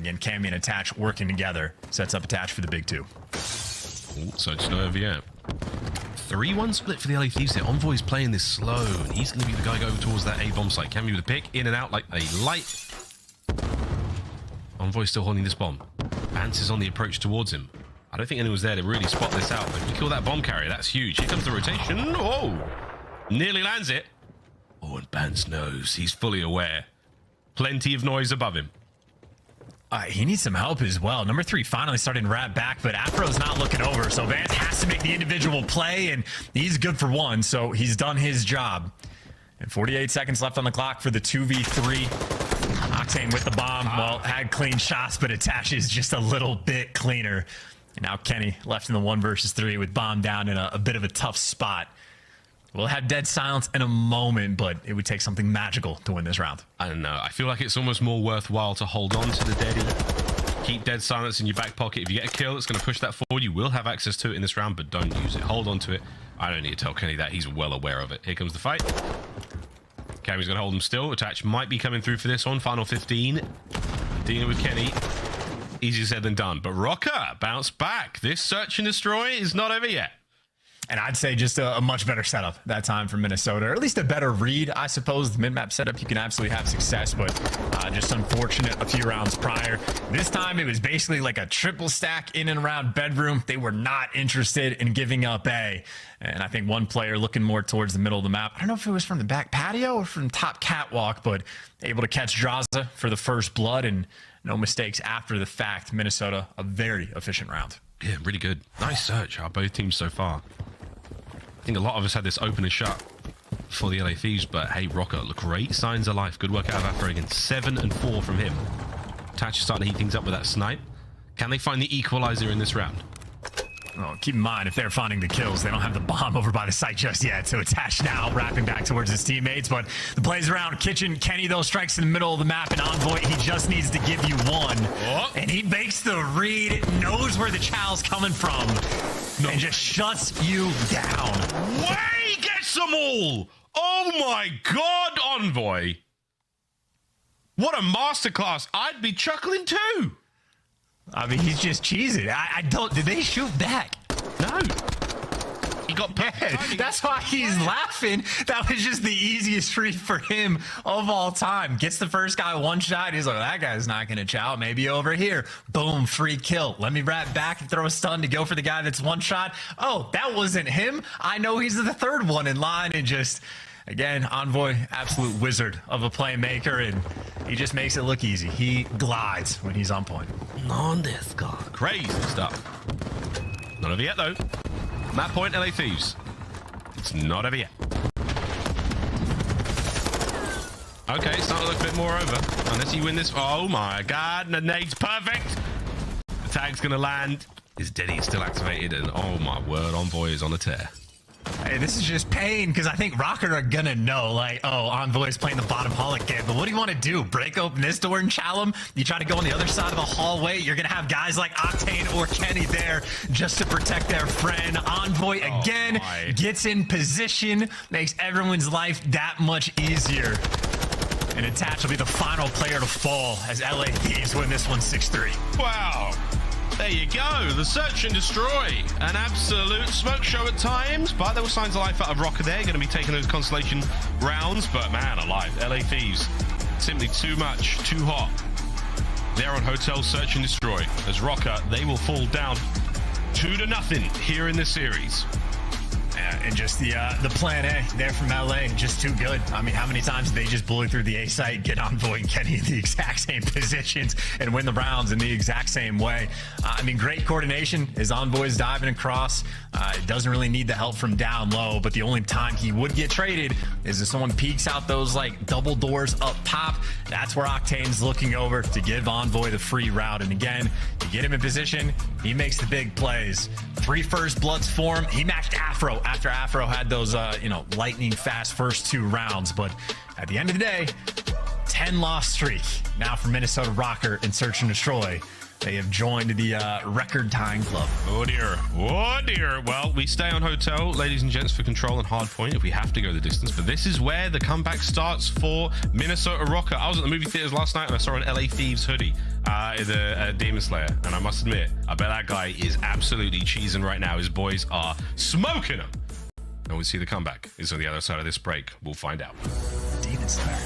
Again, Cammy and Attach working together sets up Attach for the big 2. Ooh, so it's no over yet. 3-1 split for the LA Thieves here. Envoy's playing this slow, and he's going to be the guy going towards that A-bomb site. Cammy with a pick, in and out like a light. Envoy's still holding this bomb. Vance is on the approach towards him. I don't think anyone's there to really spot this out, but if you kill that bomb carrier, that's huge. Here comes the rotation. Oh! Nearly lands it. Oh, and Vance knows. He's fully aware. Plenty of noise above him. He needs some help as well. Number 3 finally starting to wrap back, but Afro's not looking over, so Vance has to make the individual play, and he's good for 1, so he's done his job. And 48 seconds left on the clock for the 2v3. Octane with the bomb. Well, had clean shots, but attaches just a little bit cleaner. And now Kenny left in the 1 versus 3 with bomb down in a bit of a tough spot. We'll have dead silence in a moment, but it would take something magical to win this round. I don't know. I feel like it's almost more worthwhile to hold on to the deadie. Keep dead silence in your back pocket. If you get a kill, it's going to push that forward. You will have access to it in this round, but don't use it. Hold on to it. I don't need to tell Kenny that. He's well aware of it. Here comes the fight. Cammy's going to hold him still. Attach might be coming through for this one. Final 15. Dealing with Kenny. Easier said than done. But Rocker bounced back. This search and destroy is not over yet. And I'd say just a much better setup that time for Minnesota, or at least a better read, I suppose. The mid-map setup, you can absolutely have success, but just unfortunate a few rounds prior. This time, it was basically like a triple stack in and around bedroom. They were not interested in giving up A. And I think one player looking more towards the middle of the map. I don't know if it was from the back patio or from top catwalk, but able to catch Draza for the first blood and no mistakes after the fact. Minnesota, a very efficient round. Yeah, really good. Nice search by both teams so far. I think a lot of us had this open and shut for the LA Thieves, but hey, Rocker, look, great signs of life. Good work out of Afro again. 7 and 4 from him. Attach is starting to heat things up with that snipe. Can they find the equalizer in this round? Well, keep in mind, if they're finding the kills, they don't have the bomb over by the site just yet. So Attach now wrapping back towards his teammates. But the plays around Kitchen. Kenny, though, strikes in the middle of the map. And Envoy, he just needs to give you 1. Oh. And he makes the read, knows where the chow's coming from, and just shuts you down. Way gets them all! Oh my God, Envoy! What a masterclass! I'd be chuckling too. I mean, he's just cheesing. I don't. Did they shoot back? No. He got back. Yeah, that's why he's laughing. That was just the easiest read for him of all time. Gets the first guy 1 shot. He's like, that guy's not going to chow. Maybe over here. Boom, free kill. Let me wrap back and throw a stun to go for the guy that's 1 shot. Oh, that wasn't him. I know he's the 3rd one in line, and just... Again, Envoy, absolute wizard of a playmaker, and he just makes it look easy. He glides when he's on point. On this guy. Crazy stuff. Not over yet, though. Map point, LA Thieves. It's not over yet. Okay, it's starting to look a bit more over. Unless you win this. Oh my God, the nade's perfect. The tag's going to land. His Deddy is still activated, and oh my word, Envoy is on a tear. Hey, this is just pain, because I think Rocker are gonna know, like, oh, Envoy's playing the bottom hall again, but what do you want to do? Break open this door and chow him? You try to go on the other side of the hallway, you're gonna have guys like Octane or Kenny there just to protect their friend. Envoy again gets in position, makes everyone's life that much easier. And Attach will be the final player to fall as LA Thieves win this one 6-3. Wow. There you go, the search and destroy. An absolute smoke show at times, but there were signs of life out of Rocker there. Going to be taking those consolation rounds, but man alive, LA Thieves, simply too much, too hot. They're on Hotel Search and Destroy. As Rocker, they will fall down 2-0 here in this series. And just the plan A there from LA, just too good. I mean, how many times did they just bully through the A site, get Envoy and Kenny in the exact same positions, and win the rounds in the exact same way? I mean, great coordination as Envoy's diving across. It doesn't really need the help from down low, but the only time he would get traded is if someone peeks out those like double doors up top. That's where Octane's looking over to give Envoy the free route. And again, you get him in position, he makes the big plays. 3 first bloods for him. He matched Afro after Afro had those, lightning fast first 2 rounds. But at the end of the day, 10-loss streak now for Minnesota Rocker in Search and Destroy. They have joined the record-tying club. Oh, dear. Oh, dear. Well, we stay on Hotel, ladies and gents, for control and hard point if we have to go the distance. But this is where the comeback starts for Minnesota Rocker. I was at the movie theaters last night and I saw an LA Thieves hoodie. the Demon Slayer, and I must admit, I bet that guy is absolutely cheesing right now. His boys are smoking him. And we'll see the comeback is on the other side of this break. We'll find out. Demon Slayer.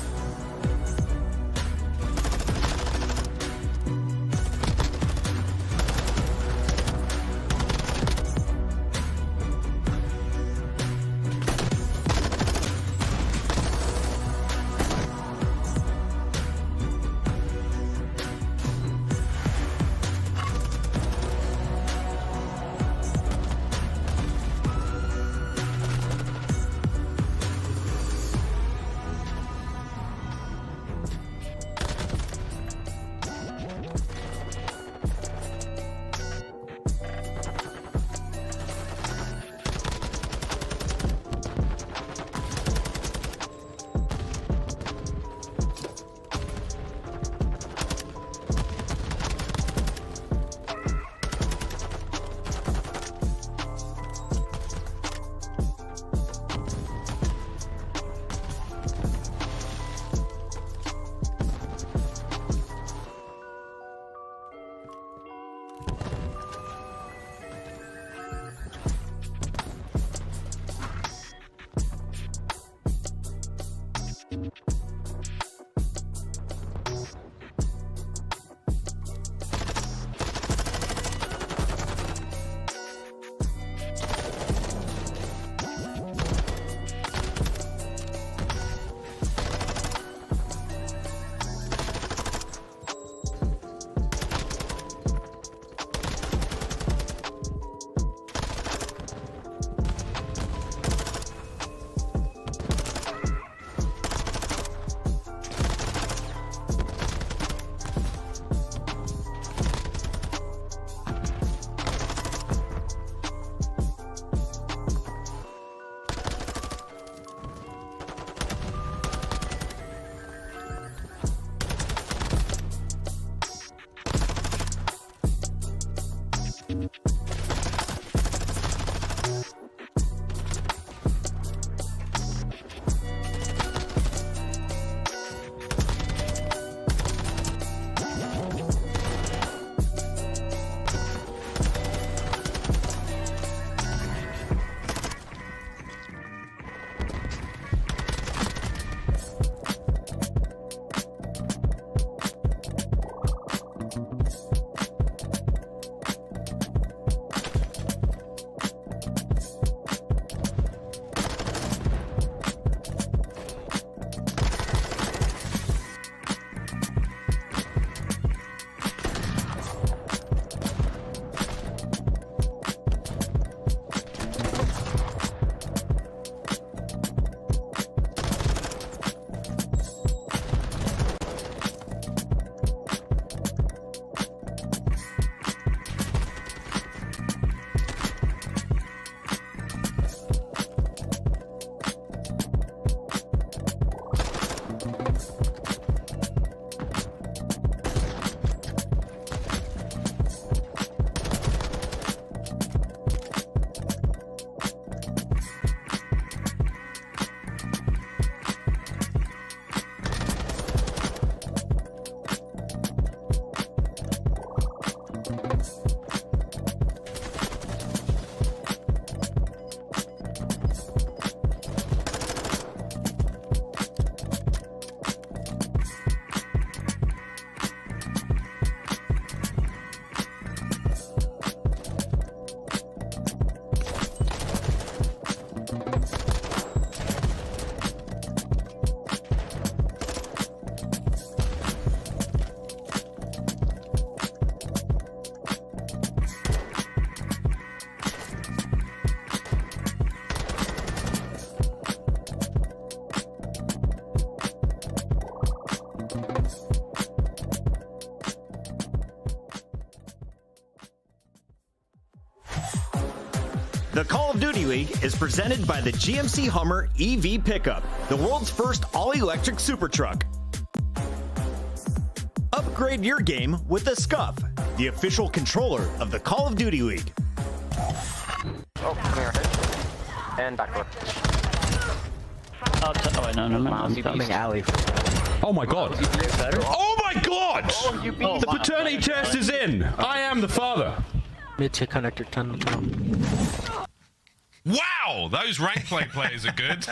The Call of Duty League is presented by the GMC Hummer EV Pickup, the world's first all-electric super truck. Upgrade your game with the Scuff, the official controller of the Call of Duty League. Oh, come here. And backdoor. Oh, wait, no, I'm coming alley. Oh my god. Oh my god! Oh, The paternity test is in. I am the father. Mid-tier connector 10. Wow, those rank play players are good.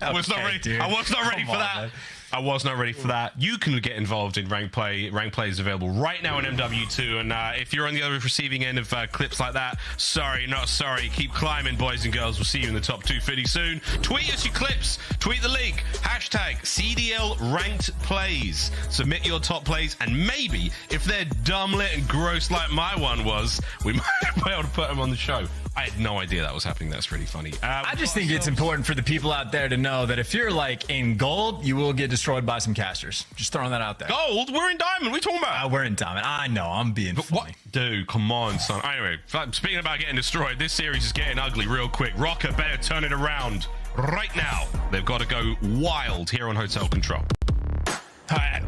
I was not ready. Dude. I was not ready Come for on, that. man. I was not ready for that. You can get involved in rank play. Rank play is available right now in MW2. And if you're on the other receiving end of clips like that, sorry, not sorry. Keep climbing, boys and girls. We'll see you in the top 250 soon. Tweet us your clips. Tweet the link. Hashtag CDL ranked plays. Submit your top plays. And maybe, if they're dumb lit and gross like my one was, we might be able to put them on the show. I had no idea that was happening. That's really funny. I just think it's important for the people out there to know that if you're like in gold, you will get destroyed by some casters. Just throwing that out there. Gold? We're in diamond. What are you talking about? We're in diamond. I know. I'm being funny. What? Dude, come on, son. Anyway, speaking about getting destroyed, this series is getting ugly real quick. Rocker better turn it around right now. They've got to go wild here on Hotel Control.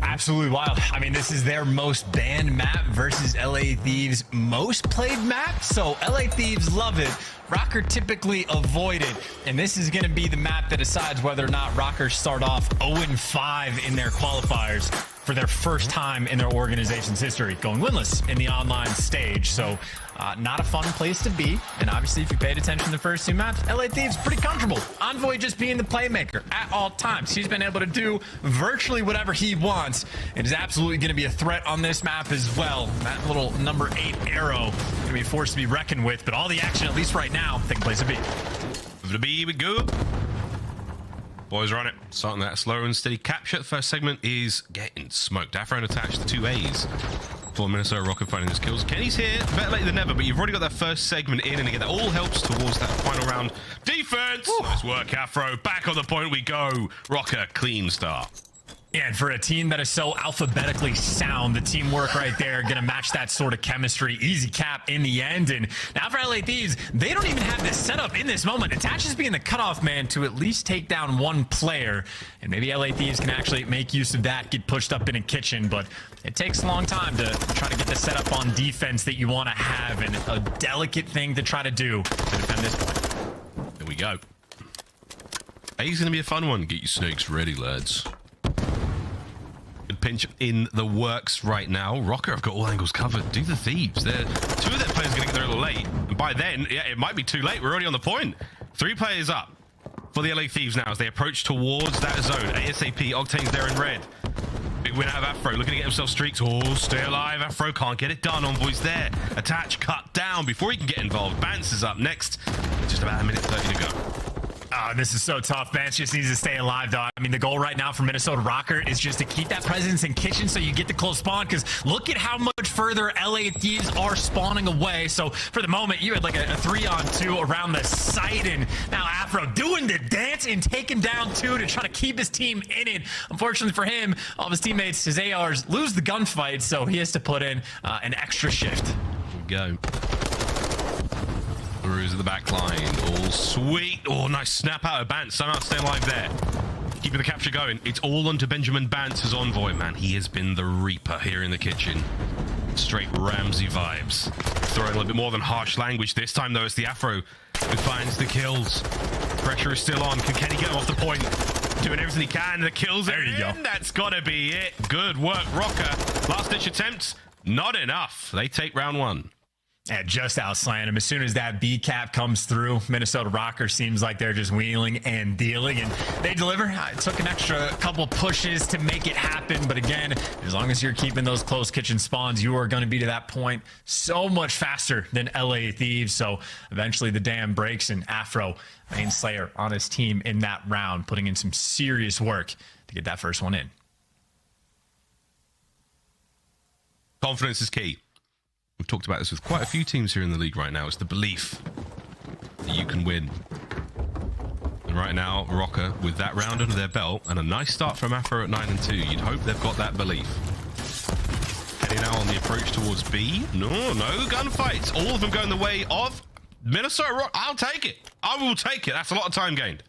Absolutely wild. I mean, this is their most banned map versus LA Thieves' most played map. So LA Thieves love it. Rocker typically avoid it. And this is going to be the map that decides whether or not Rockers start off 0-5 in their qualifiers for their first time in their organization's history, going winless in the online stage. So not a fun place to be. And obviously, if you paid attention to the first two maps, LA Thieves pretty comfortable. Envoy just being the playmaker at all times. He's been able to do virtually whatever he wants. It is absolutely going to be a threat on this map as well. That little number 8 arrow going to be a force to be reckoned with. But all the action, at least right now, taking place at B. The B, we go. Boys are on it. Starting that slow and steady capture. The first segment is getting smoked. Afro attached to 2 A's for Minnesota Rocket finding his kills. Kenny's here, better late than never, but you've already got that first segment in, and again, that all helps towards that final round. Defense! Ooh. Nice work, Afro. Back on the point we go. Rocker, clean start. Yeah, and for a team that is so alphabetically sound, the teamwork right there going to match that sort of chemistry. Easy cap in the end. And now for LA Thieves, they don't even have this set up in this moment. Attach is being the cutoff man to at least take down one player. And maybe LA Thieves can actually make use of that, get pushed up in a kitchen. But it takes a long time to try to get the setup on defense that you want to have. And a delicate thing to try to do to defend this point. There we go. A's going to be a fun one. Get your snakes ready, lads. Good pinch in the works right now. Rocker have got all angles covered. Do the Thieves. Two of their players are going to get there a little late. And by then, yeah, it might be too late. We're already on the point. 3 players up for the LA Thieves now as they approach towards that zone. ASAP, Octane's there in red. Big win out of Afro, looking to get himself streaks. Oh, stay alive. Afro can't get it done. Envoy's there. Attach cut down before he can get involved. Bance is up next. Just about a minute 30 to go. This is so tough. Bance just needs to stay alive, though. I mean, the goal right now for Minnesota Rocker is just to keep that presence in kitchen so you get the close spawn, because look at how much further LA Thieves are spawning away. So for the moment, you had like a 3-on-2 around the site, and now Afro doing the dance and taking down 2 to try to keep his team in it. Unfortunately for him, all of his teammates, his ARs, lose the gunfight, so he has to put in an extra shift. Here we go. Bruise at the back line. All sweet. Oh, nice snap out of Bance. Somehow stay alive there. Keeping the capture going. It's all onto Benjamin Bance's Envoy. Man, he has been the Reaper here in the kitchen. Straight Ramsey vibes. Throwing a little bit more than harsh language. This time, though, it's the Afro who finds the kills. Pressure is still on. Can Kenny get him off the point? Doing everything he can. The kills are in. That's got to be it. Good work, Rocker. Last-ditch attempts. Not enough. They take round 1. Yeah, just outslant him. As soon as that B cap comes through, Minnesota Rocker seems like they're just wheeling and dealing, and they deliver. It took an extra couple pushes to make it happen, but again, as long as you're keeping those close kitchen spawns, you are going to be to that point so much faster than LA Thieves. So eventually the dam breaks, and Afro, main slayer on his team in that round, putting in some serious work to get that first one in. Confidence is key. We've talked about this with quite a few teams here in the league right now. It's the belief that you can win. And right now, Rocker, with that round under their belt and a nice start from Afro at 9-2, you'd hope they've got that belief. Heading now on the approach towards B. No gunfights. All of them going the way of Minnesota Rock. I'll take it. I will take it. That's a lot of time gained.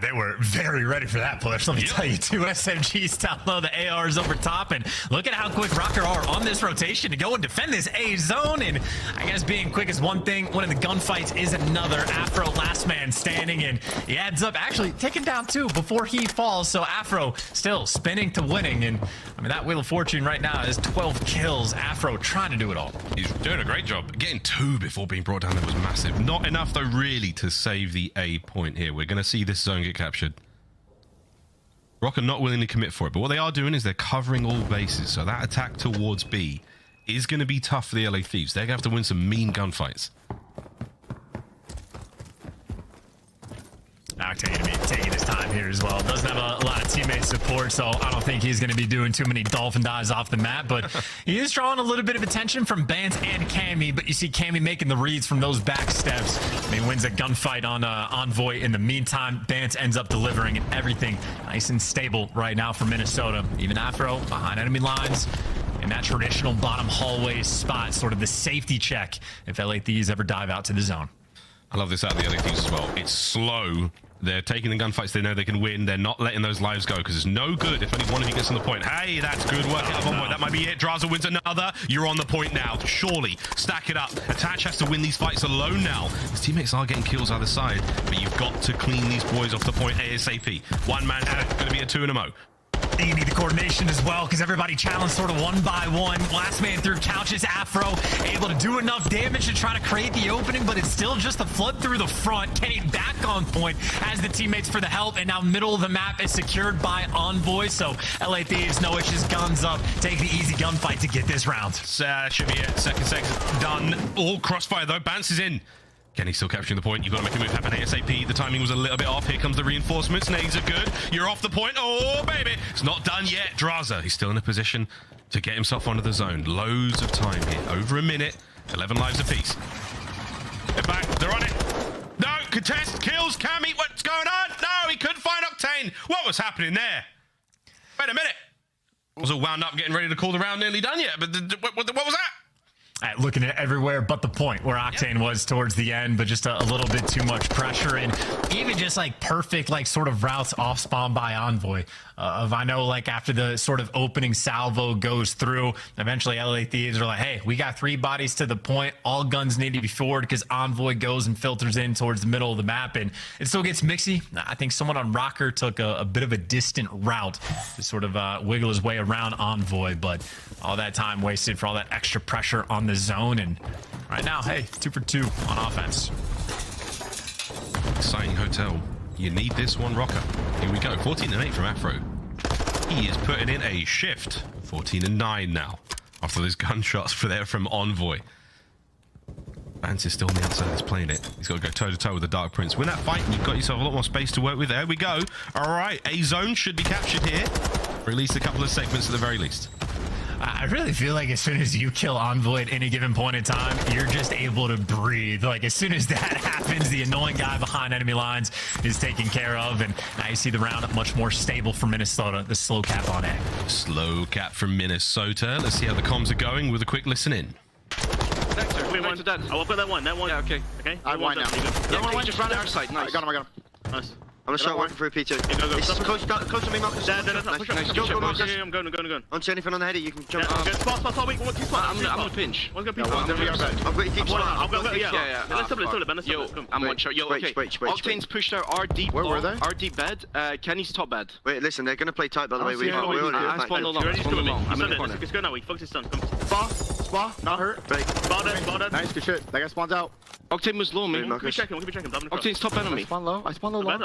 They were very ready for that push. Let me tell you, 2 SMGs down low, the ARs over top, and look at how quick Rocker are on this rotation to go and defend this A zone. And I guess being quick is one thing, winning the gunfights is another. Afro, last man standing, and he adds up actually taking down 2 before he falls. So Afro still spinning to winning, and I mean that Wheel of Fortune right now is 12 kills. Afro trying to do it all. He's doing a great job. Getting 2 before being brought down there was massive. Not enough though, really, to save the A point here. We're going to see this zone get captured. Rock are not willing to commit for it, but what they are doing is they're covering all bases, so that attack towards B is going to be tough for the LA Thieves. They're going to have to win some mean gunfights. Octane going to be taking his time here as well. Doesn't have a lot of teammate support, so I don't think he's going to be doing too many dolphin dives off the map, but he is drawing a little bit of attention from Bance and Cammy, but you see Cammy making the reads from those back steps. He wins a gunfight on Envoy. In the meantime, Bance ends up delivering, and everything nice and stable right now for Minnesota. Even Afro behind enemy lines in that traditional bottom hallway spot, sort of the safety check if LA Thieves ever dive out to the zone. I love this out of the LA Thieves as well. It's slow. They're taking the gunfights they know they can win. They're not letting those lives go because it's no good if only one of you gets on the point. Hey, that's good work out of Envoy. That might be it. Draza wins another. You're on the point now. Surely. Stack it up. Attach has to win these fights alone now. His teammates are getting kills either side, but you've got to clean these boys off the point ASAP. One man's going to be a 2 in a mo. You need the coordination as well because everybody challenged sort of one by one. Last man through couches. Afro able to do enough damage to try to create the opening, but it's still just a flood through the front. Kenny back on point has the teammates for the help, and now middle of the map is secured by Envoy. So LA Thieves, no issues, guns up, take the easy gunfight to get this round. Should be it. Second done. All crossfire though. Bounces in. Kenny's still capturing the point. You've got to make a move happen ASAP. The timing was a little bit off. Here comes the reinforcements. Nades are good. You're off the point. Oh, baby. It's not done yet. Draza, he's still in a position to get himself onto the zone. Loads of time here. Over a minute. 11 lives apiece. They're back. They're on it. No. Contest. Kills. Cammy. What's going on? No, he couldn't find Octane. What was happening there? Wait a minute. I was all wound up getting ready to call the round nearly done yet. But what was that? Looking at everywhere but the point where Octane was towards the end, but just a little bit too much pressure, and even just like perfect like sort of routes off spawn by Envoy. I know like after the sort of opening salvo goes through, eventually LA Thieves are like, hey, we got 3 bodies to the point. All guns need to be forward because Envoy goes and filters in towards the middle of the map, and it still gets mixy. I think someone on Rocker took a bit of a distant route to sort of wiggle his way around Envoy, but all that time wasted for all that extra pressure on the zone, and right now, hey, 2 for 2 on offense. Exciting hotel. You need this one, Rocker. Here we go. 14-8 from Afro. He is putting in a shift. 14-9 now. After those gunshots from Envoy. Vance is still on the outside that's playing it. He's got to go toe-to-toe with the Dark Prince. Win that fight, and you've got yourself a lot more space to work with. There we go. All right, A zone should be captured here. For at least a couple of segments at the very least. I really feel like as soon as you kill Envoy at any given point in time, you're just able to breathe. Like as soon as that happens, the annoying guy behind enemy lines is taken care of, and now you see the round much more stable for Minnesota. The slow cap on A. Slow cap from Minnesota. Let's see how the comms are going with a quick listen in. Wait, one. Oh, I've got that one. That one. Yeah, okay. Okay. I have one now. Yeah, One just ran out of sight. Nice. I got him. Nice. I'm gonna start working through P2. Yeah, go. It's close to me, Marcus. Nice. Go, Marcus. I'm going. On to anything on the header, you can jump. Spot. Wait, what? I'm gonna pinch. One's gonna pinch. I've got you deep spot. I've got yeah. Let's double it, man. Yo, I'm one shot. Yo, okay. Octane's pushed out our deep. Where were they? Our deep bed. Kenny's top bed. Wait, listen, they're gonna play tight, by the way. I spawned along. I'm in the corner. Let's go now. We focus this stun. Spa, not hurt. Spot dead. Nice, good shit. That guy spawns out. Octane was low, man. We'll keep checking. Octane's top bed on me. I spawn low. I'm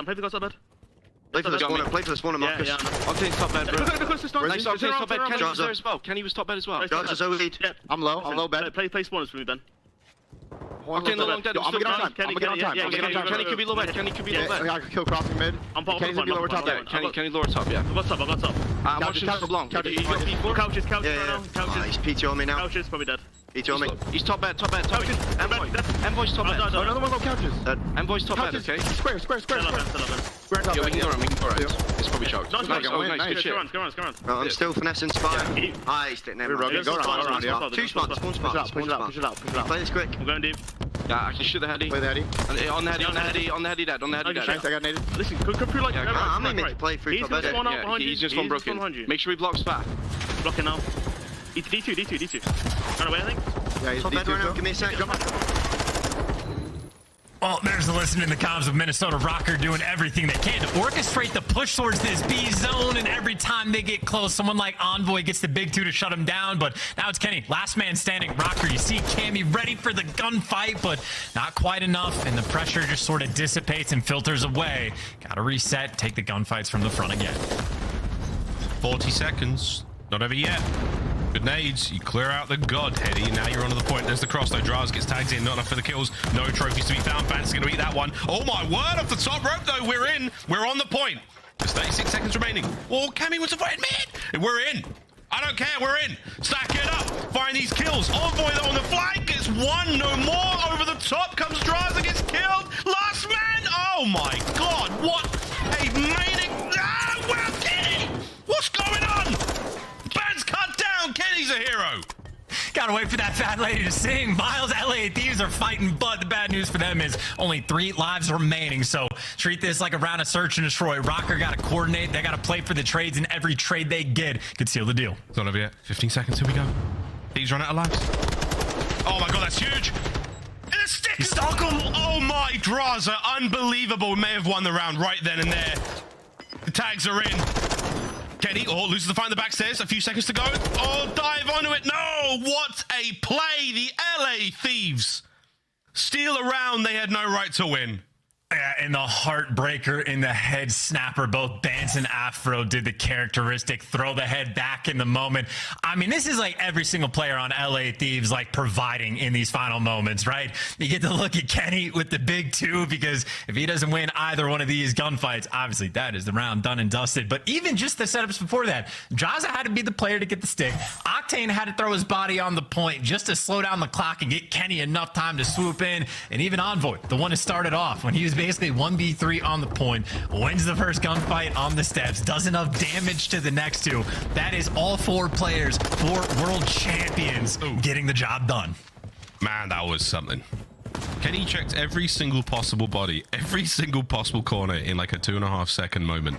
playing the guys up bed. Play for the spawner, Marcus. Yeah. Octane's top bed, bro. Nice, Octane's top bed. Kenny was there as well. Kenny was top bed as well. John's a lead. I'm low bed. Play spawners for me, Ben. Octane long dead. I'm gonna get on time. Kenny could be low bed. Kenny could be low bed. I could kill crossing mid. Kenny's gonna be lower top. Kenny lower top, yeah. I've got top. I'm watching Sublong. You got P4? Couches right now. Couches. He's P2 on me now. Couches, probably dead. P2 on me. He's top bed. Envoy's top bed. Another one low couches. Envoy's top bed, okay? Square. Yo, we can go around. It's probably choked. Nice. Good shit. Come on. I'm still finessing spot. He's getting there. Go around. Two spots, spawn spot. Push it out. Play this quick. I'm going deep. Yeah, I can shoot the heady. Play the heady. On the heady dead. Nice, I got naded. Listen, come through like Yeah, I'm aiming to play free He's top gonna better. spawn out Yeah, behind you. he's just one broken. Behind you. Make sure he blocks back. Blocking now. D2. Run away, I think. Yeah, he's Top bed D2 right now. still. Give me a sec. Well, there's the listening in the comms of Minnesota Rocker doing everything they can to orchestrate the push towards this B zone, and every time they get close, someone like Envoy gets the big two to shut him down, but now it's Kenny, last man standing. Rocker, you see Cammy ready for the gunfight, but not quite enough, and the pressure just sort of dissipates and filters away. Gotta reset, take the gunfights from the front again. 40 seconds. Not over yet. Good nades. You clear out the god, Heady. Now you're onto the point. There's the cross, though. Draz gets tagged in. Not enough for the kills. No trophies to be found. Fancy's going to eat that one. Oh, my word. Off the top rope, though. We're in. We're on the point. There's 36 seconds remaining. Oh, Cammy was avoided mid. We're in. I don't care. We're in. Stack it up. Find these kills. Envoy, though, on the flank. Gets one. No more. Over the top comes Draz and gets killed. Last man. Oh, my God. What a manic. Ah, wow, Kenny. What's going on? Band's cut down. Kenny's a hero. Gotta wait for that fat lady to sing. Miles, LA Thieves are fighting, but the bad news for them is only 3 lives remaining. So treat this like a round of search and destroy. Rocker gotta coordinate. They gotta play for the trades, and every trade they get could seal the deal. It's not over yet. 15 seconds. Here we go. Thieves run out of lives. Oh my God, that's huge. And a stick. Stalk him. Oh my, Draza. Unbelievable. We may have won the round right then and there. The tags are in. Kenny, loses the fight in the backstairs. A few seconds to go. Oh, dive onto it. No, what a play. The LA Thieves steal a round they had no right to win. Yeah, and the heartbreaker in the head snapper. Both Bance and Afro did the characteristic throw the head back in the moment. I mean, this is like every single player on LA Thieves like providing in these final moments, right? You get to look at Kenny with the big two, because if he doesn't win either one of these gunfights, obviously that is the round done and dusted. But even just the setups before that, Jaza had to be the player to get the stick. Octane had to throw his body on the point just to slow down the clock and get Kenny enough time to swoop in. And even Envoy, the one who started off when he was basically 1v3 on the point, wins the first gunfight on the steps, does enough damage to the next two. That is all 4 players, 4 world champions getting the job done. Man, that was something. Kenny checked every single possible body, every single possible corner in like a 2.5 second moment,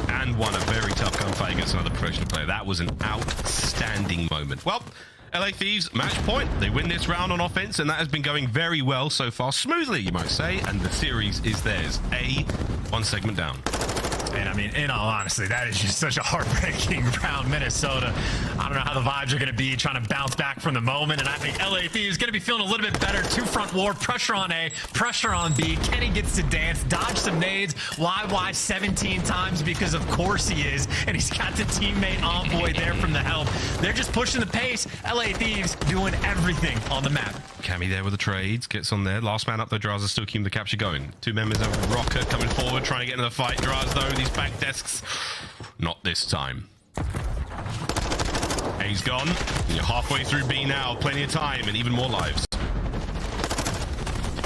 and won a very tough gunfight against another professional player. That was an outstanding moment. Well, LA Thieves, match point. They win this round on offense, and that has been going very well so far. Smoothly, you might say, and the series is theirs. 1 segment down. And I mean, in all honesty, that is just such a heartbreaking round. Minnesota, I don't know how the vibes are going to be trying to bounce back from the moment. And I think LA Thieves is going to be feeling a little bit better. 2-front war, pressure on A, pressure on B. Kenny gets to dance, dodge some nades. YY 17 times because of course he is. And he's got the teammate Envoy there from the help. They're just pushing the pace. LA Thieves doing everything on the map. Cammy there with the trades, gets on there. Last man up though, Draz is still keeping the capture going. 2 members of Rocker coming forward, trying to get into the fight. Draz though, these back desks, not this time. A's gone. You're halfway through B now, plenty of time and even more lives.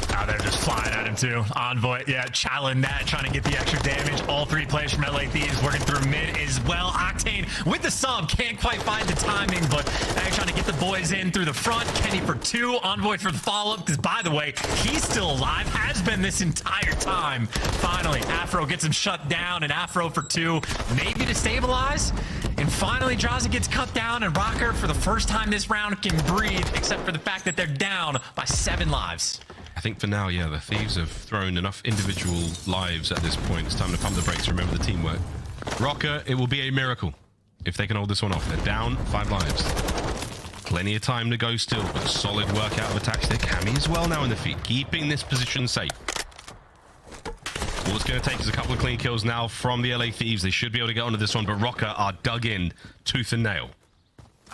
Now they're just flying at him too. Envoy, yeah, challenge that, trying to get the extra damage. All 3 players from LA Thieves working through mid as well. Octane with the sub, can't quite find the timing, but now trying to get the boys in through the front. Kenny for 2, Envoy for the follow-up, because by the way, he's still alive, has been this entire time. Finally, Afro gets him shut down, and Afro for 2, maybe to stabilize. And finally, Draza gets cut down, and Rocker, for the first time this round, can breathe, except for the fact that they're down by 7 lives. I think for now, yeah, the Thieves have thrown enough individual lives at this point. It's time to pump the brakes. Remember the teamwork. Rocker, it will be a miracle if they can hold this one off. They're down 5 lives. Plenty of time to go still, but a solid work out of attacks there. Cammy as well now in the feed, keeping this position safe. All it's going to take is a couple of clean kills now from the LA Thieves. They should be able to get onto this one, but Rocker are dug in tooth and nail.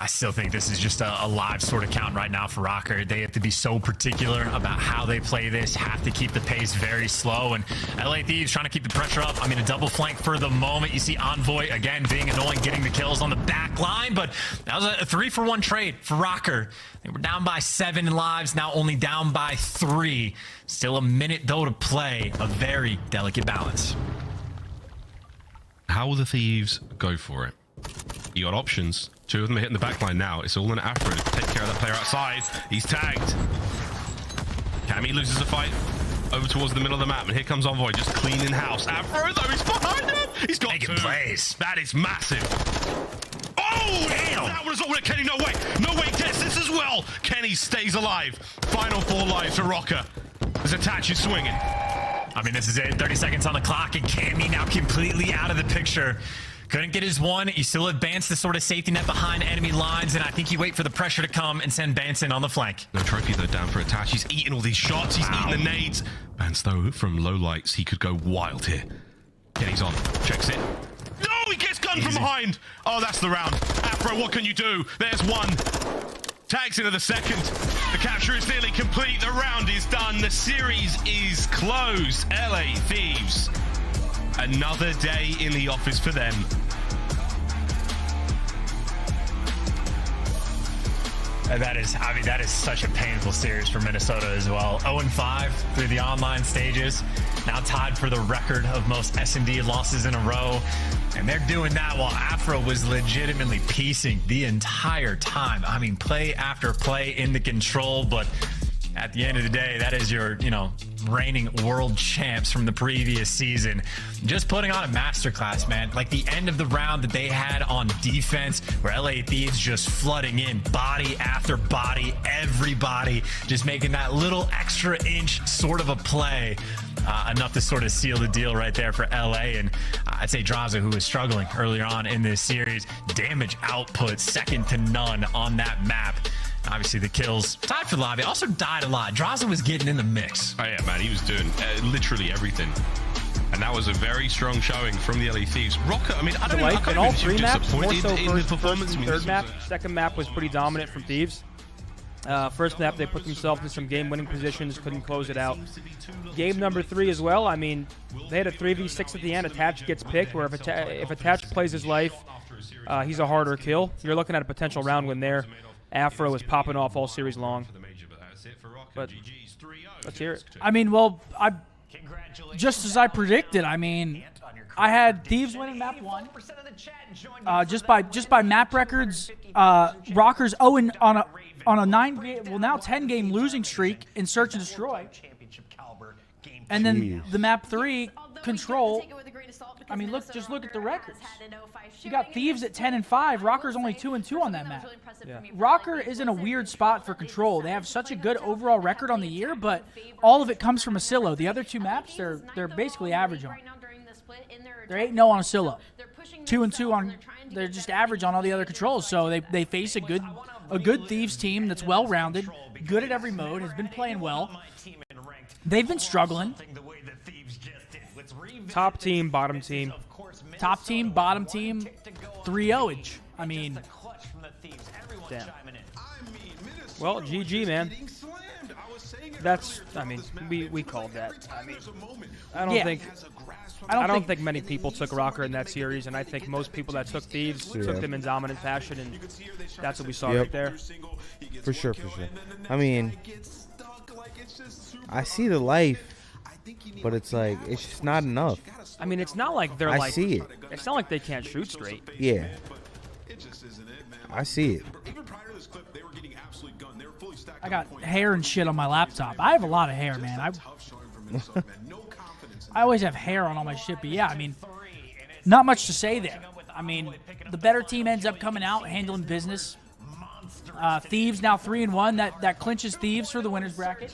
I still think this is just a live sort of count right now for Rocker. They have to be so particular about how they play this, have to keep the pace very slow, and LA Thieves trying to keep the pressure up. I mean, a double flank for the moment. You see Envoy, again, being annoying, getting the kills on the back line, but that was a 3-for-1 trade for Rocker. They were down by 7 in lives, now only down by 3. Still a minute, though, to play. A very delicate balance. How will the Thieves go for it? You got options. 2 of them are hitting the back line now. It's all an Afro to take care of that player outside. He's tagged. Damn, he loses the fight. Over towards the middle of the map, and here comes Envoy, just cleaning house. Afro, though, he's behind him. He's got Making two plays. That is massive. Oh, damn! That was all. Kenny, no way. No way, gets this as well. Kenny stays alive. Final 4 lives for Rocker. As Itachi swinging. I mean, this is it. 30 seconds on the clock, and Cammy now completely out of the picture. Couldn't get his one. He still advanced the sort of safety net behind enemy lines, and I think he wait for the pressure to come and send Banson on the flank. No trophy, though, down for Itachi. He's eating all these shots. He's eating the nades. Bance, though, from low lights, he could go wild here. Kenny's on. Checks it. No, he gets gunned from behind. Oh, that's the round. Afro, what can you do? There's one. Tags into the second. The capture is nearly complete. The round is done. The series is closed. LA Thieves. Another day in the office for them. And that is such a painful series for Minnesota as well. 0-5 through the online stages. Now tied for the record of most S&D losses in a row. And they're doing that while Afro was legitimately piecing the entire time. I mean, play after play in the control, but at the end of the day, that is your, reigning world champs from the previous season. Just putting on a masterclass, man. Like the end of the round that they had on defense, where LA Thieves just flooding in body after body, everybody just making that little extra inch sort of a play. Enough to sort of seal the deal right there for LA. And I'd say Draza, who was struggling earlier on in this series, damage output second to none on that map. Obviously, the kills tied for the lobby. Also died a lot. Draza was getting in the mix. Oh, yeah, man. He was doing literally everything. And that was a very strong showing from the LA Thieves. Rocker, I mean, I don't know. In all 3 maps, more so in his performance. first and third map. Second map was pretty dominant from Thieves. First map, they put themselves in some game-winning positions, couldn't close it out. Game number 3 as well. I mean, they had a 3v6 at the end. Attach gets picked, where if Attach plays his life, he's a harder kill. You're looking at a potential round win there. Afro is popping off all series long. But let's hear it. I mean, well, just as I predicted, I mean, I had Thieves winning map 1. Just by map records, Rockers 0 on a 9-game, well now 10-game losing streak in Search and Destroy. And then the map 3 Control. I mean, just look at the records. You got Thieves at 10-5. Rocker's only 2-2 on that map. Yeah. Rocker is in a weird spot for Control. They have such a good overall record on the year, but all of it comes from a silo. The other 2 maps, they're basically average on. They're 8-0 on a silo. 2-2 on. They're just average on all the other controls. So they face a good Thieves team that's well-rounded, good at every mode, has been playing well. They've been struggling. Top team, bottom team. Top team, bottom team, 3-0-age. I mean, damn. Well, GG, man. That's, I mean, we called that. I mean, I don't think many people took Rocker in that series, and I think most people that took Thieves took them in dominant fashion, and that's what we saw right there. For sure. I mean, I see the life, but it's like, it's just not enough. I mean, it's not like they're I see it. It's not like they can't shoot straight. Yeah. I see it. I got hair and shit on my laptop. I have a lot of hair, man. I always have hair on all my shit, but yeah, I mean, not much to say there. I mean, the better team ends up coming out, handling business. Thieves now 3-1. That clinches Thieves for the winner's bracket.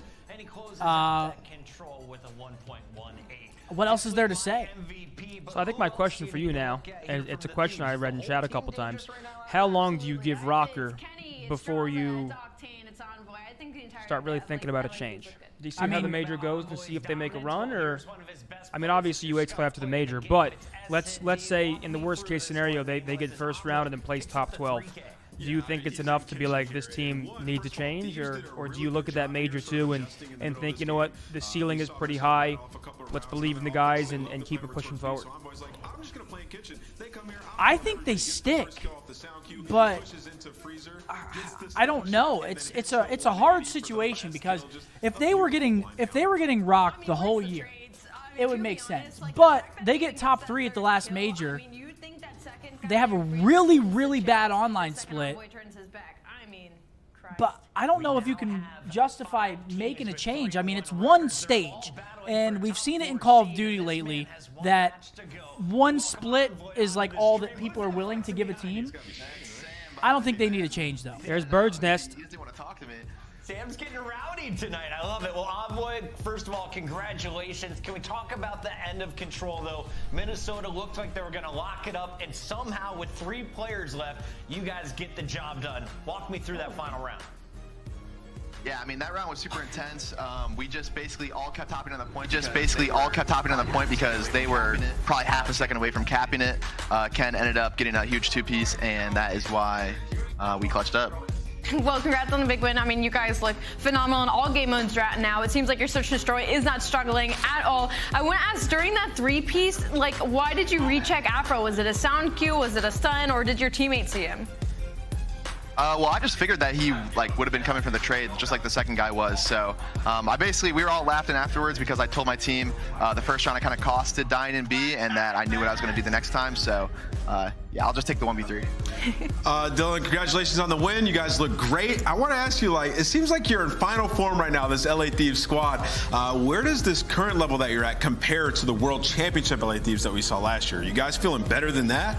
What else is there to say? So I think my question for you now, and it's a question I read in chat a couple times, how long do you give Rocker before you start really thinking about a change? Do you see how the major goes to see if they make a run, or I mean, obviously you wait till after the major, but let's say in the worst case scenario they get first round and then place top 12. Do you think it's enough to be like, this team needs to change, or do you look at that major too and think, you know what, the ceiling is pretty high, let's believe in the guys and keep it pushing forward? I think they stick, but I don't know. It's a hard situation, because if they were getting rocked the whole year, it would make sense. But they get top 3 at the last major. They have a really, really bad online split. but I don't know if you can justify making a change. I mean, it's one stage, and we've seen it in Call of Duty lately that one split is like all that people are willing to give a team. I don't think they need a change, though. There's Bird's Nest. Sam's getting rowdy tonight. I love it. Well, Envoy, first of all, congratulations. Can we talk about the end of Control, though? Minnesota looked like they were going to lock it up, and somehow with 3 players left, you guys get the job done. Walk me through that final round. Yeah, I mean, that round was super intense. We just basically all kept hopping on the point. Because they were probably half a second away from capping it. Ken ended up getting a huge 2-piece, and that is why we clutched up. Well, congrats on the big win. I mean, you guys look phenomenal in all game modes right now. It seems like your Search and Destroy is not struggling at all. I want to ask, during that 3-piece, like, why did you recheck Afro? Was it a sound cue? Was it a stun? Or did your teammate see him? Well, I just figured that he would have been coming from the trade, just like the second guy was. So we were all laughing afterwards because I told my team the first round I kind of costed dying in B, and that I knew what I was going to do the next time. So yeah, I'll just take the 1v3. Dylan, congratulations on the win. You guys look great. I want to ask you, it seems like you're in final form right now, this LA Thieves squad. Where does this current level that you're at compare to the World Championship LA Thieves that we saw last year? You guys feeling better than that?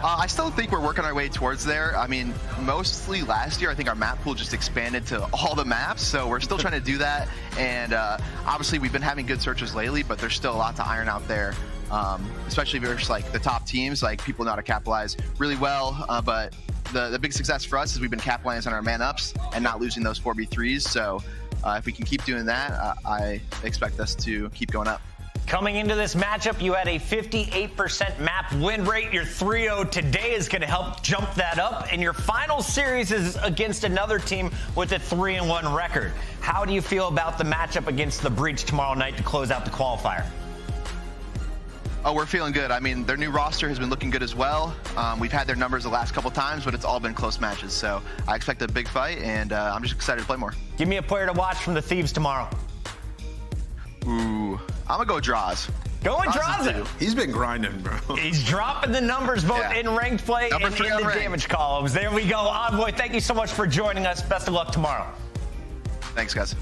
I still think we're working our way towards there. I mean, mostly last year, I think our map pool just expanded to all the maps, so we're still trying to do that. And obviously, we've been having good searches lately, but there's still a lot to iron out there, especially versus the top teams. People know how to capitalize really well, but the big success for us is we've been capitalizing on our man-ups and not losing those 4v3s. So if we can keep doing that, I expect us to keep going up. Coming into this matchup, you had a 58% map win rate. Your 3-0 today is going to help jump that up. And your final series is against another team with a 3-1 record. How do you feel about the matchup against the Breach tomorrow night to close out the qualifier? Oh, we're feeling good. I mean, their new roster has been looking good as well. We've had their numbers the last couple times, but it's all been close matches. So I expect a big fight, and I'm just excited to play more. Give me a player to watch from the Thieves tomorrow. Ooh, I'm going to go Draws. Going Draws. He's been grinding, bro. He's dropping the numbers both in ranked play and in the damage columns. There we go. Envoy, thank you so much for joining us. Best of luck tomorrow. Thanks, guys.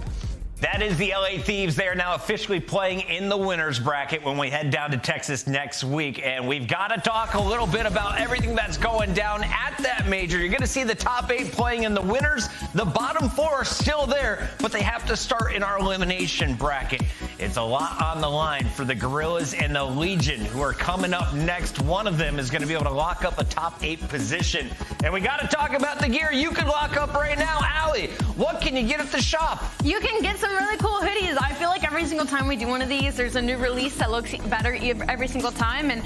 That is the LA Thieves. They are now officially playing in the winners bracket when we head down to Texas next week. And we've got to talk a little bit about everything that's going down at that major. You're going to see the top 8 playing in the winners. The bottom 4 are still there, but they have to start in our elimination bracket. It's a lot on the line for the Gorillas and the Legion, who are coming up next. One of them is going to be able to lock up a top 8 position. And we got to talk about the gear you can lock up right now. Allie, what can you get at the shop? You can get some really cool hoodies. I feel like every single time we do one of these, there's a new release that looks better every single time. And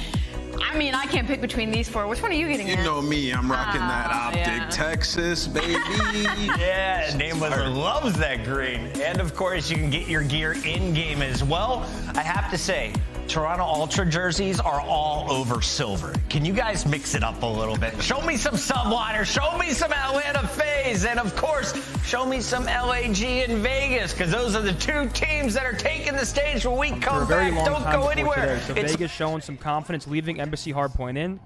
I mean, I can't pick between these 4. Which one are you getting? You know me. I'm rocking that OpTic Texas, baby. Yeah, Nameless loves that green. And of course, you can get your gear in-game as well. I have to say, Toronto Ultra jerseys are all over silver. Can you guys mix it up a little bit? Show me some Subliners, show me some Atlanta FaZe, and of course, show me some LAG in Vegas, because those are the 2 teams that are taking the stage when we come back. Don't go anywhere. So Vegas showing some confidence, leaving Embassy Hardpoint in.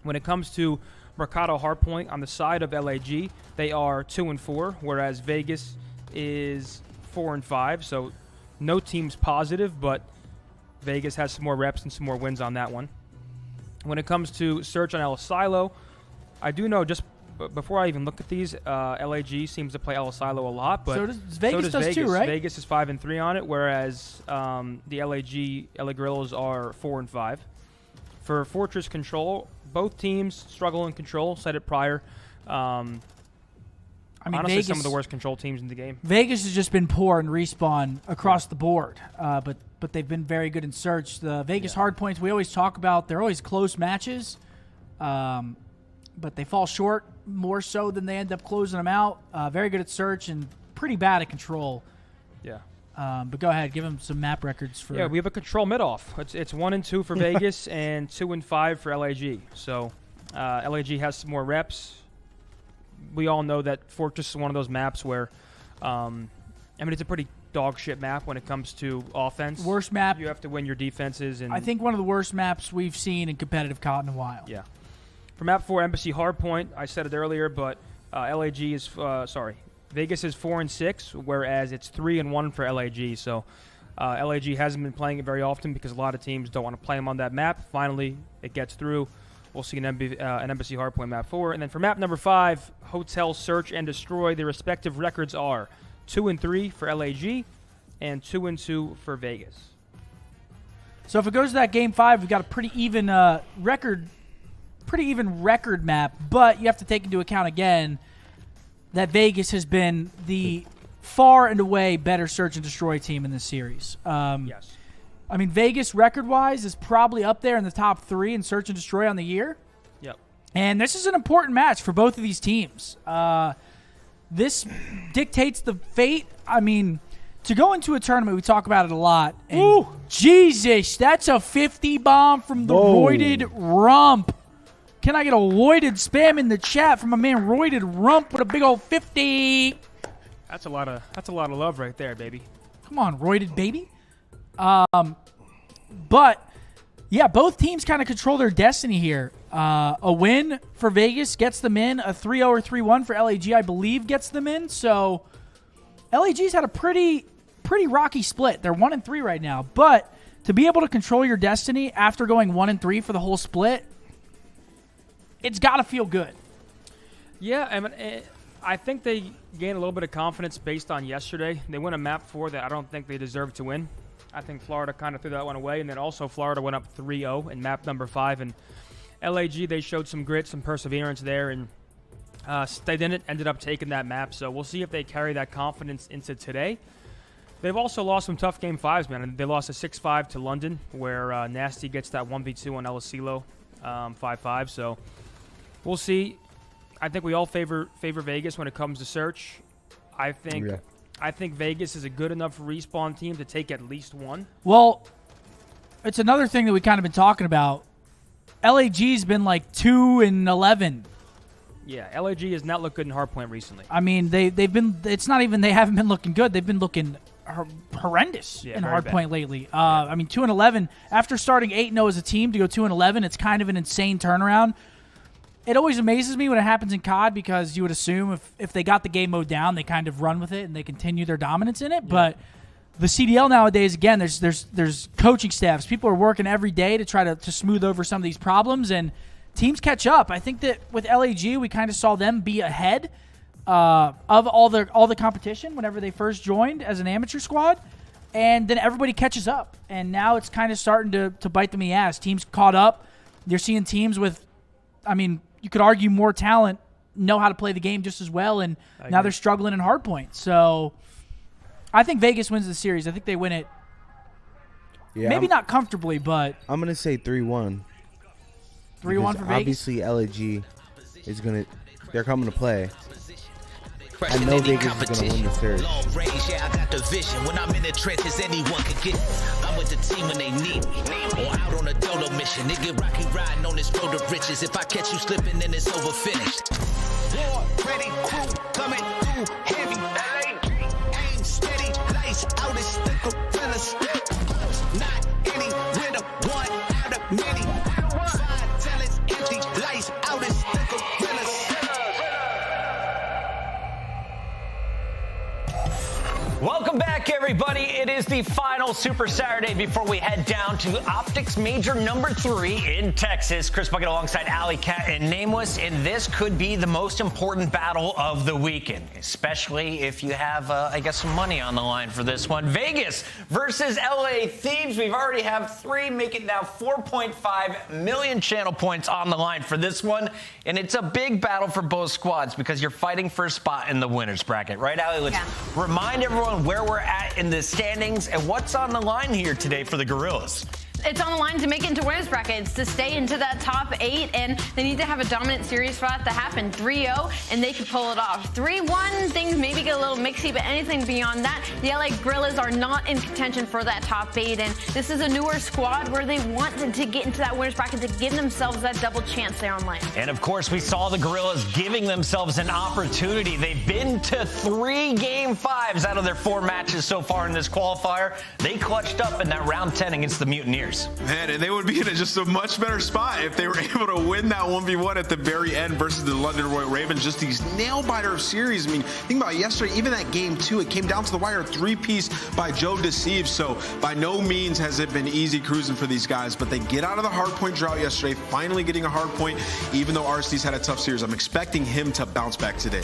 When it comes to Mercado Hardpoint on the side of LAG, they are 2-4, whereas Vegas is 4-5. So no team's positive, but Vegas has some more reps and some more wins on that one. When it comes to Search on El Silo, I do know, just before I even look at these, LAG seems to play El Silo a lot, but so does Vegas too, right? Vegas is 5-3 on it, whereas the LA Gorillas are 4-5. For Fortress Control, both teams struggle in control. Said it prior. I mean, honestly, Vegas, some of the worst control teams in the game. Vegas has just been poor in respawn across the board, but they've been very good in search. The Vegas hardpoints we always talk about, they're always close matches, but they fall short more so than they end up closing them out. Very good at search and pretty bad at control. Yeah. But go ahead, give them some map records for. Yeah, we have a control mid-off. It's 1-2 for Vegas and 2-5 for LAG. So LAG has some more reps. We all know that Fortress is one of those maps where, I mean, it's a pretty dog shit map when it comes to offense. Worst map. You have to win your defenses. And I think one of the worst maps we've seen in competitive COD in a while. Yeah. For map 4, Embassy Hardpoint, I said it earlier, but LAG is Vegas is 4-6, whereas it's 3-1 for LAG. So LAG hasn't been playing it very often because a lot of teams don't want to play them on that map. Finally, it gets through. We'll see an Embassy Hardpoint map 4. And then for map number 5, Hotel Search and Destroy, their respective records are 2-3 for LAG and 2-2 for Vegas. So if it goes to that game 5, we've got a pretty even record map, but you have to take into account again that Vegas has been the far and away better search and destroy team in this series. Yes. I mean, Vegas record-wise is probably up there in the top 3 in search and destroy on the year. Yep. And this is an important match for both of these teams. This dictates the fate. I mean, to go into a tournament, we talk about it a lot. And Ooh. Jesus, that's a 50 bomb from the Roided Rump. Can I get a Roided spam in the chat from a man Roided Rump with a big old 50? That's a lot of love right there, baby. Come on, Roided baby. But yeah, both teams kind of control their destiny here. A win for Vegas gets them in. A 3-0 or 3-1 for LAG, I believe, gets them in. So LAG's had a pretty rocky split. They're 1-3 right now. But to be able to control your destiny after going 1-3 for the whole split, it's got to feel good. Yeah, I mean, I think they gained a little bit of confidence based on yesterday. They won a map 4 that I don't think they deserved to win. I think Florida kind of threw that one away, and then also Florida went up 3-0 in map number 5. And LAG, they showed some grit, some perseverance there, and they ended up taking that map. So we'll see if they carry that confidence into today. They've also lost some tough game 5s, man. And they lost a 6-5 to London, where Nasty gets that 1v2 on El Asilo 5-5. So we'll see. I think we all favor Vegas when it comes to search. I think Vegas is a good enough respawn team to take at least one. Well, it's another thing that we kind of been talking about. LAG's been like 2-11. Yeah, LAG has not looked good in Hardpoint recently. I mean, they've been. It's not even they haven't been looking good. They've been looking horrendous in Hardpoint lately. I mean, 2-11 after starting 8-0 as a team to go 2-11. It's kind of an insane turnaround. It always amazes me when it happens in COD because you would assume if they got the game mode down, they kind of run with it and they continue their dominance in it. Yeah. But the CDL nowadays, again, there's coaching staffs. People are working every day to try to smooth over some of these problems, and teams catch up. I think that with LAG, we kind of saw them be ahead of all the competition whenever they first joined as an amateur squad, and then everybody catches up. And now it's kind of starting to bite them in the ass. Teams caught up. You're seeing teams with, I mean, you could argue more talent know how to play the game just as well, and now they're struggling in Hardpoint. So I think Vegas wins the series. I think they win it. Yeah, maybe not comfortably, but I'm gonna say 3-1. 3-1 for Vegas. Obviously, LAG is they're coming to play. I know Vegas is going to win the series. Long range, yeah, I got the vision. When I'm in the trenches, anyone can get me. I'm with the team when they need me. Or out on a dolo mission. Nigga, rocky riding on this road to riches. If I catch you slipping, then it's over finished. War, ready, crew, coming through heavy. Aim steady, lights out, it's the gorillas. Not any winner, one out of many. Five talents, empty, lights out, it's the gorillas. Welcome back, everybody. It is the final Super Saturday before we head down to OpTic's Major number 3 in Texas. Chris Bucket alongside Alley Cat and Nameless, and this could be the most important battle of the weekend, especially if you have, I guess, some money on the line for this one. Vegas versus LA Thieves. We've already have 3, make it now 4.5 million channel points on the line for this one, and it's a big battle for both squads because you're fighting for a spot in the winner's bracket, right, Alley? Let's remind everyone where we're at in the standings and what's on the line here today for the Gorillas. It's on the line to make it into winners brackets, to stay into that top 8, and they need to have a dominant series for that to happen. 3-0, and they could pull it off. 3-1, things maybe get a little mixy, but anything beyond that, the LA Gorillas are not in contention for that top 8, and this is a newer squad where they want to get into that winners bracket to give themselves that double chance there on land. And of course, we saw the Gorillas giving themselves an opportunity. They've been to 3 Game 5s out of their 4 matches so far in this qualifier. They clutched up in that round 10 against the Mutineers. Subliners. Man, and they would be in just a much better spot if they were able to win that 1v1 at the very end versus the London Royal Ravens. Just these nail-biter of series. I mean, think about it, yesterday, even that game 2, it came down to the wire, 3-piece by Joe Deceives. So by no means has it been easy cruising for these guys, but they get out of the hardpoint drought yesterday, finally getting a hardpoint, even though RSD's had a tough series. I'm expecting him to bounce back today.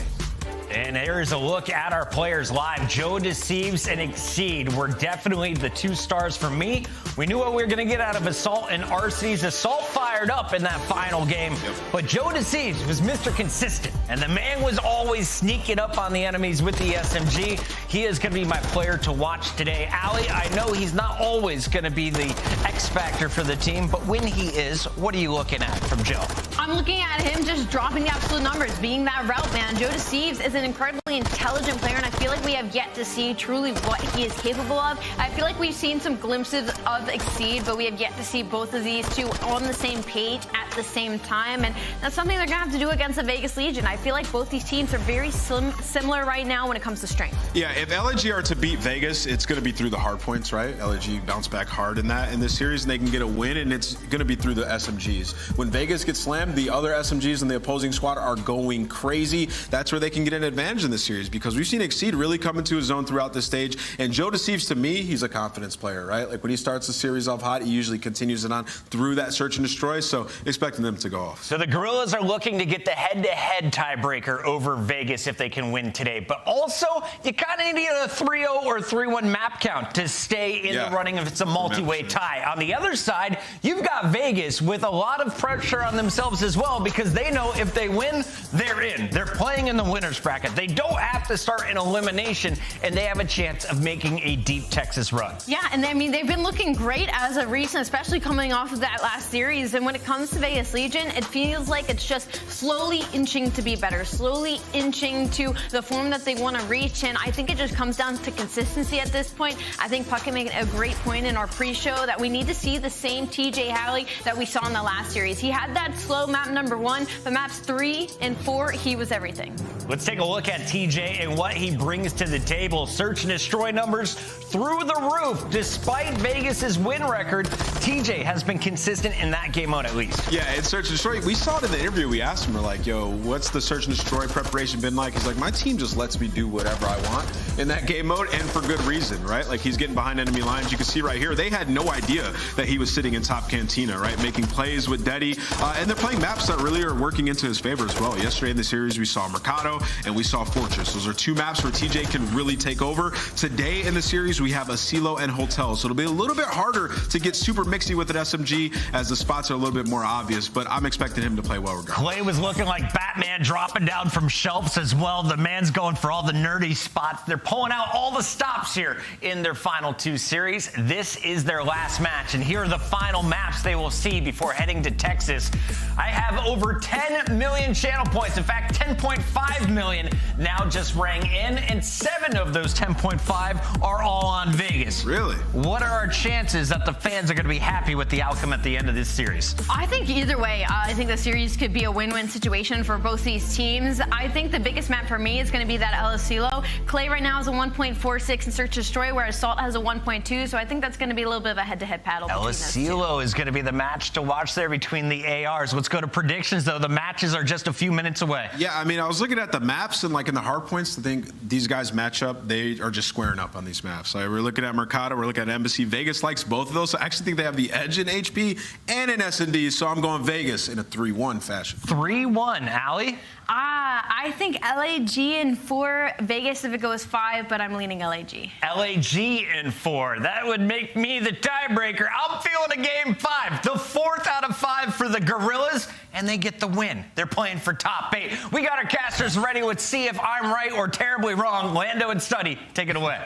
And here's a look at our players live. Joe Deceives and Exceed were definitely the 2 stars for me. We knew what we were going to get out of Assault and RC's. Assault fired up in that final game, but Joe Deceives was Mr. Consistent, and the man was always sneaking up on the enemies with the SMG. He is going to be my player to watch today. Ali, I know he's not always going to be the X factor for the team, but when he is, what are you looking at from Joe? I'm looking at him just dropping the absolute numbers, being that route man. Joe Deceives is an incredibly intelligent player, and I feel like we have yet to see truly what he is capable of. I feel like we've seen some glimpses of Exceed, but we have yet to see both of these two on the same page at the same time, and that's something they're going to have to do against the Vegas Legion. I feel like both these teams are very similar right now when it comes to strength. Yeah, if LAG are to beat Vegas, it's going to be through the hard points, right? LAG bounce back hard in this series, and they can get a win, and it's going to be through the SMGs. When Vegas gets slammed, the other SMGs in the opposing squad are going crazy. That's where they can get an advantage in this series, because we've seen Exceed really come into his own throughout the stage. And Joe Deceives, to me, he's a confidence player, right? Like when he starts the series off hot, he usually continues it on through that search and destroy. So expecting them to go off. So the Gorillas are looking to get the head-to-head tiebreaker over Vegas if they can win today. But also, you kind of need a 3-0 or 3-1 map count to stay in the running if it's a multi-way tie. On the other side, you've got Vegas with a lot of pressure on themselves as well, because they know if they win, they're in. They're playing in the winner's bracket. They don't have to start an elimination, and they have a chance of making a deep Texas run. Yeah, and I mean, they've been looking great as of recent, especially coming off of that last series. And when it comes to Vegas Legion, it feels like it's just slowly inching to be better, slowly inching to the form that they want to reach. And I think it just comes down to consistency at this point. I think Puckett made a great point in our pre-show that we need to see the same TJ Halley that we saw in the last series. He had that slow map number 1, but maps 3 and 4, he was everything. Let's take a look at TJ and what he brings to the table. Search and destroy numbers through the roof. Despite Vegas's win record, TJ has been consistent in that game mode at least. Yeah, it's search and destroy. We saw it in the interview. We asked him, we're like, yo, what's the search and destroy preparation been like? He's like, my team just lets me do whatever I want in that game mode, and for good reason, right? Like, he's getting behind enemy lines. You can see right here, they had no idea that he was sitting in top cantina, right? Making plays with Deddy, and they're playing maps that really are working into his favor as well. Yesterday in the series, we saw Mercado and we saw Fortress. Those are 2 maps where TJ can really take over. Today in the series, we have Asilo and Hotel, so it'll be a little bit harder to get super mixy with an SMG as the spots are a little bit more obvious, but I'm expecting him to play well regardless. Clay was looking like Batman dropping down from shelves as well. The man's going for all the nerdy spots. They're pulling out all the stops here in their final 2 series. This is their last match, and here are the final maps they will see before heading to Texas. I have over 10 million channel points. In fact, 10.5 million now just rang in, and 7 of those 10.5 are all on Vegas. Really? What are our chances that the fans are going to be happy with the outcome at the end of this series? I think either way, I think the series could be a win-win situation for both these teams. I think the biggest map for me is going to be that El Asilo. Clay right now has a 1.46 in Search and Destroy, whereas Salt has a 1.2, so I think that's going to be a little bit of a head-to-head battle. El Asilo is going to be the match to watch there between the ARs. Let's go to predictions, though. The matches are just a few minutes away. Yeah, I mean, I was looking at the maps, and like in the hard points, I think these guys match up. They are just squaring up on these maps. Like, we're looking at Mercado, we're looking at Embassy. Vegas likes both of those, so I actually think they have the edge in HP and in S&D, so I'm going Vegas in a 3-1 fashion. 3-1, Ali? I think LAG in 4, Vegas if it goes 5, but I'm leaning LAG. LAG in 4. That would make me the tiebreaker. I'm feeling a game 5. The 4th out of 5 for the Gorillas, and they get the win. They're playing for top 8. We got our casters ready. Let's see if I'm right or terribly wrong. Lando and Study, take it away.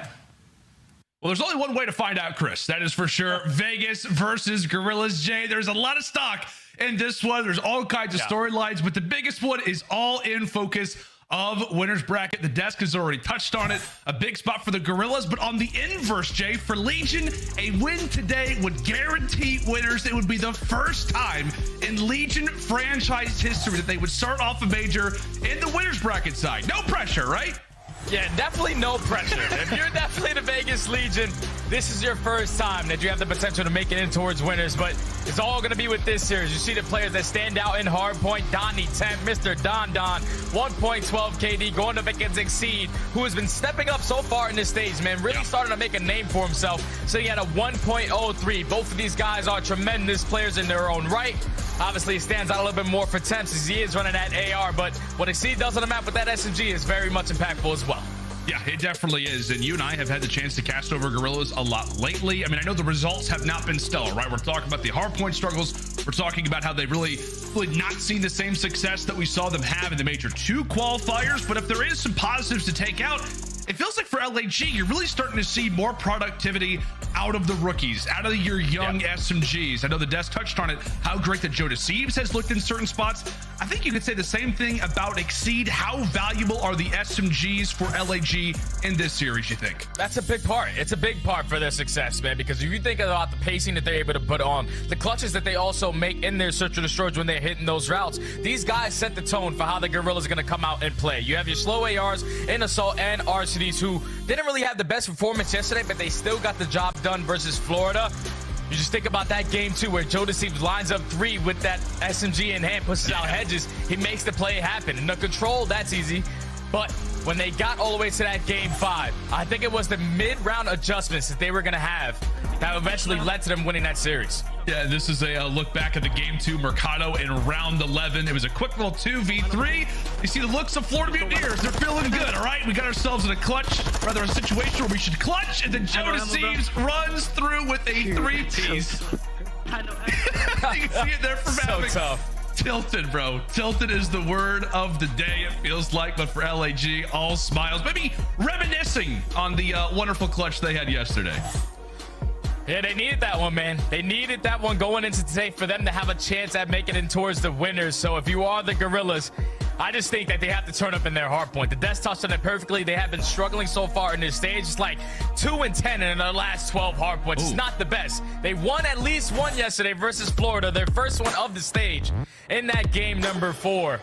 Well, there's only one way to find out, Chris. That is for sure. Vegas versus Gorillas, Jay. There's a lot of stock in this one. There's all kinds of storylines, but the biggest one is all in focus of winner's bracket. The desk has already touched on it. A big spot for the Gorillas, but on the inverse, Jay, for Legion, a win today would guarantee winners. It would be the first time in Legion franchise history that they would start off a major in the winner's bracket side. No pressure, right? Yeah, definitely no pressure. If you're definitely the Vegas Legion, this is your first time that you have the potential to make it in towards winners, but it's all going to be with this series. You see the players that stand out in hardpoint. Donnie Temp, Mr. Don, 1.12 KD going up against Exceed, who has been stepping up so far in this stage, man. Really starting to make a name for himself. So he had a 1.03. Both of these guys are tremendous players in their own right. Obviously, it stands out a little bit more for Temps as he is running that AR, but what Exceed does on the map with that SMG is very much impactful as well. Yeah, it definitely is. And you and I have had the chance to cast over Gorillas a lot lately. I mean, I know the results have not been stellar, right? We're talking about the hardpoint struggles. We're talking about how they've really not seen the same success that we saw them have in the Major 2 qualifiers. But if there is some positives to take out, it feels like for LAG, you're really starting to see more productivity out of the rookies, out of your young SMGs. I know the desk touched on it, how great that Joe Deceives has looked in certain spots. I think you could say the same thing about Exceed. How valuable are the SMGs for LAG in this series, you think? That's a big part. It's a big part for their success, man, because if you think about the pacing that they're able to put on, the clutches that they also make in their search and destroys when they're hitting those routes, these guys set the tone for how the Gorillas are going to come out and play. You have your slow ARs in Assault and RCDs who didn't really have the best performance yesterday, but they still got the job done versus Florida. You just think about that game too, where Joe Deceives lines up 3 with that SMG in hand, pushes out hedges. He makes the play happen. And the control, that's easy. But when they got all the way to that game 5, I think it was the mid-round adjustments that they were going to have that eventually led to them winning that series. Yeah, this is a look back at the game 2 Mercado in round 11. It was a quick little 2v3. You see the looks of Florida Mutineers. They're feeling good, all right? We got ourselves in a situation where we should clutch, and then Joe Deceives runs through with a 3-piece. You can see it there from so tough. Tilted, bro. Tilted is the word of the day, it feels like, but for LAG, all smiles. Maybe reminiscing on the wonderful clutch they had yesterday. Yeah, they needed that one, man. They needed that one going into today for them to have a chance at making it towards the winners. So if you are the Gorillas, I just think that they have to turn up in their hard point. The desk touched on it perfectly. They have been struggling so far in this stage. It's like 2-10 in their last 12 hard points. It's not the best. They won at least one yesterday versus Florida, their first one of the stage in that game number 4.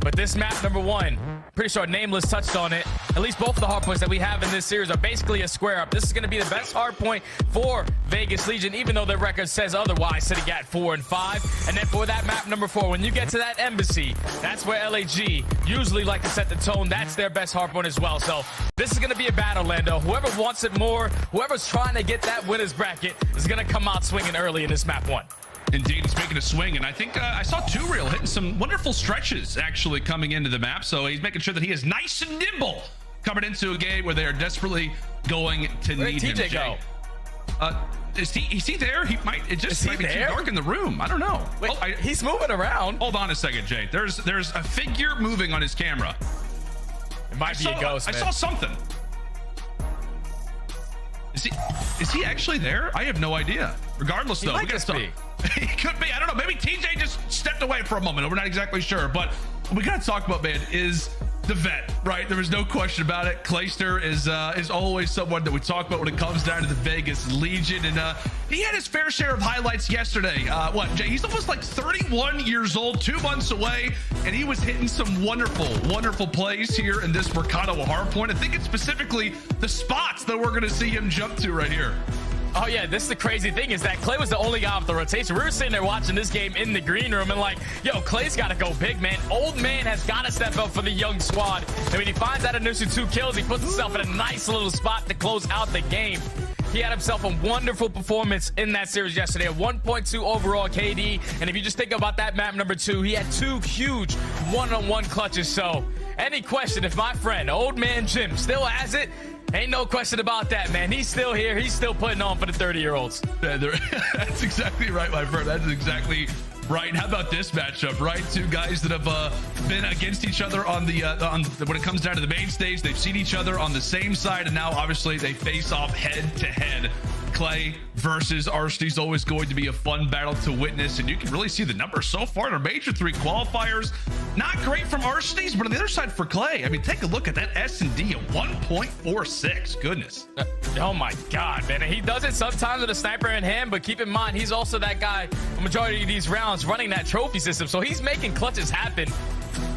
But this map number 1, pretty sure Nameless touched on it. At least both of the hard points that we have in this series are basically a square up. This is going to be the best hard point for Vegas Legion, even though their record says otherwise, sitting at 4 and 5. And then for that map number 4, when you get to that embassy, that's where LAG usually like to set the tone. That's their best hard point as well. So this is going to be a battle, Lando. Whoever wants it more, whoever's trying to get that winner's bracket is going to come out swinging early in this map 1. Indeed, he's making a swing, and I think I saw 2Real hitting some wonderful stretches actually coming into the map, so he's making sure that he is nice and nimble coming into a game where they are desperately going to need him. TJ go? Is he there? He might. It just might be too dark in the room. I don't know. Wait, he's moving around. Hold on a second, Jay. There's a figure moving on his camera. It might be a ghost. I saw something. Is he actually there? I have no idea. Regardless, though, we got to be. He could be. I don't know. Maybe TJ just stepped away for a moment. We're not exactly sure. But what we got to talk about, man, is the vet, right? There is no question about it. Clayster is always someone that we talk about when it comes down to the Vegas Legion. And he had his fair share of highlights yesterday. Jay? He's almost like 31 years old, 2 months away. And he was hitting some wonderful, wonderful plays here in this Mercado hardpoint. I think it's specifically the spots that we're going to see him jump to right here. Oh, yeah, this is the crazy thing is that Clay was the only guy off the rotation. We were sitting there watching this game in the green room and like, yo, Clay's got to go big, man. Old man has got to step up for the young squad. And when he finds that initial 2 kills, he puts himself in a nice little spot to close out the game. He had himself a wonderful performance in that series yesterday, a 1.2 overall KD. And if you just think about that map number 2, he had 2 huge one-on-one clutches. So any question, if my friend, Old Man Jim, still has it, ain't no question about that, man. He's still here. He's still putting on for the 30-year-olds. Yeah, that's exactly right, my friend. That's exactly right. How about this matchup, right? 2 guys that have been against each other on when it comes down to the main stage. They've seen each other on the same side, and now obviously they face off head-to-head. Clay versus Arseny is always going to be a fun battle to witness, and you can really see the numbers so far in our Major 3 qualifiers. Not great from Arseny's, but on the other side for Clay, I mean, take a look at that S&D at 1.46. Goodness. Oh my God, man. And he does it sometimes with a sniper in hand, but keep in mind, he's also that guy, the majority of these rounds, running that trophy system. So he's making clutches happen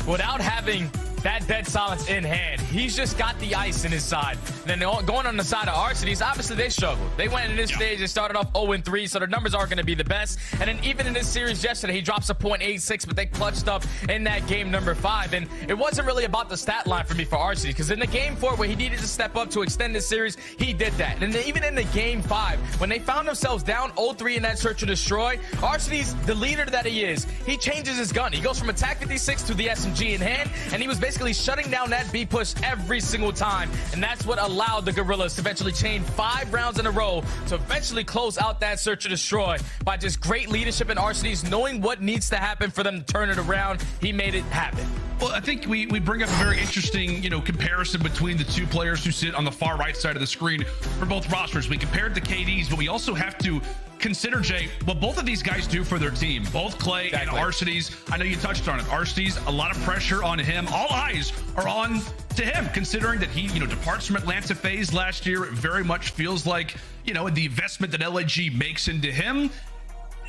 without having that dead silence in hand. He's just got the ice in his side. And then going on the side of Arcitys, obviously they struggled. They went in this stage, they started off 0-3, so their numbers aren't going to be the best. And then even in this series yesterday, he drops a .86, but they clutched up in that game number 5. And it wasn't really about the stat line for me for Arcitys, because in the game 4 where he needed to step up to extend this series, he did that. And then even in the game 5, when they found themselves down 0-3 in that search and destroy, Arcitys, the leader that he is, he changes his gun. He goes from a TAC 56 to the SMG in hand, and he was basically shutting down that B push every single time. And that's what allowed the Gorillas to eventually chain 5 rounds in a row to eventually close out that search and destroy by just great leadership in Arcitys, knowing what needs to happen for them to turn it around. He made it happen. Well, I think we bring up a very interesting, comparison between the two players who sit on the far right side of the screen for both rosters. We compared the KDs, but we also have to consider, Jay, what both of these guys do for their team. Both Clay and Arcitys. I know you touched on it. Arcitys, a lot of pressure on him. All eyes are on to him, considering that he, departs from Atlanta FaZe last year. It very much feels like, the investment that LAG makes into him,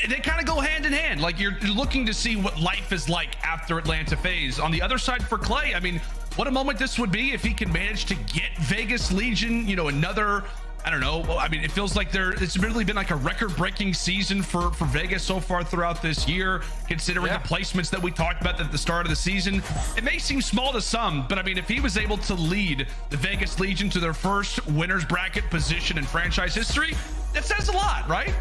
they kind of go hand in hand. Like, you're looking to see what life is like after Atlanta FaZe. On the other side for Clay, I mean, what a moment this would be if he can manage to get Vegas Legion, another, I don't know. I mean, it feels like it's really been like a record-breaking season for Vegas so far throughout this year, considering the placements that we talked about at the start of the season. It may seem small to some, but I mean, if he was able to lead the Vegas Legion to their first winners bracket position in franchise history, that says a lot, right?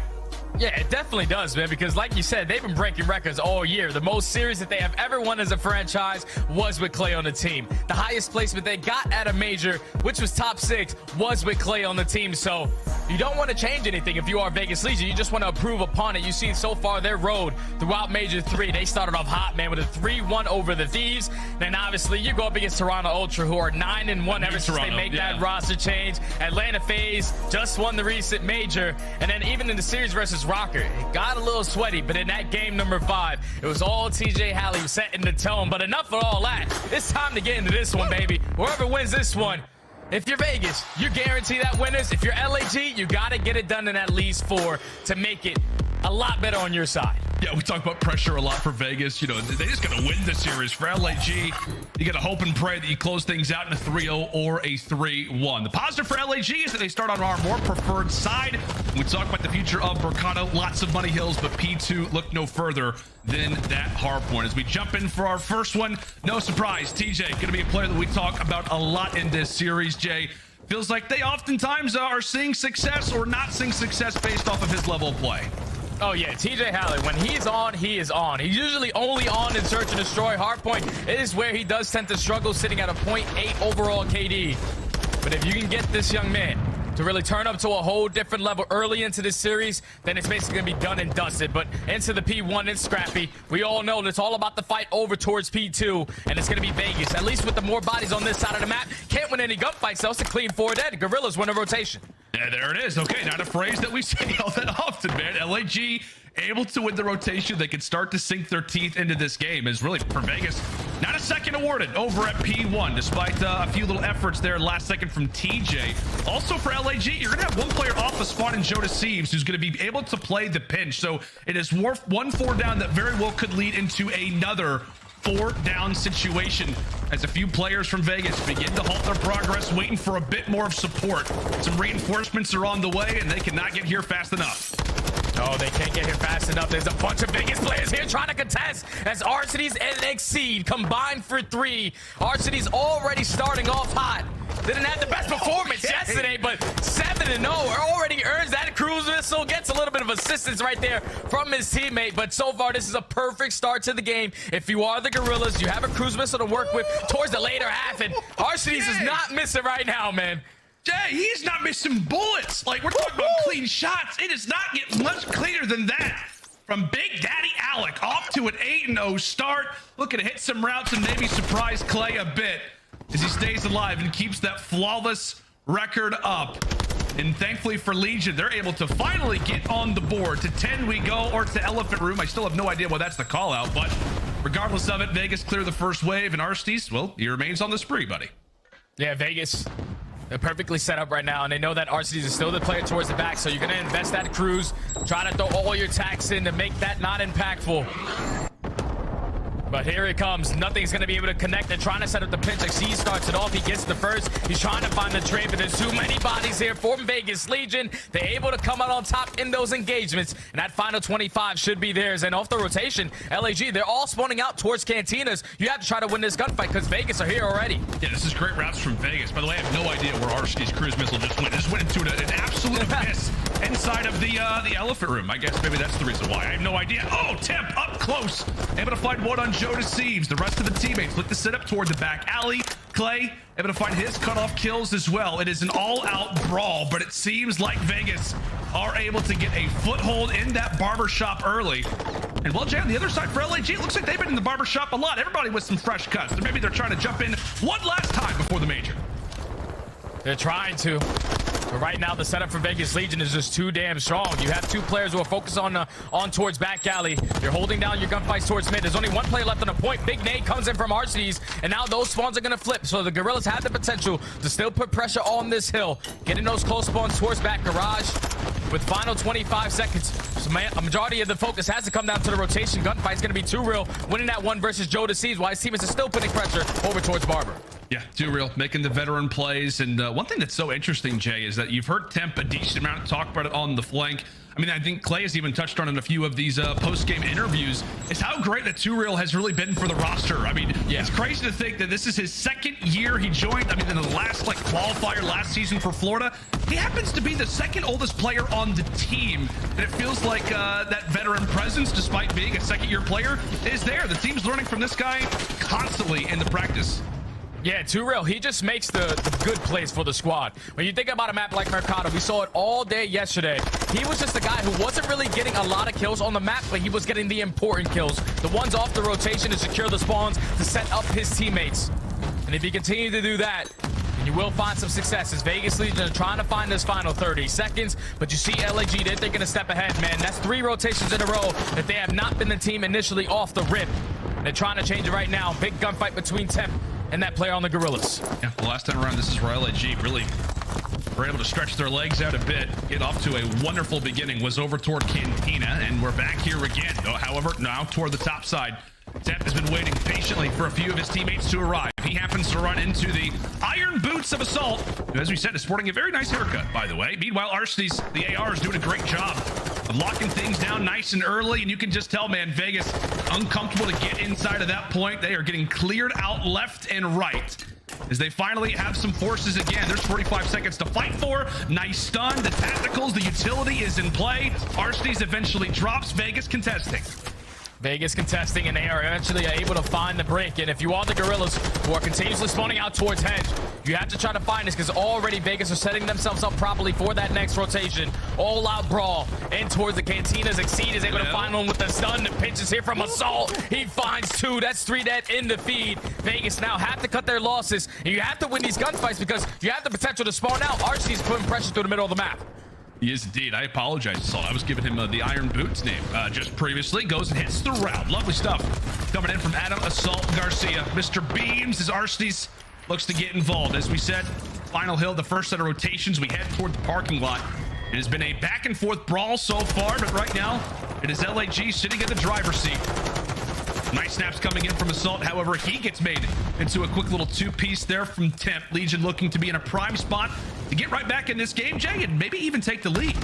Yeah, it definitely does, man, because like you said, they've been breaking records all year. The most series that they have ever won as a franchise was with Clay on the team. The highest placement they got at a major, which was top 6, was with Clay on the team. So you don't want to change anything if you are Vegas Legion. You just want to improve upon it. You see so far their road throughout Major 3. They started off hot, man, with a 3-1 over the Thieves. Then obviously you go up against Toronto Ultra, who are 9-1 ever since they make that roster change. Atlanta FaZe just won the recent major. And then even in the series versus Rocker, it got a little sweaty, but in that game number 5, it was all TJ Halley setting the tone. But enough of all that. It's time to get into this one, baby. Whoever wins this one, if you're Vegas, you guarantee that winners. If you're LAG, you got to get it done in at least 4 to make it a lot better on your side. Yeah, we talk about pressure a lot for Vegas. They just got to win the series. For LAG, you got to hope and pray that you close things out in a 3-0 or a 3-1. The positive for LAG is that they start on our more preferred side. We talk about the future of Mercado. Lots of money hills, but P2 look no further than that hard point. As we jump in for our first one, no surprise, TJ going to be a player that we talk about a lot in this series, Jay. Feels like they oftentimes are seeing success or not seeing success based off of his level of play. Oh yeah, TJ Halley, when he's on, he is on. He's usually only on in search and destroy. Hardpoint is where he does tend to struggle, sitting at a 0.8 overall KD. But if you can get this young man to really turn up to a whole different level early into this series, then it's basically gonna be done and dusted. But into the P1, it's scrappy. We all know that it's all about the fight over towards P2, and it's gonna be Vegas. At least with the more bodies on this side of the map, can't win any gunfights, so it's a clean 4 dead. Gorillas win a rotation. Yeah, there it is. Okay, not a phrase that we say all that often, man. LAG able to win the rotation. They can start to sink their teeth into this game. Is really, for Vegas, not a second awarded over at P1, despite a few little efforts there last second from TJ. Also for LAG, you're going to have one player off the spawn in Joe Deceives, who's going to be able to play the pinch. So it is 1 4 down that very well could lead into another 4 down situation as a few players from Vegas begin to halt their progress, waiting for a bit more of support. Some reinforcements are on the way, and they cannot get here fast enough. Oh, they can't get here fast enough. There's a bunch of Vegas players here trying to contest as Arcitys and Exceed combined for 3. Arcitys already starting off hot. Didn't have the best performance yesterday, but 7-0 already earns that cruise missile. Gets a little bit of assistance right there from his teammate, but so far this is a perfect start to the game. If you are the Gorillas, you have a cruise missile to work with towards the later half, and Arcitys is not missing right now, man. Jay, he's not missing bullets. Like, we're talking about clean shots. It does not get much cleaner than that. From Big Daddy Alec, off to an 8-0 start. Looking to hit some routes and maybe surprise Clay a bit as he stays alive and keeps that flawless record up. And thankfully for Legion, they're able to finally get on the board. To 10 we go, or to Elephant Room. I still have no idea why that's the call out, but regardless of it, Vegas clear the first wave, and Arcitys, well, he remains on the spree, buddy. Yeah, Vegas, they're perfectly set up right now, and they know that Arcitys is still the player towards the back, so you're going to invest that cruise, try to throw all your tax in to make that not impactful. But here it comes. Nothing's going to be able to connect. They're trying to set up the pinch. Exceed starts it off. He gets the first. He's trying to find the trade, but there's too many bodies here for Vegas Legion. They're able to come out on top in those engagements, and that final 25 should be theirs. And off the rotation, LAG, they're all spawning out towards cantinas. You have to try to win this gunfight because Vegas are here already. Yeah, this is great routes from Vegas. By the way, I have no idea where Arsty's cruise missile just went. It just went into an absolute abyss inside of the elephant room. I guess maybe that's the reason why. I have no idea. Oh, Temp up close. Able to find one on Joe Deceives. The rest of the teammates look to set up toward the back alley. Clay able to find his cutoff kills as well. It is an all-out brawl, but it seems like Vegas are able to get a foothold in that barbershop early. And well, Jay, on the other side for LAG, it looks like they've been in the barbershop a lot. Everybody with some fresh cuts. Or maybe they're trying to jump in one last time before the major. They're trying to. But right now, the setup for Vegas Legion is just too damn strong. You have two players who are focused on towards back alley. You're holding down your gunfights towards mid. There's only one player left on a point. Big nade comes in from RCDs, and now those spawns are going to flip. So the Gorillas have the potential to still put pressure on this hill. Getting those close spawns towards back garage. With final 25 seconds, so a majority of the focus has to come down to the rotation. Gunfight's going to be Too Real winning that one versus Joe Deceives, while his teammates are still putting pressure over towards Barber. Yeah, Too Real making the veteran plays. And one thing that's so interesting, Jay, is that you've heard Temp a decent amount talk about it on the flank. I mean, I think Clay has even touched on it in a few of these post-game interviews, is how great that Too Real has really been for the roster. I mean, it's crazy to think that this is his second year he joined. I mean, in the last qualifier last season for Florida, he happens to be the second oldest player on the team. And it feels like that veteran presence, despite being a second-year player, is there. The team's learning from this guy constantly in the practice. Yeah, Too Real, he just makes the good plays for the squad. When you think about a map like Mercado, we saw it all day yesterday. He was just a guy who wasn't really getting a lot of kills on the map, but he was getting the important kills. The ones off the rotation to secure the spawns, to set up his teammates. And if you continue to do that, then you will find some success. As Vegas Legion are trying to find this final 30 seconds, but you see LAG, they're thinking a step ahead, man. That's 3 rotations in a row that they have not been the team initially off the rip. They're trying to change it right now. Big gunfight between Temp and that player on the Gorillas. Yeah, the last time around, this is where LAG really were able to stretch their legs out a bit, get off to a wonderful beginning, was over toward Cantina, and we're back here again. However, now toward the top side. Temp has been waiting patiently for a few of his teammates to arrive. He happens to run into the iron boots of Assault, who, as we said, is sporting a very nice haircut, by the way. Meanwhile, Arsty's, the AR, is doing a great job of locking things down nice and early, and you can just tell, man, Vegas, uncomfortable to get inside of that point. They are getting cleared out left and right as they finally have some forces again. There's 45 seconds to fight for. Nice stun. The tacticals, the utility is in play. Arsty's eventually drops. Vegas contesting. Vegas contesting, and they are eventually able to find the break. And if you are the Gorillas who are continuously spawning out towards Hedge, you have to try to find this, because already Vegas are setting themselves up properly for that next rotation. All out brawl in towards the cantinas. Exceed is able to find one with the stun. The pinch is here from Assault. He finds 2. That's 3 dead in the feed. Vegas now have to cut their losses, and you have to win these gunfights because you have the potential to spawn out. Arcee's putting pressure through the middle of the map. He is indeed. I apologize, Assault. I was giving him the Iron Boots name just previously. Goes and hits the round. Lovely stuff. Coming in from Adam Assault Garcia. Mr. Beams, as Arsty's looks to get involved. As we said, final hill, the first set of rotations. We head toward the parking lot. It has been a back and forth brawl so far, but right now it is LAG sitting in the driver's seat. Nice snaps coming in from Assault. However, he gets made into a quick little 2-piece there from Temp. Legion looking to be in a prime spot to get right back in this game, Jay, and maybe even take the lead.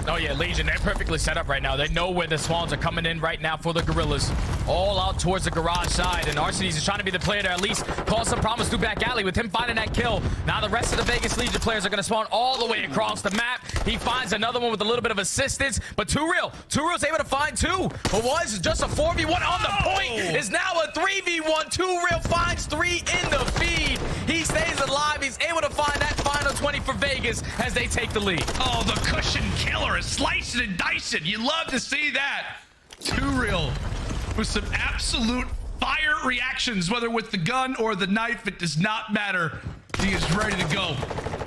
Oh yeah, Legion, they're perfectly set up right now. They know where the spawns are coming in right now for the Gorillas. All out towards the garage side, and Arcees is trying to be the player to at least cause some problems through back alley with him finding that kill. Now the rest of the Vegas Legion players are going to spawn all the way across the map. He finds another one with a little bit of assistance, but Too Real's able to find 2. What was just a 4v1 on the point is now a 3v1. Too Real finds 3 in the feed. He stays alive. He's able to find that final 20 for Vegas as they take the lead. Oh, the cushion killer is slicing and dicing. You love to see that. Too Real with some absolute fire reactions, whether with the gun or the knife, it does not matter. He is ready to go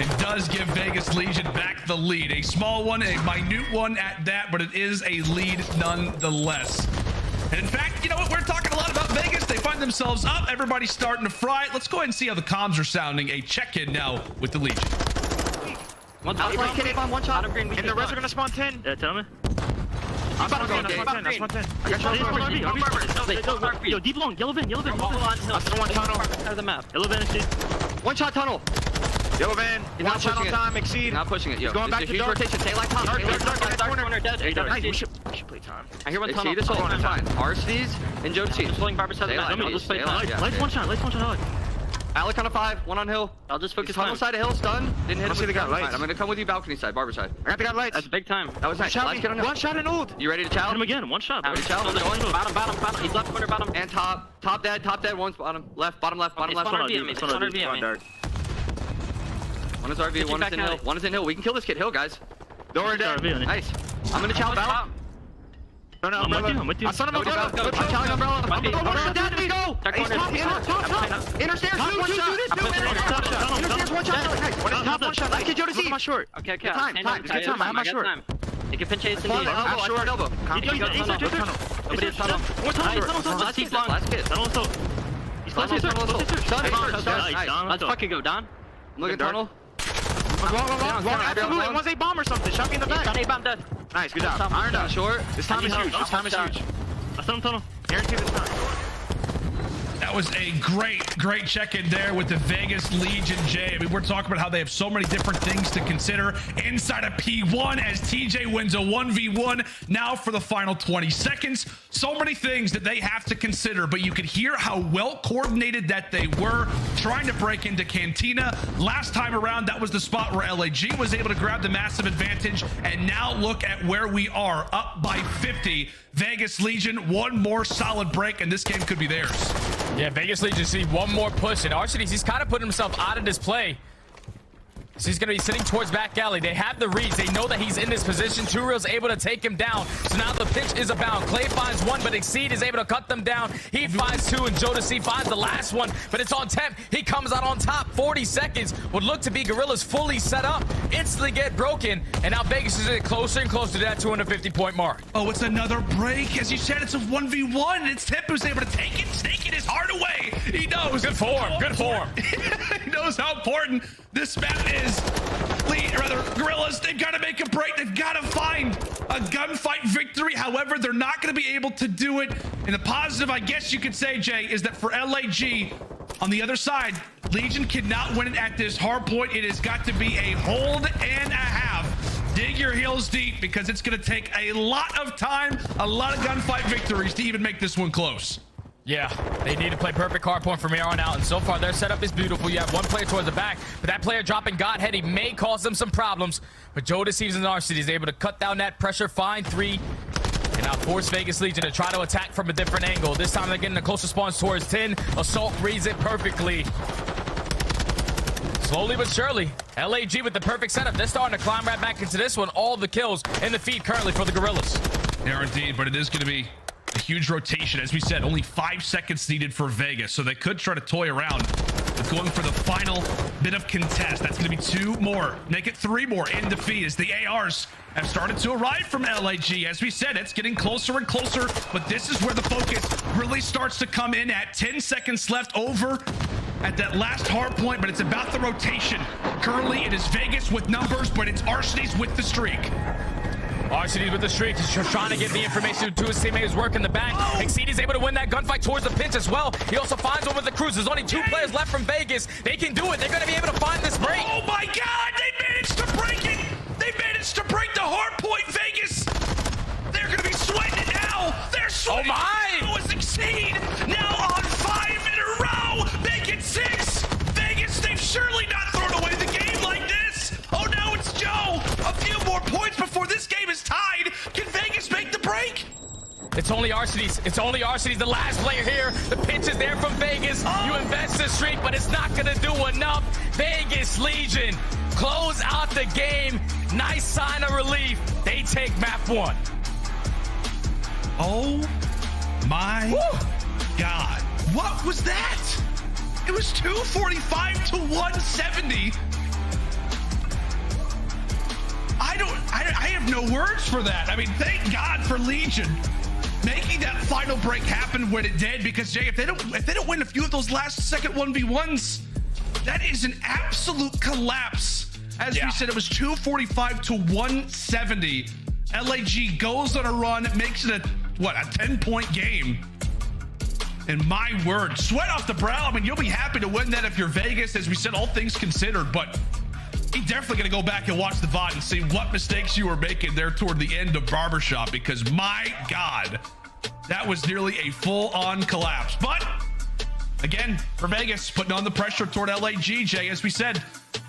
and does give Vegas Legion back the lead. A small one, a minute one at that, but it is a lead nonetheless. And in fact, you know what? We're talking a lot about Vegas. They find themselves up. Everybody's starting to fry. Let's go ahead and see how the comms are sounding. A check-in now with the Legion. One shot. And the rest are going to spawn 10. Yeah, tell me. I'm about to go. That's 110. Yo, deep long, yellow van. I still one tunnel. Out of the map. Yellow van, exceed. One shot tunnel. Yellow van. One shot on time, exceed. Not pushing it, yo. Going back to dark. rotation. Stay like top. Dark corner. Dead. Nice. We should play time. I hear one tunnel. This whole fine. Arsees and Joe T. Just pulling Barber side of the map. I'll just play time. Lights one shot, Alec. Alec on a 5, one on hill. I'll just focus tunnel side of hill, stun. Didn't hit him with the gun. lights. I'm gonna come with you balcony side, Barber side. I got the lights. That's big time. That was nice. Let's get on hill. One shot and ult. You ready to challenge? Hit him again. One shot. Ready to challenge? Bottom. He's left corner, bottom. And top dead, one's bottom left. Bottom left. One is RV. One is RV, one is in hill. One is in hill. We can kill this kid. Hill, guys. Door dead. Nice. I'm gonna challenge out. No, I'm with you. I saw him umbrella. I'm challenging umbrella. I'm going to down. Let's go. Ace top. Inner stairs. Inner stairs. One shot. Nice. One is top. One shot. Let's get Joe to see. Short. Okay. Time. It's good time. I have my short. You can pinch Ace and Elbow. Nobody is tunnel. One tunnel. Last kid. Tunnel. He's close. Let's fucking go, Don. Look at tunnel. Wrong. Absolutely. It was a bomb or something. Shot me in the back. A bomb dead. Nice. Good job. Iron down. Short. This time is huge. I saw him tunnel. Guarantee this time. That was a great check-in there with the Vegas Legion, Jay. I mean, we're talking about how they have so many different things to consider inside of P1 as TJ wins a 1v1 now for the final 20 seconds. So many things that they have to consider, but you could hear how well coordinated that they were trying to break into Cantina. Last time around, that was the spot where LAG was able to grab the massive advantage, and now look at where we are, up by 50. Vegas Legion, one more solid break, and this game could be theirs. Yeah, Vegas Legion see one more push, and Arsees, he's kind of putting himself out of this play. So he's going to be sitting towards back alley. They have the reads. They know that he's in this position. Two Real's able to take him down. So now the pitch is abound. Clay finds one, but Exceed is able to cut them down. He finds two, and Jodeci finds the last one, but it's on temp. He comes out on top. 40 seconds. Would look to be Gorillas fully set up. Instantly get broken, and now Vegas is getting closer and closer to that 250-point mark. Oh, it's another break. As you said, it's a 1v1. It's Temp who's able to take it, sneaking his heart away. He knows. Good form. Good form. He knows how important this map is. Gorillas, they've got to make a break. They've got to find a gunfight victory. However, they're not going to be able to do it. And the positive, I guess you could say, Jay, is that for LAG, on the other side, Legion cannot win it at this hard point. It has got to be a hold and a half. Dig your heels deep, because it's going to take a lot of time, a lot of gunfight victories to even make this one close. Yeah, they need to play perfect hard point from here on out, and so far their setup is beautiful. You have one player towards the back, but that player dropping Godhead, he may cause them some problems, but Joe Deceives and Arsees is able to cut down that pressure, find three, and now force Vegas Legion to try to attack from a different angle. This time they're getting a closer spawns towards 10. Assault reads it perfectly. Slowly but surely, LAG with the perfect setup. They're starting to climb right back into this one. All the kills in the feed currently for the Gorillas. They are indeed, but it is going to be a huge rotation. As we said, only 5 seconds needed for Vegas, so they could try to toy around with going for the final bit of contest. That's going to be 2 more. Make it 3 more in defeat as the ARs have started to arrive from LAG. As we said, it's getting closer and closer, but this is where the focus really starts to come in at 10 seconds left over at that last hard point, but it's about the rotation. Currently, it is Vegas with numbers, but it's Arsees with the streak. Arsees with the streak. He's just trying to get the information to his teammates work in the back. Exceed is able to win that gunfight towards the pinch as well. He also finds one with the cruise. There's only 2 players left from Vegas. They can do it. They're going to be able to find this break. Oh my God, they managed to break it. They managed to break the hard point, Vegas. They're going to be sweating it now. They're sweating. Oh my. It was Exceed. Now on 5 in a row. Make it 6. Vegas, they've surely not thrown away the game like this. Oh no, it's Joe. A few more points before this game is tied. Can Vegas make the break? It's only Arsees. It's only Arsees, the last player here. The pitch is there from Vegas. You invest the streak, but it's not going to do enough. Vegas Legion close out the game. Nice sign of relief. They take map 1. Oh my God. What was that? It was 245 to 170. I have no words for that. I mean, thank God for Legion making that final break happen when it did, because Jay, if they don't win a few of those last second 1v1s, that is an absolute collapse. As we said, it was 245 to 170. LAG goes on a run, makes it a 10-point game. And my word, sweat off the brow. I mean, you'll be happy to win that if you're Vegas, as we said, all things considered. But you're definitely going to go back and watch the VOD and see what mistakes you were making there toward the end of Barbershop, because my God, that was nearly a full-on collapse. But again, for Vegas, putting on the pressure toward LAG, Jay, as we said,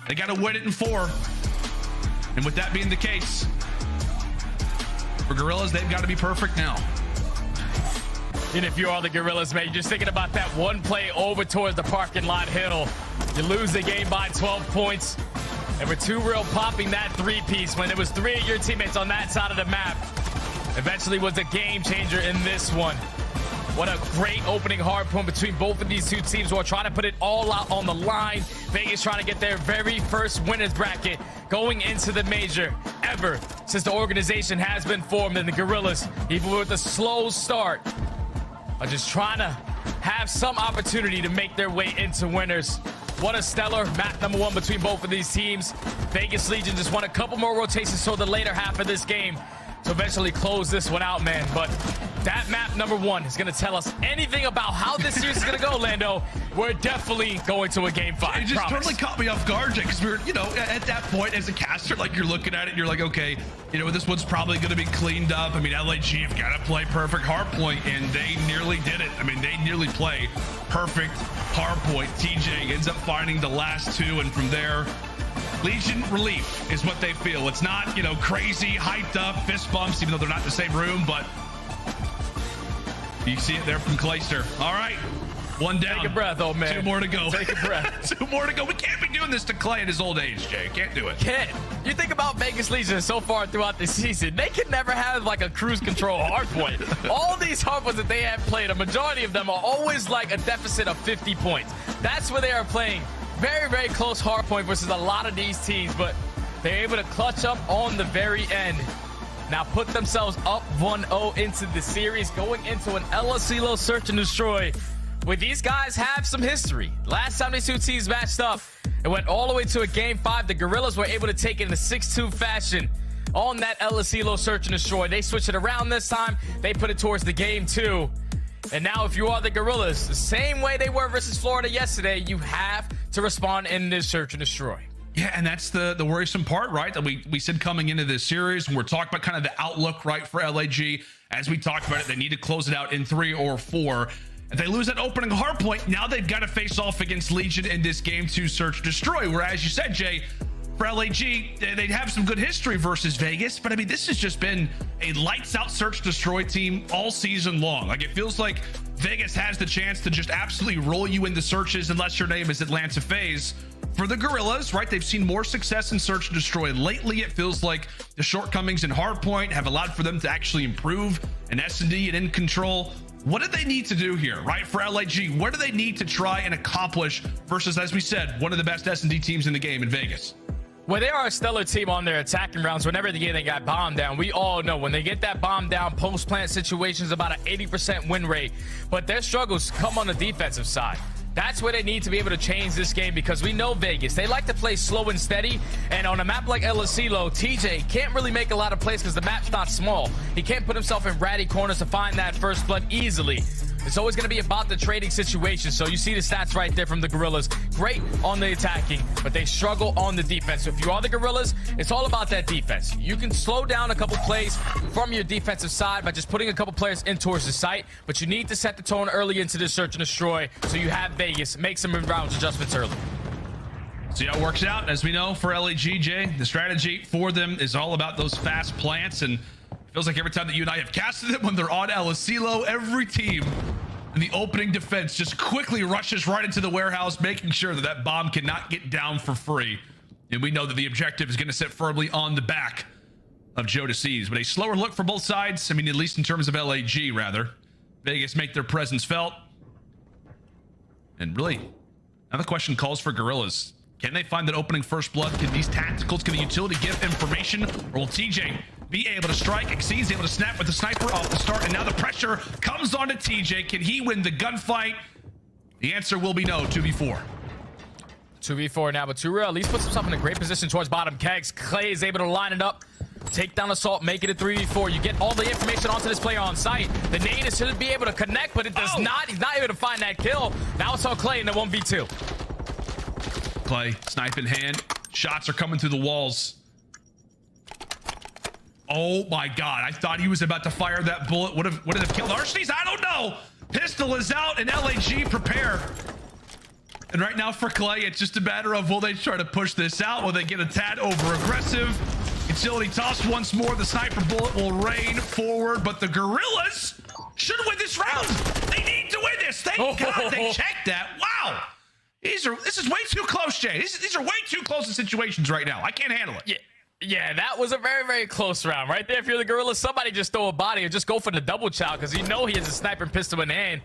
they got to win it in 4. And with that being the case, for Gorillas, they've got to be perfect now. And if you are the Gorillas, man, you're just thinking about that one play over towards the parking lot hill. You lose the game by 12 points. And with 2 real popping that 3-piece when there was 3 of your teammates on that side of the map, eventually was a game changer in this one. What a great opening hard point between both of these 2 teams who are trying to put it all out on the line. Vegas trying to get their very first winners bracket going into the major ever since the organization has been formed. And the Gorillas, even with a slow start, are just trying to have some opportunity to make their way into winners. What a stellar map number 1 between both of these teams. Vegas Legion just want a couple more rotations toward the later half of this game to eventually close this one out, man. But that map number 1 is going to tell us anything about how this series is going to go, Lando. We're definitely going to a game 5. It just totally caught me off guard, Jay, because we were, at that point as a caster, like, you're looking at it and you're like, okay, this one's probably going to be cleaned up. I mean, LAG have got to play perfect hardpoint, and they nearly did it. I mean, they nearly play perfect hardpoint. TJ ends up finding the last 2, and from there, Legion relief is what they feel. It's not, crazy, hyped up, fist bumps, even though they're not in the same room, but you see it there from Clayster. All right, 1 down. Take a breath, old man. 2 more to go. Take a breath. 2 more to go. We can't be doing this to Clay at his old age, Jay. Can't do it. Can't. You think about Vegas Legion so far throughout the season, they can never have like a cruise control hardpoint. All these hardpoints that they have played, a majority of them are always like a deficit of 50 points. That's where they are playing very, very close hardpoint versus a lot of these teams, but they're able to clutch up on the very end. Now put themselves up 1-0 into the series, going into an LSCLO search and destroy, where these guys have some history. Last time these 2 teams matched up, it went all the way to a game 5. The Gorillas were able to take it in a 6-2 fashion on that LSCLO search and destroy. They switched it around this time. They put it towards the game 2. And now if you are the Gorillas, the same way they were versus Florida yesterday, you have to respond in this search and destroy. Yeah, and that's the worrisome part, right? That we said coming into this series, and we're talking about kind of the outlook, right, for LAG. As we talked about it, they need to close it out in 3 or 4. If they lose that opening hardpoint, now they've got to face off against Legion in this game 2 search destroy, where, as you said, Jay, for LAG, they'd have some good history versus Vegas, but I mean, this has just been a lights out search destroy team all season long. Like, it feels like Vegas has the chance to just absolutely roll you into searches unless your name is Atlanta FaZe. For the Gorillas, right, they've seen more success in search and destroy lately. It feels like the shortcomings in hardpoint have allowed for them to actually improve in S&D and in control. What do they need to do here, right, for LAG? What do they need to try and accomplish versus, as we said, one of the best S&D teams in the game in Vegas? Well, they are a stellar team on their attacking rounds. Whenever they got bombed down, we all know when they get that bomb down, post-plant situations, about an 80% win rate. But their struggles come on the defensive side. That's where they need to be able to change this game, because we know Vegas, they like to play slow and steady. And on a map like LSCLO, TJ can't really make a lot of plays because the map's not small. He can't put himself in ratty corners to find that first blood easily. It's always going to be about the trading situation. So you see the stats right there from the Gorillas. Great on the attacking, but they struggle on the defense. So if you are the Gorillas, it's all about that defense. You can slow down a couple plays from your defensive side by just putting a couple players in towards the site, but you need to set the tone early into this search and destroy so you have Vegas make some rounds adjustments early. See how it works out. As we know, for LAG, Jay, the strategy for them is all about those fast plants, and feels like every time that you and I have casted it, when they're on LSCLO, every team in the opening defense just quickly rushes right into the warehouse, making sure that that bomb cannot get down for free. And we know that the objective is going to sit firmly on the back of Joe DeCease. But a slower look for both sides. I mean, at least in terms of LAG, rather. Vegas make their presence felt. And really, now the question calls for Gorillas. Can they find that opening first blood? Can these tacticals, can the utility give information? Or will TJ be able to strike? Exceed's able to snap with the sniper off the start, and now the pressure comes on to TJ. Can he win the gunfight? The answer will be no. 2v4. 2v4 now, but Turo at least puts himself in a great position towards bottom kegs. Clay is able to line it up Takedown assault, make it a 3v4. You get all the information onto this player on site. The nade is to be able to connect, but it does not. He's not able to find that kill. Now it's on Clay in the 1v2. Clay, snipe in hand. Shots are coming through the walls. Oh my God, I thought he was about to fire that bullet. Would it have killed Arsenes? I don't know. Pistol is out and LAG prepare. And right now for Clay, it's just a matter of will they try to push this out? Will they get a tad over aggressive? Utility toss once more. The sniper bullet will rain forward, but the Gorillas should win this round. They need to win this. Thank God they checked that. Wow. This is way too close, Jay. These are way too close in situations right now. I can't handle it. Yeah, that was a very, very close round. Right there, if you're the Gorillas, somebody just throw a body or just go for the double chow because you know he has a sniper pistol in hand.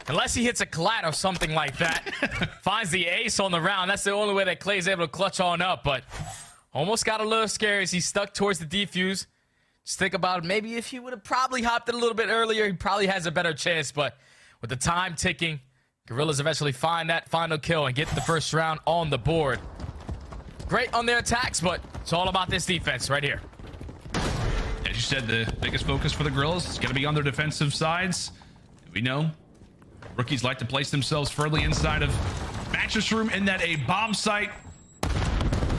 Unless he hits a collat or something like that. Finds the ace on the round. That's the only way that Clay's able to clutch on up, but almost got a little scary as he stuck towards the defuse. Just think about it. Maybe if he would have probably hopped it a little bit earlier, he probably has a better chance, but with the time ticking, Gorillas eventually find that final kill and get the first round on the board. Great on their attacks, but it's all about this defense right here. As you said, the biggest focus for the Gorillas is going to be on their defensive sides. We know rookies like to place themselves firmly inside of mattress room in that a bomb site.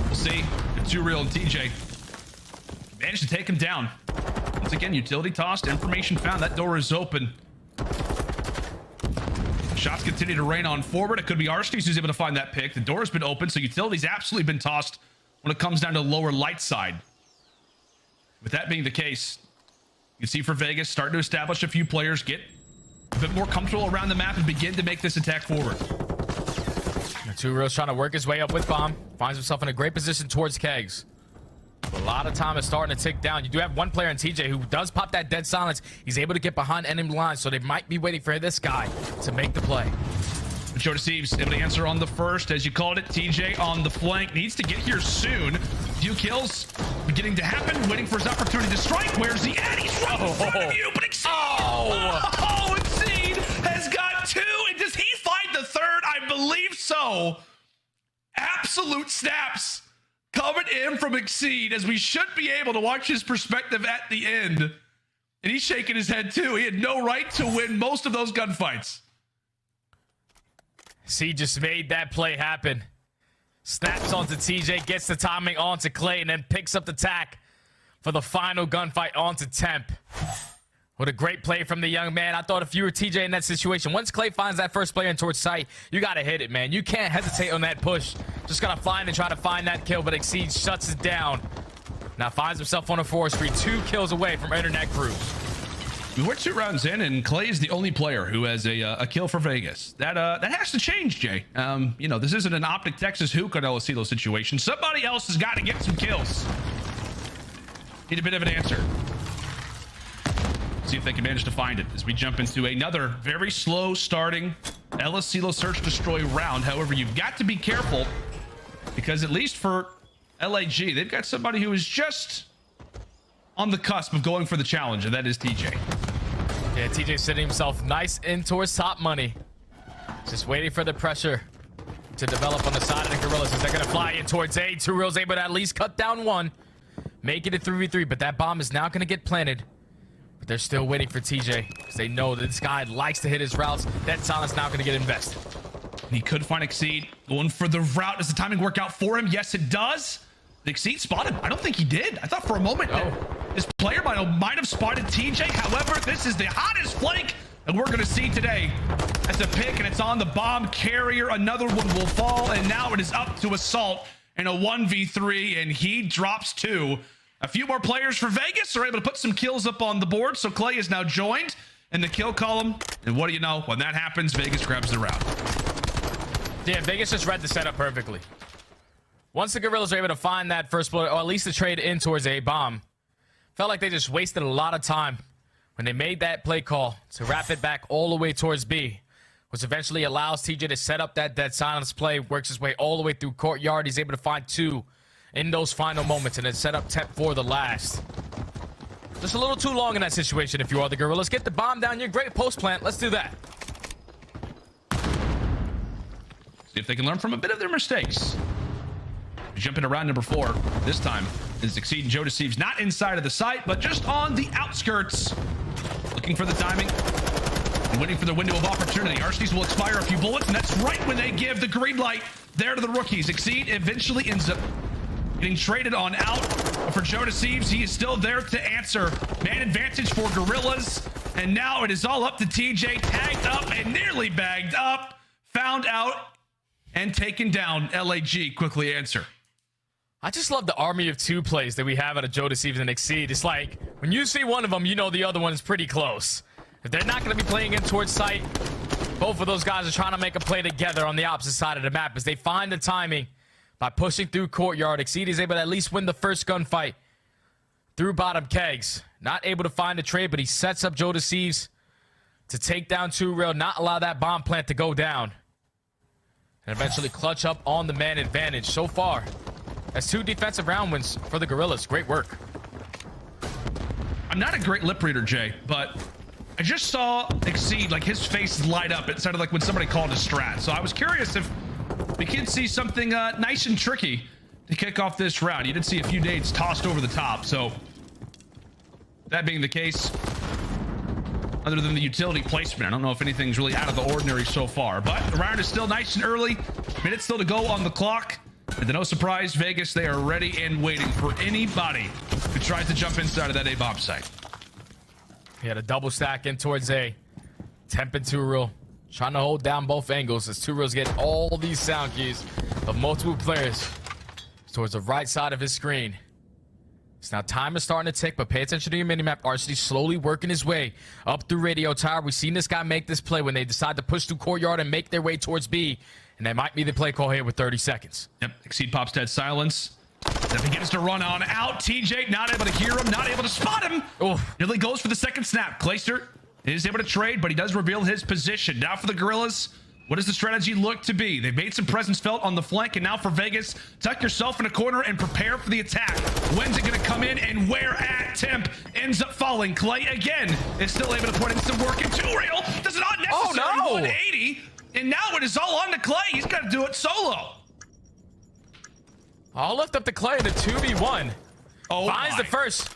We'll see if Too Real and TJ managed to take him down. Once again, utility tossed, information found. That door is open. Shots continue to rain on forward. It could be Arsenes who's able to find that pick. The door has been open, so utility's absolutely been tossed when it comes down to lower light side. With that being the case, you can see for Vegas starting to establish a few players, get a bit more comfortable around the map and begin to make this attack forward. Too Real's trying to work his way up with bomb. Finds himself in a great position towards kegs. A lot of time is starting to tick down. You do have one player in TJ who does pop that dead silence. He's able to get behind enemy lines, so they might be waiting for this guy to make the play. Joe Deceives able to answer on the first, as you called it. TJ on the flank needs to get here soon. Few kills beginning to happen. Waiting for his opportunity to strike. Where's he at? He's right in front of you, but Exceed. Exceed has got two. And does he find the third? I believe so. Absolute snaps coming in from Exceed, as we should be able to watch his perspective at the end. And he's shaking his head too. He had no right to win most of those gunfights. C just made that play happen. Snaps onto TJ, gets the timing onto Clay, and then picks up the tack for the final gunfight onto Temp. What a great play from the young man. I thought if you were TJ in that situation, once Clay finds that first player in towards sight, you got to hit it, man. You can't hesitate on that push. Just got to find and try to find that kill, but Exceed shuts it down. Now finds himself on a forestry, 2 kills away from Internet Cruise. We're 2 rounds in, and Clay is the only player who has a kill for Vegas. That has to change, Jay. You know, this isn't an OpTic Texas Hook or LSilo situation. Somebody else has got to get some kills. Need a bit of an answer. See if they can manage to find it as we jump into another very slow starting LSilo Search Destroy round. However, you've got to be careful because at least for LAG, they've got somebody who is just on the cusp of going for the challenge, and that is TJ. Yeah, TJ sitting himself nice in towards top money. Just waiting for the pressure to develop on the side of the Gorillas as they're going to fly in towards A. Too Real's able to at least cut down 1. Make it a 3v3, but that bomb is now going to get planted. But they're still waiting for TJ because they know that this guy likes to hit his routes. That silence now going to get invested. He could find Exceed going for the route. Does the timing work out for him? Yes, it does. The Exceed spotted. I don't think he did. I thought for a moment that this player might have spotted TJ. However, this is the hottest flank that we're going to see today. That's a pick, and it's on the bomb carrier. Another one will fall, and now it is up to Assault in a 1v3, and he drops 2. A few more players for Vegas are able to put some kills up on the board, so Clay is now joined in the kill column. And what do you know? When that happens, Vegas grabs the round. Yeah, Vegas just read the setup perfectly. Once the Gorillas are able to find that first bullet, or at least the trade in towards a bomb, felt like they just wasted a lot of time when they made that play call to wrap it back all the way towards B, which eventually allows TJ to set up that dead silence play, works his way all the way through courtyard. He's able to find 2 in those final moments and then set up Temp for the last. Just a little too long in that situation if you are the Gorillas. Get the bomb down. You're great post plant. Let's do that. See if they can learn from a bit of their mistakes. jump into round number 4. This time is Exceed and Joe Deceives not inside of the site, but just on the outskirts. Looking for the timing and waiting for the window of opportunity. Arsenes will expire a few bullets, and that's right when they give the green light there to the rookies. Exceed eventually ends up getting traded on out. But for Joe Deceives, he is still there to answer. Man advantage for Gorillas. And now it is all up to TJ, tagged up and nearly bagged up. Found out and taken down. LAG quickly answer. I just love the army of 2 plays that we have out of Joe Deceives and Exceed. It's like, when you see one of them, you know the other one is pretty close. If they're not going to be playing in towards sight, both of those guys are trying to make a play together on the opposite side of the map as they find the timing by pushing through courtyard. Exceed is able to at least win the first gunfight through bottom kegs. Not able to find a trade, but he sets up Joe Deceives to take down 2Real, not allow that bomb plant to go down, and eventually clutch up on the man advantage. So far, that's 2 defensive round wins for the Gorillas. Great work. I'm not a great lip reader, Jay, but I just saw Exceed, like his face light up. It sounded like when somebody called a strat. So I was curious if we could see something nice and tricky to kick off this round. You did see a few nades tossed over the top. So that being the case, other than the utility placement, I don't know if anything's really out of the ordinary so far. But the round is still nice and early. Minutes still to go on the clock. And to no surprise, Vegas, they are ready and waiting for anybody who tries to jump inside of that A-bomb site. He had a double stack in towards A. Temp and 2Real trying to hold down both angles as 2Real's getting all these sound cues of multiple players towards the right side of his screen. It's now time is starting to tick, but pay attention to your minimap. Arsenal slowly working his way up through radio tower. We've seen this guy make this play when they decide to push through courtyard and make their way towards B. And that might be the play call here with 30 seconds. Yep, Exceed pops dead silence. Then begins to run on out. TJ not able to hear him, not able to spot him. Nearly goes for the second snap. Clayster is able to trade, but he does reveal his position. Now for the Gorillas, what does the strategy look to be? They've made some presence felt on the flank, and now for Vegas, tuck yourself in a corner and prepare for the attack. When's it going to come in, and where at? Temp ends up falling. Clay again is still able to put in some work, and 2Real does not necessarily 180, and now it is all on to Clay. He's got to do it solo. I'll lift up the Clay in the 2v1. Finds the first.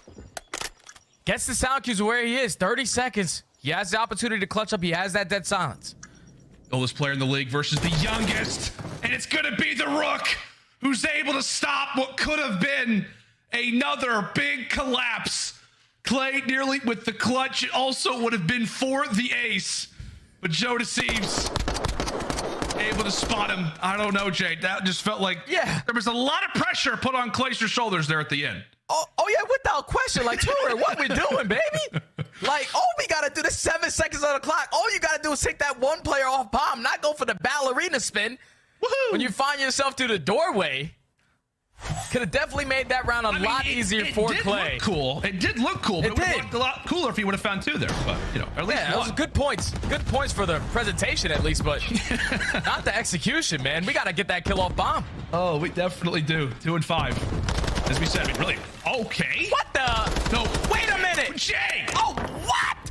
Gets the sound cues where he is. 30 seconds. He has the opportunity to clutch up. He has that dead silence. Oldest player in the league versus the youngest. And it's going to be the Rook who's able to stop what could have been another big collapse. Clay nearly with the clutch. It also would have been for the ace. But Joe Deceives able to spot him. I don't know, Jay. That just felt like there was a lot of pressure put on Clayster's shoulders there at the end. Oh yeah, without question. Like, Tura, what we doing, baby? Like, all we got to do, is 7 seconds on the clock. All you got to do is take that one player off bomb, not go for the ballerina spin. Woohoo! When you find yourself through the doorway, could have definitely made that round a lot easier for Clay. Look cool. It did look cool, but it would have looked a lot cooler if he would have found 2 there. But, you know, at least those are good points. Good points for the presentation, at least, but not the execution, man. We got to get that kill off bomb. Oh, we definitely do. 2 and 5. As we said, I mean, really. Okay. What the? No. Wait a minute. Jay. Oh, what?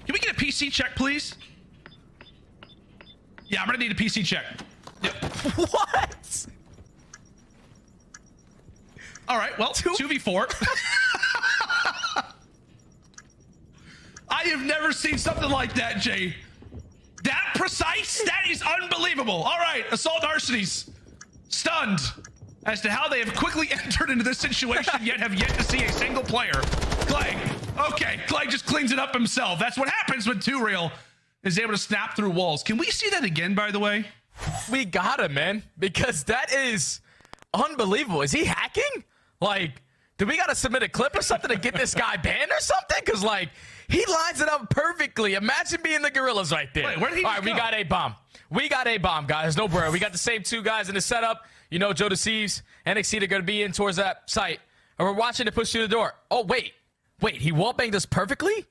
Can we get a PC check, please? Yeah, I'm going to need a PC check. Yep. What? All right, well, 2v4. I have never seen something like that, Jay. That precise? That is unbelievable. All right, Assault Arsenes stunned as to how they have quickly entered into this situation, yet have yet to see a single player. Clay. Okay, Clay just cleans it up himself. That's what happens when 2Real is able to snap through walls. Can we see that again, by the way? We got him, man, because that is unbelievable. Is he hacking? Like, do we got to submit a clip or something to get this guy banned or something? Because, like, he lines it up perfectly. Imagine being the Gorillas right there. Wait, where did he All right, go? we got A-bomb. We got A-bomb, guys. No brainer. We got the same 2 guys in the setup. You know, Joe Deceives and Exceed are going to be in towards that site. And we're watching to push through the door. Oh, wait. Wait, he wall-banged us perfectly?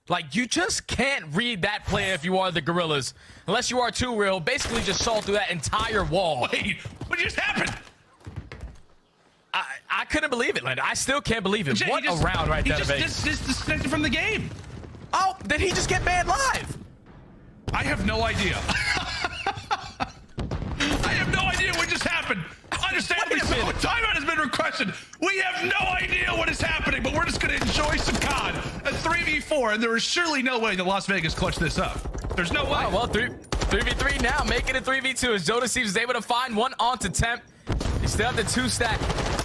Like, you just can't read that play if you are the Gorillas. Unless you are 2Real. Basically just saw through that entire wall. Wait, what just happened? I couldn't believe it, Landon. I still can't believe it. Jay, what a round right there. He just disconnected from the game. Oh, did he just get banned live? I have no idea. I have no idea 3v4, and there is surely no way that Las Vegas clutched this up. There's no way. Oh, well, 3v3 now, making it 3v2 as Jodeci was able to find one onto Temp. He still have the 2-stack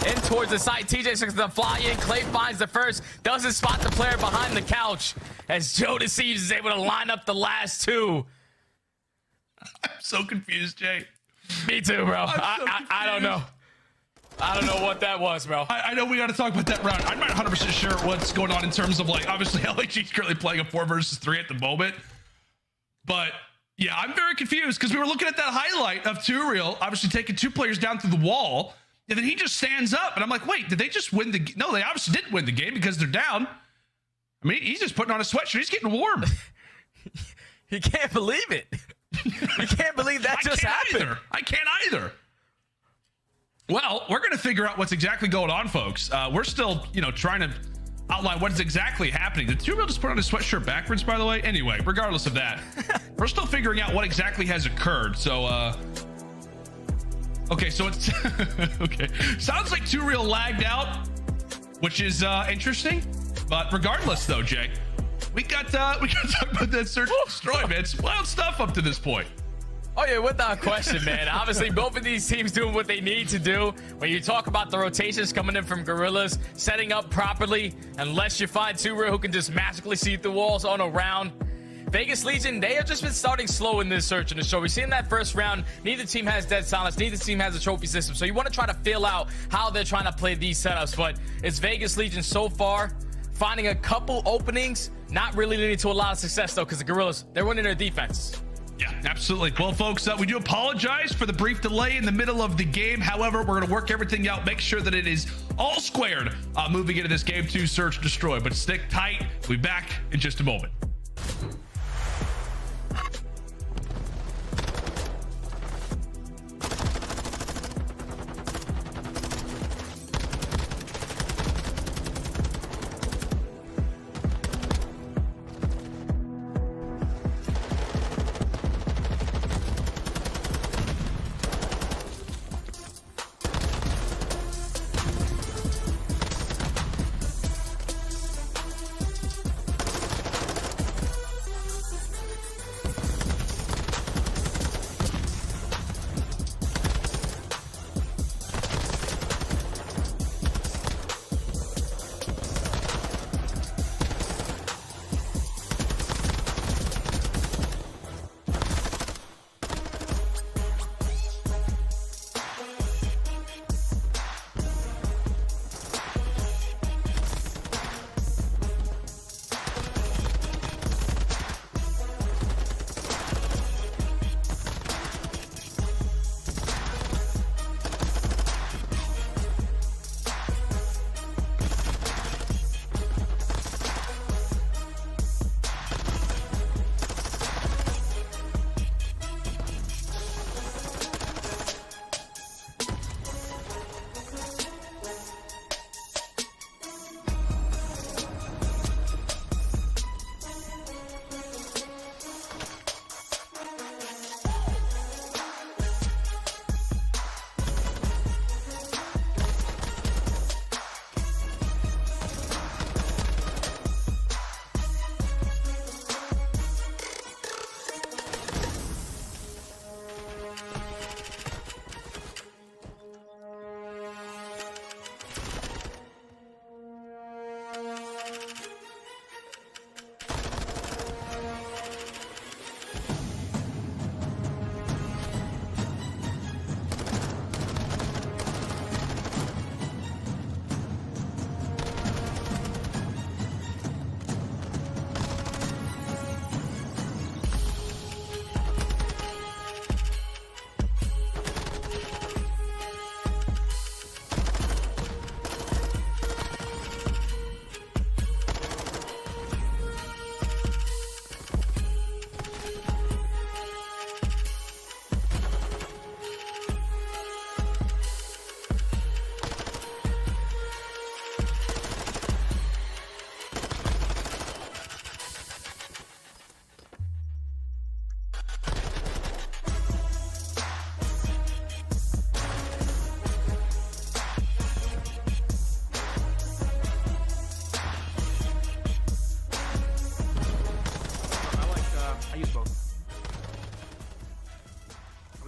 in towards the side. TJ looks to fly in. Clay finds the first. Doesn't spot the player behind the couch as Jodeci is able to line up the last two. I'm so confused, Jay. Me too, bro. I don't know. I don't know what that was, bro. I know we got to talk about that round. I'm not 100% sure what's going on in terms of, like, obviously LAG is currently playing a 4 versus 3 at the moment. But yeah, I'm very confused because we were looking at that highlight of Too Real, obviously taking 2 players down through the wall. And then he just stands up. And I'm like, wait, did they just win the game? No, they obviously didn't win the game because they're down. I mean, he's just putting on a sweatshirt. He's getting warm. He can't believe it. He can't believe that just happened. I can't either. Well, we're going to figure out what's exactly going on, folks. We're still, trying to outline what is exactly happening. Did Too Real just put on his sweatshirt backwards, by the way? Anyway, regardless of that, we're still figuring out what exactly has occurred. So, okay, so it's okay. Sounds like Too Real lagged out, which is interesting. But regardless, though, Jay, we got to talk about that search and destroy, man. It's wild stuff up to this point. Oh, yeah, without question, man. Obviously, both of these teams doing what they need to do. When you talk about the rotations coming in from Gorillas, setting up properly, unless you find Too Real who can just magically see through walls on a round. Vegas Legion, they have just been starting slow in this search and destroy. We see in that first round, neither team has dead silence, neither team has a trophy system. So you want to try to feel out how they're trying to play these setups. But it's Vegas Legion so far, finding a couple openings, not really leading to a lot of success, though, because the Gorillas, they're winning their defenses. Yeah, absolutely. Well, folks, we do apologize for the brief delay in the middle of the game. However, we're going to work everything out, make sure that it is all squared moving into this game 2 search and destroy. But stick tight. We'll be back in just a moment.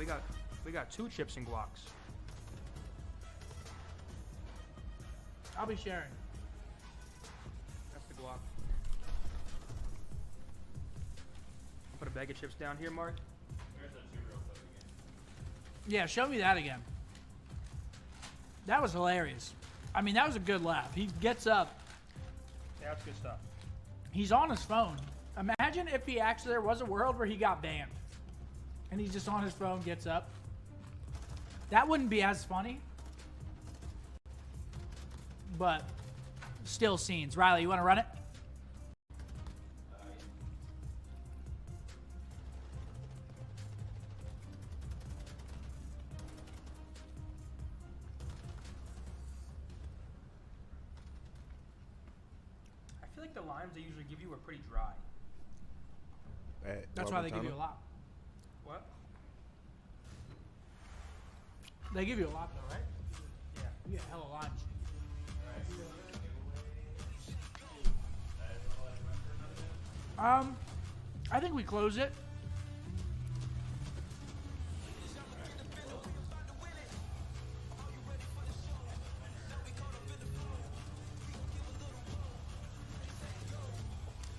We got 2 chips and guacs. I'll be sharing. That's the guac. Put a bag of chips down here, Mark. Yeah, show me that again. That was hilarious. I mean, that was a good laugh. He gets up. Yeah, that's good stuff. He's on his phone. Imagine if he actually, there was a world where he got banned. And he's just on his phone, gets up. That wouldn't be as funny. But still scenes. Riley, you want to run it? I feel like the limes they usually give you are pretty dry. That's why they give you a lot. What? They give you a lot though, right? Yeah. You get hella limes. I think we close it.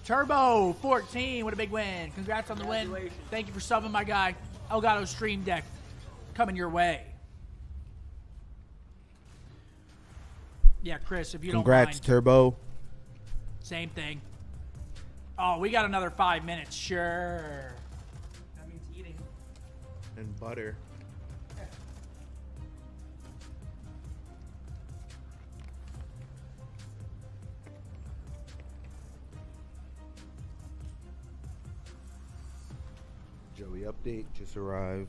Turbo 14, what a big win. Congrats on the win. Thank you for subbing my guy. Elgato Stream Deck coming your way. Yeah, Chris, if you don't mind. Congrats, Turbo. Same thing. Oh, we got another 5 minutes. Sure. That means eating. And butter. Joey update just arrived.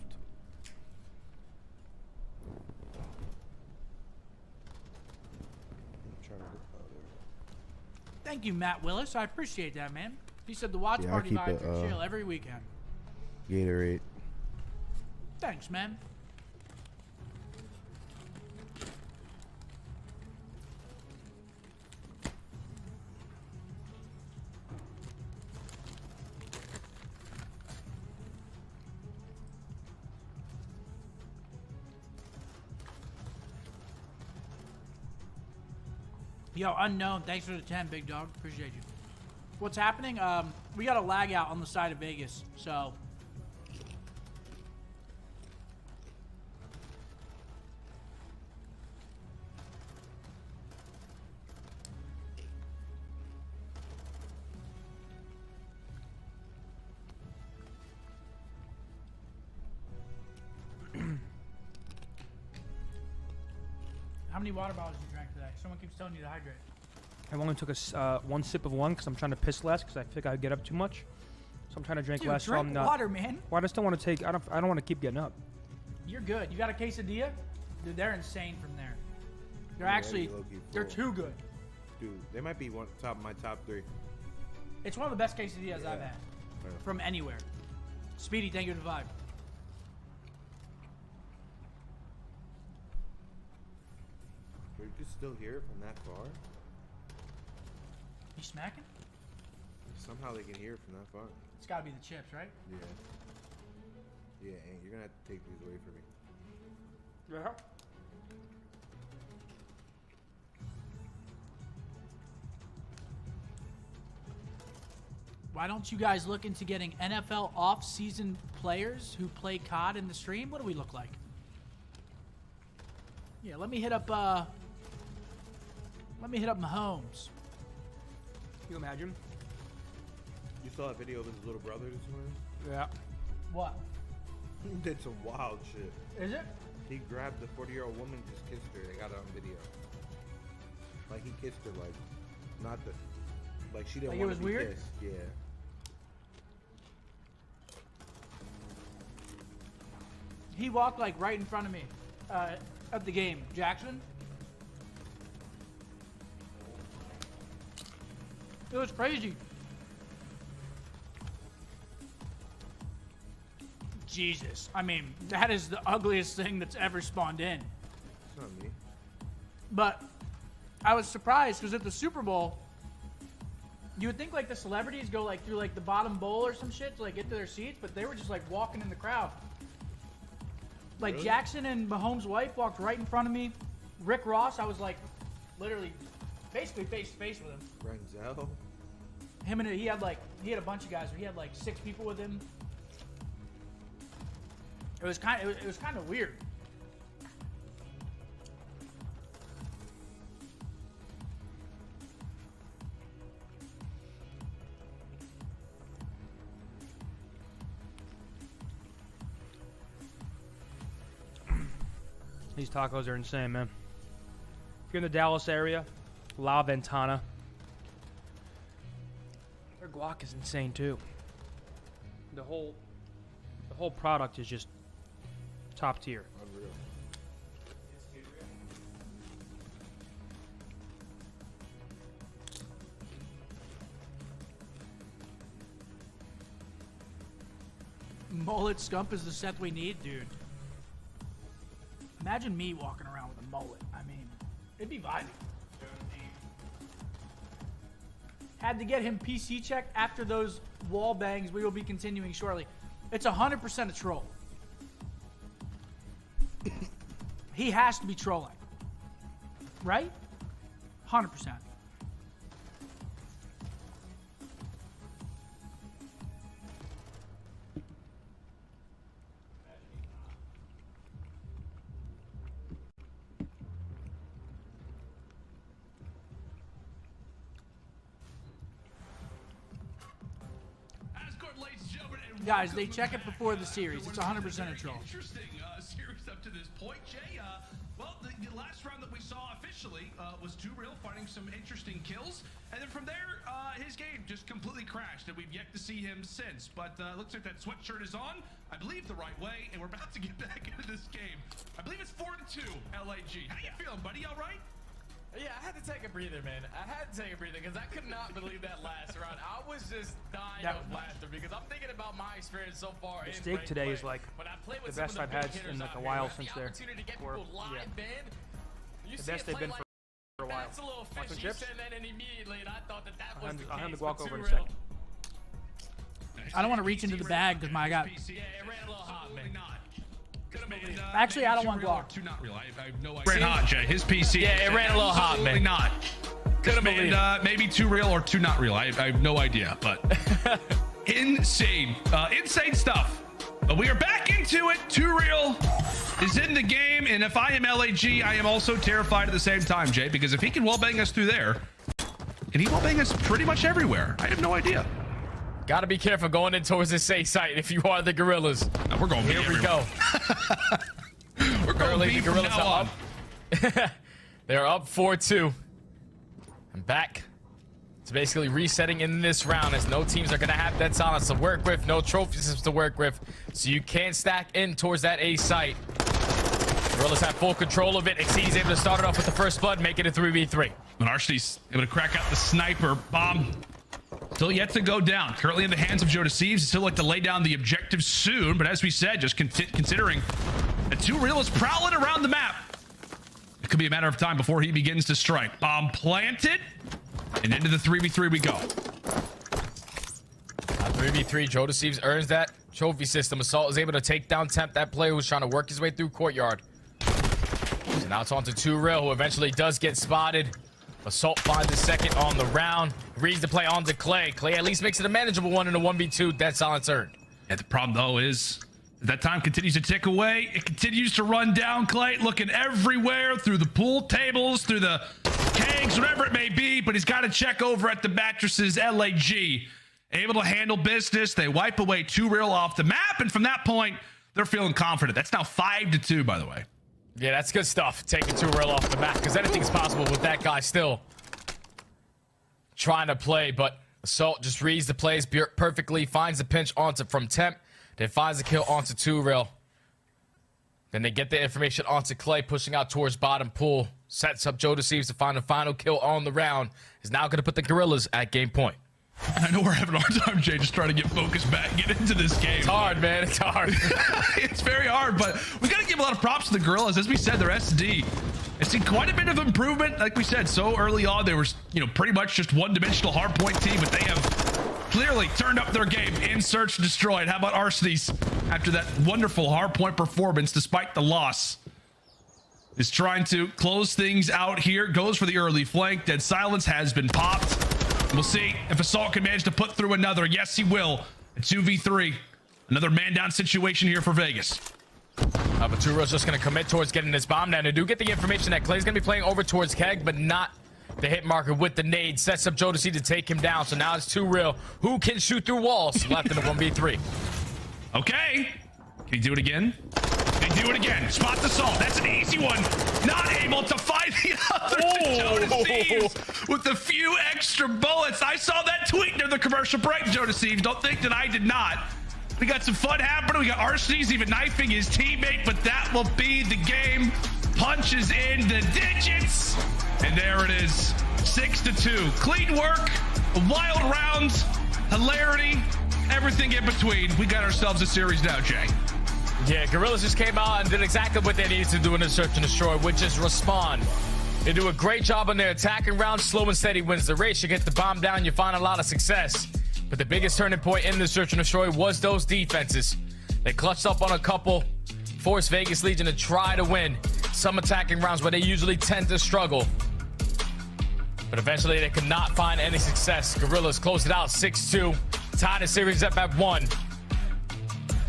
Thank you, Matt Willis. I appreciate that, man. He said the watch Yeah, party keep vibes it, are chill every weekend. Gatorade. Thanks, man. Yo, Unknown, thanks for the 10, big dog. Appreciate you. What's happening? We got a lag out on the side of Vegas, so. How many water bottles you drank today? Someone keeps telling you to hydrate. I only took a 1 sip of one because I'm trying to piss less because I think I get up too much. So I'm trying to drink Dude, less. drink so I'm not. water, man. Well, I just don't want to take. I don't want to keep getting up. You're good. You got a quesadilla? Dude, they're insane from there. They're Yeah, actually, low-key they're full. too good. Dude, they might be my top 3. It's one of the best quesadillas I've had. Yeah. From anywhere. Speedy, thank you for the vibe. You can still hear it from that far? You smacking? Somehow they can hear it from that far. It's gotta be the chips, right? Yeah. Yeah, Hank, you're gonna have to take these away from me. Yeah. Why don't you guys look into getting NFL off-season players who play COD in the stream? What do we look like? Yeah, let me hit up Mahomes. Can you imagine? You saw a video of his little brother this morning? Yeah. What? He did some wild shit. Is it? He grabbed the 40-year-old woman, just kissed her. They got it on video. Like, he kissed her, like, not the... Like, she didn't Like it want was to be weird? kissed. Yeah. He walked like right in front of me at the game. Jackson? It was crazy. Jesus. I mean, that is the ugliest thing that's ever spawned in. It's not me. But I was surprised because at the Super Bowl, you would think like the celebrities go like through like the bottom bowl or some shit to like get to their seats, but they were just like walking in the crowd. Like Jackson and Mahomes' wife walked right in front of me. Rick Ross, I was like, literally, basically face to face with him. Renzel. Him and he had a bunch of guys. He had like 6 people with him. It was kind of weird. These tacos are insane, man. If you're in the Dallas area, La Ventana. Their guac is insane too. The whole product is just top tier. Unreal. Mullet scump is the Seth we need, dude. Imagine me walking around with a mullet. I mean, it'd be vibey. Had to get him PC checked after those wall bangs. We will be continuing shortly. It's 100% a troll. He has to be trolling. Right? 100%. Guys, they check it before the series. It's 100% a troll. Interesting series up to this point, Jay. Well, the last round that we saw officially was 2Real finding some interesting kills, and then from there, his game just completely crashed, and we've yet to see him since. But looks like that sweatshirt is on, I believe, the right way, and we're about to get back into this game. I believe it's 4-2, LAG. How you feeling, buddy? All right? Yeah, I had to take a breather, man. I had to take a breather because I could not believe that last round. I was just dying of laughter because I'm thinking about my experience so far. The steak today is like the best I've had in like a while since they're. The best they've been for a while. That's a little Want some fish. chips? You said that, and immediately, and I thought that was the case. I'll hand the guac over in a 2Real. second. I don't want to reach into the bag because I got. Yeah, it ran a little hot, man. Actually, I don't want guac. I have no idea. Ran hot, Jay. His PC. Yeah, it ran a little hot, man. Not. Could have been maybe 2Real or 2 not real. I have no idea, but insane stuff. But we are back into it. 2Real is in the game, and if I am LAG, I am also terrified at the same time, Jay, because if he can wallbang us through there, can he wallbang us pretty much everywhere? I have no idea. Gotta be careful going in towards this A site if you are the Gorillas. No, we're going. Here we go. We're going. The Gorillas are up. They're up 4-2. And back. It's basically resetting in this round as no teams are gonna have dead silence to work with, no trophy systems to work with, so you can stack in towards that A site. Gorillas have full control of it. Exceed's able to start it off with the first blood, make it a 3v3. And Archie's able to crack out the sniper bomb. Still yet to go down. Currently in the hands of Joe Deceives. Still like to lay down the objective soon. But as we said, just considering the 2Real is prowling around the map, it could be a matter of time before he begins to strike. Bomb planted. And into the 3v3 we go. 3v3, Joe Deceives earns that trophy system. Assault is able to take down Temp, that player who's trying to work his way through courtyard. So now it's on to 2Real, who eventually does get spotted. Assault finds his second on the round. Reads the play onto Clay. Clay at least makes it a manageable one in a 1v2. Dead silence earned. Yeah, the problem, though, is that time continues to tick away. It continues to run down. Clay looking everywhere, through the pool tables, through the kegs, whatever it may be, but he's got to check over at the mattresses. LAG able to handle business. They wipe away 2Real off the map, and from that point, they're feeling confident. That's now 5-2, by the way. Yeah, that's good stuff. Taking 2Real off the map, because anything's possible with that guy still trying to play, but Assault just reads the plays perfectly, finds the pinch onto from Temp, then finds the kill onto 2Real. Then they get the information onto Clay, pushing out towards bottom pool. Sets up Joe Deceives to find a final kill on the round. Is now going to put the Gorillas at game point. I know we're having a hard time, Jay, just trying to get focused back, get into this game. It's hard, man. It's hard. It's very hard, but we got to give a lot of props to the Gorillas. As we said, their SD has seen quite a bit of improvement. Like we said, so early on, they were, pretty much just one-dimensional hardpoint team, but they have clearly turned up their game in Search and Destroy. And how about Arsenes after that wonderful hardpoint performance despite the loss? Is trying to close things out here. Goes for the early flank. Dead Silence has been popped. We'll see if Assault can manage to put through another. Yes, he will. A 2v3. Another man-down situation here for Vegas. Baturo's just going to commit towards getting this bomb down. They do get the information that Clay's going to be playing over towards Keg, but not the hit marker with the nade. Sets up Jodeci to take him down. So now it's too real. Who can shoot through walls? Left in the 1v3. Okay. Can he do it again? They do it again. Spot the Assault. That's an easy one. Not able to find the other Jodeci with a few extra bullets. I saw that tweet near the commercial break, Jodeci. Don't think that I did not. We got some fun happening. We got Arsenes even knifing his teammate, but that will be the game. Punches in the digits. And there it is. 6-2. Clean work. Wild rounds. Hilarity. Everything in between. We got ourselves a series now, Jay. Yeah, Guerrillas just came out and did exactly what they needed to do in the Search and Destroy, which is respond. They do a great job on their attacking rounds. Slow and steady wins the race. You get the bomb down, you find a lot of success. But the biggest turning point in the Search and Destroy was those defenses. They clutched up on a couple, forced Vegas Legion to try to win some attacking rounds where they usually tend to struggle. But eventually they could not find any success. Guerrillas closed it out 6-2, tied the series up at 1.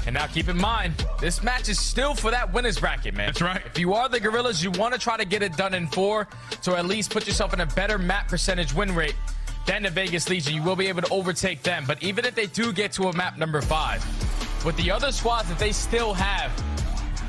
And now keep in mind, this match is still for that winner's bracket, man. That's right. If you are the Guerrillas, you want to try to get it done in 4 to at least put yourself in a better map percentage win rate than the Vegas Legion. You will be able to overtake them. But even if they do get to a map number 5, with the other squads that they still have,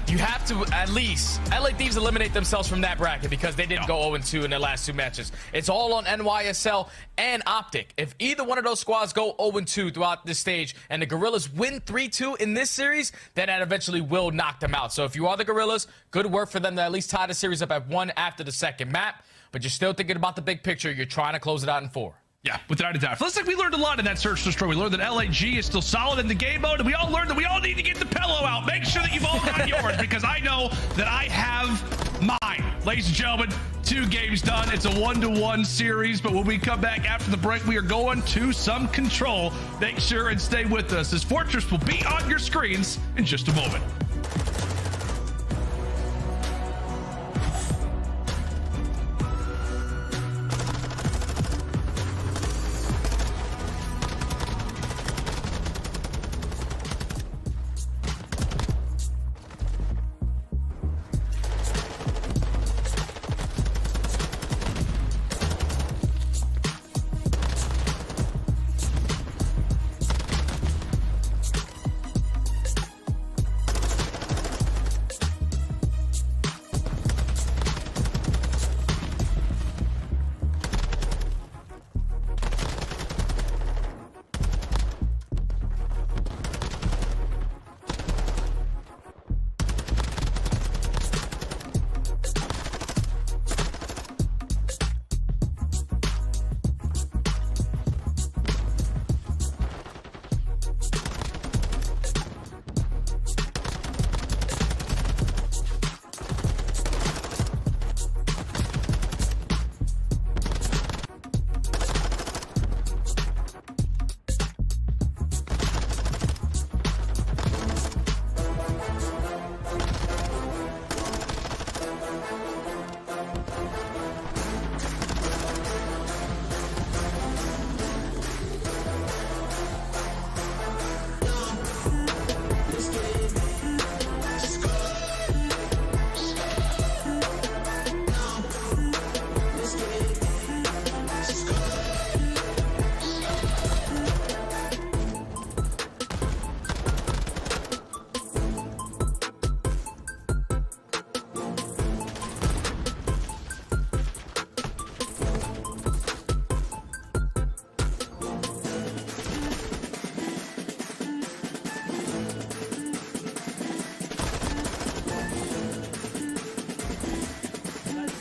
you have to at least LA Thieves eliminate themselves from that bracket because they didn't go 0-2 in their last 2 matches. It's all on NYSL and OpTic. If either one of those squads go 0-2 throughout this stage and the Guerrillas win 3-2 in this series, then that eventually will knock them out. So if you are the Guerrillas, good work for them to at least tie the series up at 1 after the second map. But you're still thinking about the big picture. You're trying to close it out in 4. Yeah, without a doubt. Looks like we learned a lot in that Search and Destroy. We learned that LAG is still solid in the game mode, and we all learned that we all need to get the pillow out. Make sure that you've all got yours, because I know that I have mine. Ladies and gentlemen, 2 games done. It's a 1-1 series, but when we come back after the break, we are going to some control. Make sure and stay with us, as Fortress will be on your screens in just a moment.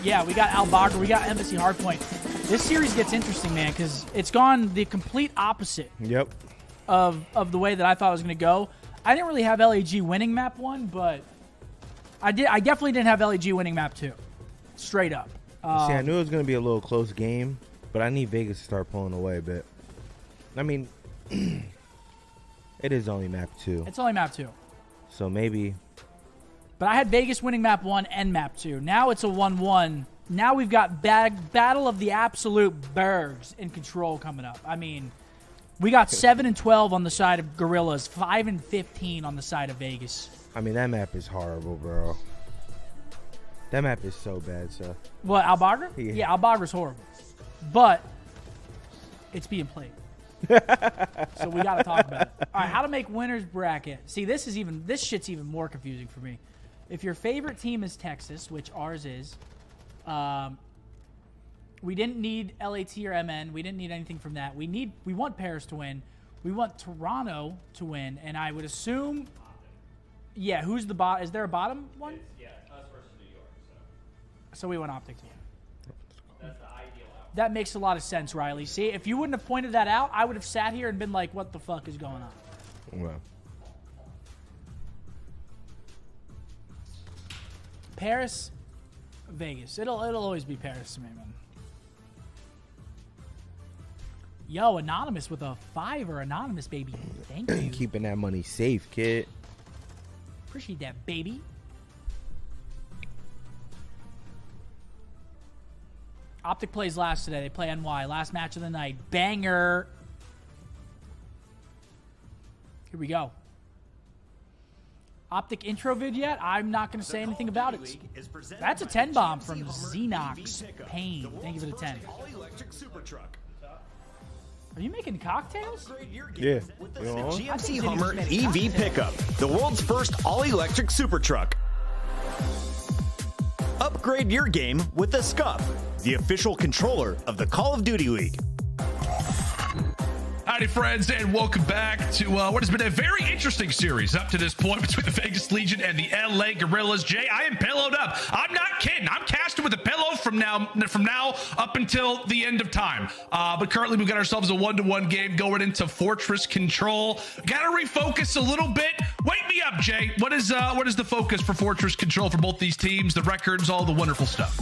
Yeah, we got Al Bagr, we got Embassy Hardpoint. This series gets interesting, man, because it's gone the complete opposite. Yep. Of the way that I thought it was going to go. I didn't really have LAG winning map 1, but I definitely didn't have LAG winning map 2. Straight up. See, I knew it was going to be a little close game, but I need Vegas to start pulling away a bit. I mean, It is only map 2. It's only map 2. So maybe. But I had Vegas winning map 1 and map 2. Now it's a 1-1. Now we've got Battle of the Absolute Bergs in Control coming up. I mean, we got 7-12 on the side of Gorillas, 5-15 on the side of Vegas. I mean, that map is horrible, bro. That map is so bad, so. What, Al-Bagra? Yeah, Al-Bagra's horrible. But it's being played. So we got to talk about it. All right, how to make winners bracket. See, this shit's even more confusing for me. If your favorite team is Texas, which ours is, we didn't need LAT or MN. We didn't need anything from that. We want Paris to win. We want Toronto to win, and I would assume, yeah. Who's the bottom? Is there a bottom one? Yeah, us versus New York. So we want OpTic to win. That's the ideal outcome. That makes a lot of sense, Riley. See, if you wouldn't have pointed that out, I would have sat here and been like, "What the fuck is going on?" Well. Paris, Vegas. It'll always be Paris to me, man. Yo, Anonymous with a 5er. Anonymous, baby. Thank you. Keeping that money safe, kid. Appreciate that, baby. OpTic plays last today. They play NY. Last match of the night. Banger. Here we go. OpTic intro vid yet? I'm not going to say anything about it. That's a 10 bomb from Xenox Payne. Thank you for the 10. Are you making cocktails? Yeah. GMC Hummer EV pickup, the world's first all-electric super truck. Upgrade your game with the SCUF, the official controller of the Call of Duty League. Howdy, friends, and welcome back to what has been a very interesting series up to this point between the Vegas Legion and the LA Gorillas. Jay, I am pillowed up. I'm not kidding. I'm casted with a pillow from now up until the end of time. But currently, we've got ourselves a 1-1 game going into Fortress Control. Got to refocus a little bit. Wake me up, Jay. What is the focus for Fortress Control for both these teams? The records, all the wonderful stuff.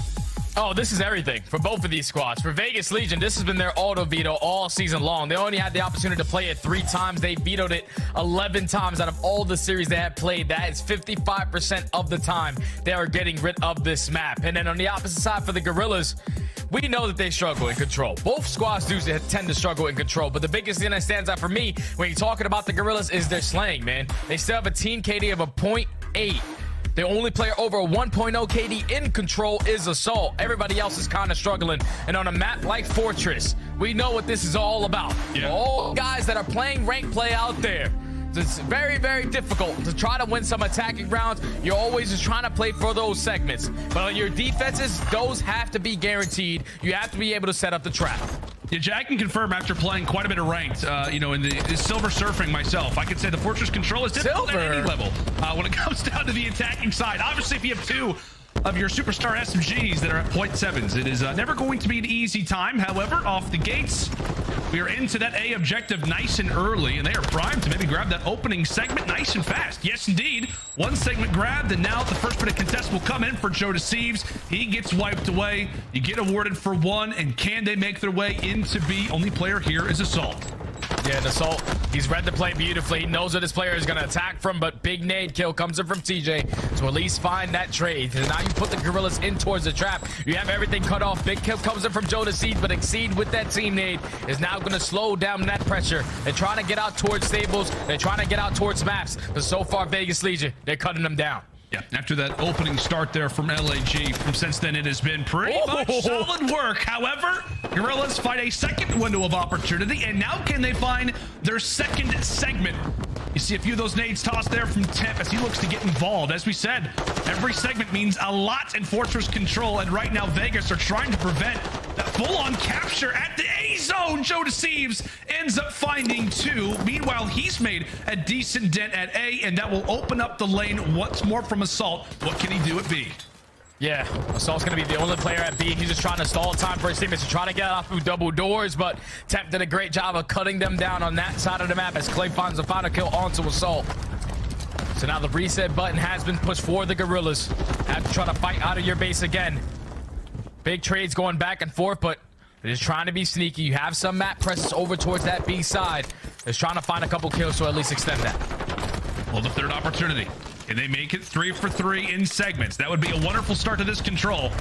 Oh, this is everything for both of these squads. For Vegas Legion, this has been their auto veto all season long. They only had the opportunity to play it 3 times. They vetoed it 11 times out of all the series they had played. That is 55% of the time they are getting rid of this map. And then on the opposite side for the Gorillas, we know that they struggle in control. Both squads do tend to struggle in control, but the biggest thing that stands out for me when you're talking about the Gorillas is their slaying, man. They still have a team KD of a 0.8. The only player over a 1.0 KD in control is Assault. Everybody else is kind of struggling. And on a map like Fortress, we know what this is all about. Yeah. All guys that are playing rank play out there. It's very, very difficult to try to win some attacking rounds. You're always just trying to play for those segments. But on your defenses, those have to be guaranteed. You have to be able to set up the trap. Yeah, Jack can confirm after playing quite a bit of ranked, in the silver surfing myself. I could say the Fortress Control is difficult at any level when it comes down to the attacking side. Obviously, if you have 2 of your superstar SMGs that are at 0.7s, it is never going to be an easy time. However, off the gates, we are into that A objective nice and early, and they are primed to maybe grab that opening segment nice and fast. Yes, indeed. 1 segment grabbed, and now the first bit of contest will come in for Joe Deceives. He gets wiped away. You get awarded for 1, and can they make their way into B? Only player here is Assault. Yeah, and Assault, he's read the play beautifully. He knows what his player is going to attack from, but big nade kill comes in from TJ to at least find that trade. And now you put the Gorillas in towards the trap. You have everything cut off. Big kill comes in from Joe Deceives, but Exceed with that team nade is now going to slow down that pressure. They're trying to get out towards stables. They're trying to get out towards maps. But so far, Vegas Legion, they're cutting them down. Yeah, after that opening start there from LAG, from since then it has been pretty much solid work. However, Gorillas find a second window of opportunity, and now can they find their second segment? You see a few of those nades tossed there from Temp as he looks to get involved. As we said, every segment means a lot in Fortress Control, and right now Vegas are trying to prevent that full-on capture at the A zone. Joe Deceives ends up finding 2. Meanwhile, he's made a decent dent at A, and that will open up the lane once more from Assault. What can he do at B? Yeah, Assault's going to be the only player at B. He's just trying to stall time for his teammates to try to get out through double doors, but Temp did a great job of cutting them down on that side of the map as Clay finds the final kill onto Assault. So now the reset button has been pushed for the Gorillas. Have to try to fight out of your base again. Big trades going back and forth, but they're just trying to be sneaky. You have some map presses over towards that B side. is trying to find a couple kills to at least extend that. Well, the third opportunity. Can they make it 3 for 3 in segments? That would be a wonderful start to this control.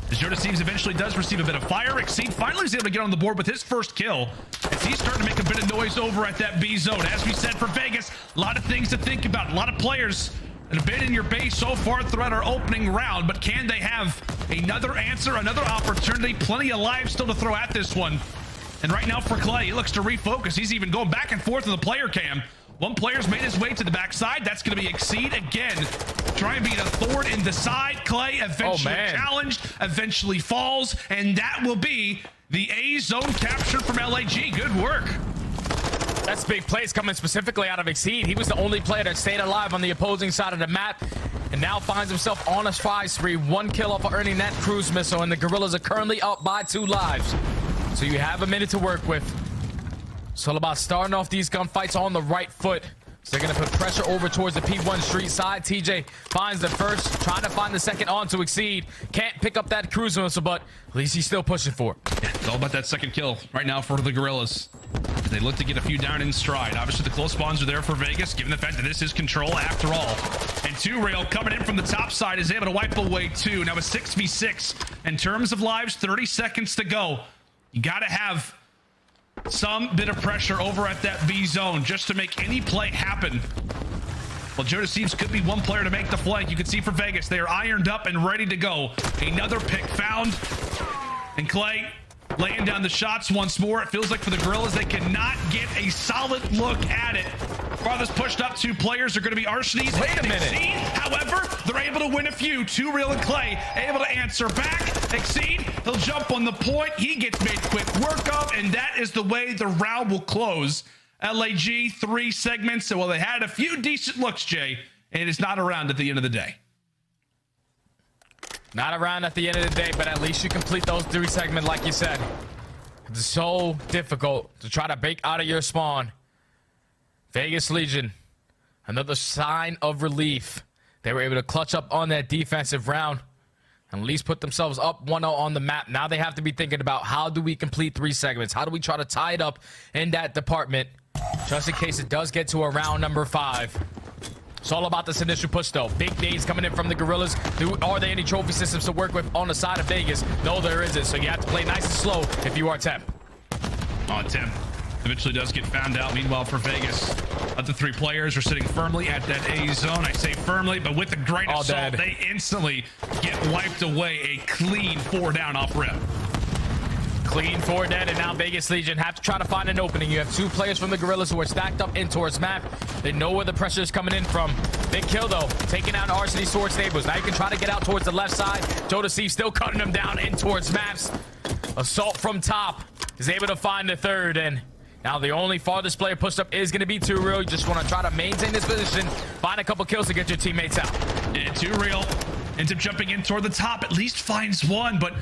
As Jonas Teams eventually does receive a bit of fire. Exceed finally is able to get on the board with his first kill. As he's starting to make a bit of noise over at that B zone. As we said for Vegas, a lot of things to think about. A lot of players that have been in your base so far throughout our opening round. But can they have another answer, another opportunity? Plenty of lives still to throw at this one. And right now for Clay, he looks to refocus. He's even going back and forth with the player cam. One player's made his way to the backside. That's going to be Exceed again. Trying to be the thorn in the side. Clay eventually challenged, eventually falls, and that will be the A zone captured from LAG. Good work. That's big plays coming specifically out of Exceed. He was the only player that stayed alive on the opposing side of the map and now finds himself on a 5 spree. 1 kill off of earning that cruise missile, and the Gorillas are currently up by 2 lives. So you have a minute to work with. It's all about starting off these gunfights on the right foot. So they're going to put pressure over towards the P1 street side. TJ finds the first, trying to find the second on to Exceed. Can't pick up that cruise missile, but at least he's still pushing for it. Yeah, it's all about that second kill right now for the Gorillas. They look to get a few down in stride. Obviously, the close spawns are there for Vegas, given the fact that this is control after all. And 2Real coming in from the top side is able to wipe away 2. Now a 6v6. In terms of lives, 30 seconds to go. You got to have some bit of pressure over at that B zone just to make any play happen. Well, Jonas Teams could be one player to make the flank. You can see for Vegas, they are ironed up and ready to go. Another pick found. And Clay laying down the shots once more. It feels like for the Gorillas, they cannot get a solid look at it. Farthest pushed up 2 players are going to be Arsonies. Wait a minute. Exceed. However, they're able to win a few. 2Real and Clay able to answer back. Exceed. He'll jump on the point. He gets made quick work of, and that is the way the round will close. LAG 3 segments. So, well, they had a few decent looks, Jay, and it's not around at the end of the day. Not around at the end of the day, but at least you complete those 3 segments like you said. It's so difficult to try to break out of your spawn. Vegas Legion, another sign of relief. They were able to clutch up on that defensive round and at least put themselves up 1-0 on the map. Now they have to be thinking about how do we complete 3 segments? How do we try to tie it up in that department just in case it does get to a round number 5? It's all about this initial push, though. Big days coming in from the Gorillas. Are there any trophy systems to work with on the side of Vegas? No, there isn't. So you have to play nice and slow if you are Temp. Oh, Temp eventually does get found out. Meanwhile, for Vegas, the 3 players are sitting firmly at that A zone. I say firmly, but with a great assault, they instantly get wiped away. A clean 4 down off rip. Clean 4 dead, and now Vegas Legion have to try to find an opening. You have 2 players from the Gorillas who are stacked up in towards map. They know where the pressure is coming in from. Big kill, though. Taking out Arsony towards Stables. Now you can try to get out towards the left side. Jonas Teams still cutting them down in towards maps. Assault from top is able to find the 3rd, and now the only farthest player pushed up is going to be 2Real. You just want to try to maintain this position, find a couple kills to get your teammates out. And 2Real ends up jumping in toward the top. At least finds 1, but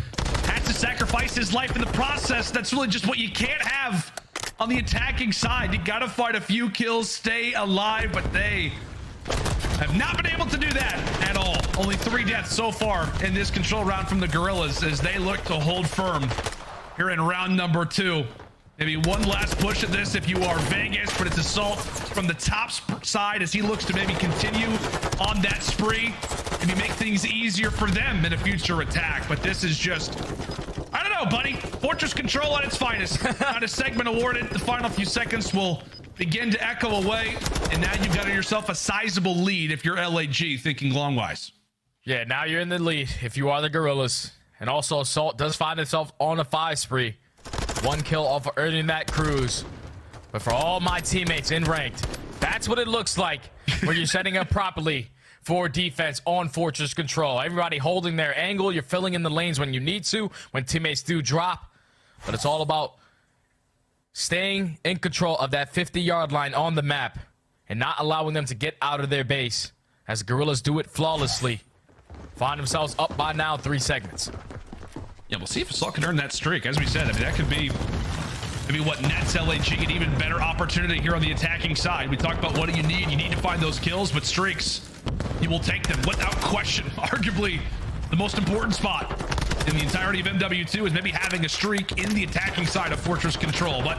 has to sacrifice his life in the process. That's really just what you can't have on the attacking side. You got to fight a few kills, stay alive, but they have not been able to do that at all. Only 3 deaths so far in this control round from the Gorillas as they look to hold firm here in round number 2. Maybe one last push at this if you are Vegas, but it's Assault from the top side as he looks to maybe continue on that spree. Maybe make things easier for them in a future attack. But this is just, I don't know, buddy. Fortress Control at its finest. Not a segment awarded. The final few seconds will begin to echo away. And now you've got yourself a sizable lead if you're LAG thinking long-wise. Yeah, now you're in the lead if you are the Gorillas. And also Assault does find itself on a 5 spree. 1 kill off of earning that cruise. But for all my teammates in ranked, that's what it looks like when you're setting up properly for defense on Fortress Control. Everybody holding their angle. You're filling in the lanes when you need to, when teammates do drop. But it's all about staying in control of that 50-yard line on the map and not allowing them to get out of their base as Gorillas do it flawlessly. Find themselves up by now 3 segments. Yeah, we'll see if Assault can earn that streak. As we said, I mean, that could be maybe what nets LAG an even better opportunity here on the attacking side. We talked about what do you need. You need to find those kills, but streaks, you will take them without question. Arguably, the most important spot in the entirety of MW2 is maybe having a streak in the attacking side of Fortress Control, but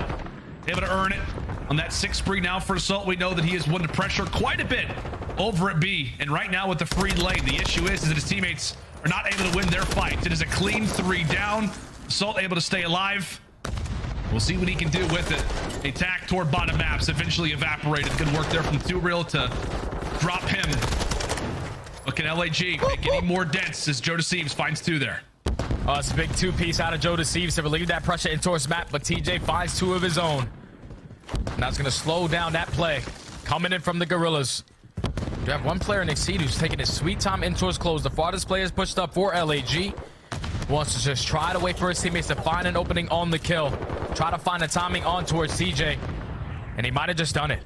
able to earn it on that 6 spree now for Assault. We know that he has won the pressure quite a bit over at B. And right now with the free lane, the issue is that his teammates are not able to win their fights. It is a clean 3 down. Assault able to stay alive. We'll see what he can do with it. Attack toward bottom maps eventually evaporated. Good work there from 2Real to drop him. Look at LAG make any more dents as Joe Deceives finds 2 there. Oh, it's a big 2-piece out of Joe Deceives to relieve that pressure in towards map, but TJ finds 2 of his own. Now it's going to slow down that play. Coming in from the Gorillas. You have one player in Exceed who's taking his sweet time in towards close. The farthest player is pushed up for LAG. Wants to just try to wait for his teammates to find an opening on the kill. Try to find a timing on towards TJ. And he might have just done it.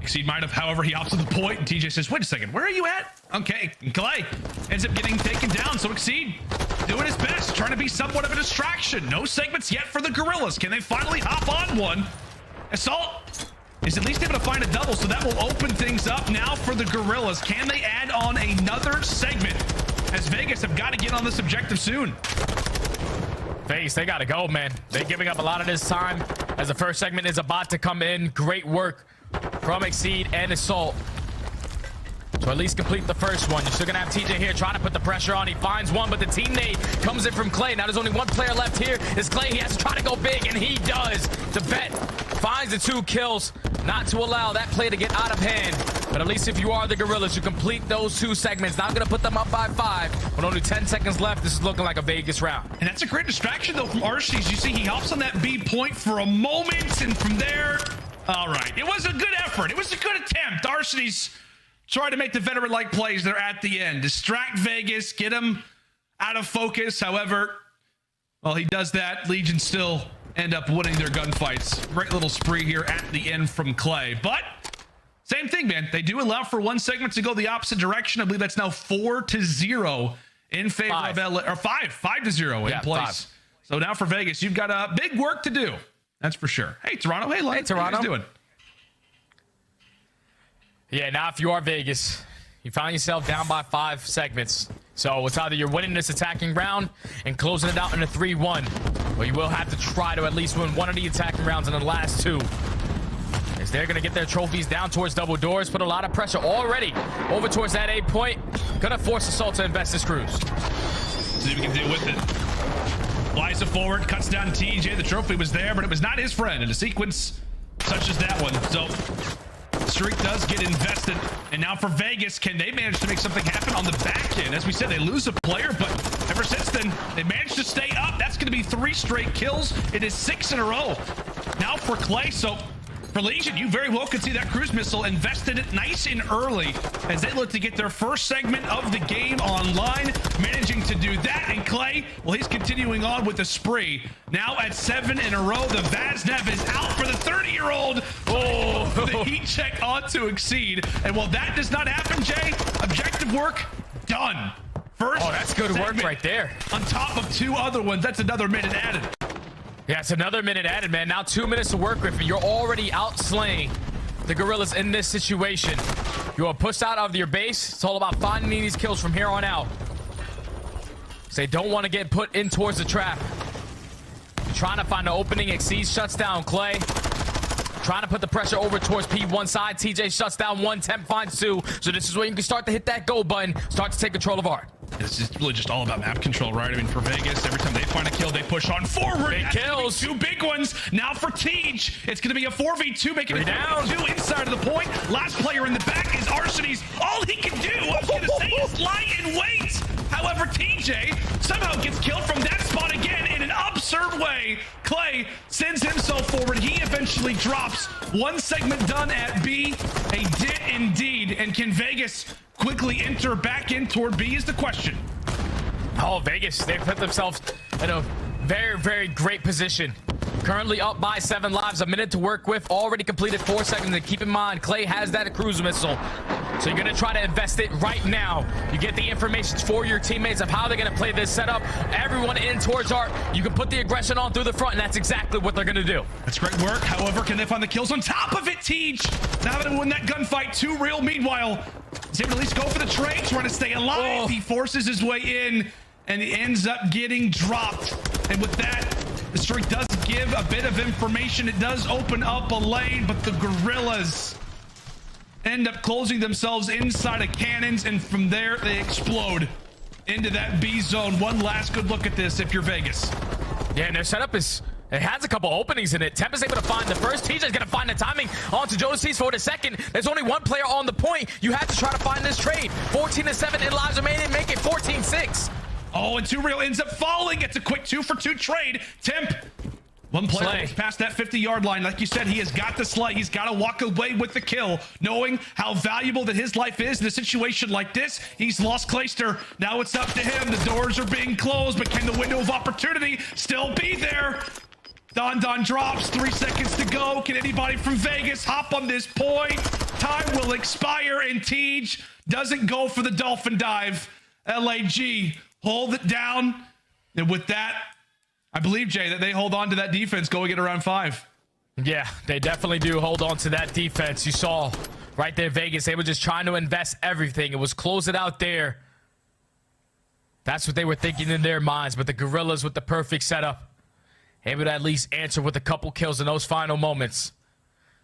Exceed might have, however, he opts to the point, and TJ says, wait a second, where are you at? Okay, and Clay ends up getting taken down, so Exceed doing his best, trying to be somewhat of a distraction. No segments yet for the Gorillas. Can they finally hop on one? Assault is at least able to find a double, so that will open things up now for the Gorillas. Can they add on another segment? As Vegas have got to get on this objective soon. Vegas, they got to go, man. They're giving up a lot of this time as the first segment is about to come in. Great work from Exceed and Assault to at least complete the first one. You're still gonna have TJ here trying to put the pressure on. He finds one, but the teammate comes in from Clay. Now there's only one player left here. It's Clay. He has to try to go big, and he does. The vet finds the 2 kills, not to allow that play to get out of hand. But at least if you are the Gorillas, you complete those 2 segments. Not gonna put them up by 5. With only 10 seconds left, this is looking like a Vegas round. And that's a great distraction though from Arcees. You see he hops on that B point for a moment, and from there, all right, it was a good effort. It was a good attempt. Arcees tried to make the veteran-like plays there at the end. Distract Vegas, get him out of focus. However, well, he does that. Legion still end up winning their gunfights. Great little spree here at the end from Clay. But same thing, man. They do allow for 1 segment to go the opposite direction. I believe that's now 4-0 in favor of LA, or 5-0 in place. 5. So now for Vegas, you've got big work to do. That's for sure. Hey, Toronto. Hey, Lon. Hey, Toronto. How you guys doing? Yeah, now if you are Vegas, you find yourself down by 5 segments. So it's either you're winning this attacking round and closing it out in a 3-1, or you will have to try to at least win 1 of the attacking rounds in the last 2. As they're going to get their trophies down towards double doors, put a lot of pressure already over towards that A point. Going to force Assault to invest his cruise. See if we can deal with it. Flies it forward, cuts down TJ. The trophy was there, but it was not his friend in a sequence such as that one. So streak does get invested. And now for Vegas, can they manage to make something happen on the back end? As we said, they lose a player, but ever since then, they managed to stay up. That's going to be 3 straight kills. It is 6 in a row. Now for Clay, so for Legion, you very well could see that cruise missile invested it nice and early as they look to get their first segment of the game online, managing to do that. And Clay, well, he's continuing on with the spree. Now at 7 in a row, the Vaznev is out for the 30-year-old. Oh, the heat check onto Exceed. And while that does not happen, Jay, objective work done. First, oh, that's good work right there. On top of 2 other ones, that's another minute added. Yeah, it's another minute added, man. Now 2 minutes to work with, and you're already out slaying the Gorillas in this situation. You are pushed out of your base. It's all about finding these kills from here on out. So they don't want to get put in towards the trap. You're trying to find the opening. Exceed shuts down Clay. Trying to put the pressure over towards P1 side. TJ shuts down 1. Temp finds 2. So this is where you can start to hit that go button. Start to take control of art. It's just really just all about map control, right? I mean, for Vegas, every time they find a kill, they push on forward. Big kills. 2 big ones. Now for Tej, it's going to be a 4v2, making it down 2 inside of the point. Last player in the back is Arcees. All he can do, I was going to say, is lie in wait. However, TJ somehow gets killed from that spot again in an absurd way. Clay sends himself forward. He eventually drops. 1 segment done at B. A did indeed. And can Vegas quickly enter back in toward B is the question. Oh, Vegas, they put themselves in a very, very great position. Currently up by 7 lives, a minute to work with, already completed 4 seconds. And keep in mind, Clay has that cruise missile. So you're going to try to invest it right now. You get the information for your teammates of how they're going to play this setup. Everyone in towards art. You can put the aggression on through the front, and that's exactly what they're going to do. That's great work. However, can they find the kills on top of it, Tej? Now that they win that gunfight, 2Real, meanwhile, is able to at least go for the trade, trying to stay alive. Oh. He forces his way in, and he ends up getting dropped. And with that, the streak does give a bit of information. It does open up a lane, but the Gorillas end up closing themselves inside of cannons, and from there they explode into that B zone. One last good look at this if you're Vegas. Yeah, and their setup is... It has a couple openings in it. Temp is able to find the first. TJ's going to find the timing onto Jodeci's for the second. There's only one player on the point. You have to try to find this trade. 14-7 in lives remaining. Make it 14-6. Oh, and 2Real ends up falling. It's a quick 2-for-2 trade. Temp. One player past that 50-yard line. Like you said, he has got the slay. He's got to walk away with the kill, knowing how valuable that his life is in a situation like this. He's lost Clayster. Now it's up to him. The doors are being closed, but can the window of opportunity still be there? Don drops. 3 seconds to go. Can anybody from Vegas hop on this point? Time will expire, and Tej doesn't go for the dolphin dive. LAG hold it down. And with that, I believe, Jay, that they hold on to that defense going at around 5. Yeah, they definitely do hold on to that defense. You saw right there, Vegas, they were just trying to invest everything. It was close it out there. That's what they were thinking in their minds. But the Gorillas with the perfect setup, able to at least answer with a couple kills in those final moments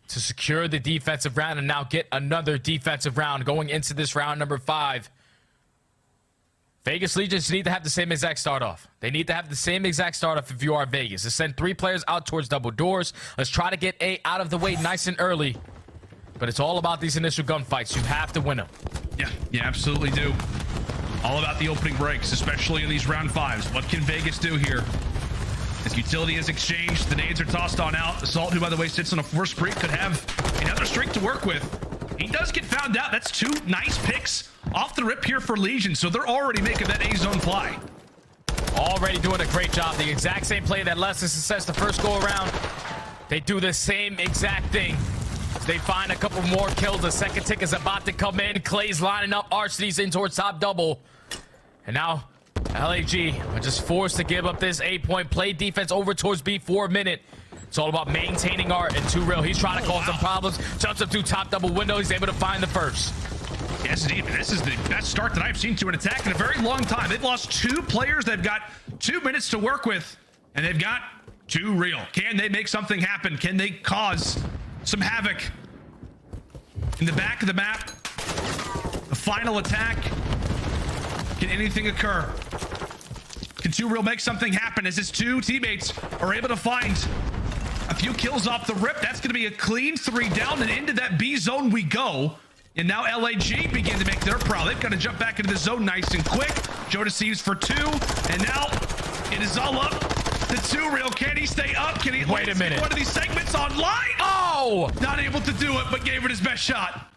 to secure the defensive round and now get another defensive round going into this round number 5. Vegas Legions need to have the same exact start off. They need to have the same exact start off if you are Vegas. To send 3 players out towards double doors. Let's try to get A out of the way nice and early. But it's all about these initial gunfights. You have to win them. Yeah, you absolutely do. All about the opening breaks, especially in these round 5s. What can Vegas do here? As utility is exchanged, the nades are tossed on out. Assault, who by the way sits on a 4 streak, could have another streak to work with. He does get found out. That's 2 nice picks off the rip here for Legion, so they're already making that A zone fly. Already doing a great job. The exact same play that led to success the first go around. They do the same exact thing. They find a couple more kills. The second tick is about to come in. Clay's lining up. Arseny's in towards top double. And now LAG are just forced to give up this 8-point play defense over towards B for a minute. It's all about maintaining art and 2Real. He's trying to cause some problems. Jumps up through top double window. He's able to find the first. Yes, indeed. This is the best start that I've seen to an attack in a very long time. They've lost 2 players. They've got 2 minutes to work with, and they've got 2Real. Can they make something happen? Can they cause some havoc? In the back of the map, the final attack. Can anything occur? Can 2Real make something happen as his 2 teammates are able to find a few kills off the rip? That's going to be a clean 3 down, and into that B zone we go. And now LAG begin to make their prowl. They've got to jump back into the zone nice and quick. Jodeci's for 2, and now it is all up to 2Real. Can he stay up? Can he wait a minute? One of these segments online? Oh! Not able to do it, but gave it his best shot.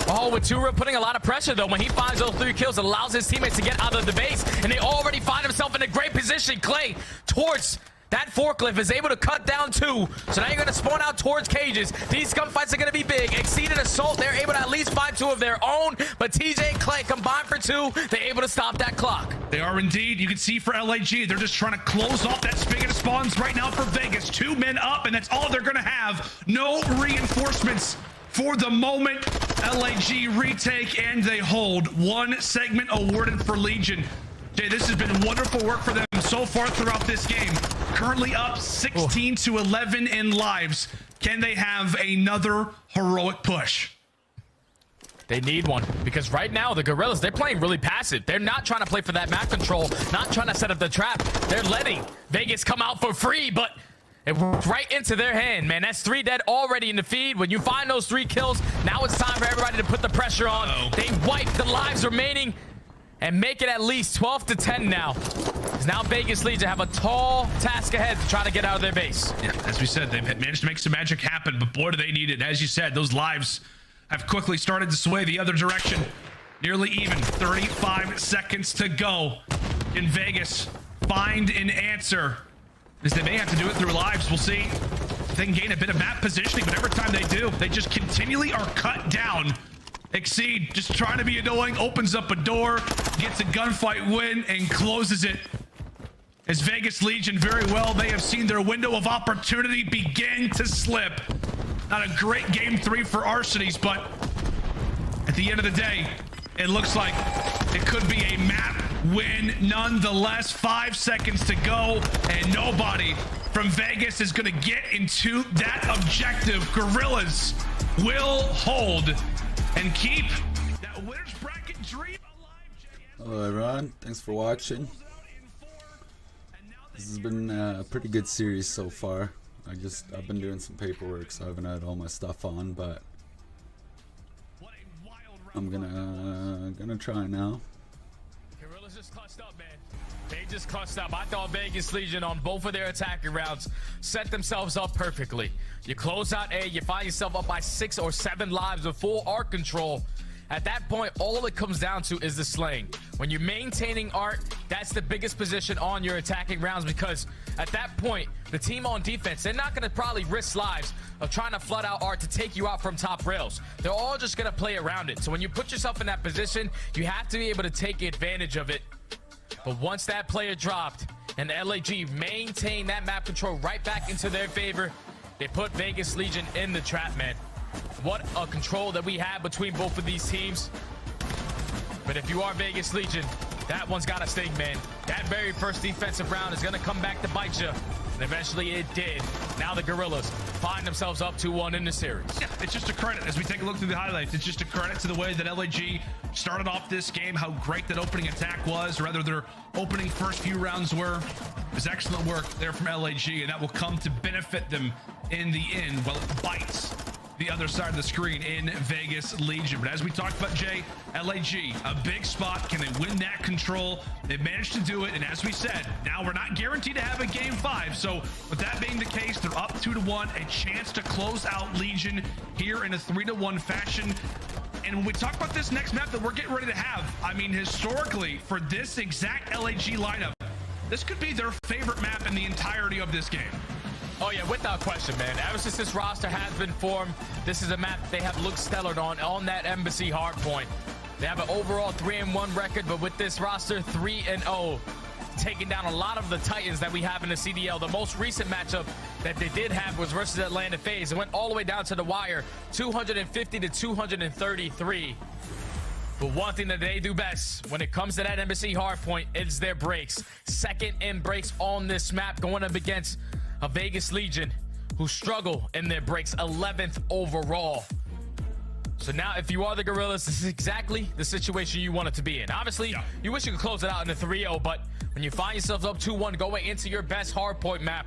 Oh, with 2Real putting a lot of pressure, though. When he finds those 3 kills, it allows his teammates to get out of the base, and they already find himself in a great position. Clay towards that forklift is able to cut down 2. So now you're going to spawn out towards cages. These gunfights are going to be big. Exceeded assault. They're able to at least find 2 of their own. But TJ and Clay combined for 2. They're able to stop that clock. They are indeed. You can see for LAG, they're just trying to close off that spigot of spawns right now for Vegas. 2 men up, and that's all they're going to have. No reinforcements for the moment. LAG retake, and they hold. 1 segment awarded for Legion. Jay, this has been wonderful work for them so far throughout this game. Currently up 16-11 in lives. Can they have another heroic push? They need one, because right now the Gorillas, they're playing really passive. They're not trying to play for that map control, not trying to set up the trap. They're letting Vegas come out for free, but it worked right into their hand, man. That's 3 dead already in the feed. When you find those 3 kills, now it's time for everybody to put the pressure on. They wipe the lives remaining and make it at least 12-10 now. Because now Vegas Legion have a tall task ahead to try to get out of their base. Yeah, as we said, they've managed to make some magic happen, but boy, do they need it. As you said, those lives have quickly started to sway the other direction. Nearly even. 35 seconds to go. In Vegas, find an answer. As they may have to do it through lives. We'll see if they can gain a bit of map positioning, but every time they do, they just continually are cut down. Exceed, just trying to be annoying, opens up a door, gets a gunfight win, and closes it. As Vegas Legion, very well, they have seen their window of opportunity begin to slip. Not a great game 3 for Arseny's, but at the end of the day, it looks like it could be a map win nonetheless. 5 seconds to go, and nobody from Vegas is going to get into that objective. Gorillas will hold and keep that winner's bracket dream alive. Hello everyone, thanks for watching. This has been a pretty good series so far. I've been doing some paperwork, so I haven't had all my stuff on, but I'm gonna try now. Gorillas just clutched up, man. They just clutched up. I thought Vegas Legion on both of their attacking rounds set themselves up perfectly. You close out A, you find yourself up by 6 or 7 lives with full arc control. At that point, all it comes down to is the slaying. When you're maintaining art, that's the biggest position on your attacking rounds, because at that point, the team on defense, they're not going to probably risk lives of trying to flood out art to take you out from top rails. They're all just going to play around it. So when you put yourself in that position, you have to be able to take advantage of it. But once that player dropped and the LAG maintained that map control right back into their favor, they put Vegas Legion in the trap, man. What a control that we have between both of these teams. But if you are Vegas Legion, that one's got to sting, man. That very first defensive round is going to come back to bite you. And eventually it did. Now the Gorillas find themselves up 2-1 in the series. Yeah, it's just a credit. As we take a look through the highlights, it's just a credit to the way that LAG started off this game, how great that opening attack was, or rather their opening first few rounds were. It was excellent work there from LAG, and that will come to benefit them in the end while it bites the other side of the screen in Vegas Legion. But as we talked about, Jay, LAG, a big spot. Can they win that control? They've managed to do it, and as we said, now we're not guaranteed to have a game 5. So with that being the case, they're up 2-1, a chance to close out Legion here in a 3-1 fashion. And when we talk about this next map that we're getting ready to have, I mean, historically, for this exact LAG lineup, this could be their favorite map in the entirety of this game. Oh yeah, without question, man. Ever since this roster has been formed, this is a map they have looked stellar on that Embassy hardpoint. They have an overall 3-1 record, but with this roster, 3-0, taking down a lot of the Titans that we have in the CDL. The most recent matchup that they did have was versus Atlanta FaZe. It went all the way down to the wire, 250 to 233. But one thing that they do best when it comes to that Embassy hardpoint is their breaks. Second in breaks on this map, going up against a Vegas Legion who struggle in their breaks, 11th overall. So now if you are the Gorillas, this is exactly the situation you want it to be in. Obviously, you wish you could close it out in a 3-0, but when you find yourselves up 2-1 going into your best hardpoint map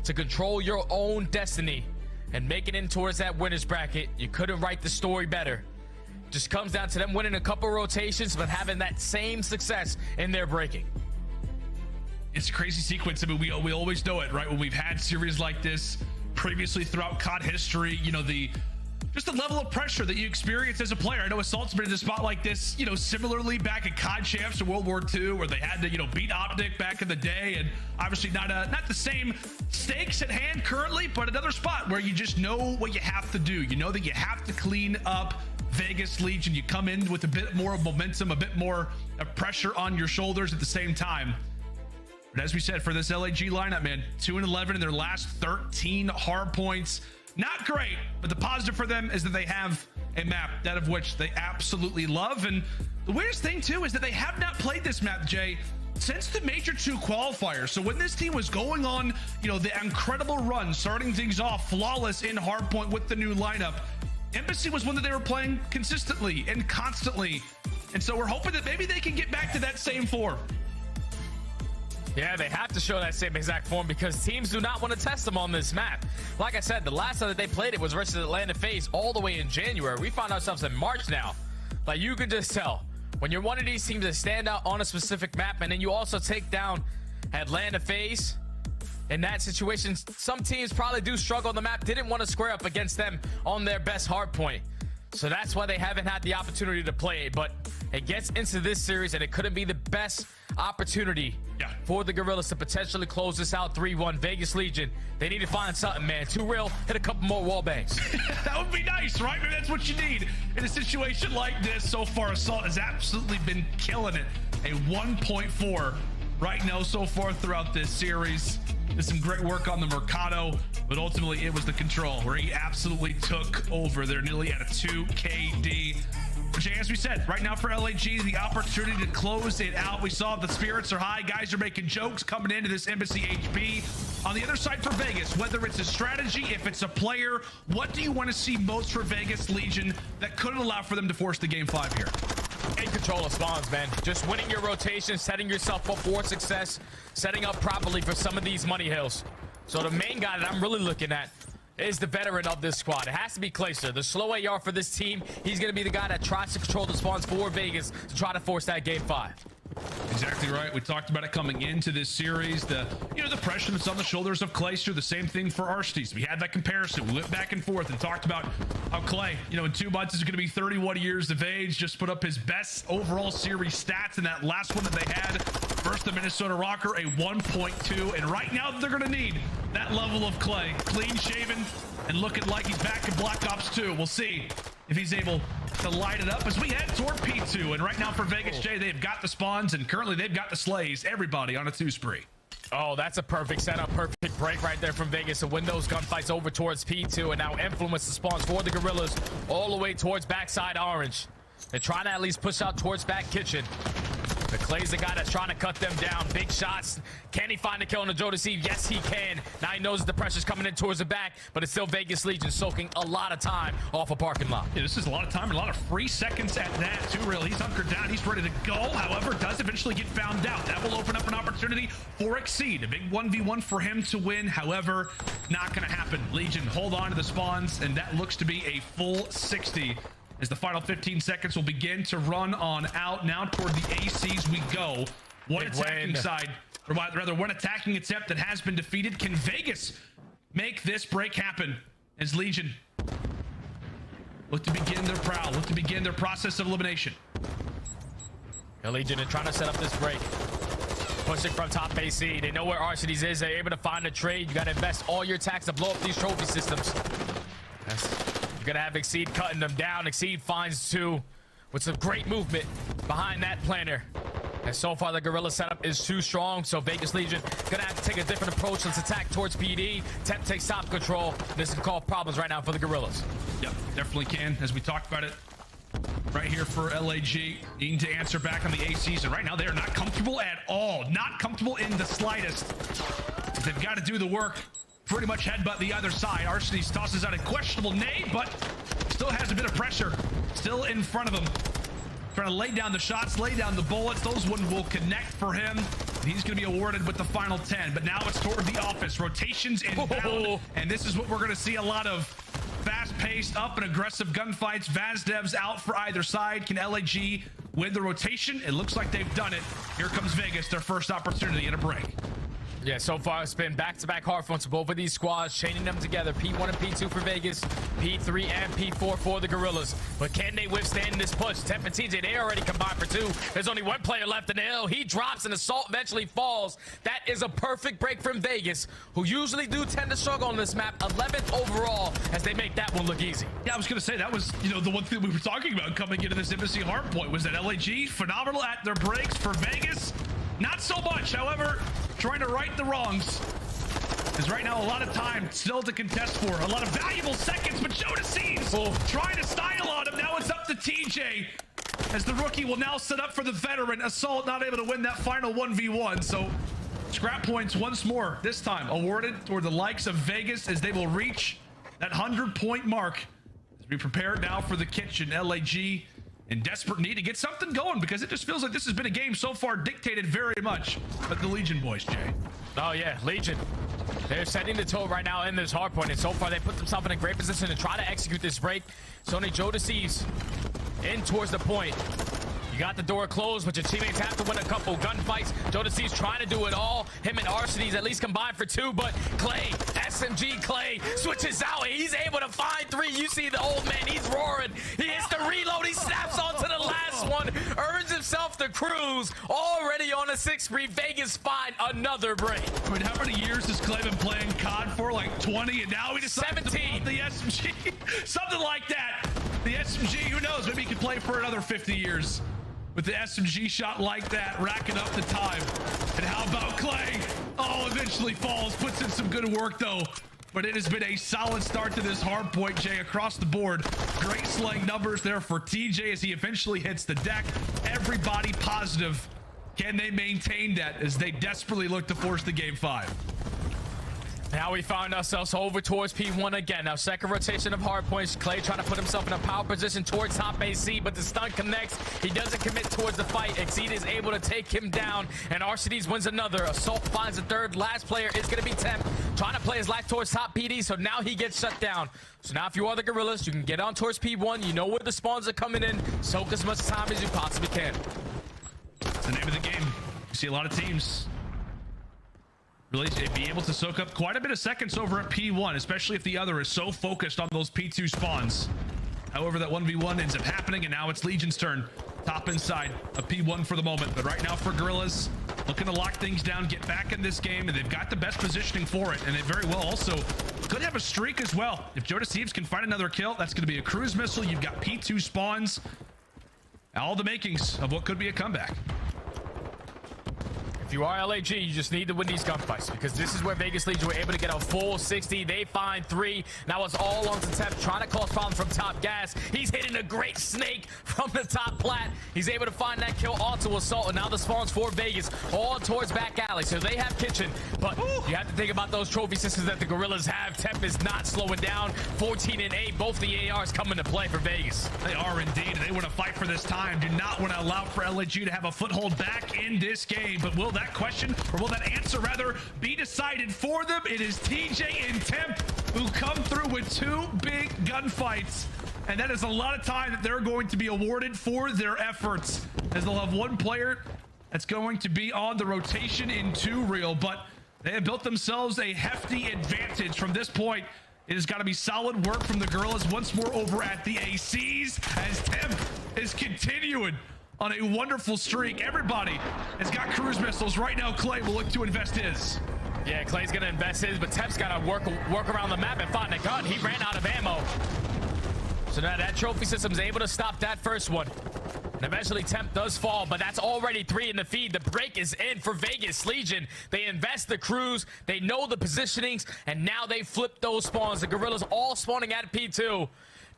to control your own destiny and make it in towards that winner's bracket, you couldn't write the story better. Just comes down to them winning a couple rotations, but having that same success in their breaking. It's a crazy sequence. I mean, we always know it, right? When we've had series like this previously throughout COD history, you know, just the level of pressure that you experience as a player. I know Assault's been in a spot like this, you know, similarly back at COD champs in World War II, where they had to, you know, beat OpTic back in the day, and obviously not the same stakes at hand currently, but another spot where you just know what you have to do. You know that you have to clean up Vegas Legion. You come in with a bit more of momentum, a bit more of pressure on your shoulders at the same time. But as we said, for this LAG lineup, man, 2-11 in their last 13 hard points. Not great, but the positive for them is that they have a map, that of which they absolutely love. And the weirdest thing, too, is that they have not played this map, Jay, since the Major 2 qualifier. So when this team was going on, you know, the incredible run, starting things off flawless in hardpoint with the new lineup, Embassy was one that they were playing consistently and constantly. And so we're hoping that maybe they can get back to that same form. Yeah, they have to show that same exact form because teams do not want to test them on this map. Like I said, the last time that they played it was versus Atlanta FaZe all the way in January. We find ourselves in March now. Like, you can just tell when you're one of these teams that stand out on a specific map, and then you also take down Atlanta FaZe. In that situation, some teams probably do struggle on the map, didn't want to square up against them on their best hard point. So that's why they haven't had the opportunity to play it. But it gets into this series, and it couldn't be the best opportunity for the Gorillas to potentially close this out 3-1. Vegas Legion, they need to find something, man. Too real, hit a couple more wall bangs. That would be nice, right? Maybe that's what you need in a situation like this. So far, Assault has absolutely been killing it. A 1.4 right now so far throughout this series. Did some great work on the Mercado, but ultimately it was the control where he absolutely took over. They're nearly at a 2 KD. Jay, as we said, right now for LAG, the opportunity to close it out. We saw the spirits are high. Guys are making jokes coming into this Embassy HB. On the other side for Vegas, whether it's a strategy, if it's a player, what do you want to see most for Vegas Legion that could allow for them to force the game 5 here? In control of spawns, man. Just winning your rotation, setting yourself up for success, setting up properly for some of these money hills. So the main guy that I'm really looking at is the veteran of this squad. It has to be Clayster, the slow AR for this team. He's going to be the guy that tries to control the spawns for Vegas to try to force that game 5. Exactly right. We talked about it coming into this series. The pressure that's on the shoulders of Clayster. The same thing for Arcties. We had that comparison. We went back and forth and talked about how Clay, in 2 months is going to be 31 years of age. Just put up his best overall series stats in that last one that they had versus the Minnesota Rocker, a 1.2. And right now they're going to need that level of Clay, clean shaven and looking like he's back in Black Ops 2. We'll see if he's able to light it up as we head toward P2. And right now for Vegas, Jay, they've got the spawns and currently they've got the slays. Everybody on a 2 spree. Oh, that's a perfect setup, perfect break right there from Vegas to win those gunfights over towards P2 and now influence the spawns for the Gorillas all the way towards backside orange. They're trying to at least push out towards back kitchen. The Clay's the guy that's trying to cut them down. Big shots. Can he find a kill on the Joe Deceive? Yes, he can. Now he knows that the pressure's coming in towards the back, but it's still Vegas Legion soaking a lot of time off a parking lot. Yeah, this is a lot of time and a lot of free seconds at that, too, really. He's hunkered down. He's ready to go. However, does eventually get found out. That will open up an opportunity for Exceed. A big 1v1 for him to win. However, not going to happen. Legion hold on to the spawns, and that looks to be a full 60. As the final 15 seconds will begin to run on out. Now toward the ACs we go. One attacking side, or rather one attacking attempt that has been defeated. Can Vegas make this break happen as Legion look to begin their prowl, look to begin their process of elimination? The Legion are trying to set up this break. Pushing from top AC. They know where Arcties is. They're able to find a trade. You got to invest all your attacks to blow up these trophy systems. You're going to have Exceed cutting them down. Exceed finds 2 with some great movement behind that planner. And so far, the Gorilla setup is too strong, so Vegas Legion going to have to take a different approach. Let's attack towards PD. Temp takes top control. This can cause problems right now for the Gorillas. Yep, definitely can. As we talked about it right here for LAG, needing to answer back on the ACs. And right now, they are not comfortable at all. Not comfortable in the slightest. They've got to do the work. Pretty much headbutt the other side. Arcties tosses out a questionable nade, but still has a bit of pressure. Still in front of him. Trying to lay down the shots, lay down the bullets. Those one will connect for him. He's going to be awarded with the final 10. But now it's toward the office. Rotations inbound. And this is what we're going to see a lot of. Fast-paced, up and aggressive gunfights. Vazdev's out for either side. Can LAG win the rotation? It looks like they've done it. Here comes Vegas, their first opportunity in a break. Yeah, so far it's been back-to-back hard fronts for both of these squads, chaining them together. P1 and P2 for Vegas, P3 and P4 for the Gorillas. But can they withstand this push? Temp and TJ, they already combined for 2. There's only one player left in the hill. He drops and Assault eventually falls. That is a perfect break from Vegas, who usually do tend to struggle on this map. 11th overall as they make that one look easy. Yeah, I was going to say, that was, the one thing we were talking about coming into this Embassy hardpoint was that LAG, phenomenal at their breaks. For Vegas, not so much. However, trying to right the wrongs. There's right now a lot of time still to contest for. A lot of valuable seconds, but Joe Deceives trying to style on him. Now it's up to TJ as the rookie will now set up for the veteran. Assault not able to win that final 1v1. So scrap points once more, this time awarded toward the likes of Vegas as they will reach that 100-point mark. As we prepare now for the kitchen, LAG in desperate need to get something going because it just feels like this has been a game so far dictated very much by the Legion boys, Jay. Oh yeah, Legion. They're setting the toe right now in this hard point, and so far they put themselves in a great position to try to execute this break. So only Joe Deceives in towards the point. You got the door closed, but your teammates have to win a couple gunfights. Joe Deceives trying to do it all. Him and Arcties at least combined for 2, but Clay, SMG Clay, switches out. He's able to find 3. You see the old man, he's roaring. He hits the reload, he snaps onto the last one, earns himself the cruise. Already on a 6 spree, Vegas find another break. I mean, how many years has Clay been playing COD for? Like 20, and now he decides 17. The SMG, something like that. The SMG, who knows, maybe he could play for another 50 years. With the SMG shot like that, racking up the time. And how about Clay? Oh, eventually falls, puts in some good work though. but it has been a solid start to this hard point, Jay, across the board. Great slaying numbers there for TJ as he eventually hits the deck. Everybody positive. Can they maintain that as they desperately look to force the game 5? Now we found ourselves over towards P1 again. Now second rotation of hard points. Clay trying to put himself in a power position towards top AC, but the stun connects. He doesn't commit towards the fight. Exceed is able to take him down, and RCDs wins another. Assault finds a third. Last player is going to be Temp, trying to play his life towards top PD, so now he gets shut down. So now if you are the Gorillas, you can get on towards P1. You know where the spawns are coming in. Soak as much time as you possibly can. That's the name of the game. You see a lot of teams really be able to soak up quite a bit of seconds over at P1, especially if the other is so focused on those P2 spawns. However, that 1v1 ends up happening, and now it's Legion's turn. Top inside of P1 for the moment. But right now for Gorillas, looking to lock things down, get back in this game, and they've got the best positioning for it. And they very well also could have a streak as well. If Joe Deceives can find another kill, that's going to be a cruise missile. You've got P2 spawns. All the makings of what could be a comeback. If you are LAG, you just need to win these gunfights, because this is where Vegas Legion were able to get a full 60. They find 3. Now it's all on to Temp, trying to cause problem from top gas. He's hitting a great snake from the top plat. He's able to find that kill onto Assault, and now the spawns for Vegas all towards back alley. So they have kitchen, but you have to think about those trophy systems that the Gorillas have. Temp is not slowing down. 14 and 8, both the ARs come into play for Vegas. They are indeed. They want to fight for this time. Do not want to allow for LAG to have a foothold back in this game, but will that question, or will that answer rather, be decided for them? It is TJ and Temp who come through with 2 big gunfights, and that is a lot of time that they're going to be awarded for their efforts, as they'll have 1 player that's going to be on the rotation in 2 real, but they have built themselves a hefty advantage from this point. It has got to be solid work from the Gorillas once more over at the ACs, as Temp is continuing on a wonderful streak. Everybody has got cruise missiles. Right now, Clay will look to invest his. Yeah, Clay's going to invest his, but Temp's got to work around the map and find a gun. He ran out of ammo. So now that trophy system is able to stop that first one. And eventually Temp does fall, but that's already 3 in the feed. The break is in for Vegas Legion. They invest the crews, they know the positionings, and now they flip those spawns. The Gorillas all spawning at P2.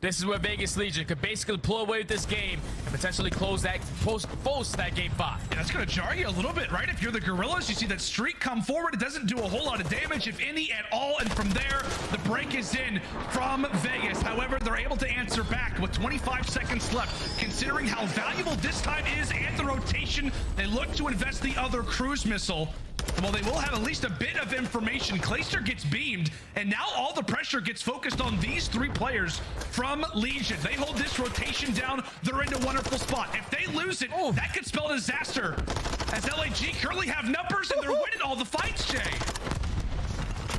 This is where Vegas Legion could basically pull away with this game and potentially close that post that game 5. Yeah, that's going to jar you a little bit, right? If you're the Gorillas, you see that streak come forward. It doesn't do a whole lot of damage, if any at all. And from there, the break is in from Vegas. However, they're able to answer back with 25 seconds left. Considering how valuable this time is and the rotation, they look to invest the other cruise missile. Well, they will have at least a bit of information. Clayster gets beamed, and now all the pressure gets focused on these 3 players from Legion. They hold this rotation down. They're in a wonderful spot. If they lose it, that could spell disaster, as LAG currently have numbers, and they're winning all the fights, Jay.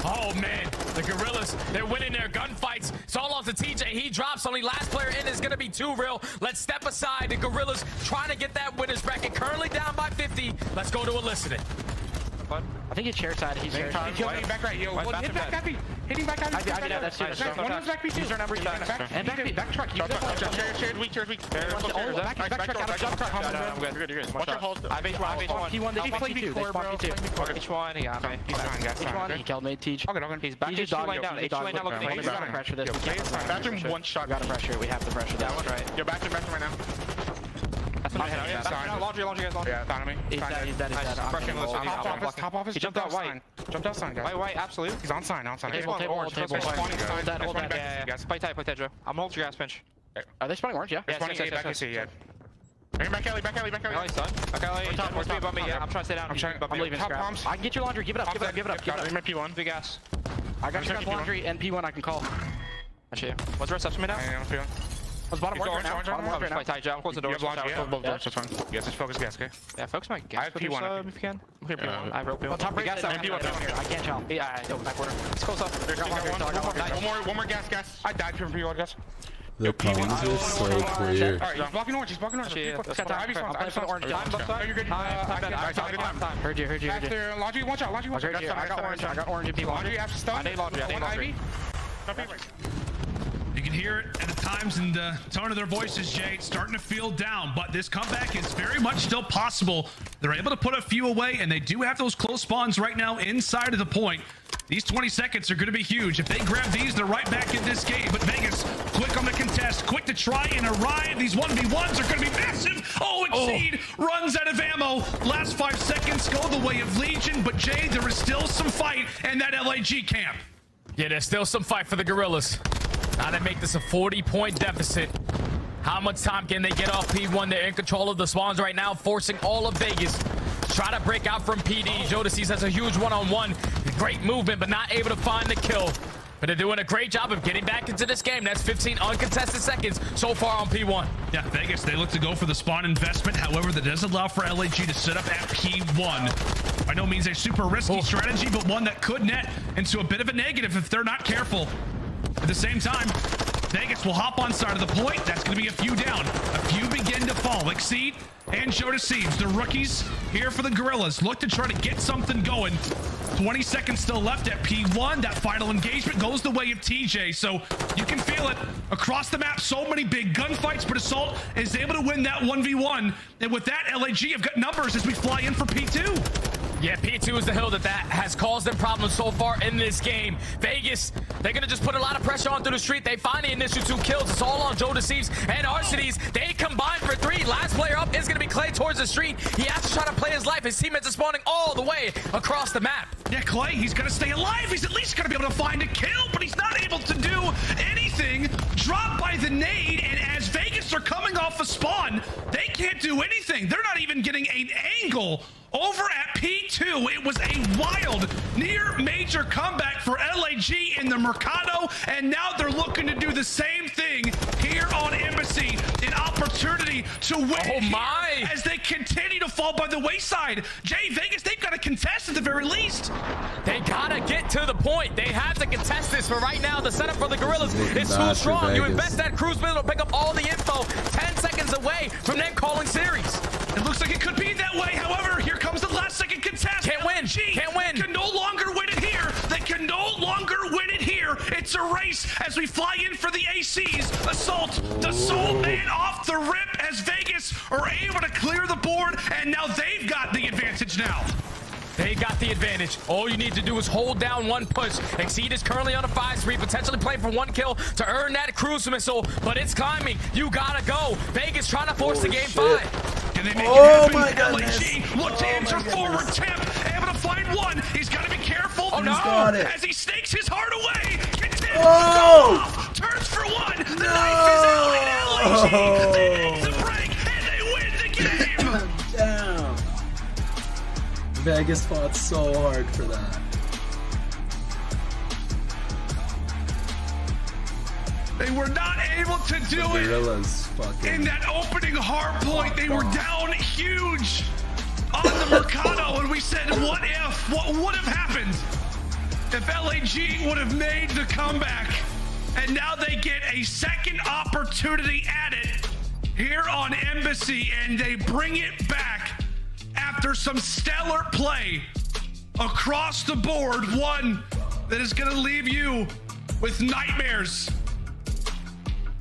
Oh, man. The Gorillas, they're winning their gunfights. It's all off to TJ. He drops. Only last player in is going to be 2 real. Let's step aside. The Gorillas trying to get that winner's bracket. Currently down by 50. Let's go to elicit it. I think it's chair side. He's chair side. Back right, yo. Hit back happy. Hitting back happy. I did that's too. One of those back B2. User number back. And back truck. Chair weak. Back truck. I'm good. You're good. Watch your hold. I base 1. P1. They spawn P2. They spawn P2. H1. He got me. H1. He killed me. Teach. He's back. He's laying down. H2 now looking. We gotta pressure this. Bathroom 1 shot. We gotta pressure. We have to pressure that. That one right. You're bathroom right now. That's what I had. Laundry, guys. Yeah, found me. He's dead. Top office. He jumped out white. Jumped out sign, guys. White, absolute. He's on sign. He's on orange. Hold that. Guys, play tight, Joe. I'm holding your gas pinch. Are they spawning orange? Yeah. Yeah, back AC, yeah. Back alley. Back alley, son. Back alley. We're top above me. Yeah, I'm trying to stay down. I'm leaving scrap. I can get your laundry. Give it up. Got my P1. Big ass. I got your laundry and P1 I can call. Actually, what's the reception now? Let's bottom orange right now. Bottom orange right now. Tight, Joe. Close the door. You have laundry, both doors, that's fine. Yes, just focus gas, okay? Yeah, focus my gas. I have P1 if you can. I'm here P1. I have real P1. Top gas down here. I can't tell. Yeah, I don't back corner. It's close up. One more gas. I died from P1 gas. The cones are so clear. Alright, he's blocking orange. You're good. Heard you. After laundry, watch out. I got orange and P1. Laundry after stun. I need laundry. Ivy. You can hear it at the times in the tone of their voices, Jay. It's starting to feel down, but this comeback is very much still possible. They're able to put a few away, and they do have those close spawns right now inside of the point. These 20 seconds are going to be huge. If they grab these, they're right back in this game. But Vegas, quick on the contest, quick to try and arrive. These 1v1s are going to be massive. Oh, Exceed runs out of ammo. Last 5 seconds go the way of Legion. But Jay, there is still some fight in that LAG camp. Yeah, there's still some fight for the Gorillas. Now they make this a 40-point deficit. How much time can they get off P1? They're in control of the spawns right now, forcing all of Vegas to try to break out from PD. Jodeci has a huge one-on-one. Great movement, but not able to find the kill. But they're doing a great job of getting back into this game. That's 15 uncontested seconds so far on P1. Yeah, Vegas, they look to go for the spawn investment. However, that does allow for LAG to sit up at P1. By no means a super risky strategy, but one that could net into a bit of a negative if they're not careful. At the same time, Vegas will hop on side of the point. That's going to be a few down. A few begin to fall. Exceed and Jodeci, the rookies here for the Gorillas. Look to try to get something going. 20 seconds still left at P1. That final engagement goes the way of TJ. So you can feel it across the map. So many big gunfights, but Assault is able to win that 1v1. And with that, LAG have got numbers as we fly in for P2. Yeah, P2 is the hill that has caused them problems so far in this game. Vegas, they're going to just put a lot of pressure on through the street. They find the initial 2 kills. It's all on Jodeci's and Arcitys. They combine for 3. Last player up is going to be Clay towards the street. He has to try to play his life. His teammates are spawning all the way across the map. Yeah, Clay, he's going to stay alive. He's at least going to be able to find a kill, but he's not able to do anything. Dropped by the nade, and as Vegas are coming off a spawn, they can't do anything. They're not even getting an angle over at P2. It was a wild, near major comeback for LAG in the Mercado, and now they're looking to do the same thing here on Embassy. An opportunity to win as they continue to fall by the wayside. Jay, Vegas, they've got to contest at the very least. They gotta get to the point. They have to contest this, but right now the setup for the Gorillas is too strong. You invest that cruise missile to pick up all the info 10 seconds away from them calling series. It looks like it could be that way. However, here comes the last second contest. Can't win. Can't win. Can no longer win it here. They can no longer win it here. It's a race as we fly in for the ACs. Assault, the sole man off the rip as Vegas are able to clear the board, and now they've got the advantage now. They got the advantage. All you need to do is hold down one push. Exceed is currently on a 5-3, potentially playing for 1 kill to earn that cruise missile, but it's climbing. You gotta go. Vegas trying to force the game 5. Can they make it happen? My LAG look to enter forward tip. Able to find one. He's got to be careful. Oh, no. As he stakes his heart away. Off. Turns for 1. The knife is out in LAG. They make the break and they win the game. Damn. Vegas fought so hard for that. They were not able to do it in that opening hard point. They were down huge on the Mercado, and we said, what if? What would have happened if LAG would have made the comeback? And now they get a second opportunity at it here on Embassy, and they bring it back after some stellar play across the board. One that is going to leave you with nightmares.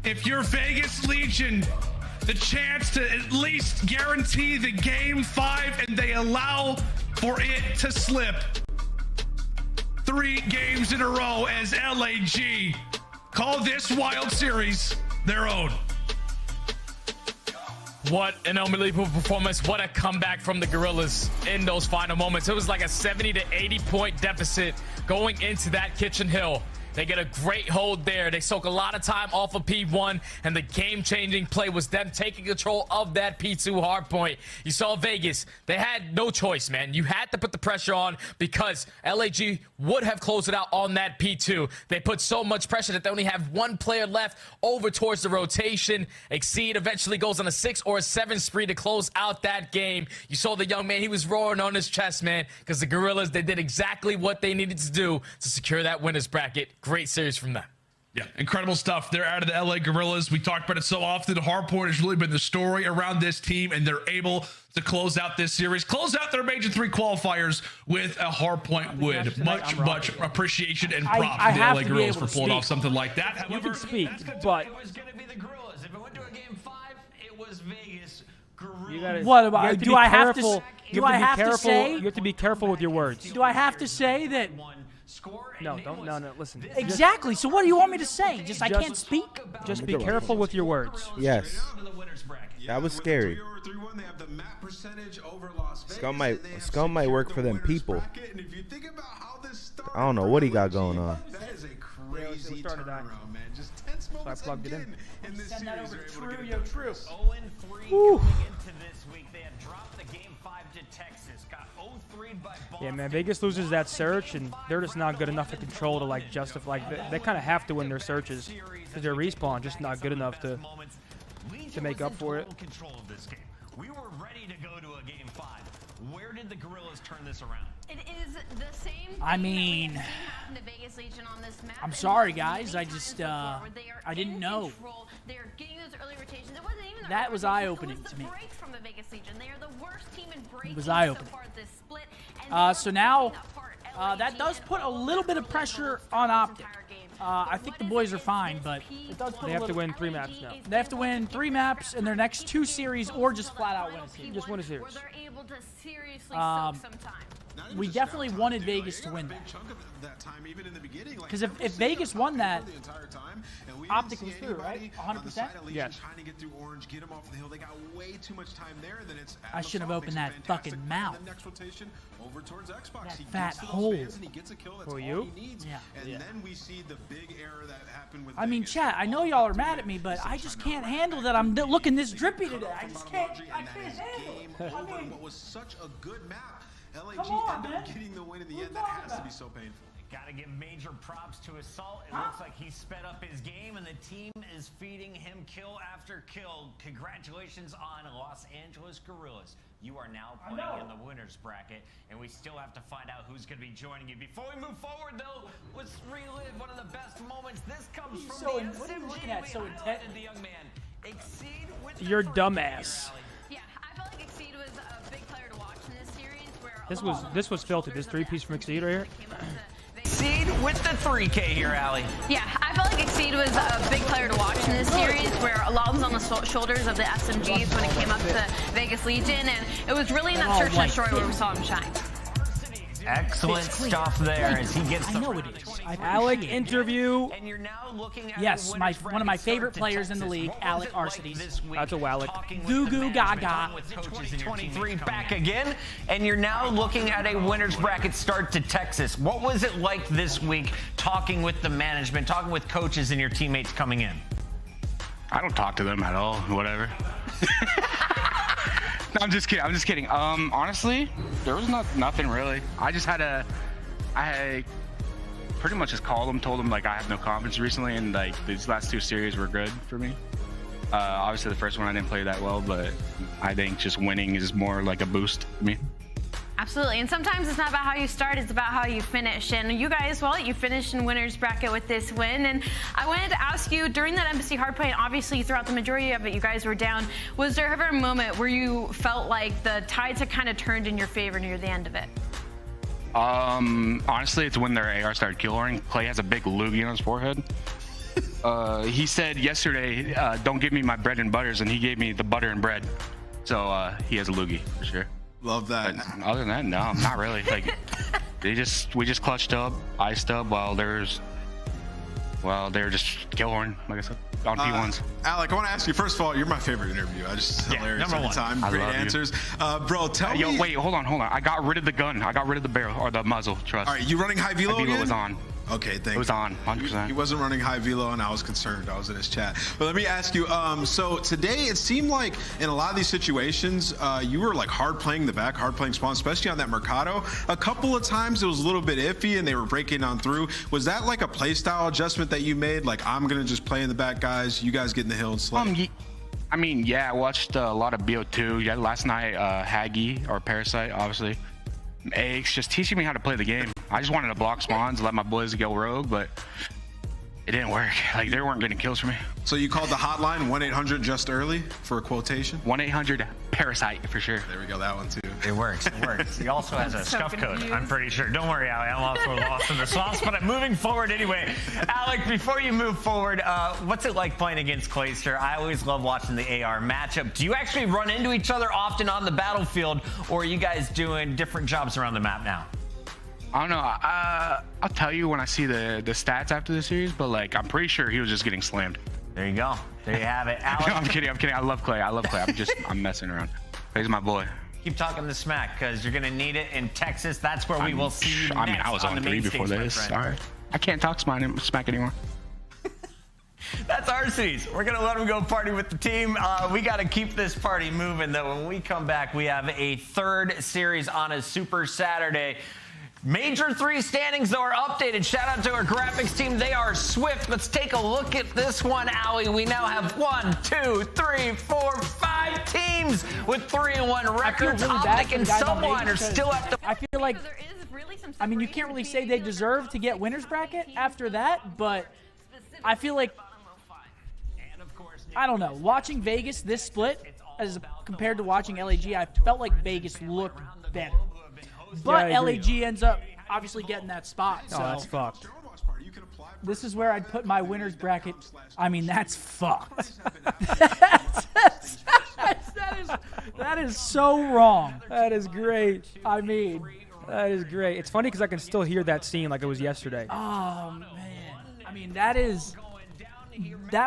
If you're Vegas Legion, the chance to at least guarantee the game 5, and they allow for it to slip. 3 games in a row as LAG call this wild series their own. What an unbelievable performance. What a comeback from the Gorillas in those final moments. It was like a 70 to 80 point deficit going into that Kitchen Hill. They get a great hold there. They soak a lot of time off of P1, and the game-changing play was them taking control of that P2 hardpoint. You saw Vegas. They had no choice, man. You had to put the pressure on because LAG would have closed it out on that P2. They put so much pressure that they only have 1 player left over towards the rotation. Exceed eventually goes on a 6 or a 7 spree to close out that game. You saw the young man. He was roaring on his chest, man, because the Gorillas, they did exactly what they needed to do to secure that winner's bracket. Great series from them. Yeah, incredible stuff. They're out of the LA Gorillas. We talked about it so often. Hardpoint has really been the story around this team, and they're able to close out this series, close out their Major 3 qualifiers with a hardpoint win. Much appreciation and props to the LA Gorillas for pulling off something like that. However, you can speak, but it was going to be the Gorillas. If it went to a game 5, it was Vegas. What about? Do I have to? Do I have to say? You have to be careful with your words. Do I have to say that No, don't. No. Listen. Exactly. So what do you want me to say? I can't speak? Just be careful with your words. Yes. That was scary. Scum might work for them people. I don't know what he got going on. That is a crazy turnaround, man. Just 10 So I plugged it in. Send that over to True, yo, True. 0-3 going into this week. They had dropped the game 5 to Texas. Got 0-3'd by Boston. Yeah, man. Vegas loses that search, and they're just not good enough to control to like justify. They kind of have to win their searches because their respawn just not good enough to make up for it. We were ready to go to a game 5. Where did the Gorillas turn this around? It is the same thing I mean, that we the Vegas Legion on this map. I'm sorry, guys. I just, I didn't know. They're getting those early rotations. It wasn't even That was eye-opening to me. break from the Vegas Legion. They are the worst team in breaking It was eye-opening. so far this split. So now, that does put a little bit of pressure on OpTic. I think the boys are fine, but it does put They have to win 3 maps now. They have to win 3 maps in their next 2 series, or just flat out win a series. Just win a series. They're able to seriously soak some time. We definitely wanted Vegas to win that. Because if Vegas won that, OpTic was through, right? 100%? Yes. I should have opened that fucking mouth. That fat hole. For you? Yeah. And then we see the big error that happened with I mean, chat, I know y'all are mad at me, but I just can't handle that I'm looking this drippy today. I just can't handle it. I mean, what was such a good map. LAG Come on, ended man. up getting the win in the end. That has to be so painful. Gotta give major props to Assault. It looks like he sped up his game, and the team is feeding him kill after kill. Congratulations on Los Angeles Gorillas. You are now playing in the winners bracket, and we still have to find out who's going to be joining you. Before we move forward, though, let's relive one of the best moments. This comes from So the what are you SMG. looking at? We So highlighted the young man. Exceed with the You're first dumbass. Yeah, I felt like Exceed was a big player to watch in this series. Where This was filtered. This 3-piece from Exceed right here. Exceed with the 3K here, Allie. Yeah, I felt like Exceed was a big player to watch in this series, where a lot was on the shoulders of the SMGs when it came up to Vegas Legion, and it was really in that search and destroy where we saw him shine. Excellent stuff there as he gets the I know it is. Alec interview. And you're now looking at Yes, the one winners of my bracket favorite start to players in the Texas. league, What Alec was it like Arcides. this week? That's a Wallach. Talking with Goo the goo management, gaga. talking with coaches in your teammates back again, and you're now looking at a winners bracket start to Texas. What was it like this week talking with the management, talking with coaches and your teammates coming in? I don't talk to them at all. Whatever. No, I'm just kidding. Honestly, there was nothing really. I pretty much just called them, told them like I have no confidence recently, and like these last 2 series were good for me. Obviously the first one I didn't play that well, but I think just winning is more like a boost for me. Absolutely, and sometimes it's not about how you start, it's about how you finish. And you guys, well, you finished in winners bracket with this win. And I wanted to ask you, during that Embassy hardpoint, and obviously throughout the majority of it, you guys were down. Was there ever a moment where you felt like the tides had kind of turned in your favor near the end of it? Honestly, it's when their AR started killing. Clay has a big loogie on his forehead. He said yesterday, don't give me my bread and butters, and he gave me the butter and bread. So he has a loogie for sure. Love that. But other than that, no, not really. Like we just clutched up, iced up while they're just killhorn, like I said, on P1s. Alec, I want to ask you, first of all, you're my favorite interview. I just hilarious number every one. time. I Great love you. answers. Bro, tell me. Wait, hold on. I got rid of the gun. I got rid of the barrel or the muzzle. Trust. All right, you running high velo High velo again? was on. Okay, thank you. It was on, 100%. He wasn't running high velo, and I was concerned. I was in his chat. But let me ask you, so today it seemed like in a lot of these situations, you were like hard playing the back, hard playing spawn, especially on that Mercado. A couple of times it was a little bit iffy, and they were breaking on through. Was that like a play style adjustment that you made? Like, I'm going to just play in the back, guys. You guys get in the hill and slay. I mean, yeah, I watched a lot of BO2. Yeah, last night, Haggy or Parasite, obviously. Aches, just teaching me how to play the game. I just wanted to block spawns, let my boys go rogue, but it didn't work. Like, they weren't getting kills for me. So you called the hotline 1-800 just early for a quotation? 1-800 Parasite for sure. There we go, that one too. It works. It works. He also has a scuff code, I'm pretty sure. Don't worry, Ali. I'm also lost in the sauce, but I'm moving forward anyway. Alec, before you move forward, what's it like playing against Clayster? I always love watching the AR matchup. Do you actually run into each other often on the battlefield, or are you guys doing different jobs around the map now? I don't know. I'll tell you when I see the stats after the series, but like I'm pretty sure he was just getting slammed. There you go. There you have it. Alex. No, I'm kidding. I love Clay. I'm messing around. Clay's my boy. Keep talking the smack because you're gonna need it in Texas. That's where we will see you next. I mean, I was on 3 before this. All right. I can't talk smack anymore. That's Arcees. We're going to let him go party with the team. We got to keep this party moving, though. When we come back, we have a third series on a Super Saturday. Major 3 standings, though, are updated. Shout out to our graphics team. They are swift. Let's take a look at this one, Allie. We now have 1, 2, 3, 4, 5 teams with 3-1 records. OpTic and Subliners still at the... I feel like... I mean, you can't really say they deserve to get winner's bracket after that, but I feel like... I don't know. Watching Vegas this split as compared to watching LAG, I felt like Vegas looked better. But LAG ends up obviously getting that spot. So that's fucked. This is where I'd put my winner's bracket. I mean, that's fucked. that is so wrong. That is great. I mean, that is great. It's funny because I can still hear that scene like it was yesterday. Oh, man. I mean, that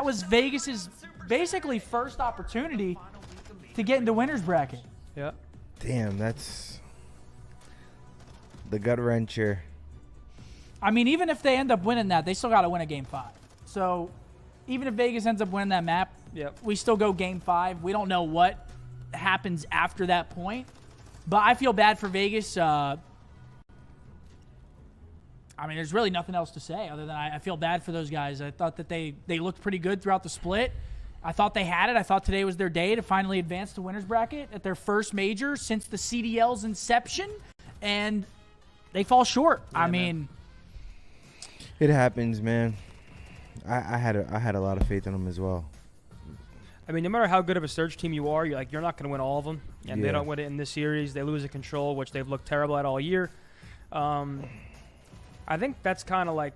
was Vegas's basically first opportunity to get into winner's bracket. Yeah. Damn, that's the gut wrencher. I mean, even if they end up winning that, they still got to win a game 5. So even if Vegas ends up winning that map, we still go game 5. We don't know what happens after that point. But I feel bad for Vegas. I mean, there's really nothing else to say other than I feel bad for those guys. I thought that they looked pretty good throughout the split. I thought they had it. I thought today was their day to finally advance to winner's bracket at their first major since the CDL's inception, and they fall short. Yeah, I mean, it happens, man. I had a lot of faith in them as well. I mean, no matter how good of a Surge team you are, you're not going to win all of them, and they don't win it in this series. They lose a control, which they've looked terrible at all year. I think that's kind of like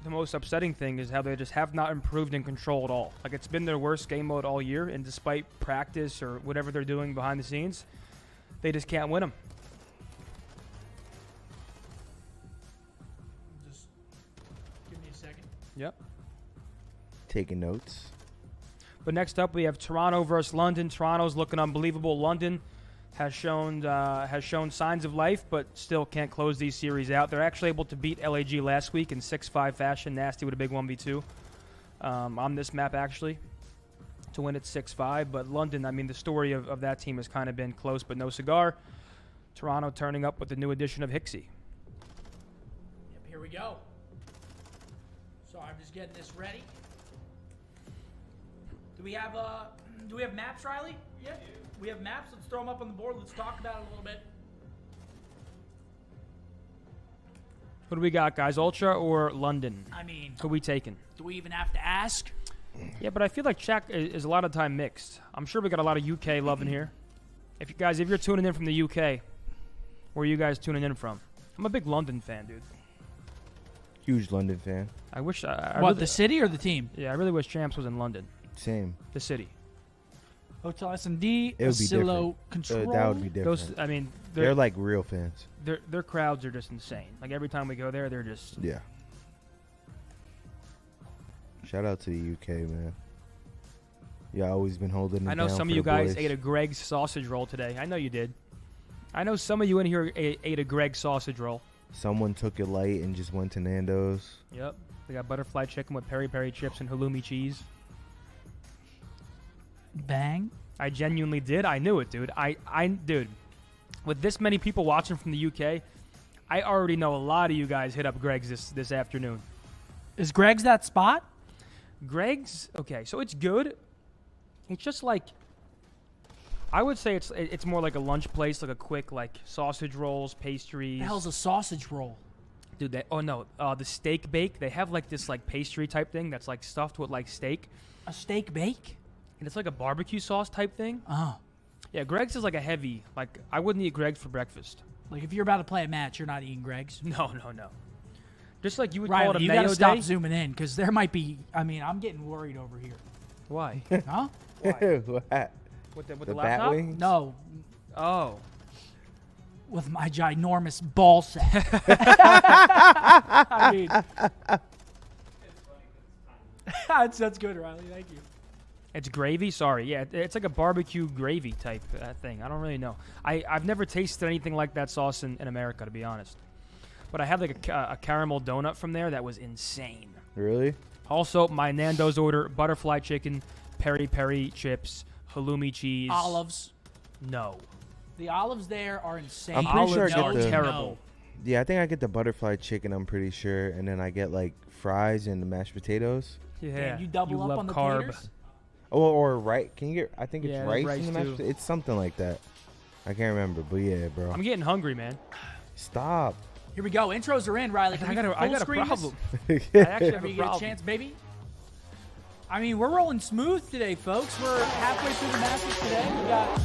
the most upsetting thing is how they just have not improved in control at all. Like, it's been their worst game mode all year, and despite practice or whatever they're doing behind the scenes, they just can't win them. Just give me a second. Yep. Taking notes. But next up, we have Toronto versus London. Toronto's looking unbelievable. London has shown signs of life, but still can't close these series out. They're actually able to beat LAG last week in 6-5 fashion. Nasty with a big 1v2 on this map, actually, to win it 6-5. But London, I mean, the story of that team has kind of been close but no cigar. Toronto turning up with the new addition of Hixie. Yep, here we go. So I'm just getting this ready. Do we have maps, Riley? Yeah. We have maps. Let's throw them up on the board. Let's talk about it a little bit. Who do we got, guys? Ultra or London? I mean, who we taking? Do we even have to ask? Yeah, but I feel like Shaq is a lot of time mixed. I'm sure we got a lot of UK love in here. If you're tuning in from the UK, where are you guys tuning in from? I'm a big London fan, dude. Huge London fan. I wish. The city or the team? Yeah, I really wish Champs was in London. Same. The city. Hotel S&D, it would be Silo different. Control. That would be different. They're like real fans. Their crowds are just insane. Like every time we go there, they're just Shout out to the UK, man. Yeah, always been holding it I know down some for of you the guys boys. ate a Greg's sausage roll today. I know you did. I know some of you in here ate a Greg's sausage roll. Someone took it light and just went to Nando's. Yep. They got butterfly chicken with peri-peri chips and halloumi cheese. Bang. I genuinely did. I knew it, dude. Dude, with this many people watching from the UK, I already know a lot of you guys hit up Greg's this afternoon. Is Greg's that spot? Greg's, okay, so it's good. It's just like, I would say it's more like a lunch place, like a quick like sausage rolls, pastries. The hell's a sausage roll? Dude, the steak bake. They have like this like pastry type thing that's like stuffed with like steak. A steak bake? And it's like a barbecue sauce type thing. Oh. Yeah, Greg's is like a heavy, like I wouldn't eat Greg's for breakfast. Like if you're about to play a match, you're not eating Greg's? No. Just like you would Riley, call it a you mayo gotta stop day. zooming in because there might be. I mean, I'm getting worried over here. Why? Huh? Why? What? With the The laptop? bat wings? No. Oh. with my ginormous ball sack. I mean, that's good, Riley. Thank you. It's gravy? Sorry. Yeah, it's like a barbecue gravy type thing. I don't really know. I've never tasted anything like that sauce in America, to be honest. But I had like a caramel donut from there that was insane. Really? Also, my Nando's order, butterfly chicken, peri-peri chips, halloumi cheese. Olives. No. The olives there are insane. I'm pretty sure I Olives get are the terrible. Yeah, I think I get the butterfly chicken. I'm pretty sure, and then I get like fries and the mashed potatoes. Yeah. Damn, you double up love on the carb. taters? Oh, or right? Can you get? I think it's Yeah, rice, rice in the mashed too. potatoes. It's something like that. I can't remember, but yeah, bro. I'm getting hungry, man. Stop. Here we go. Intros are in, Riley. Can I we got full a screen this? problem. I actually have Whenever a you get a problem. chance, baby. I mean, we're rolling smooth today, folks. We're halfway through the matches today. We got.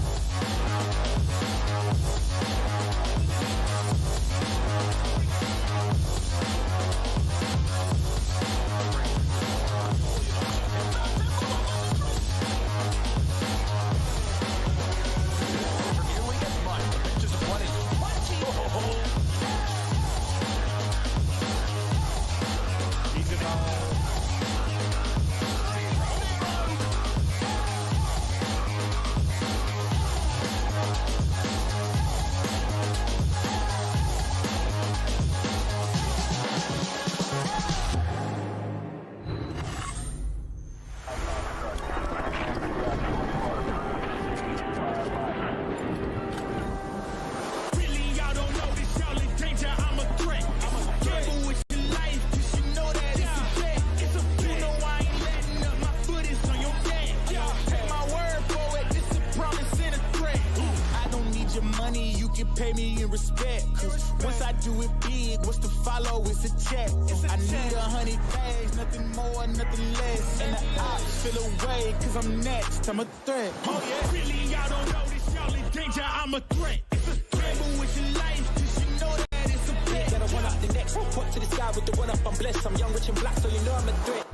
Pay me in respect, cause once I do it big, what's to follow is a check. I need 100 bags, nothing more, nothing less. And the ops feel away, cause I'm next, I'm a threat. Oh yeah, really, y'all don't know this, y'all in danger, I'm a threat. It's a gamble with your life, cause you know that it's a bet. Gotta one up the next, point to the sky with the one up, I'm blessed. I'm young, rich and black, so you know I'm a threat.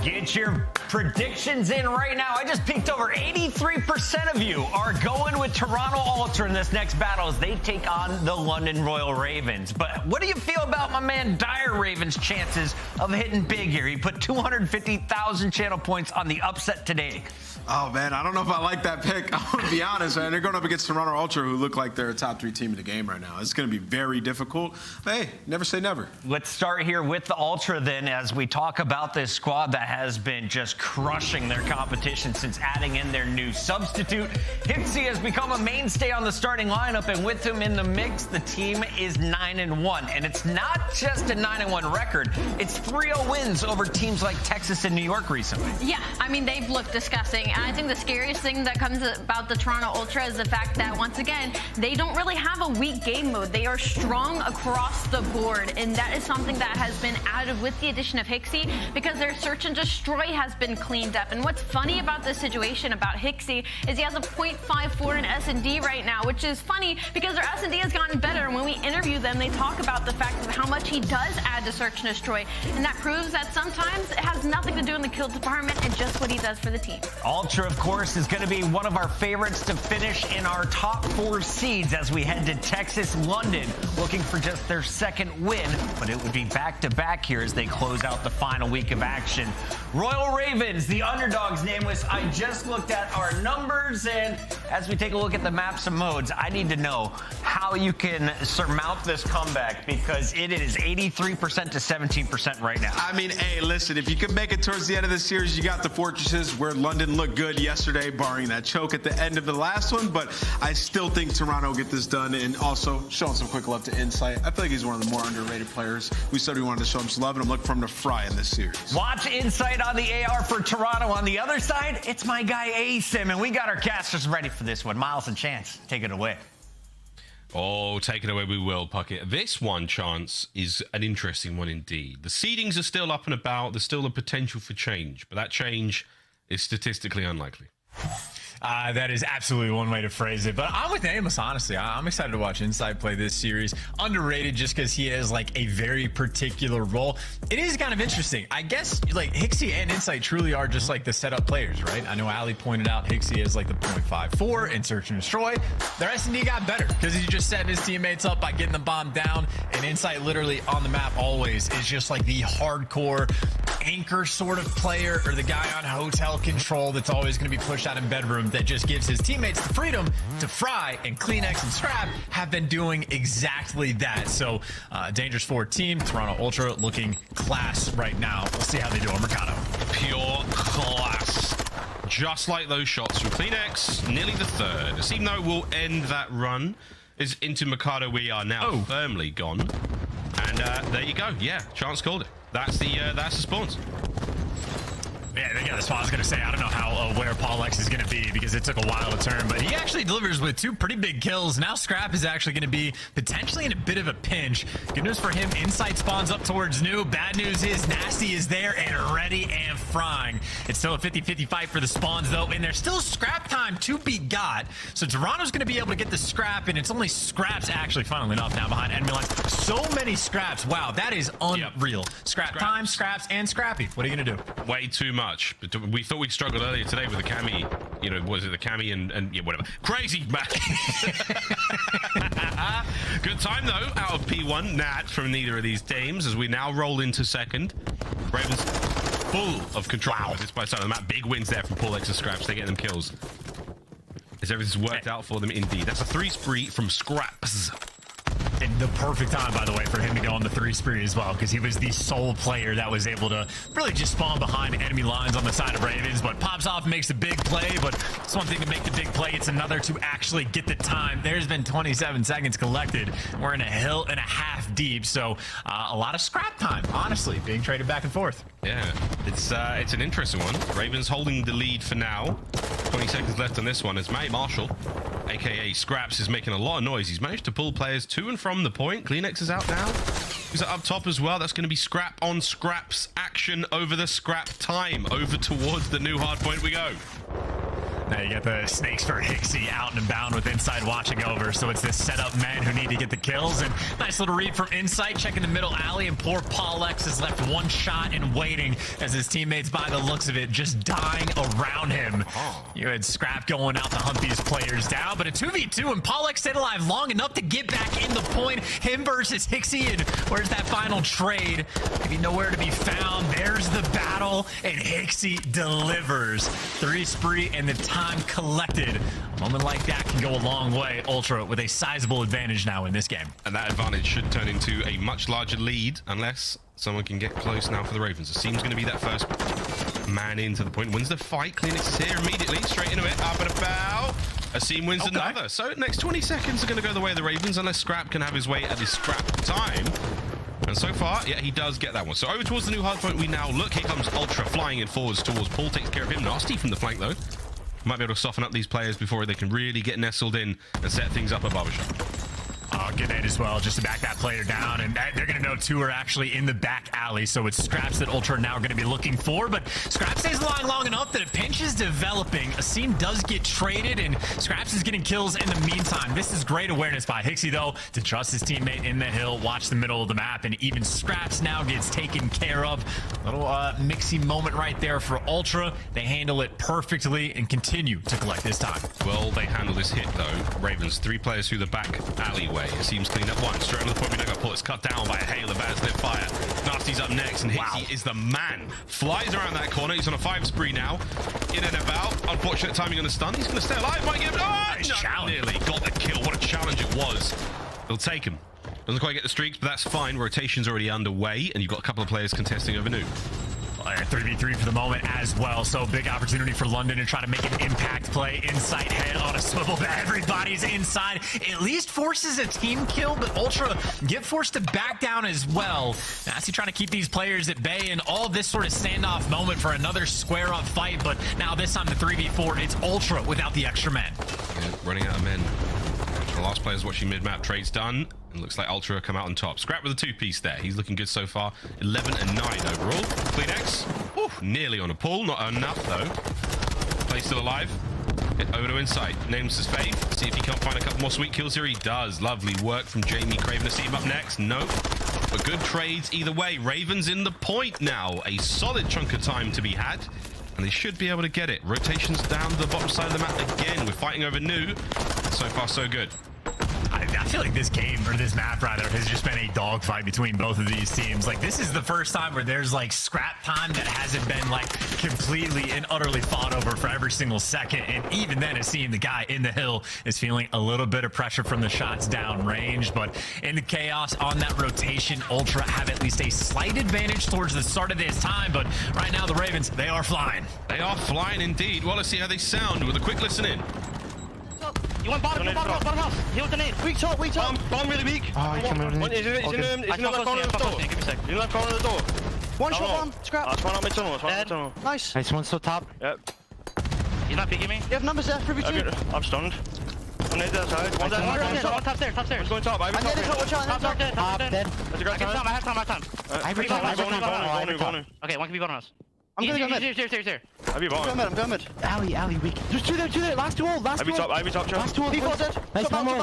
Get your predictions in right now. I just peeked over 83% of you are going with Toronto Ultra in this next battle as they take on the London Royal Ravens. But what do you feel about my man Dire Ravens' chances of hitting big here? He put 250,000 channel points on the upset today. Oh, man, I don't know if I like that pick. I'm going to be honest, man. They're going up against Toronto Ultra, who look like they're a top 3 team in the game right now. It's going to be very difficult. Hey, never say never. Let's start here with the Ultra then as we talk about this squad that has been just crushing their competition since adding in their new substitute. Hipsy has become a mainstay on the starting lineup, and with him in the mix, the team is 9-1. And it's not just a 9-1 record. It's 3-0 wins over teams like Texas and New York recently. Yeah, I mean, they've looked disgusting. And I think the scariest thing that comes about the Toronto Ultra is the fact that, once again, they don't really have a weak game mode. They are strong across the board, and that is something that has been added with the addition of Hixie because their search and destroy has been cleaned up. And what's funny about this situation about Hixie is he has a 0.54 in S&D right now, which is funny because their S&D has gotten better. And when we interview them, they talk about the fact of how much he does add to search and destroy. And that proves that sometimes it has nothing to do in the kill department and just what he does for the team. Ultra, of course, is going to be one of our favorites to finish in our top 4 seeds as we head to Texas, London, looking for just their second win. But it would be back-to-back here as they close out the final week of action. Royal Ravens, the underdogs nameless. I just looked at our numbers, and as we take a look at the maps and modes, I need to know how you can surmount this comeback because it is 83% to 17% right now. I mean, hey, listen, if you can make it towards the end of the series, you got the fortresses where London looked good yesterday, barring that choke at the end of the last one, but I still think Toronto will get this done, and also showing some quick love to Insight. I feel like he's one of the more underrated players. We said we wanted to show him some love, and I'm looking for him to fry in this series. Watch Insight on the AR for Toronto. On the other side, it's my guy A-Sim, and we got our casters ready for this one. Miles and Chance, take it away. Oh, take it away we will, Puckett. This one, Chance, is an interesting one indeed. The seedings are still up and about. There's still a potential for change, but that change is statistically unlikely. That is absolutely one way to phrase it. But I'm with Amos, honestly. I'm excited to watch Insight play this series. Underrated just because he has like a very particular role. It is kind of interesting. I guess like Hixie and Insight truly are just like the setup players, right? I know Ali pointed out Hixie is like the 0.54 in Search and Destroy. Their S&D got better because he's just setting his teammates up by getting the bomb down. And Insight literally on the map always is just like the hardcore anchor sort of player, or the guy on hotel control that's always going to be pushed out in bedroom, that just gives his teammates the freedom to fry. And Kleenex and Scrap have been doing exactly that. So dangerous forward team. Toronto Ultra looking class right now. We'll see how they do on Mercado. Pure class. Just like those shots from Kleenex, nearly the third. Asimno will end that run. Is into Mikado. We are now firmly gone. And there you go. Yeah, Chance called it. That's the spawns. Yeah, they got the spot. I was going to say, I don't know how aware Paulex is going to be because it took a while to turn, but he actually delivers with 2 pretty big kills. Now Scrap is actually going to be potentially in a bit of a pinch. Good news for him, Insight spawns up towards New. Bad news is Nasty is there and ready and frying. It's still a 50-50 fight for the spawns, though, and there's still scrap time to be got. So Toronto's going to be able to get the scrap, and it's only Scraps actually, funnily enough, now behind enemy lines. So many scraps. Wow, that is unreal. Scrap time, scraps, and Scrappy. What are you going to do? Way too much. But we thought we'd struggled earlier today with the Cami, you know, was it the Cami and yeah, whatever. Crazy man. Good time though out of P1 Nat from neither of these teams as we now roll into second. Ravens full of control. Wow. This by the side of the map. Big wins there from Paulex and Scraps. They get them kills. As everything's worked out for them indeed. That's a 3 spree from Scraps. And the perfect time, by the way, for him to go on the 3 spree as well, because he was the sole player that was able to really just spawn behind enemy lines on the side of Ravens. But pops off, makes a big play, but it's one thing to make the big play. It's another to actually get the time. There's been 27 seconds collected. We're in a hill and a half deep, so a lot of scrap time, honestly, being traded back and forth. Yeah, it's an interesting one. Ravens holding the lead for now. 20 seconds left on this one as Matty Marshall, aka Scraps, is making a lot of noise. He's managed to pull players to and from the point. Kleenex is out now. He's up top as well. That's going to be scrap on scraps action over the scrap time. Over towards the new hard point we go. Now you got the snakes for Hixie out and bound with Inside watching over. So it's this setup men who need to get the kills. And nice little read from Insight, checking the middle alley. And poor Paulex is left one shot and waiting as his teammates, by the looks of it, just dying around him. You had Scrap going out to hunt these players down. But a 2v2 and Paulex stayed alive long enough to get back in the point. Him versus Hixie. And where's that final trade? Maybe nowhere to be found. There's the battle. And Hixie delivers. 3 spree and the time collected. A moment like that can go a long way. Ultra with a sizable advantage now in this game. And that advantage should turn into a much larger lead unless someone can get close now for the Ravens. Asim's going to be that first man into the point. Wins the fight. Kleenex is here immediately. Straight into it. Up and about. Asim wins another. So next 20 seconds are going to go the way of the Ravens unless Scrap can have his way at this scrap time. And so far, yeah, he does get that one. So over towards the new hard point we now look. Here comes Ultra flying in forwards towards Paul. Takes care of him. Nasty from the flank though. Might be able to soften up these players before they can really get nestled in and set things up at Barbershop. Oh, good night as well, just to back that player down. And they're going to know 2 are actually in the back alley, so it's Scraps that Ultra now are going to be looking for. But Scraps stays alive long enough that a pinch is developing. Asim does get traded, and Scraps is getting kills in the meantime. This is great awareness by Hixie, though, to trust his teammate in the hill, watch the middle of the map, and even Scraps now gets taken care of. Little mixy moment right there for Ultra. They handle it perfectly and continue to collect this time. Well, they handle this hit, though. Ravens, 3 players through the back alleyway. It seems clean up one. Straight on the point, we don't got Paul. It's cut down by a hail of bad slip fire. Nasty's up next, and Hixie is the man. Flies around that corner. He's on a 5 spree now. In and about. Unfortunate timing on the stun. He's going to stay alive. Might give it. Oh, no, nearly got the kill. What a challenge it was. He'll take him. Doesn't quite get the streaks, but that's fine. Rotation's already underway, and you've got a couple of players contesting over New. 3v3 for the moment as well, so big opportunity for London to try to make an impact play. Insight head on a swivel, but everybody's inside. At least forces a team kill, but Ultra get forced to back down as well. Nasty trying to keep these players at bay, and all this sort of standoff moment for another square-up fight, but now this time the 3v4, it's Ultra without the extra men. Yeah, running out of men. The last player's watching mid-map. Trade's done. And looks like Ultra come out on top. Scrap with a 2-piece there. He's looking good so far. 11 and 9 overall. Kleenex, nearly on a pull. Not enough, though. Play still alive. Over to Insight. Names his faith. See if he can't find a couple more sweet kills here. He does. Lovely work from Jamie Craven to see him up next. Nope. But good trades either way. Ravens in the point now. A solid chunk of time to be had. And they should be able to get it. Rotations down the bottom side of the map again. We're fighting over new. So far, so good. I feel like this game, or this map rather, has just been a dogfight between both of these teams. Like, this is the first time where there's like scrap time that hasn't been like completely and utterly fought over for every single second. And even then, it's seeing the guy in the hill is feeling a little bit of pressure from the shots down range. But in the chaos on that rotation, Ultra have at least a slight advantage towards the start of this time. But right now, the Ravens, they are flying. They are flying indeed. Well, let's see how they sound with a quick listen in. You want bottom house. Heal with the nade. Weak top. Bomb really weak. Oh, he's in the left corner of the door. He's in the left corner of the door. One shot bomb. Scrap. That's one on mid tunnel. Nice. Nice one, still top. Yep. He's not peeking me. You have numbers there. 3v2. I'm stunned. One nade there side. One top stairs. One's going top. I need to watch out. Top dead. There's a guy side. I have time. I have time. Okay, one can be bottom house. I'm gonna go mid. Here. Have you bottom? I'm going mid. Alley, weak. There's two there. Last two all. Ivy top, Last two all. P4 dead. Nice, one more.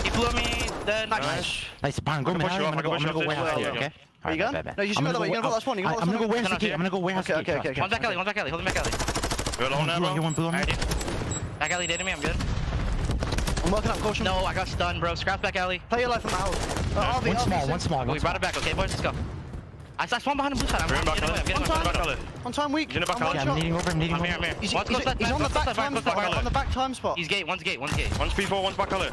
He blew me. Dead. Nice. Baron, go mid. I'm gonna go warehouse here, okay? Are you going? No, you should go that way. You're gonna last one. I'm gonna go warehouse gate. I'm gonna go warehouse gate. Okay. One back alley. Hold him back alley. You're alone now, bro. You want blue on me? Back alley did to me. I'm good. I'm working up caution. No, I got stunned, bro. Scrap back alley. Play your life from the house. One small. We brought it back. Okay, boys, let's go. I spawned behind the blue side. I'm getting on time weak. He's in the back alley. I'm needing over. I'm here. He's on the back time spot. He's gate. One's gate. One's P4, one's back alley.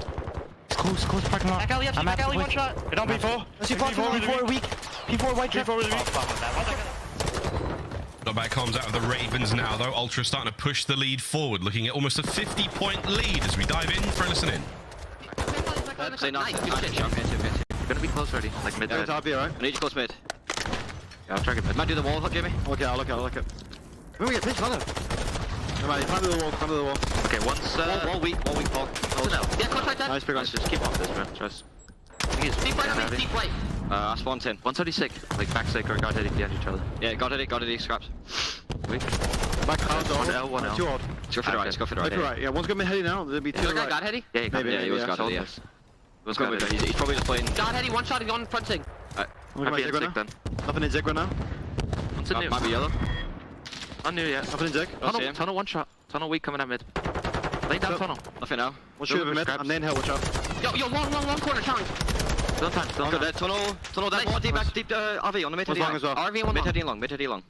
Close parking lot. Back alley, back alley, one shot. Get on P4. Let's see P4 weak. P4 white trap. P4 really weak. Not bad comms out of the Ravens now, though. Ultra starting to push the lead forward, looking at almost a 50-point lead as we dive in for a listen in. Say nice. You're gonna be close already, like mid. Top here, right? I need you close mid. Yeah, I'll track it mid. Might do the wall hook, Jimmy. Okay, I'll look it. When we get pitched, follow. Come on, climb to the wall. Okay, once wall weak, Paul. Yeah, close right there. Nice, big one. Just keep off this, man. Trust. Deep right. I spawned 10. 136. Like backside or guard heading behind each other. Yeah, guard heading, scraps. Weak. Back one L. Too odd. Let's go for the right. Yeah, one's got mid heady now. There'll be two right. Guard heady? Yeah, he was guard heady, yes. Let's go with it. He's probably just playing. Guard heady, one shot, he's on fronting. Might be in Zig then. Nothing in Zig right now. Might be yellow. Unknew yet. Nothing in Zig. Tunnel one shot. Tunnel weak coming out mid. Lay down tunnel. Nothing now. We'll shoot over mid. I'm laying hill, watch out. Yo, long corner, challenge. Still time. Tunnel, that wall, deep RV on the mid heady long. RV and one mid heady long. Mid heady long.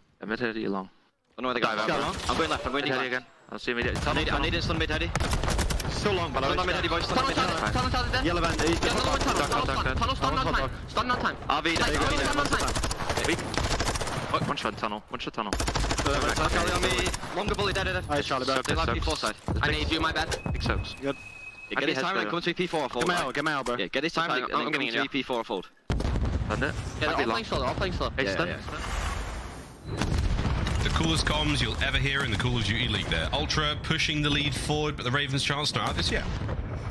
I don't know where the guy is. I'm going left, I'm going deep again. I'll see mid heady. I need it, stun mid heady. Still long, but I'm mid heady, boys. Tunnel dead. Yellow van. Tunnel stun on time. RV, stun on time. Weak. One shot tunnel. On me. Longer bully dead. Alright, Charlie, bro. They like P4 side. I need you, my bad. Big soaks. Good. Yeah, get his time and come to P4 or fold. Get my out, bro. Yeah, get his time and I'm getting to P4 or fold. Done it. Yeah, they're all playing slow. Hey, stun. The coolest comms you'll ever hear in the Call of Duty League there. Ultra pushing the lead forward, but the Ravens' chance not out this yet.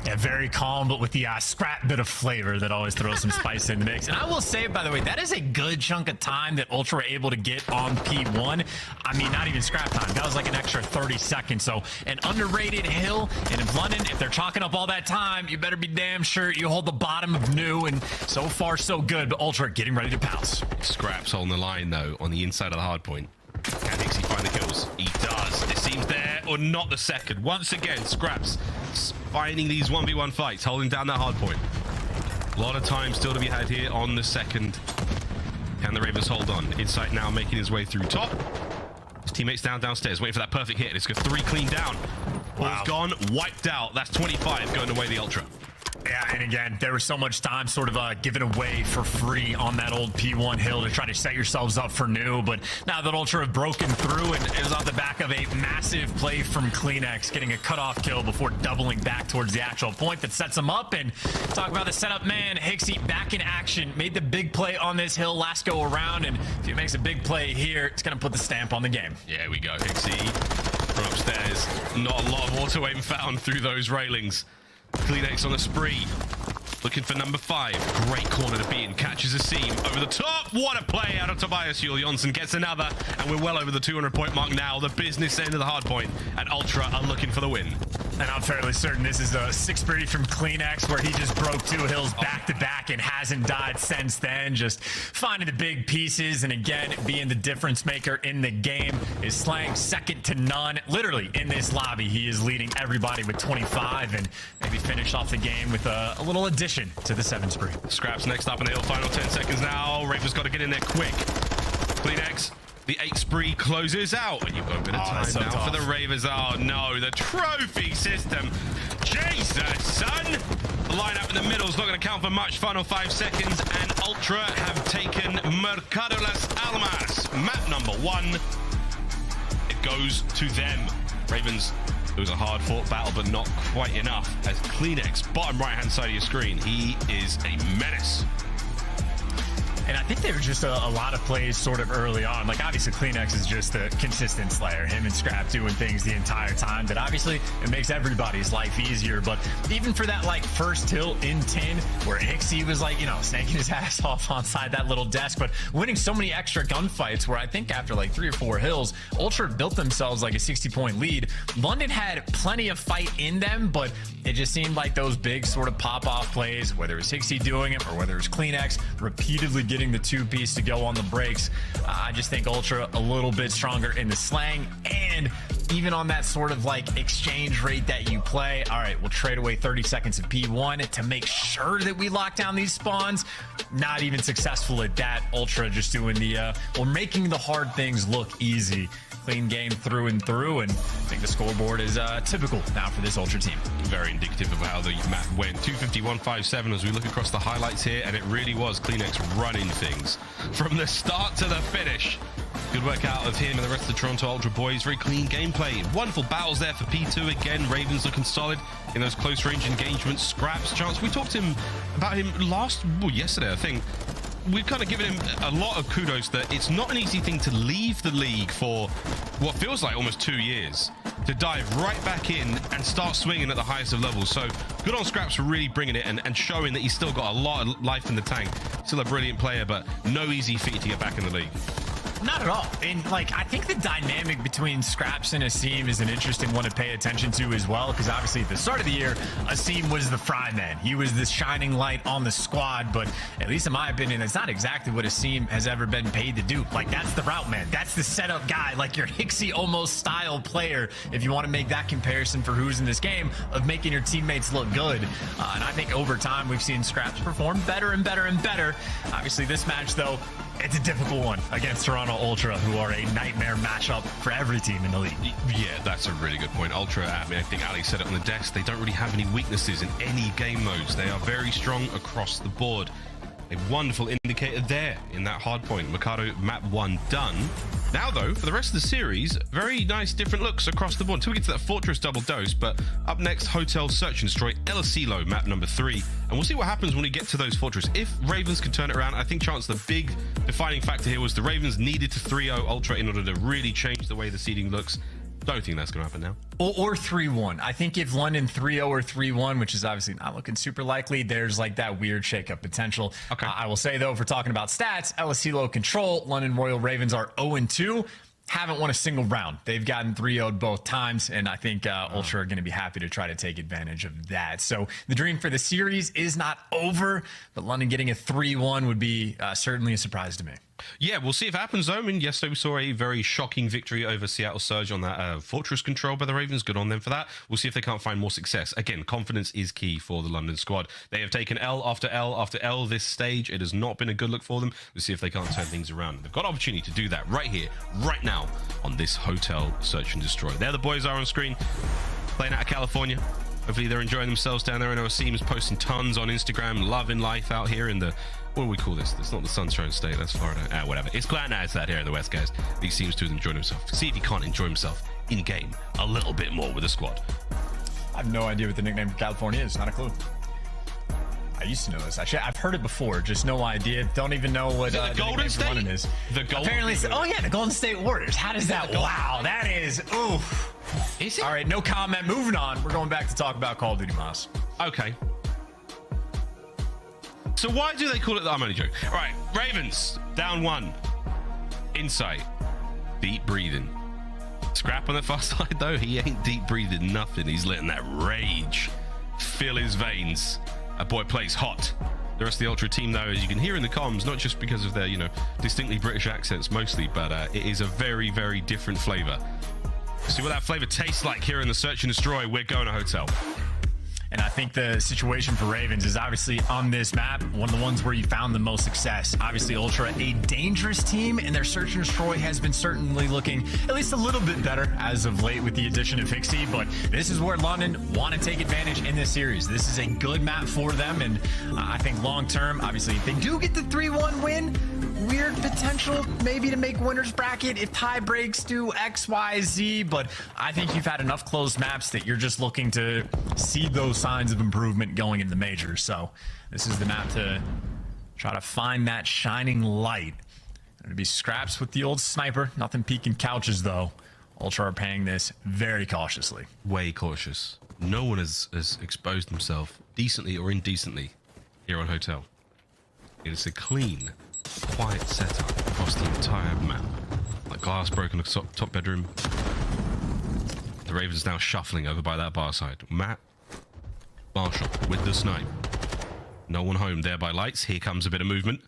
Yeah, very calm, but with the scrap bit of flavor that always throws some spice in the mix. And I will say, by the way, that is a good chunk of time that Ultra were able to get on P1. I mean, not even scrap time. That was like an extra 30 seconds. So an underrated hill. And in London, if they're chalking up all that time, you better be damn sure you hold the bottom of new. And so far, so good. But Ultra getting ready to pounce. Scraps holding the line, though, on the inside of the hard point. Can Dixie find the kills? He does. It seems there or not the second. Once again, Scraps finding these 1v1 fights, holding down that hard point. A lot of time still to be had here on the second. Can the Ravens hold on? Insight now making his way through top. His teammates downstairs, waiting for that perfect hit. It's got 3 clean down. Ball's gone, wiped out. That's 25 going away the Ultra. Yeah, and again, there was so much time sort of given away for free on that old P1 hill to try to set yourselves up for new. But now that Ultra have broken through, and it was off the back of a massive play from Kleenex, getting a cutoff kill before doubling back towards the actual point that sets him up. And talk about the setup man, Hixie back in action, made the big play on this hill last go around. And if he makes a big play here, it's going to put the stamp on the game. Yeah, we go, Hixie from upstairs. Not a lot of auto aim found through those railings. Kleenex on a spree. Looking for number 5. Great corner to be in. Catches a seam over the top. What a play out of Tobias Julianson. Gets another. And we're well over the 200-point mark now. The business end of the hard point. And Ultra are looking for the win. And I'm fairly certain this is a 6 birdie from CleanX where he just broke 2 hills back-to-back and hasn't died since then. Just finding the big pieces and, again, being the difference maker in the game. Is Slang second to none. Literally, in this lobby, he is leading everybody with 25 and maybe finish off the game with a little addition to the 7 spree. Scraps next up in the hill. Final 10 seconds now. Raven's got to get in there quick. CleanX. The 8 spree closes out, and you've got a bit of time so now tough. for the Ravens. Oh no, the trophy system. Jesus, son. The lineup in the middle is not going to count for much. Final 5 seconds, and Ultra have taken Mercado Las Almas. Map number 1. It goes to them. Ravens. It was a hard-fought battle, but not quite enough. As CleanX, bottom right-hand side of your screen, he is a menace. And I think there were just a lot of plays sort of early on. Like, obviously, CleanX is just a consistent slayer. Him and Scrap doing things the entire time that obviously it makes everybody's life easier. But even for that, like, first hill in 10 where Hixie was, like, you know, snaking his ass off onside that little desk, but winning so many extra gunfights where I think after, like, 3 or 4 hills, Ultra built themselves, like, a 60-point lead. London had plenty of fight in them, but it just seemed like those big sort of pop-off plays, whether it was Hixie doing it or whether it was CleanX repeatedly getting the 2-piece to go on the brakes. I just think Ultra a little bit stronger in the slang, and even on that sort of like exchange rate that you play. All right, we'll trade away 30 seconds of P1 to make sure that we lock down these spawns. Not even successful at that. Ultra just doing the well, making the hard things look easy. Clean game through and through, and I think the scoreboard is typical now for this Ultra team. Very indicative of how the map went. 251.57 as we look across the highlights here, and it really was CleanX running things from the start to the finish. Good work out of him and the rest of the Toronto Ultra boys. Very clean gameplay. Wonderful battles there for P2. Again, Ravens looking solid in those close range engagements. Scraps chance. We talked to him about him yesterday, I think. We've kind of given him a lot of kudos that it's not an easy thing to leave the league for what feels like almost 2 years, to dive right back in and start swinging at the highest of levels. So good on Scraps for really bringing it and showing that he's still got a lot of life in the tank. Still a brilliant player, but no easy feat to get back in the league. Not at all. And like, I think the dynamic between Scraps and Asim is an interesting one to pay attention to as well, because obviously at the start of the year, Asim was the fry man. He was the shining light on the squad, but at least in my opinion, that's not exactly what Asim has ever been paid to do. Like, that's the route man. That's the setup guy, like your Hixie almost style player, if you want to make that comparison for who's in this game, of making your teammates look good. And I think over time, we've seen Scraps perform better and better and better. Obviously, this match, though, it's a difficult one against Toronto Ultra, who are a nightmare matchup for every team in the league. Yeah, that's a really good point. Ultra, I mean, I think Ali said it on the desk, they don't really have any weaknesses in any game modes. They are very strong across the board. A wonderful indicator there in that hard point. Mikado map 1 done. Now, though, for the rest of the series, very nice different looks across the board until we get to that Fortress double dose. But up next, Hotel Search and Destroy El Asilo map number 3. And we'll see what happens when we get to those Fortress. If Ravens can turn it around, I think Chance, the big defining factor here was the Ravens needed to 3-0 Ultra in order to really change the way the seeding looks. Don't think that's going to happen now. Or 3-1. I think if London 3-0 or 3-1, which is obviously not looking super likely, there's like that weird shakeup potential. Okay. I will say, though, if we're talking about stats, El Asilo control, London Royal Ravens are 0-2. Haven't won a single round. They've gotten 3-0'd both times, and I think Ultra are going to be happy to try to take advantage of that. So the dream for the series is not over, but London getting a 3-1 would be certainly a surprise to me. Yeah, we'll see if it happens, though. I mean, yesterday we saw a very shocking victory over Seattle Surge on that Fortress control by the Ravens. Good on them for that. We'll see if they can't find more success. Again, confidence is key for the London squad. They have taken L after L after L this stage. It has not been a good look for them. We'll see if they can't turn things around. They've got an opportunity to do that right here, right now, on this Hotel Search and Destroy. There the boys are on screen, playing out of California. Hopefully they're enjoying themselves down there. I know Asim's posting tons on Instagram, loving life out here in the, what do we call this? It's not the Sunshine State, that's Florida. Whatever. It's glad now it's out here in the West Coast. He seems to have enjoyed himself. See if he can't enjoy himself in game a little bit more with the squad. I have no idea what the nickname for California is. Not a clue. I used to know this. Actually, I've heard it before. Just no idea. Don't even know what the Golden State London is. The Golden Apparently, oh yeah, the Golden State Warriors. How does that? Wow, that is oof. Is it? All right, no comment. Moving on. We're going back to talk about Call of Duty Moss. Okay. So why do they call it? I'm only joking. All right, Ravens down 1. Insight, deep breathing. Scrap on the far side though, he ain't deep breathing nothing. He's letting that rage fill his veins. That boy plays hot. The rest of the Ultra team, though, as you can hear in the comms, not just because of their, distinctly British accents mostly, but it is a very, very different flavor. See what that flavor tastes like here in the Search and Destroy. We're going to Hotel. And I think the situation for Ravens is obviously on this map, one of the ones where you found the most success. Obviously, Ultra, a dangerous team, and their Search and Destroy has been certainly looking at least a little bit better as of late with the addition of Hixie. But this is where London want to take advantage in this series. This is a good map for them, and I think long term, obviously, if they do get the 3-1 win, weird potential maybe to make winners bracket if tie breaks do X, Y, Z. But I think you've had enough closed maps that you're just looking to see those signs of improvement going in the majors. So this is the map to try to find that shining light. It'll be scraps with the old sniper. Nothing peeking couches though. Ultra are playing this very cautiously. Way cautious. No one has exposed himself decently or indecently here on Hotel. It is a clean, quiet setup across the entire map. Like glass broken top bedroom. The Ravens now shuffling over by that bar side. Matt Marshall with the snipe. No one home there by lights. Here comes a bit of movement.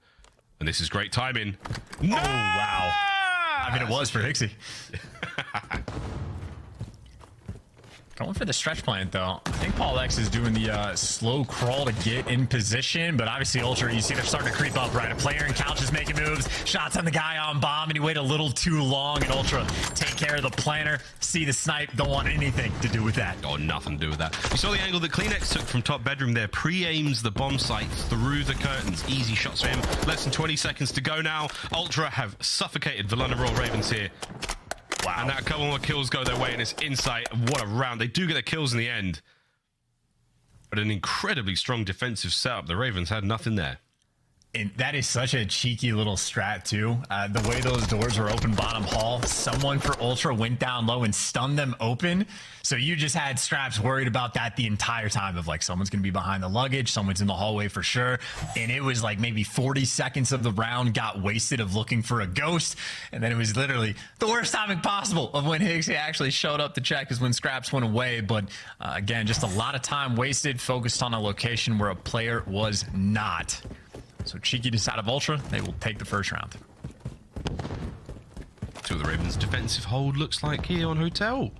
And this is great timing. No! Oh, wow. I mean, it was for Hixie. Going for the stretch plant, though. I think Paul X is doing the slow crawl to get in position, but obviously Ultra, you see they're starting to creep up, right? A player in couch is making moves, shots on the guy on bomb, and he waited a little too long, and Ultra take care of the planter, see the snipe, don't want anything to do with that. Oh, nothing to do with that. You saw the angle that Kleenex took from top bedroom there, pre-aims the bomb site through the curtains. Easy shots for him. Less than 20 seconds to go now. Ultra have suffocated the London Royal Ravens here. Wow. And that a couple more kills go their way, and it's Insight. What a round. They do get their kills in the end. But an incredibly strong defensive setup. The Ravens had nothing there. And that is such a cheeky little strat, too. The way those doors were open bottom hall, someone for Ultra went down low and stunned them open. So you just had Straps worried about that the entire time of like, someone's going to be behind the luggage, someone's in the hallway for sure. And it was like maybe 40 seconds of the round got wasted of looking for a ghost. And then it was literally the worst timing possible of when Higgsy actually showed up to check is when Scraps went away. But again, just a lot of time wasted, focused on a location where a player was not. So cheeky to side of Ultra, they will take the first round. See what the Ravens' defensive hold looks like here on Hotel.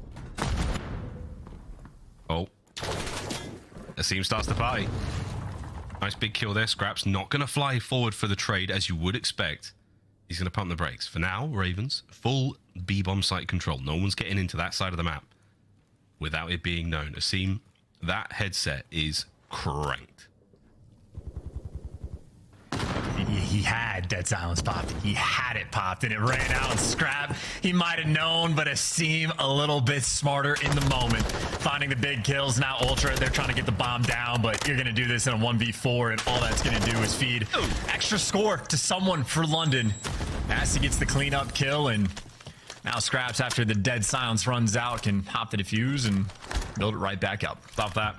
Oh. Asim starts the party. Nice big kill there. Scraps not going to fly forward for the trade as you would expect. He's going to pump the brakes. For now, Ravens, full B-bomb site control. No one's getting into that side of the map without it being known. Asim, that headset is cranked. He had Dead Silence popped. He had it popped, and it ran out and Scrap. He might have known, but Asim a little bit smarter in the moment. Finding the big kills. Now Ultra, they're trying to get the bomb down, but you're going to do this in a 1v4, and all that's going to do is feed extra score to someone for London. Nasty gets the cleanup kill, and now Scraps, after the Dead Silence runs out, can hop the defuse and build it right back up. Love that.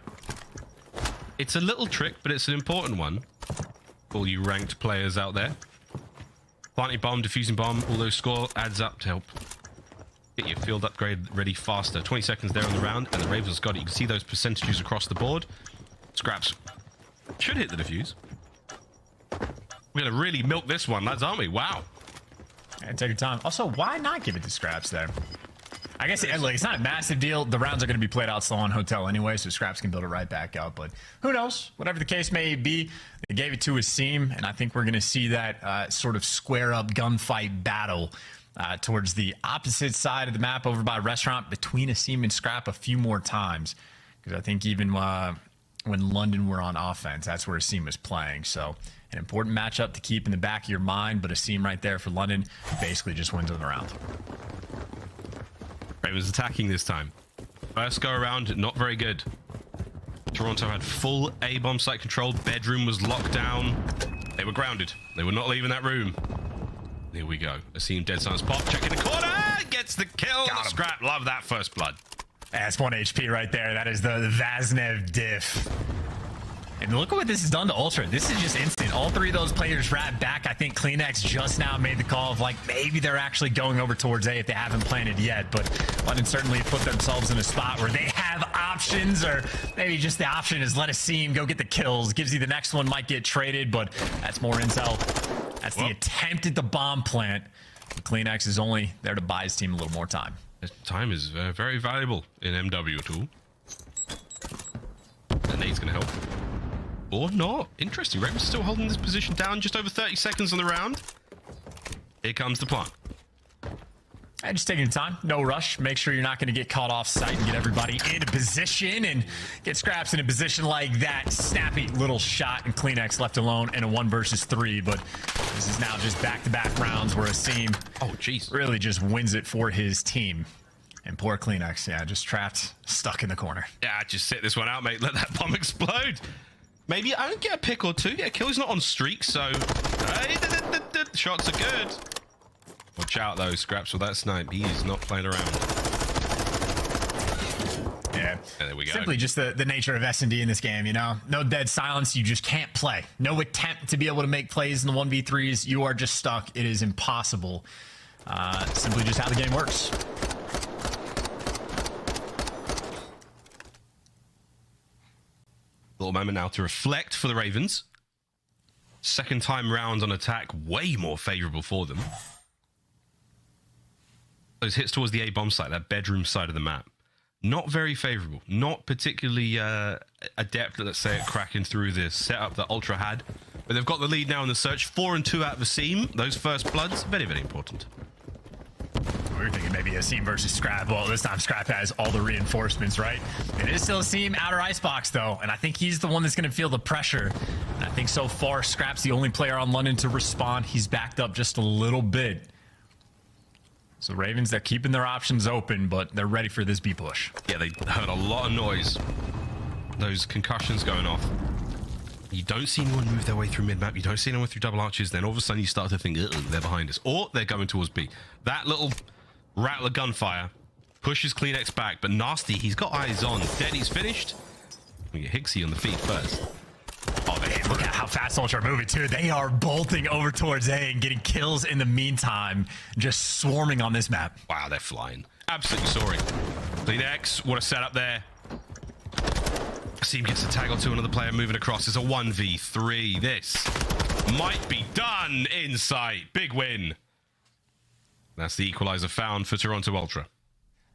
It's a little trick, but it's an important one. All you ranked players out there. Planting bomb, defusing bomb, all those score adds up to help get your field upgrade ready faster. 20 seconds there on the round, and the Ravens got it. You can see those percentages across the board. Scraps should hit the defuse. We're going to really milk this one, lads, aren't we? Wow. And take your time. Also, why not give it to Scraps there? I guess like, it's not a massive deal. The rounds are going to be played out slow on Hotel anyway, so Scraps can build it right back up. But who knows? Whatever the case may be, they gave it to Asim, and I think we're going to see that sort of square-up gunfight battle towards the opposite side of the map over by Restaurant between Asim and Scrap a few more times. Because I think even when London were on offense, that's where Asim was playing. So an important matchup to keep in the back of your mind, but Asim right there for London basically just wins on the round. Ravens attacking this time. First go around, not very good. Toronto had full A-bomb site control. Bedroom was locked down. They were grounded. They were not leaving that room. Here we go. Asim Dead Silence pop. Checking the corner. Gets the kill. Scrap. Love that first blood. That's 1 HP right there. That is the Vaznev diff. And look at what this has done to Ultra. This is just instant. All three of those players wrapped back. I think Kleenex just now made the call of like maybe they're actually going over towards A if they haven't planted yet. But London certainly put themselves in a spot where they have options, or maybe just the option is let us see him go get the kills. Gives you the next one might get traded, but that's more intel. That's the attempt at the bomb plant. Kleenex is only there to buy his team a little more time. Time is very valuable in MW tool. And Nate's going to help. Or not. Interesting. Raven's still holding this position down. Just over 30 seconds on the round. Here comes the plant. And just taking your time. No rush. Make sure you're not going to get caught off site and get everybody into position and get Scraps in a position like that. Snappy little shot, and Kleenex left alone in a 1 versus 3. But this is now just back-to-back rounds where Asim really just wins it for his team. And poor Kleenex, yeah, just trapped, stuck in the corner. Yeah, just sit this one out, mate. Let that bomb explode. Maybe I don't get a pick or two. Yeah, Kill's not on streak, so shots are good. Watch out, though, Scraps, with that snipe. He is not playing around. Yeah, there we go. Simply just the nature of S&D in this game, you know? No dead silence, you just can't play. No attempt to be able to make plays in the 1v3s. You are just stuck. It is impossible. Simply just how the game works. Little moment now to reflect for the Ravens. Second time round on attack, way more favorable for them. Those hits towards the A bomb site, that bedroom side of the map, not very favorable. Not particularly adept, let's say, at cracking through this setup that Ultra had. But they've got the lead now in the search. 4 and 2 out of Asim. Those first bloods, very, very important. We were thinking maybe Asim versus Scrap. Well, this time Scrap has all the reinforcements, right? It is still Asim, outer icebox, though, and I think he's the one that's going to feel the pressure. And I think so far, Scrap's the only player on London to respond. He's backed up just a little bit. So Ravens, they're keeping their options open, but they're ready for this B push. Yeah, they heard a lot of noise. Those concussions going off. You don't see anyone move their way through mid-map. You don't see anyone through double arches. Then all of a sudden you start to think, they're behind us. Or they're going towards B. That little rattle of gunfire pushes Kleenex back, but Nasty, he's got eyes on. Daddy's finished. We get Hixie on the feet first. Oh, man, look at how fast Ultra are moving, too. They are bolting over towards A and getting kills in the meantime, just swarming on this map. Wow, they're flying. Absolutely soaring. Kleenex, what a setup there. Asim gets a tag or two, another player moving across. It's a 1v3. This might be done in sight. Big win. That's the equalizer found for Toronto Ultra.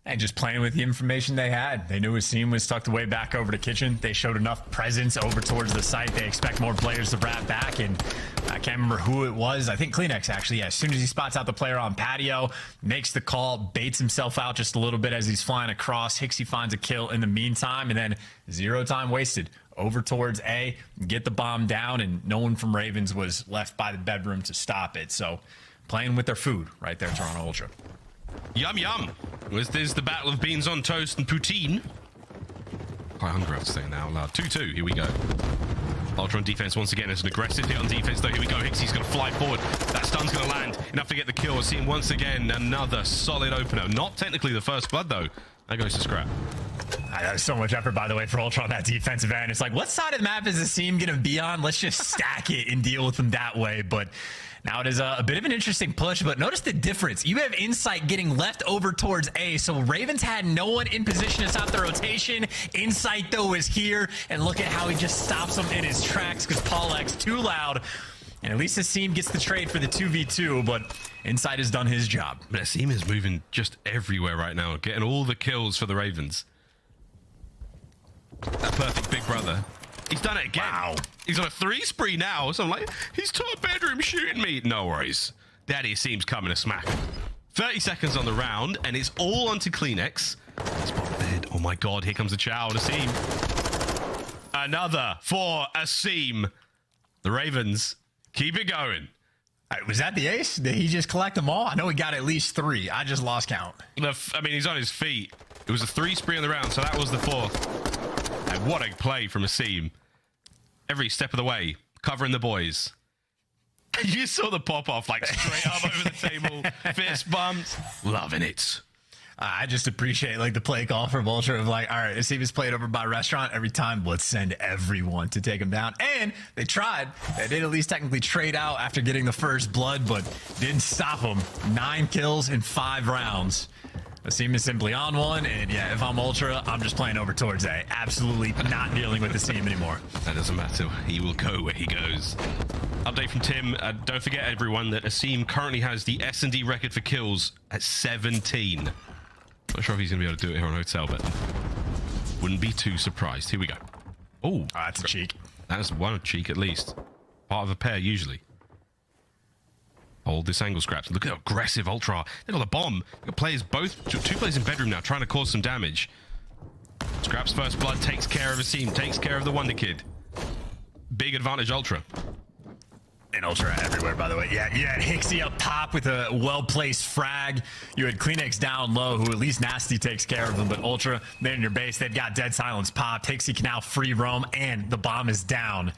And just playing with the information they had. They knew Asim was tucked away back over to kitchen. They showed enough presence over towards the site. They expect more players to wrap back, and I can't remember who it was. I think Kleenex, actually. Yeah, as soon as he spots out the player on patio, makes the call, baits himself out just a little bit as he's flying across. Hixie finds a kill in the meantime, and then 0 time wasted. Over towards A, get the bomb down, and no one from Ravens was left by the bedroom to stop it. So playing with their food right there, Toronto Ultra. Yum, yum. Was this the battle of beans on toast and poutine? Quite hungry, I have to say now loud. 2-2, here we go. Ultra on defense once again. It's an aggressive hit on defense, though. Here we go. Hixie's going to fly forward. That stun's going to land. Enough to get the kill. We're seeing once again another solid opener. Not technically the first blood, though. That goes to Scrap. That was so much effort, by the way, for Ultra on that defensive end. It's like, what side of the map is Asim going to be on? Let's just stack it and deal with them that way. But now it is a bit of an interesting push, but notice the difference. You have Insight getting left over towards A, so Ravens had no one in position to stop the rotation. Insight, though, is here, and look at how he just stops him in his tracks because Paul X too loud. And at least Asim gets the trade for the 2v2, but Insight has done his job. But Asim is moving just everywhere right now, getting all the kills for the Ravens. That perfect big brother. He's done it again. Wow. He's on a 3 spree now. So I'm like, he's top bedroom shooting me. No worries. Daddy Asim's coming to smack him. 30 seconds on the round, and it's all onto Kleenex. Spot bed. Oh my God, here comes the chow on Asim. Another for Asim. The Ravens keep it going. Was that the ace? Did he just collect them all? I know he got at least 3. I just lost count. I mean, he's on his feet. It was a 3 spree on the round, so that was the 4th. And what a play from Asim. Every step of the way, covering the boys. You saw the pop-off, like, straight up over the table. Fist bumps. Loving it. I just appreciate like the play call from Ultra of like, all right, Asim is played over by Restaurant every time. Let's send everyone to take him down. And they tried. They did at least technically trade out after getting the first blood, but didn't stop them. 9 kills in 5 rounds. Asim is simply on one, and yeah, if I'm Ultra, I'm just playing over towards A. Absolutely not dealing with Asim anymore. That doesn't matter. He will go where he goes. Update from Tim. Don't forget, everyone, that Asim currently has the S&D record for kills at 17. Not sure if he's going to be able to do it here on Hotel, but wouldn't be too surprised. Here we go. Oh, that's a cheek. That's one cheek at least. Part of a pair, usually. Hold this angle, Scraps. Look at how aggressive Ultra are. They got the bomb. They got players both, 2 players in bedroom now, trying to cause some damage. Scraps' first blood takes care of Asim, takes care of the Wonder Kid. Big advantage, Ultra. And Ultra everywhere, by the way. Yeah, you had Hixie up top with a well-placed frag. You had Kleenex down low, who at least Nasty takes care of them. But Ultra, they're in your base. They've got Dead Silence popped. Hixie can now free roam, and the bomb is down.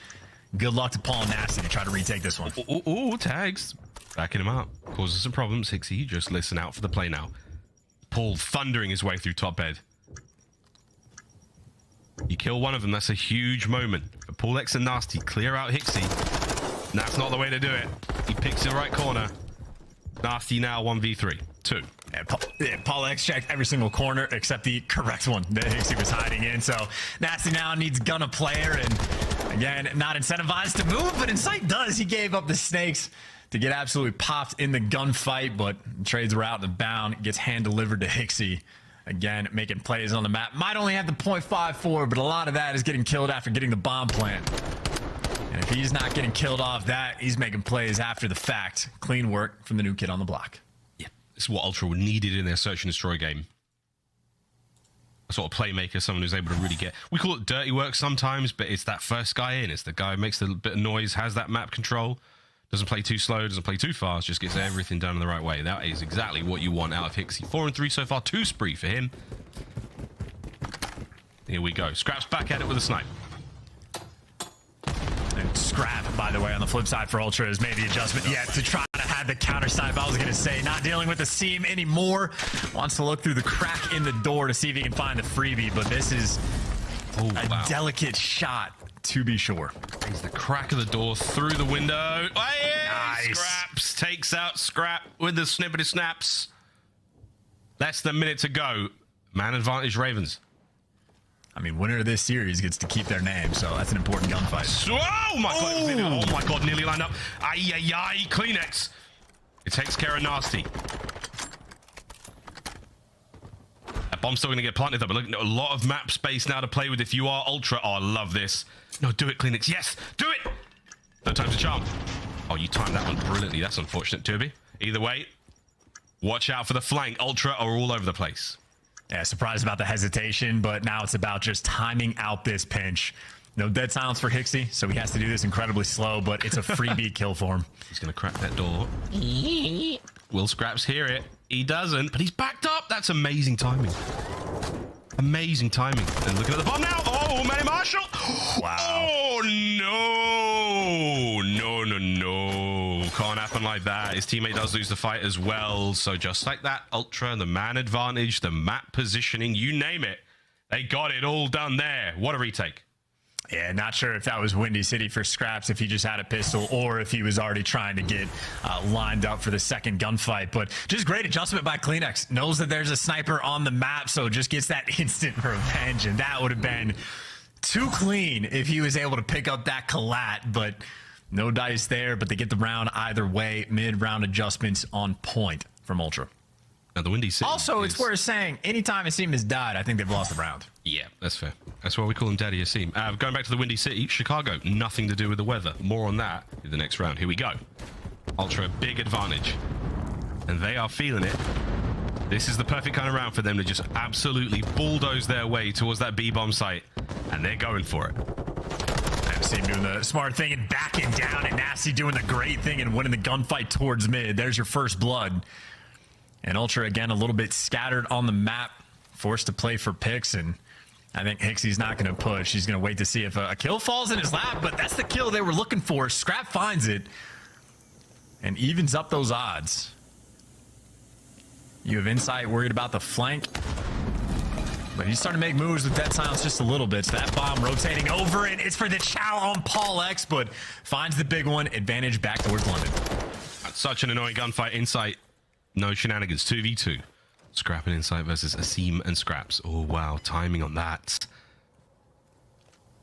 Good luck to Paul and Nasty to try to retake this one. Ooh, tags. Backing him up. Causes some problems. Hixie, just listen out for the play now. Paul thundering his way through top bed. You kill one of them, that's a huge moment. But Paul X and Nasty clear out Hixie. That's not the way to do it. He picks the right corner. Nasty now 1v3. 2. Paul X checked every single corner except the correct one that Hixie was hiding in. So Nasty now needs gun player, and again, not incentivized to move, but Insight does. He gave up the snakes to get absolutely popped in the gunfight, but trades were out and bound. Gets hand delivered to Hixie. Again, making plays on the map. Might only have the .54, but a lot of that is getting killed after getting the bomb plant. And if he's not getting killed off that, he's making plays after the fact. Clean work from the new kid on the block. Yeah, this is what Ultra needed in their search and destroy game. A sort of playmaker, someone who's able to really get... We call it dirty work sometimes, but it's that first guy in. It's the guy who makes a bit of noise, has that map control, doesn't play too slow, doesn't play too fast, just gets everything done in the right way. That is exactly what you want out of Hixie. 4 and 3 so far, 2 spree for him. Here we go. Scraps back at it with a snipe. And Scrap, by the way, on the flip side for Ultra has made the adjustment yet to try to have the counter snipe. I was going to say, not dealing with the seam anymore. Wants to look through the crack in the door to see if he can find the freebie, but this is a delicate shot, to be sure. He's the crack of the door through the window. Nice. Scraps takes out Scrap with the snippety snaps. Less than a minute to go. Man advantage, Ravens. I mean, winner of this series gets to keep their name, so that's an important gunfight. Oh my god! Oh my god! Nearly lined up. Ay ay ay! Kleenex. It takes care of Nasty. That bomb's still going to get planted though. But look, a lot of map space now to play with if you are Ultra. Oh, I love this. No, do it, Kleenex. Yes, do it. No time's a charm. Oh, you timed that one brilliantly. That's unfortunate, Tubi. Either way, watch out for the flank. Ultra are all over the place. Yeah, surprised about the hesitation, but now it's about just timing out this pinch. No dead silence for Hixie, so he has to do this incredibly slow, but it's a freebie kill for him. He's going to crack that door. Will Scraps hear it? He doesn't, but he's backed up. That's amazing timing. Amazing timing. And looking at the bomb now. Oh, Manny Marshall. Wow. Oh, no. No, no, no. Can't happen like that. His teammate does lose the fight as well. So just like that, Ultra, the man advantage, the map positioning, you name it. They got it all done there. What a retake. Yeah, not sure if that was Windy City for Scraps, if he just had a pistol, or if he was already trying to get lined up for the second gunfight. But just great adjustment by Kleenex. Knows that there's a sniper on the map, so just gets that instant revenge. And that would have been too clean if he was able to pick up that collat. But no dice there, but they get the round either way. Mid-round adjustments on point from Ultra. Now the Windy City also, it's worth saying, anytime Asim has died, I think they've lost the round. Yeah, that's fair. That's why we call him Daddy Asim. Going back to the Windy City, Chicago, nothing to do with the weather. More on that in the next round. Here we go. Ultra, big advantage. And they are feeling it. This is the perfect kind of round for them to just absolutely bulldoze their way towards that B-bomb site. And they're going for it. And Asim doing the smart thing and backing down, and Nasty doing the great thing and winning the gunfight towards mid. There's your first blood. And Ultra, again, a little bit scattered on the map, forced to play for picks, and I think Hixie's not going to push. He's going to wait to see if a kill falls in his lap, but that's the kill they were looking for. Scrap finds it and evens up those odds. You have Insight worried about the flank. But he's starting to make moves with dead silence just a little bit. So that bomb rotating over it. It's for the Chow on Paul X, but finds the big one. Advantage back towards London. That's such an annoying gunfight. Insight, no shenanigans. 2v2. Scrap and Insight versus Asim and Scraps. Oh, wow. Timing on that.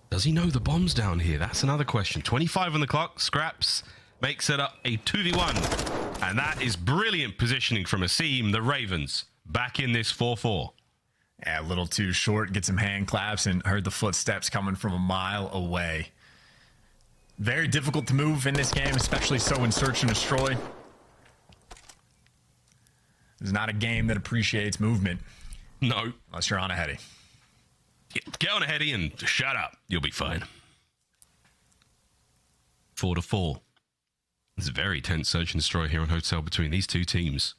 Does he know the bomb's down here? That's another question. 25 on the clock. Scraps makes it up a 2v1. And that is brilliant positioning from Asim, the Ravens, back in this 4-4. Yeah, a little too short. Get some hand claps and heard the footsteps coming from a mile away. Very difficult to move in this game, especially so in Search and Destroy. It's not a game that appreciates movement. No. Unless you're on a heady. Get on a heady and shut up. You'll be fine. 4-4. It's a very tense Search and Destroy here on Hotel between these two teams.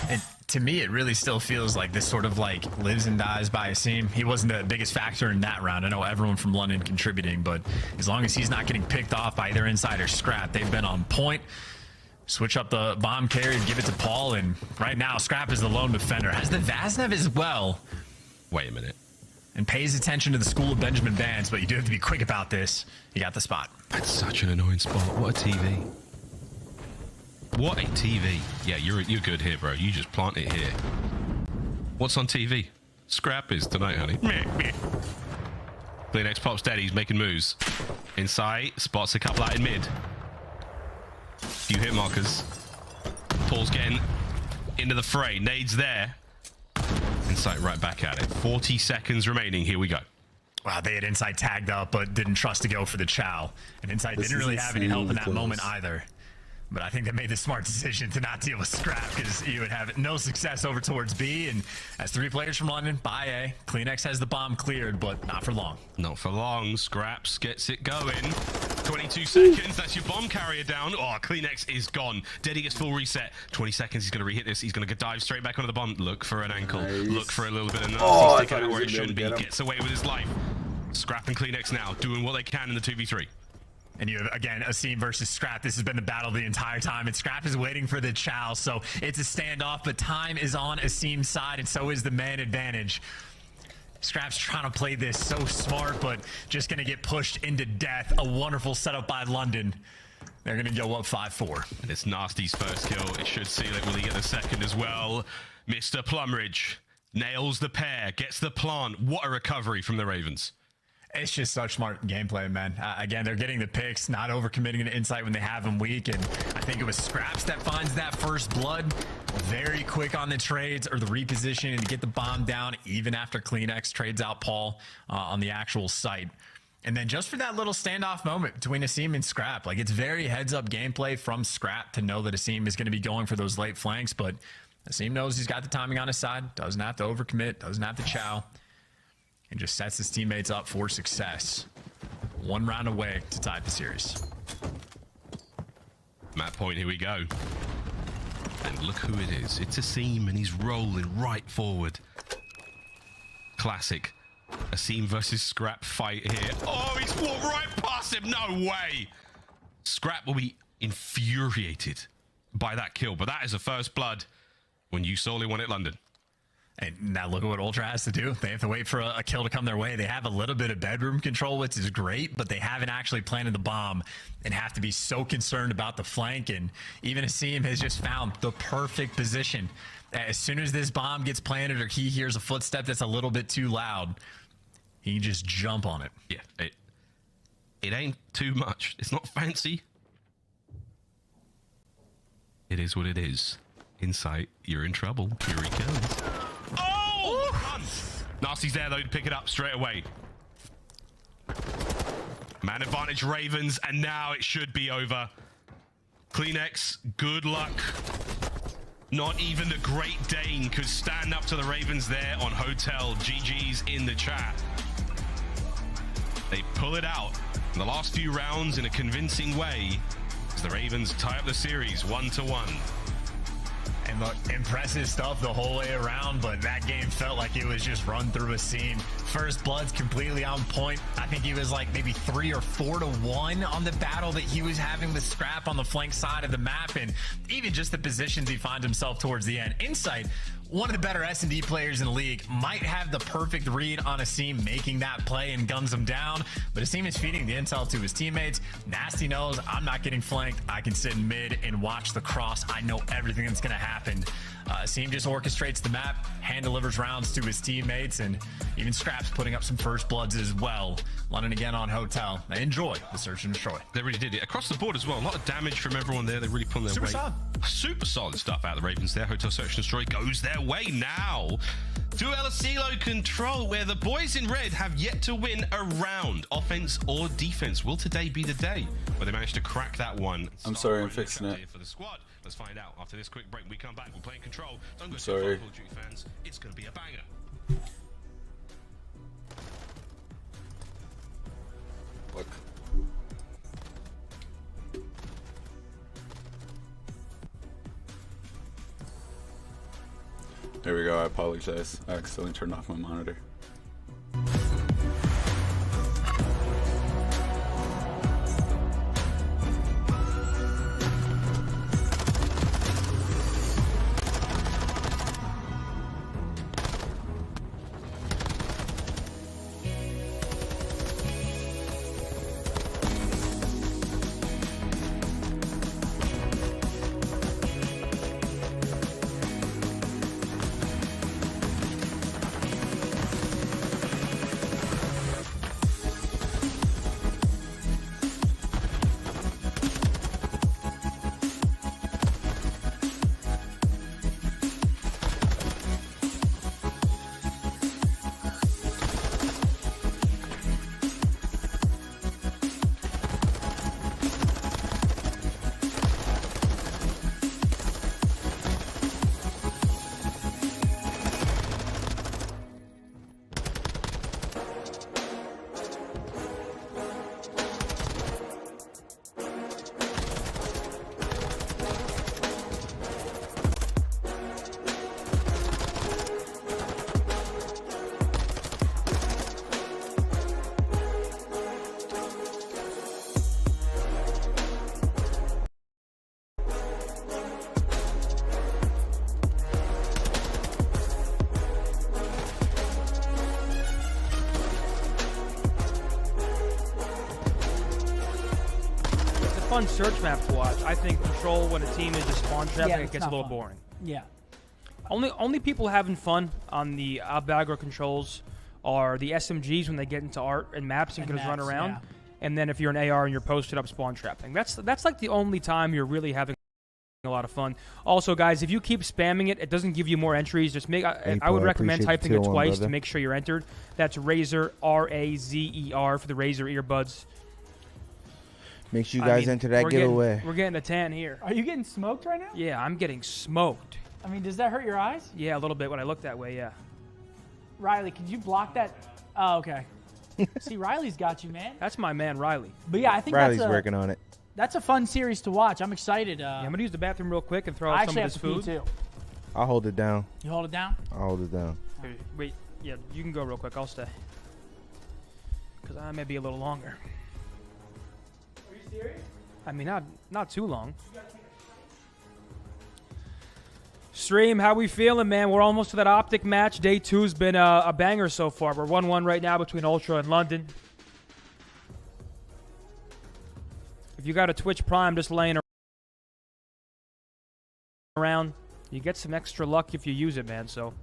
And to me, it really still feels like this sort of like lives and dies by Asim. He wasn't the biggest factor in that round. I know everyone from London contributing, but as long as he's not getting picked off by either Insight or Scrap, they've been on point. Switch up the bomb carry and give it to Paul, and right now, Scrap is the lone defender. Has the Vaznev as well. Wait a minute. And pays attention to the School of Benjamin Bands, but you do have to be quick about this. You got the spot. That's such an annoying spot. What a TV. What a TV. Yeah, you're good here, bro. You just plant it here. What's on TV? Scrap is tonight, honey. Clean X pops dead. He's making moves. Inside, spots a couple out in mid. Few hit markers. Paul's getting into the fray. Nades there. Insight right back at it. 40 seconds remaining. Here we go. Wow, they had Insight tagged up, but didn't trust to go for the Chow. And Insight didn't really have any help in that moment either. But I think they made the smart decision to not deal with Scrap because you would have no success over towards B. And as 3 players from London, by A, CleanX has the bomb cleared, but not for long. Not for long. Scraps gets it going. 22 seconds. That's your bomb carrier down. Oh, CleanX is gone. Deddy gets full reset. 20 seconds. He's going to rehit this. He's going to dive straight back onto the bomb. Look for an ankle. Nice. Look for a little bit of nasty stick out where it shouldn't be. Gets away with his life. Scrap and CleanX now doing what they can in the 2v3. And you have, again, Asim versus Scrap. This has been the battle the entire time, and Scrap is waiting for the Chow, so it's a standoff, but time is on Asim's side, and so is the man advantage. Scrap's trying to play this so smart, but just going to get pushed into death. A wonderful setup by London. They're going to go up 5-4. And it's Nasty's first kill. It should seal it. Will he get the second as well? Mr. Plumridge nails the pair, gets the plant. What a recovery from the Ravens. It's just such smart gameplay, man. Again, they're getting the picks, not overcommitting to Insight when they have them weak, and I think it was Scraps that finds that first blood. Very quick on the trades or the repositioning to get the bomb down, even after CleanX trades out Paul on the actual site. And then just for that little standoff moment between Asim and Scrap, like it's very heads-up gameplay from Scrap to know that Asim is going to be going for those late flanks, but Asim knows he's got the timing on his side, doesn't have to overcommit, doesn't have to chow. And just sets his teammates up for success. 1 round away to tie the series. Map point, here we go. And look who it is. It's Asim, and he's rolling right forward. Classic Asim versus Scrap fight here. Oh, he's walked right past him. No way. Scrap will be infuriated by that kill, but that is a first blood when you solely want it, London. And now look at what Ultra has to do. They have to wait for a kill to come their way. They have a little bit of bedroom control, which is great, but they haven't actually planted the bomb and have to be so concerned about the flank. And even Asim has just found the perfect position. As soon as this bomb gets planted or he hears a footstep that's a little bit too loud, he can just jump on it. Yeah, it ain't too much. It's not fancy. It is what it is. Insight, you're in trouble. Here he comes. Oh! Nasty's there, though, to pick it up straight away. Man advantage Ravens, and now it should be over. CleanX, good luck. Not even the Great Dane could stand up to the Ravens there on Hotel. GG's in the chat. They pull it out in the last few rounds in a convincing way as the Ravens tie up the series 1-1. And look, impressive stuff the whole way around, but that game felt like it was just run through Asim. first blood's completely on point. I think he was like maybe 3 or 4 to 1 on the battle that he was having with Scrap on the flank side of the map, and even just the positions he finds himself towards the end. Insight, one of the better S&D players in the league, might have the perfect read on Asim making that play and guns him down, but Asim is feeding the intel to his teammates. Nasty knows, I'm not getting flanked. I can sit in mid and watch the cross. I know everything that's going to happen. Asim just orchestrates the map, hand delivers rounds to his teammates, and even Scrap's putting up some first bloods as well. London again on Hotel. They enjoy the search and destroy. They really did it. Across the board as well. A lot of damage from everyone there. They really put their weight. Solid. Super solid stuff out of the Ravens there. Hotel search and destroy goes their way now to El Asilo Control, where the boys in red have yet to win a round, offense or defense. Will today be the day where they manage to crack that one? I'm sorry, I'm fixing it. For the squad. Let's find out after this quick break. We come back. We're playing Control. Don't go sorry. Call of Duty fans. It's going to be a banger. Look. There we go. I apologize. I accidentally turned off my monitor. Fun search map to watch. I think Control, when a team is just spawn trapping, it gets a little fun. boring. Yeah. Only people having fun on the Albagra controls are the SMGs when they get into art and maps and can just run around. Yeah. And then if you're an AR and you're posted up spawn trapping. That's like the only time you're really having a lot of fun. Also, guys, if you keep spamming it, it doesn't give you more entries. Just make. I would recommend typing it twice to make sure you're entered. That's Razer, R-A-Z-E-R for the Razer earbuds. Make sure you guys enter that giveaway. We're getting a tan here. Are you getting smoked right now? Yeah, I'm getting smoked. I mean, does that hurt your eyes? Yeah, a little bit when I look that way, yeah. Riley, could you block that? Oh, okay. See, Riley's got you, man. That's my man, Riley. But yeah, I think Riley's working on it. That's a fun series to watch. I'm excited. Yeah, I'm going to use the bathroom real quick and throw I out some of this food. Pee too. I'll hold it down. You hold it down? I'll hold it down. Wait, yeah, you can go real quick. I'll stay. Because I may be a little longer. Are you serious? I mean, not too long. Stream, how we feeling, man? We're almost to that OpTic match. Day 2's been a banger so far. We're 1-1 right now between Ultra and London. If you got a Twitch Prime just laying around, you get some extra luck if you use it, man. So.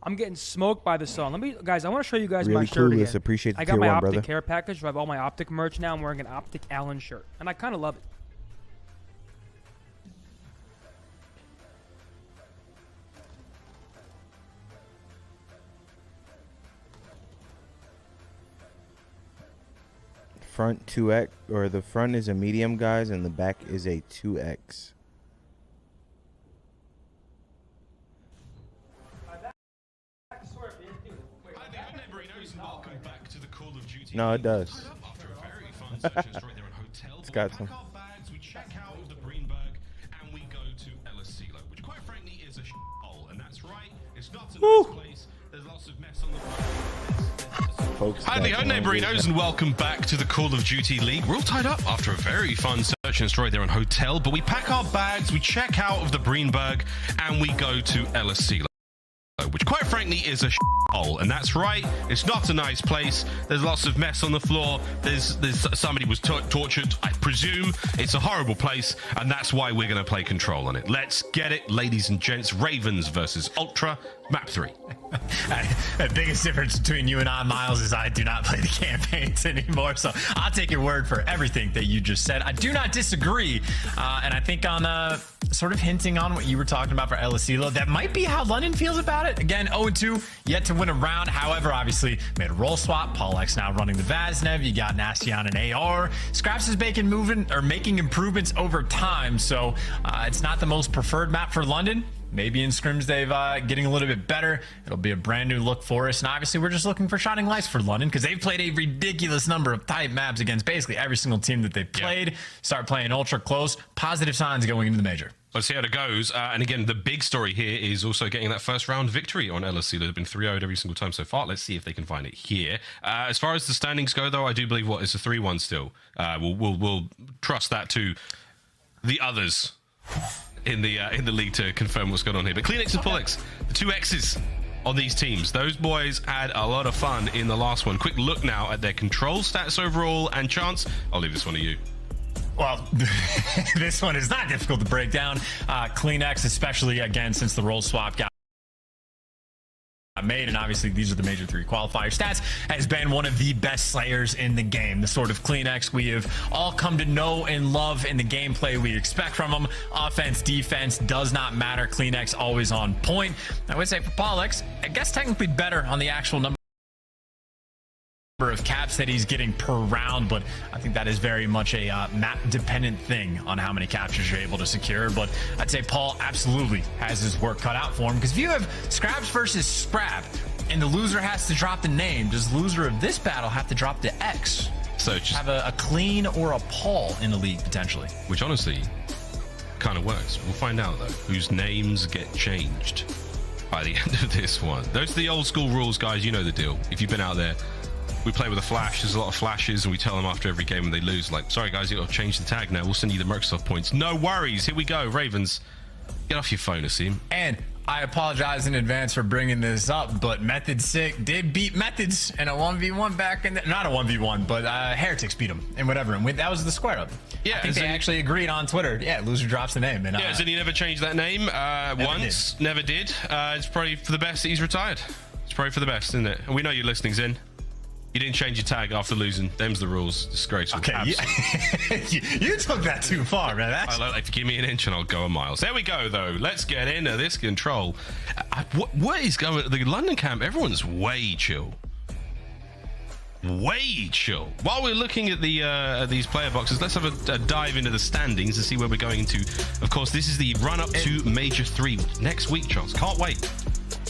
I'm getting smoked by the sun. Guys, I want to show you guys really my shirt again. Appreciate the I got my tier 1, OpTic brother. care package. I have all my OpTic merch now. I'm wearing an OpTic Allen shirt, and I kind of love it. front 2x, or the front is a medium, guys, and the back is a 2x. No, it does. It's got some. We check out of the Greenberg and we go to LSClo, which quite frankly is a hole, and that's right. It's not a nice place. There's lots of mess on the Folks, hi, neighborinos, and welcome back to the Call of Duty League. We're all tied up after a very fun search and destroy there in Hotel, but we pack our bags, we check out of the Greenberg, and we go to LSClo, which quite frankly is a hole, and that's right. It's not a nice place. There's lots of mess on the floor. There's somebody was tortured. I presume it's a horrible place, and that's why we're going to play Control on it. Let's get it, ladies and gents. Ravens versus Ultra, map 3. The biggest difference between you and I, Miles, is I do not play the campaigns anymore, so I'll take your word for everything that you just said. I do not disagree, and I think on sort of hinting on what you were talking about for LSClo, that might be how London feels about it. Again, 0-2, yet to win a round. However, obviously made a roll swap. Paulx now running the Vaznev. You got Nastion and AR. Scraps is making improvements over time, so it's not the most preferred map for London. Maybe in scrims they've getting a little bit better. It'll be a brand new look for us, and obviously we're just looking for shining lights for London because they've played a ridiculous number of tight maps against basically every single team that they've played. Start playing ultra close. Positive signs going into the major. Let's see how it goes. And again, the big story here is also getting that first round victory on LSC. They've been 3-0'd every single time so far. Let's see if they can find it here. As far as the standings go, though, I do believe it's a 3-1 still. We'll trust that to the others in the league to confirm what's going on here. But Kleenex and Pullix, the two X's on these teams. Those boys had a lot of fun in the last one. Quick look now at their control stats overall and chance. I'll leave this one to you. Well, this one is not difficult to break down. Kleenex, especially again since the roll swap got made, and obviously these are the major 3 qualifier stats, has been one of the best slayers in the game. The sort of Kleenex we have all come to know and love in the gameplay we expect from them. Offense, defense, does not matter. Kleenex always on point. I would say for Paulx, I guess technically better on the actual number of caps that he's getting per round, but I think that is very much a map dependent thing on how many captures you're able to secure. But I'd say Paul absolutely has his work cut out for him, because if you have Scraps versus Scrap and the loser has to drop the name, does the loser of this battle have to drop the X? So just have a clean or a Paul in the league potentially, which honestly kind of works. We'll find out though whose names get changed by the end of this one. Those are the old school rules, guys. You know the deal. If you've been out there, we play with a flash. There's a lot of flashes, and we tell them after every game when they lose, like, sorry guys, you got to change the tag now. We'll send you the Microsoft points. No worries. Here we go. Ravens, get off your phone, Asim. And I apologize in advance for bringing this up, but Method Sick did beat Methods in a 1v1 back in the, not a 1v1, but Heretics beat him and whatever. And that was the square up. Yeah, I think they actually agreed on Twitter. Yeah, loser drops the name. And, yeah, so he never changed that name once. Never did. It's probably for the best that he's retired. It's probably for the best, isn't it? And we know your listening's in. You didn't change your tag after losing. Them's the rules. Disgraceful. Okay, you took that too far, man. If you give me an inch and I'll go a mile. There we go, though. Let's get into this Control. What is going? The London camp, everyone's way chill. Way chill. While we're looking at the these player boxes, let's have a dive into the standings and see where we're going into. Of course, this is the run-up to Major 3 next week, Charles. Can't wait.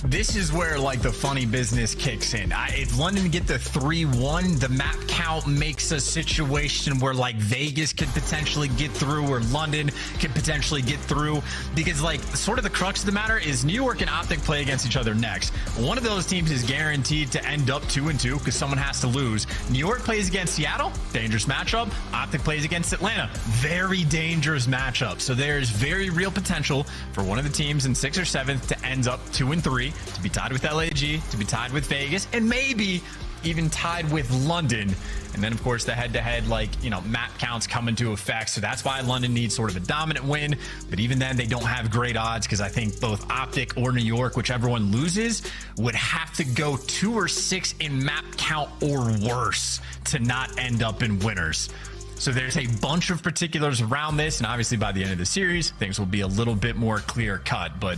This is where, like, the funny business kicks in. If London get the 3-1, the map count makes a situation where, like, Vegas could potentially get through, or London could potentially get through. Because, like, sort of the crux of the matter is New York and OpTic play against each other next. One of those teams is guaranteed to end up 2-2 because someone has to lose. New York plays against Seattle, dangerous matchup. OpTic plays against Atlanta, very dangerous matchup. So there's very real potential for one of the teams in 6th or 7th to end up 2-3. To be tied with LAG, to be tied with Vegas, and maybe even tied with London. And then, of course, the head-to-head, map counts come into effect. So that's why London needs sort of a dominant win. But even then, they don't have great odds, because I think both OpTic or New York, whichever one loses, would have to go 2 or 6 in map count or worse to not end up in winners. So there's a bunch of particulars around this, and obviously by the end of the series, things will be a little bit more clear-cut. But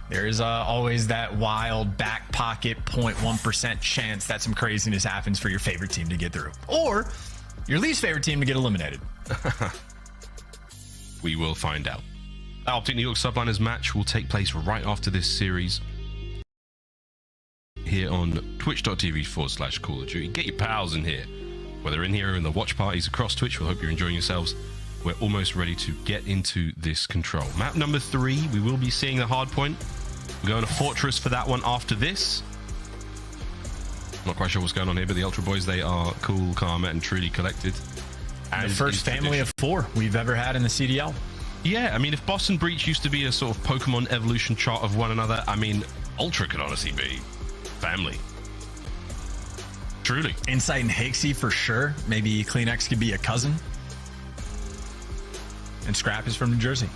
there is always that wild back pocket 0.1% chance that some craziness happens for your favorite team to get through. Or Your least favorite team to get eliminated. We will find out. The OpTic New York Subliners match will take place right after this series here on twitch.tv/Call of Duty. Get your pals in here. Whether in here or in the watch parties across Twitch, we hope you're enjoying yourselves. We're almost ready to get into this control. Map number 3, we will be seeing the hard point. We're going to Fortress for that one after this. Not quite sure what's going on here, but the Ultra Boys, they are cool, calm, and truly collected. The first family of 4 we've ever had in the CDL. Yeah, I mean, if Boss and Breach used to be a sort of Pokemon evolution chart of one another, I mean, Ultra could honestly be family. Truly. Insight and Hixie for sure. Maybe Kleenex could be a cousin. And Scrap is from New Jersey.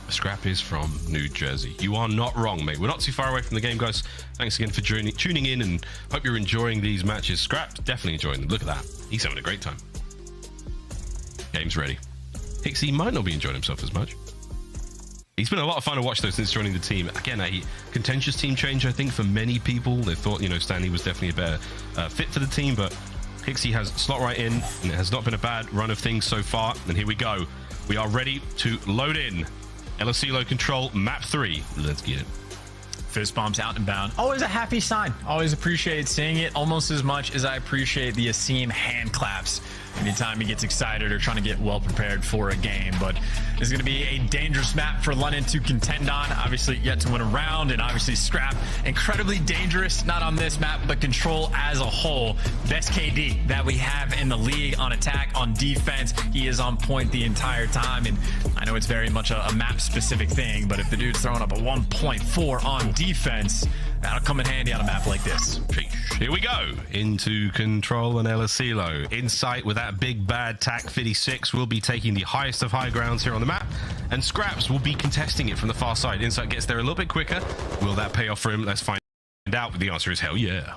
Scrap is from New Jersey. You are not wrong, mate. We're not too far away from the game, guys. Thanks again for tuning in, and hope you're enjoying these matches. Scrap's definitely enjoying them. Look at that. He's having a great time. Game's ready. Hixie might not be enjoying himself as much. He's been a lot of fun to watch, though, since joining the team. Again, a contentious team change, I think, for many people. They thought, Stanley was definitely a better fit for the team, but Hixie has slot right in, and it has not been a bad run of things so far. And here we go. We are ready to load in. LSC low control, map 3. Let's get it. Fist bumps out and bound. Always a happy sign. Always appreciate seeing it almost as much as I appreciate the Asim hand claps anytime he gets excited or trying to get well prepared for a game. But it's going to be a dangerous map for London to contend on. Obviously yet to win a round, and obviously Scrap incredibly dangerous, not on this map but Control as a whole. Best KD that we have in the league on attack, on defense. He is on point the entire time, and I know it's very much a map specific thing, but if the dude's throwing up a 1.4 on defense, that'll come in handy on a map like this. Here we go into Control and LSClo. Insight with that big bad TAC 56 will be taking the highest of high grounds here on the map, and Scraps will be contesting it from the far side. Insight gets there a little bit quicker. Will that pay off for him? Let's find out. The answer is hell yeah.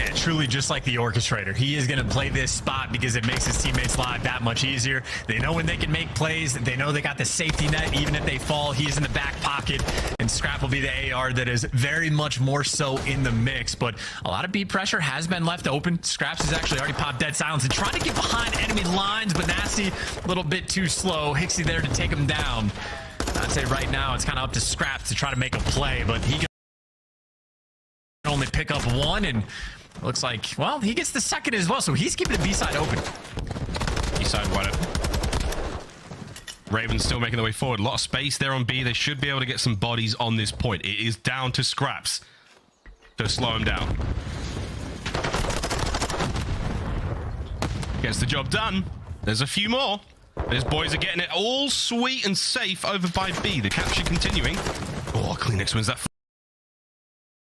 And truly, just like the orchestrator, he is going to play this spot because it makes his teammates' life that much easier. They know when they can make plays. They know they got the safety net. Even if they fall, he's in the back pocket. And Scrap will be the AR that is very much more so in the mix. But a lot of beat pressure has been left open. Scraps has actually already popped dead silence and trying to get behind enemy lines, but Nasty a little bit too slow. Hixie there to take him down. I'd say right now it's kind of up to Scraps to try to make a play, but he can only pick up one, and looks like, well, he gets the second as well, so he's keeping the B-side open. B-side wide open. Ravens still making their way forward. A lot of space there on B. They should be able to get some bodies on this point. It is down to Scraps to slow him down. Gets the job done. There's a few more. These boys are getting it all sweet and safe over by B. The capture continuing. Oh, Kleenex wins that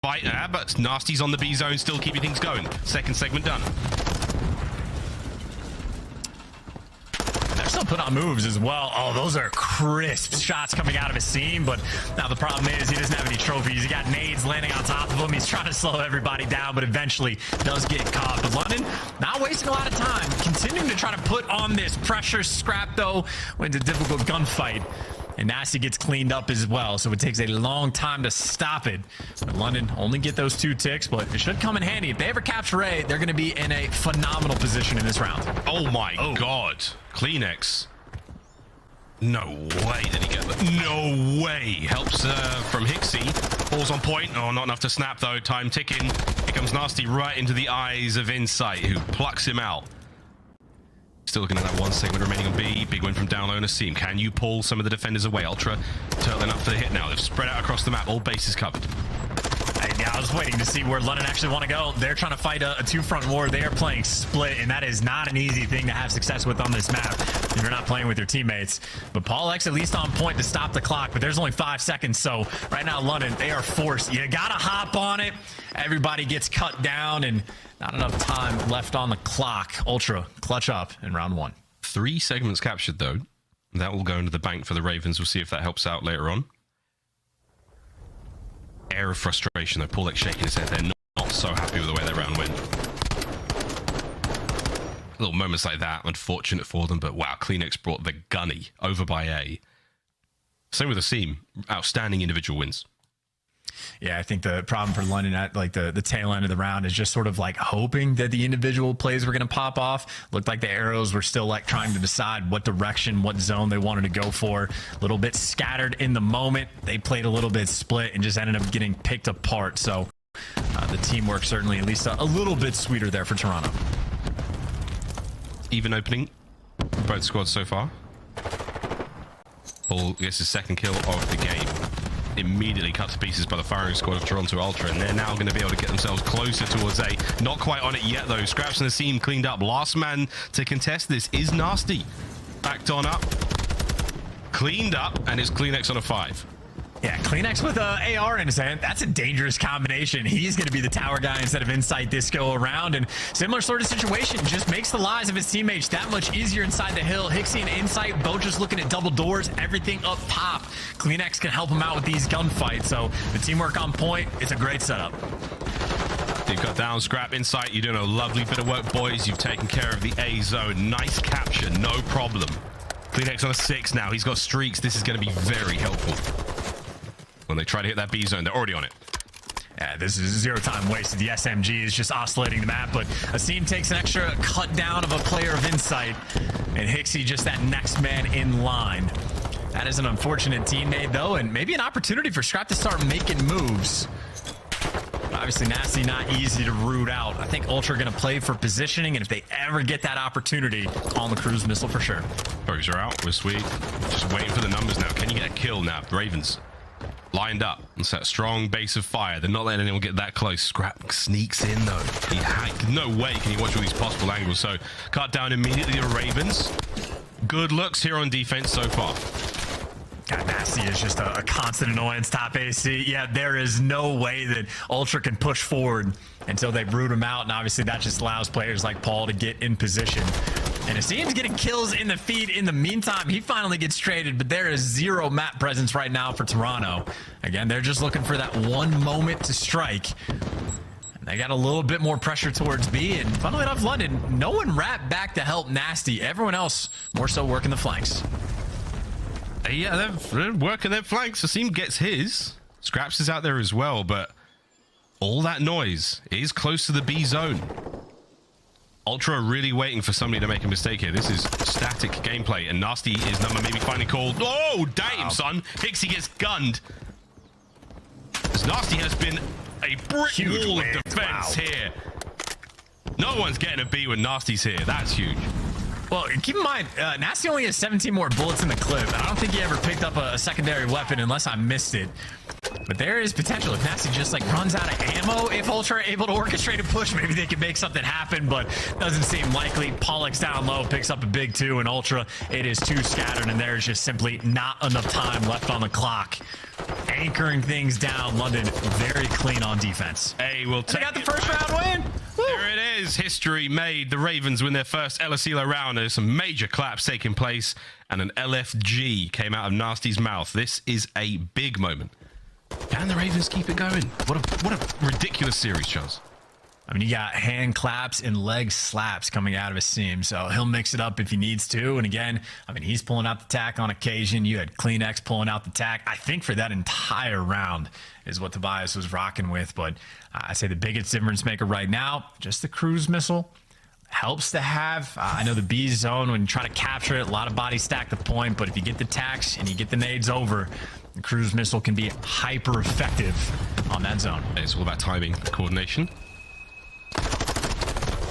fight there, but Nasty's on the B zone, still keeping things going. Second segment done. They're still putting on moves as well. Oh, those are crisp shots coming out of his seam, but now the problem is he doesn't have any trophies. He got nades landing on top of him. He's trying to slow everybody down, but eventually does get caught. But London not wasting a lot of time, continuing to try to put on this pressure. Scrap, though, wins a difficult gunfight. And Nasty gets cleaned up as well, so it takes a long time to stop it. But London only get those 2 ticks, but it should come in handy. If they ever capture A, they're going to be in a phenomenal position in this round. Oh my God. Kleenex. No way did he get that. No way. Helps from Hixie. Ball's on point. Oh, not enough to snap, though. Time ticking. Here comes Nasty right into the eyes of Insight, who plucks him out. Still looking at that 1 segment remaining on B. Big win from down low on Asim. Can you pull some of the defenders away? Ultra turtling up for the hit now. They've spread out across the map. All bases covered. I was waiting to see where London actually want to go. They're trying to fight a 2-front war. They are playing split, and that is not an easy thing to have success with on this map if you're not playing with your teammates. But Paul X at least on point to stop the clock, but there's only 5 seconds, so right now London, they are forced. You gotta hop on it. Everybody gets cut down, and not enough time left on the clock. Ultra clutch up in round 1. 3 segments captured, though. That will go into the bank for the Ravens. We'll see if that helps out later on. Air of frustration, though. Paul X shaking his head. They're not so happy with the way their round went. Little moments like that, unfortunate for them, but wow, Kleenex brought the gunny over by A. Same with Asim. Outstanding individual wins. Yeah, I think the problem for London at like the tail end of the round is just sort of like hoping that the individual plays were going to pop off. Looked like the arrows were still like trying to decide what direction, what zone they wanted to go for. A little bit scattered in the moment. They played a little bit split and just ended up getting picked apart. So the teamwork certainly at least a little bit sweeter there for Toronto. Even opening both squads so far. Paul gets his second kill of the game. Immediately cut to pieces by the firing squad of Toronto Ultra, and they're now going to be able to get themselves closer towards A. Not quite on it yet, though. Scraps and Asim cleaned up. Last man to contest this is Nasty. Backed on up. Cleaned up, and it's CleanX on a 5. Yeah, CleanX with a AR in his hand. That's a dangerous combination. He's going to be the tower guy instead of Insight this go around. And similar sort of situation just makes the lives of his teammates that much easier inside the hill. Hixie and Insight both just looking at double doors, everything up top. CleanX can help him out with these gunfights. So the teamwork on point, it's a great setup. You've got down Scrap Insight. You're doing a lovely bit of work, boys. You've taken care of the A zone. Nice capture, no problem. CleanX on a 6 now. He's got streaks. This is going to be very helpful. When they try to hit that B zone, they're already on it. Yeah, this is zero time wasted. The SMG is just oscillating the map, but Asim takes an extra cut down of a player of Insight, and Hixie just that next man in line. That is an unfortunate teammate, though, and maybe an opportunity for Scrap to start making moves. But obviously, Nasty not easy to root out. I think Ultra are going to play for positioning, and if they ever get that opportunity, on the cruise missile for sure. Bows are out. We're sweet. Just waiting for the numbers now. Can you get a kill now? Ravens lined up. It's that strong base of fire. They're not letting anyone get that close. Scrap sneaks in, though. No way can he watch all these possible angles. So, cut down immediately the Ravens. Good looks here on defense so far. God, Nasty is just a constant annoyance, top AC. Yeah, there is no way that Ultra can push forward until they root him out, and obviously that just allows players like Paul to get in position. And Asim's getting kills in the feed. In the meantime, he finally gets traded, but there is zero map presence right now for Toronto. Again, they're just looking for that one moment to strike. And they got a little bit more pressure towards B, and funnily enough, London, no one wrapped back to help Nasty. Everyone else more so working the flanks. Yeah, they're working their flanks. Asim gets his. Scraps is out there as well, but all that noise is close to the B zone. Ultra are really waiting for somebody to make a mistake here. This is static gameplay, and Nasty is number maybe finally called. Oh, damn, son. Hixie gets gunned. As Nasty has been a brick wall of defense here. No one's getting a B when Nasty's here. That's huge. Well, keep in mind, Nasty only has 17 more bullets in the clip. I don't think he ever picked up a secondary weapon unless I missed it. But there is potential. If Nasty just like runs out of ammo, if Ultra are able to orchestrate a push, maybe they can make something happen, but doesn't seem likely. Pollock's down low, picks up a big 2, and Ultra, it is too scattered, and there's just simply not enough time left on the clock. Anchoring things down, London very clean on defense. Hey, we'll take they got the first round win. Woo. There it is. History made. The Ravens win their first LSELO round. There's some major claps taking place, and an LFG came out of Nasty's mouth. This is a big moment. Can the Ravens keep it going? What a ridiculous series, Charles. I mean, you got hand claps and leg slaps coming out of Asim, so he'll mix it up if he needs to. And again, I mean, he's pulling out the tack on occasion. You had CleanX pulling out the tack. I think for that entire round is what Tobias was rocking with. But I say the biggest difference maker right now, just the cruise missile. Helps to have. I know the B zone, when you try to capture it, a lot of bodies stack the point, but if you get the tacks and you get the nades over, the cruise missile can be hyper effective on that zone. It's all about timing, coordination.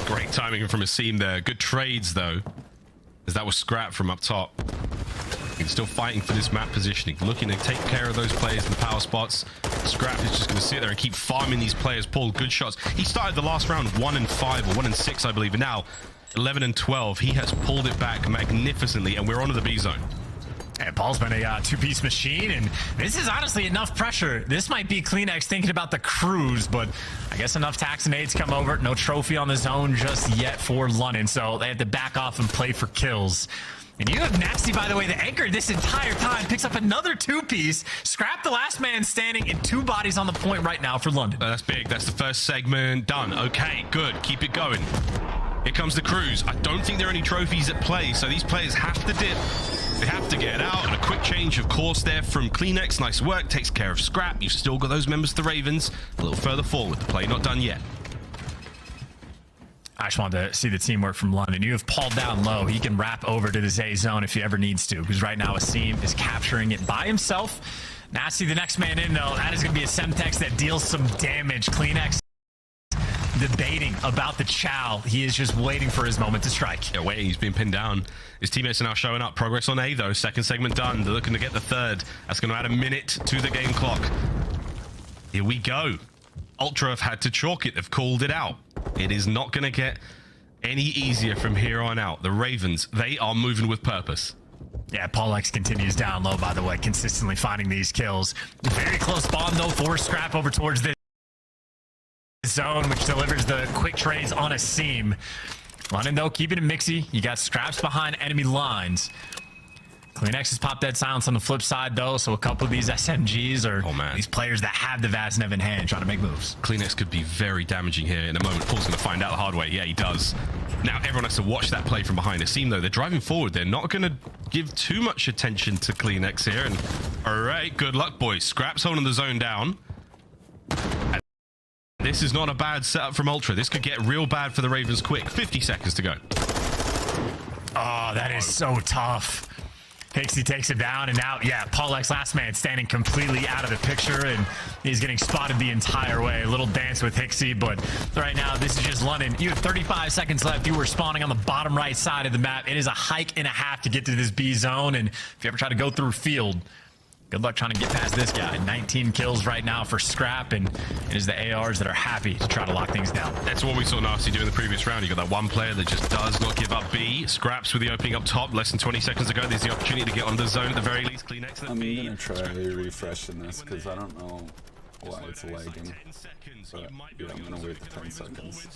Great timing from Asim there. Good trades, though, as that was Scrap from up top. He's still fighting for this map positioning, looking to take care of those players in the power spots. Scrap is just going to sit there and keep farming these players. Paul, good shots. He started the last round 1-5 or 1-6, I believe, and now 11-12. He has pulled it back magnificently, and we're onto the B zone. And Paul's been a two-piece machine, and this is honestly enough pressure. This might be CleanX thinking about the cruise, but I guess enough tax and aids come over. No trophy on the zone just yet for London, so they have to back off and play for kills. And you have Nasty, by the way, the anchor this entire time, picks up another two-piece. Scrap the last man standing, and 2 bodies on the point right now for London. That's big. That's the first segment done. Okay, good. Keep it going. Here comes the cruise. I don't think there are any trophies at play, so these players have to dip. They have to get it out, and a quick change of course there from Kleenex. Nice work, takes care of Scrap. You've still got those members of the Ravens a little further forward. The play not done yet. I just wanted to see the teamwork from London. You have Paul down low. He can wrap over to this A zone if he ever needs to, because right now Asim is capturing it by himself. Nasty, the next man in, though. That is going to be a Semtex that deals some damage. Kleenex debating about the chow. He is just waiting for his moment to strike. Yeah, waiting. He's been pinned down. His teammates are now showing up. Progress on A, though. Second segment done. They're looking to get the third. That's going to add a minute to the game clock. Here we go. Ultra have had to chalk it. They've called it out. It is not going to get any easier from here on out. The Ravens, they are moving with purpose. Yeah, Paul X continues down low, by the way, consistently finding these kills. Very close spawn, though, for Scrap over towards this zone, which delivers the quick trades on a seam. London, though, keeping it mixy. You got Scraps behind enemy lines. Kleenex has popped dead silence on the flip side, though, so a couple of these SMGs are these players that have the Vaznev in hand trying to make moves. Kleenex could be very damaging here in a moment. Paul's going to find out the hard way. Yeah, he does. Now, everyone has to watch that play from behind. Asim, though, they're driving forward. They're not going to give too much attention to Kleenex here. And all right, good luck, boys. Scraps holding the zone down. And this is not a bad setup from Ultra. This could get real bad for the Ravens quick. 50 seconds to go. Oh, that is so tough. Hixie takes it down, and now, yeah, Paul X, last man, standing completely out of the picture, and he's getting spotted the entire way. A little dance with Hixie, but right now, this is just London. You have 35 seconds left. You were spawning on the bottom right side of the map. It is a hike and a half to get to this B zone, and if you ever try to go through field, good luck trying to get past this guy. 19 kills right now for Scrap, and it is the ARs that are happy to try to lock things down. That's what we saw Nasty do in the previous round. You got that one player that just does not give up B. Scraps with the opening up top. Less than 20 seconds ago. There's the opportunity to get on the zone at the very least. Kleenex. I'm going to try refreshing this because I don't know why it's lagging. But yeah, I'm going to wait the 10 seconds.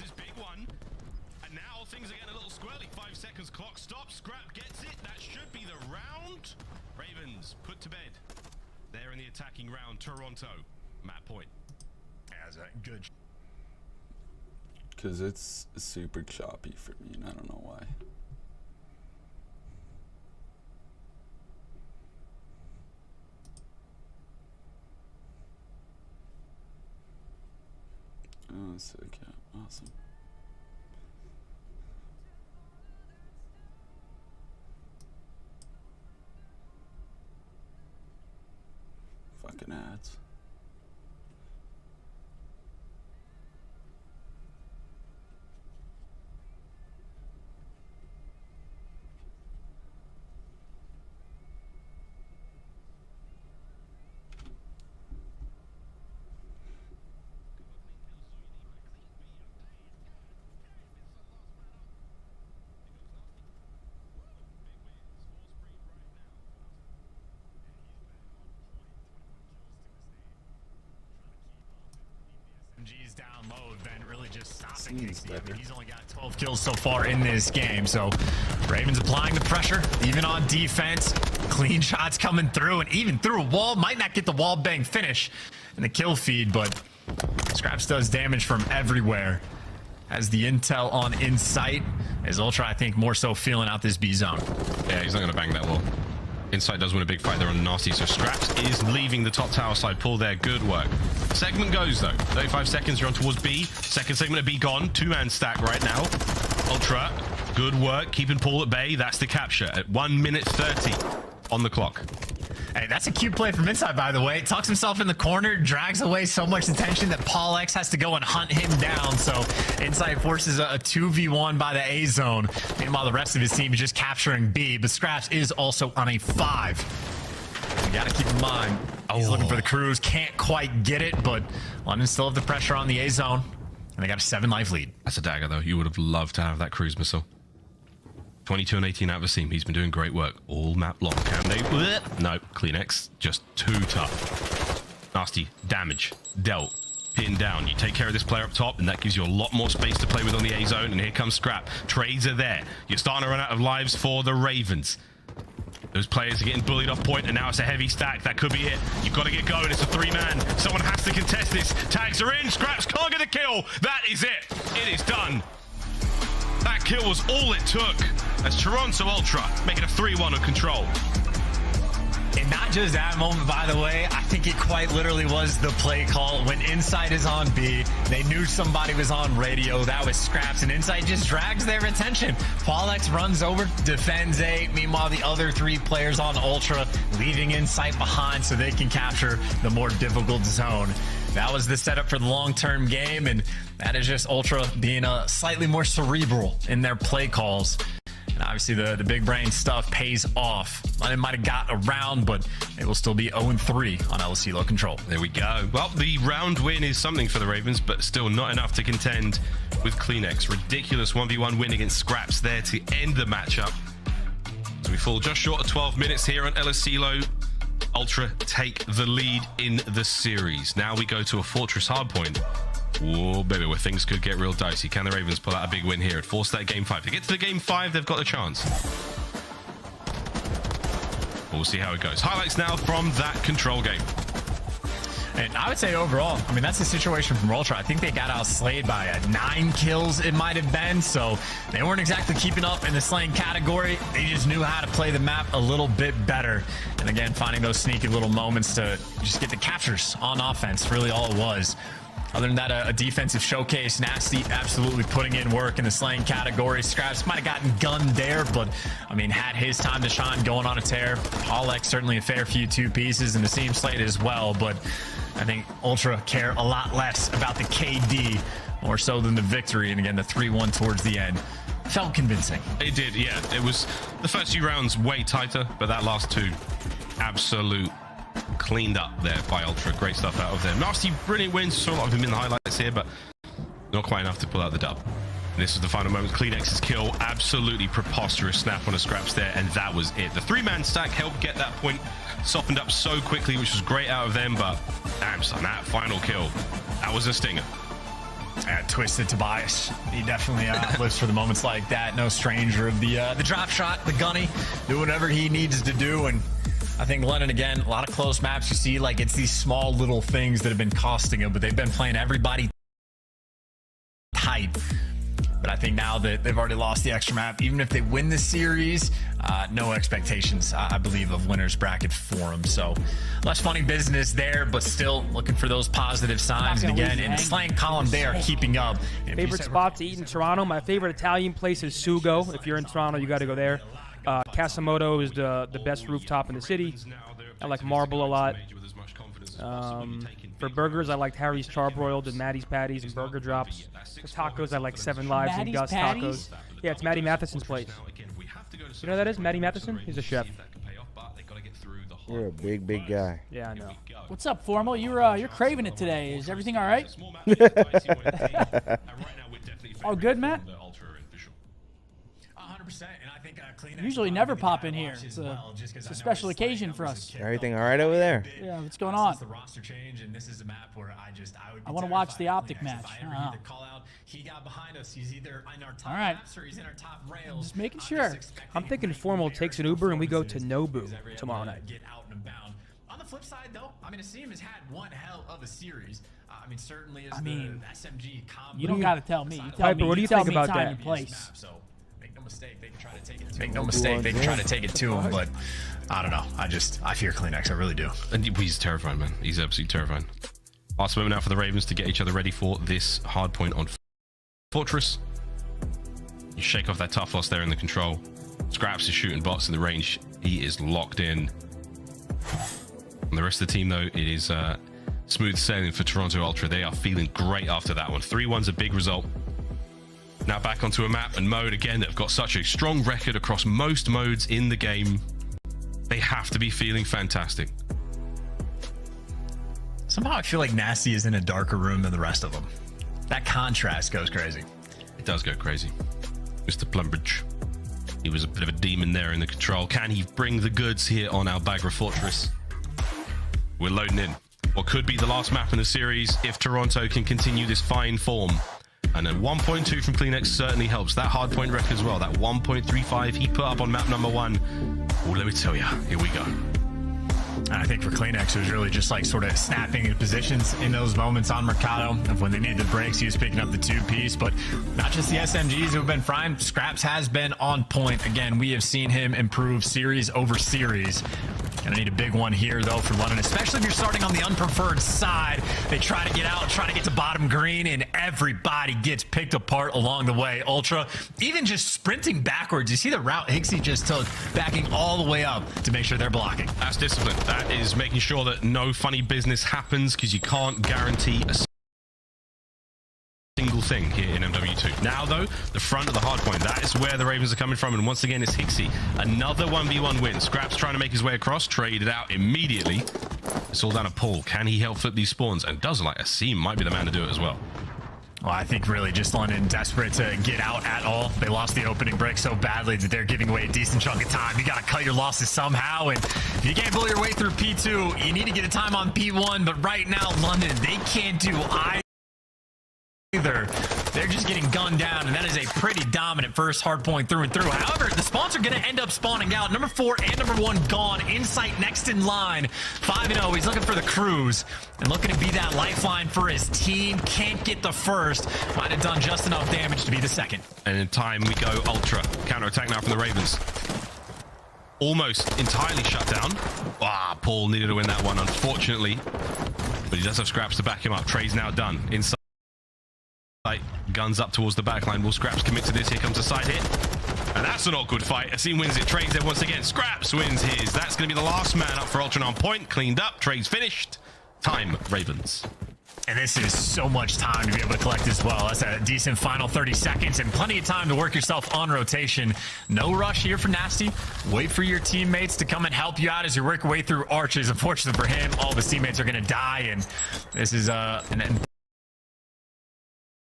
And now things are getting a little squirrely. 5 seconds clock stops. Scrap gets it. That should be the round. Ravens put to bed. They're in the attacking round. Toronto. Map point. As a good. Because it's super choppy for me, and I don't know why. Oh, sick, yeah. Awesome. Fucking ads. G's down low, event really just stopping Hixie. I mean, he's only got 12 kills so far in this game, so Ravens applying the pressure, even on defense. Clean shots coming through, and even through a wall. Might not get the wall bang finish in the kill feed, but Scraps does damage from everywhere. Has the intel on Insight, as Ultra, I think, more so feeling out this B zone. Yeah, he's not going to bang that wall. Insight does win a big fight there on Nasty, so Scraps is leaving the top tower side. Pull there, good work. Segment goes, though. 35 seconds, you're on towards B. Second segment of B gone. Two-man stack right now. Ultra, good work. Keeping Paul at bay. That's the capture at 1 minute 30 on the clock. Hey, that's a cute play from Inside, by the way. Tucks himself in the corner, drags away so much attention that Paul X has to go and hunt him down. So Inside forces a 2v1 by the A zone. Meanwhile, the rest of his team is just capturing B, but Scraps is also on a 5. You gotta keep in mind, he's looking for the cruise. Can't quite get it, but London still have the pressure on the A zone, and they got a 7-life lead. That's a dagger, though. You would have loved to have that cruise missile. 22 and 18 out of Asim. He's been doing great work all map long. Can they? No, Kleenex, just too tough. Nasty, damage, dealt, pinned down. You take care of this player up top, and that gives you a lot more space to play with on the A zone, and here comes Scrap. Trades are there. You're starting to run out of lives for the Ravens. Those players are getting bullied off point, and now it's a heavy stack. That could be it. You've got to get going. It's a 3-man. Someone has to contest this. Tags are in. Scraps can't get the kill. That is it. It is done. That kill was all it took as Toronto Ultra make it a 3-1 on Control. And not just that moment, by the way, I think it quite literally was the play call. When Insight is on B, they knew somebody was on radio. That was Scraps, and Insight just drags their attention. Paulex runs over, defends A. Meanwhile, the other 3 players on Ultra leaving Insight behind so they can capture the more difficult zone. That was the setup for the long-term game, and that is just Ultra being slightly more cerebral in their play calls. And obviously the big brain stuff pays off. It might have got around, but it will still be 0-3 on LSC low control. There we go. Well, the round win is something for the Ravens, but still not enough to contend with Kleenex. Ridiculous 1v1 win against Scraps there to end the matchup. So we fall just short of 12 minutes here on LSC low. Ultra take the lead in the series. Now we go to a Fortress hardpoint. Whoa, baby, where things could get real dicey. Can the Ravens pull out a big win here and force that game 5? To get to the game 5, they've got a chance. We'll see how it goes. Highlights now from that Control game. And I would say overall, I mean, that's the situation from Ultra. I think they got outslayed by 9 kills, it might have been. So they weren't exactly keeping up in the slaying category. They just knew how to play the map a little bit better. And again, finding those sneaky little moments to just get the captures on offense, really all it was. Other than that, a defensive showcase. Nasty absolutely putting in work in the slaying category. Scraps might have gotten gunned there, but I mean, had his time to shine going on a tear. Paulex certainly a fair few 2 pieces, and the seam slate as well. But I think Ultra care a lot less about the KD more so than the victory. And again, the 3-1 towards the end felt convincing. It did, yeah. It was the first few rounds way tighter, but that last 2, absolute cleaned up there by Ultra. Great stuff out of them. Nasty, brilliant wins. Saw a lot of them in the highlights here, but not quite enough to pull out the dub. And this is the final moment. Kleenex's kill. Absolutely preposterous snap on a Scraps there, and that was it. The 3-man stack helped get that point softened up so quickly, which was great out of them, but damn son, that final kill, that was a stinger. Twisted Tobias. He definitely lives for the moments like that. No stranger of the drop shot, the gunny, do whatever he needs to do. And I think London, again, a lot of close maps. You see, like, it's these small little things that have been costing him, but they've been playing everybody tight. But I think now that they've already lost the extra map, even if they win the series, no expectations, I believe, of winners bracket for them. So less funny business there, but still looking for those positive signs. And again, in the slaying column, they are keeping up. Favorite spot to eat in Toronto? My favorite Italian place is Sugo. If you're in Toronto, you got to go there. Casamoto is the best rooftop in the city. I like Marble a lot. For burgers, I liked Harry's Charbroiled and Maddie's Patties and Burger Drops. For tacos, I like 7 Lives and Gus Tacos. Yeah, it's Maddie Matheson's place. You know who that is? Maddie Matheson? He's a chef. You're a big guy. Yeah, I know. What's up, Formal? You're craving it today. Is everything all right? All good, Matt? 100%, and I think usually never pop in here. It's a special occasion for us. Everything all right over there? Yeah, what's going on? The roster change, and this is a map where I want to watch the OpTic match. He got behind us. He's either in our top maps or he's in our top rails. Just making sure. I'm thinking Formal takes an Uber and we go to Nobu tomorrow night. Get out and about. On the flip side, though, I mean, Asim has had one hell of a series. I mean, certainly is the SMG combo. You don't got to tell me. You tell Piper, me. what do you think about that? Make no mistake, they can try to take it to him. Make no mistake, they can try to take it to him, but I don't know. I fear Kleenex. I really do. And he's terrifying, man. He's absolutely terrifying. Last moment now for the Ravens to get each other ready for this hard point on Fortress. You shake off that tough loss there in the control. Scraps is shooting bots in the range. He is locked in. And the rest of the team, though, it is smooth sailing for Toronto Ultra. They are feeling great after that one. 3-1's a big result. Now back onto a map and mode again that have got such a strong record across most modes in the game. They have to be feeling fantastic. Somehow I feel like Nasty is in a darker room than the rest of them. That contrast goes crazy. It does go crazy. Mr. Plumbridge. He was a bit of a demon there in the control. Can he bring the goods here on Albagra Fortress? We're loading in what could be the last map in the series if Toronto can continue this fine form. And a 1.2 from Kleenex certainly helps. That hardpoint record as well. That 1.35 he put up on map number 1. Oh, let me tell you. Here we go. I think for Kleenex, it was really just like sort of snapping his positions in those moments on Mercado of when they needed the breaks. He was picking up the 2-piece, but not just the SMGs who have been frying. Scraps has been on point. Again, we have seen him improve series over series. Gonna need a big one here, though, for London, especially if you're starting on the unpreferred side. They try to get out, try to get to bottom green, and everybody gets picked apart along the way. Ultra, even just sprinting backwards. You see the route Hixie just took, backing all the way up to make sure they're blocking. That's discipline. That is making sure that no funny business happens, because you can't guarantee a single thing here in MW2. Now, though, the front of the hard point, that is where the Ravens are coming from, and once again, it's Hixie. Another 1v1 win. Scraps trying to make his way across, traded out immediately. It's all down to Paul. Can he help flip these spawns? And does like Asim might be the man to do it as well. Well, I think really just London desperate to get out at all. They lost the opening break so badly that they're giving away a decent chunk of time. You got to cut your losses somehow, and if you can't bully your way through P2, you need to get a time on P1, but right now, London, they can't do either. They're just getting gunned down, and that is a pretty dominant first hard point through and through. However, the spawns are going to end up spawning out. Number 4 and number 1 gone. Insight next in line. 5-0. He's looking for the cruise and looking to be that lifeline for his team. Can't get the first. Might have done just enough damage to be the second. And in time we go Ultra. Counter-attack now from the Ravens. Almost entirely shut down. Paul needed to win that one, unfortunately. But he does have Scraps to back him up. Trade's now done. Inside. Guns up towards the backline. Will Scraps commit to this? Here comes a side hit. And that's an awkward fight. Asim wins it. Trades it once again. Scraps wins his. That's going to be the last man up for Ultra on point. Cleaned up. Trades finished. Time, Ravens. And this is so much time to be able to collect as well. That's a decent final 30 seconds and plenty of time to work yourself on rotation. No rush here for Nasty. Wait for your teammates to come and help you out as you work your way through arches. Unfortunately for him, all of his teammates are going to die, and this is an